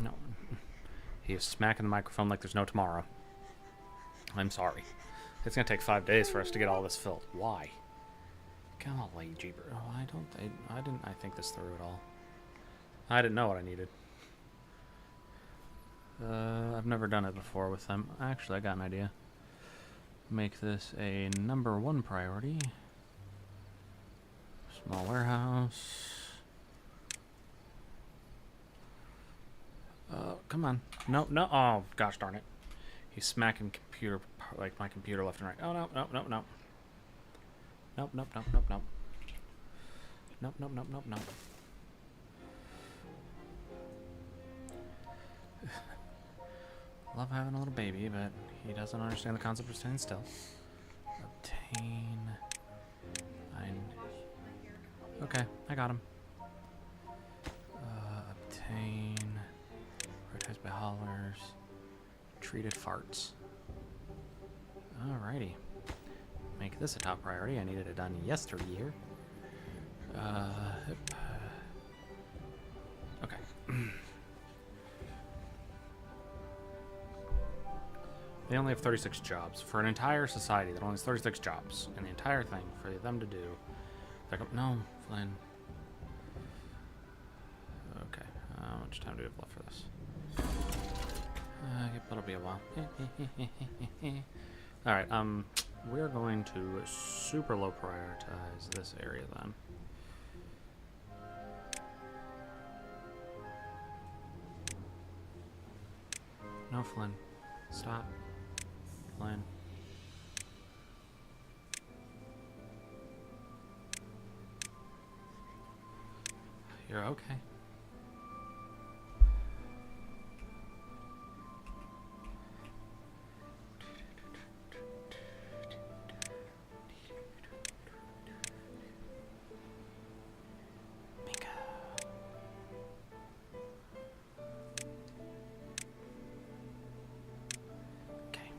Speaker 2: No. He is smacking the microphone like there's no tomorrow. I'm sorry. It's gonna take 5 days for us to get all this filled. Why? Golly jeeper. Oh, I didn't think this through at all. I didn't know what I needed. I've never done it before with them. Actually, I got an idea. Make this a #1 priority. Small warehouse. Come on. No, no. Oh, gosh darn it. He's smacking my computer left and right. Oh, no, no, no, no. Nope, nope, nope, nope, nope. Nope, nope, nope, nope, nope. Love having a little baby, but he doesn't understand the concept of staying still. Obtain. Okay, I got him. Obtain. Prioritized by haulers. Treated farts. Alrighty. Make this a top priority. I needed it done yesteryear. Okay. They only have 36 jobs. For an entire society that only has 36 jobs. And the entire thing for them to do. No, Flynn. Okay. How much time do we have left for this? It'll be a while. Alright, we're going to super low prioritize this area then. No, Flynn. Stop. Flynn. You're okay. Bingo. Okay.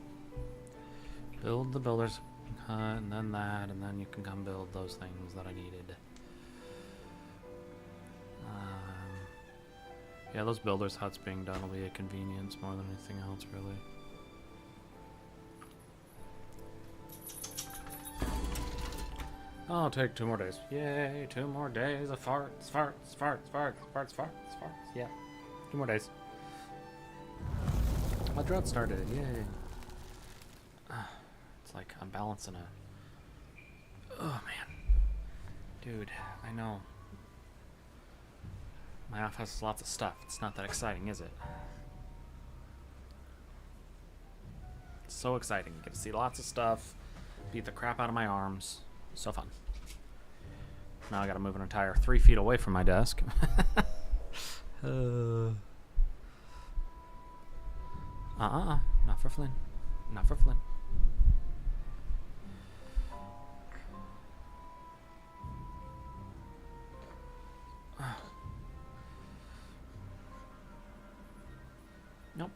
Speaker 2: Build the builder's hut, and then that, and then you can come build those things that I needed. Yeah, those builders' huts being done will be a convenience more than anything else, really. I'll take 2 more days. Yay, 2 more days of farts, farts, farts, farts, farts, farts, farts. Yeah, 2 more days. My drought started, yay. It's like I'm balancing a... Oh, man. Dude, I know. My office has lots of stuff. It's not that exciting, is it? It's so exciting. You get to see lots of stuff, beat the crap out of my arms. So fun. Now I gotta move an entire 3 feet away from my desk. Not for Flynn. Not for Flynn. Nope.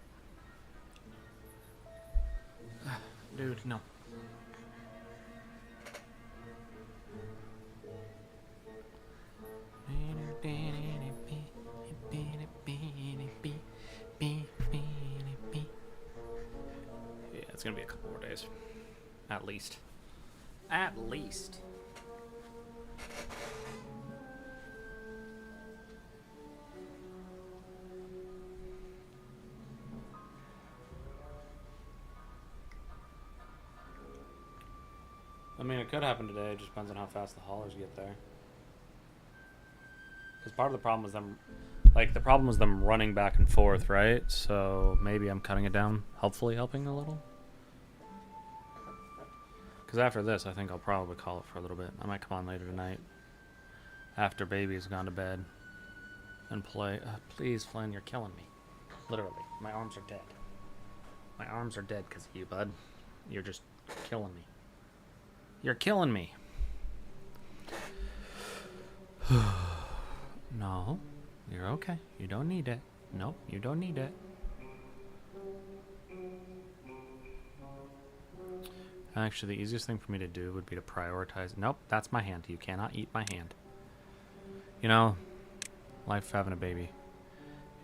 Speaker 2: Dude, no. gonna be a couple more days. At least. At least. I mean, it could happen today. It just depends on how fast the haulers get there. Because part of the problem was them, like, the problem was them running back and forth, right? So maybe I'm cutting it down, hopefully helping a little. Because after this, I think I'll probably call it for a little bit. I might come on later tonight, after baby's gone to bed, and play. Please, Flynn, you're killing me. Literally, my arms are dead. My arms are dead because of you, bud. You're just killing me. You're killing me. No, you're okay. You don't need it. Nope, you don't need it. Actually, the easiest thing for me to do would be to prioritize. Nope, that's my hand. You cannot eat my hand. You know, life of having a baby.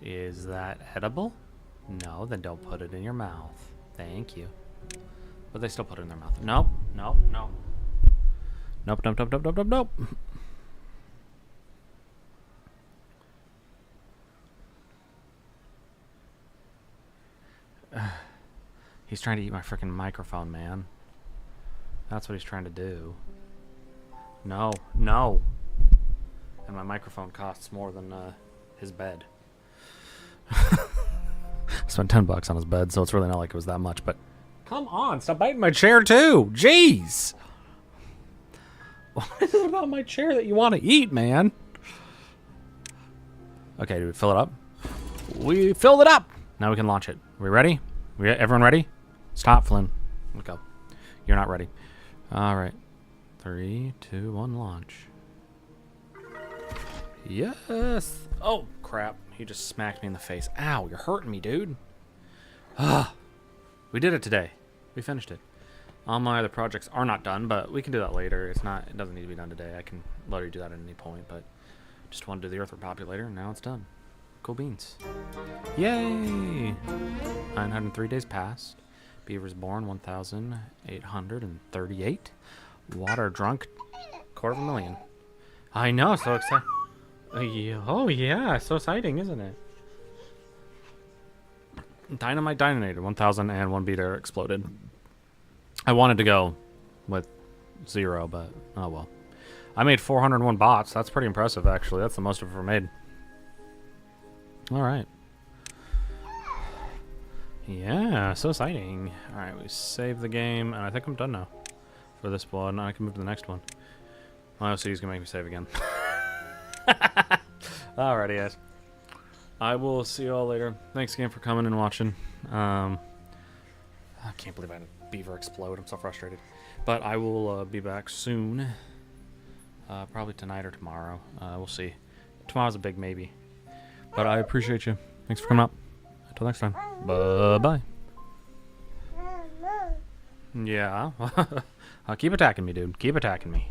Speaker 2: Is that edible? No, then don't put it in your mouth. Thank you. But they still put it in their mouth. Nope, nope, nope. Nope, nope, nope, nope, nope, nope, nope. He's trying to eat my freaking microphone, man. That's what he's trying to do. No, no. And my microphone costs more than his bed. Spent $10 on his bed, so it's really not like it was that much, but come on, stop biting my chair too. Jeez. What is it about my chair that you want to eat, man? Okay, did we fill it up? We filled it up. Now we can launch it. Are we ready? Everyone ready? Stop, Flynn. Let's go. You're not ready. All right. 3, 2, 1, launch. Yes. Oh, crap. He just smacked me in the face. Ow, you're hurting me, dude. Ah. We did it today. We finished it. All my other projects are not done, but we can do that later. It doesn't need to be done today. I can literally do that at any point, but just want to do the Earth Repopulator, and now it's done. Cool beans. Yay! 903 days passed. Beavers born 1,838. Water drunk 250,000. I know, so exciting. Oh yeah, so exciting, isn't it? Dynamite detonated. 1,001 beater exploded. I wanted to go with 0, but oh well. I made 401 bots. That's pretty impressive, actually. That's the most I've ever made. All right. Yeah, so exciting. All right, we save the game, and I think I'm done now for this one. I can move to the next one. My OCD is gonna make me save again. Alrighty, guys. I will see you all later. Thanks again for coming and watching. I can't believe I had a beaver explode. I'm so frustrated. But I will be back soon. Probably tonight or tomorrow. We'll see. Tomorrow's a big maybe. But I appreciate you. Thanks for coming up. Until next time. Bye-bye. Yeah. Keep attacking me, dude. Keep attacking me.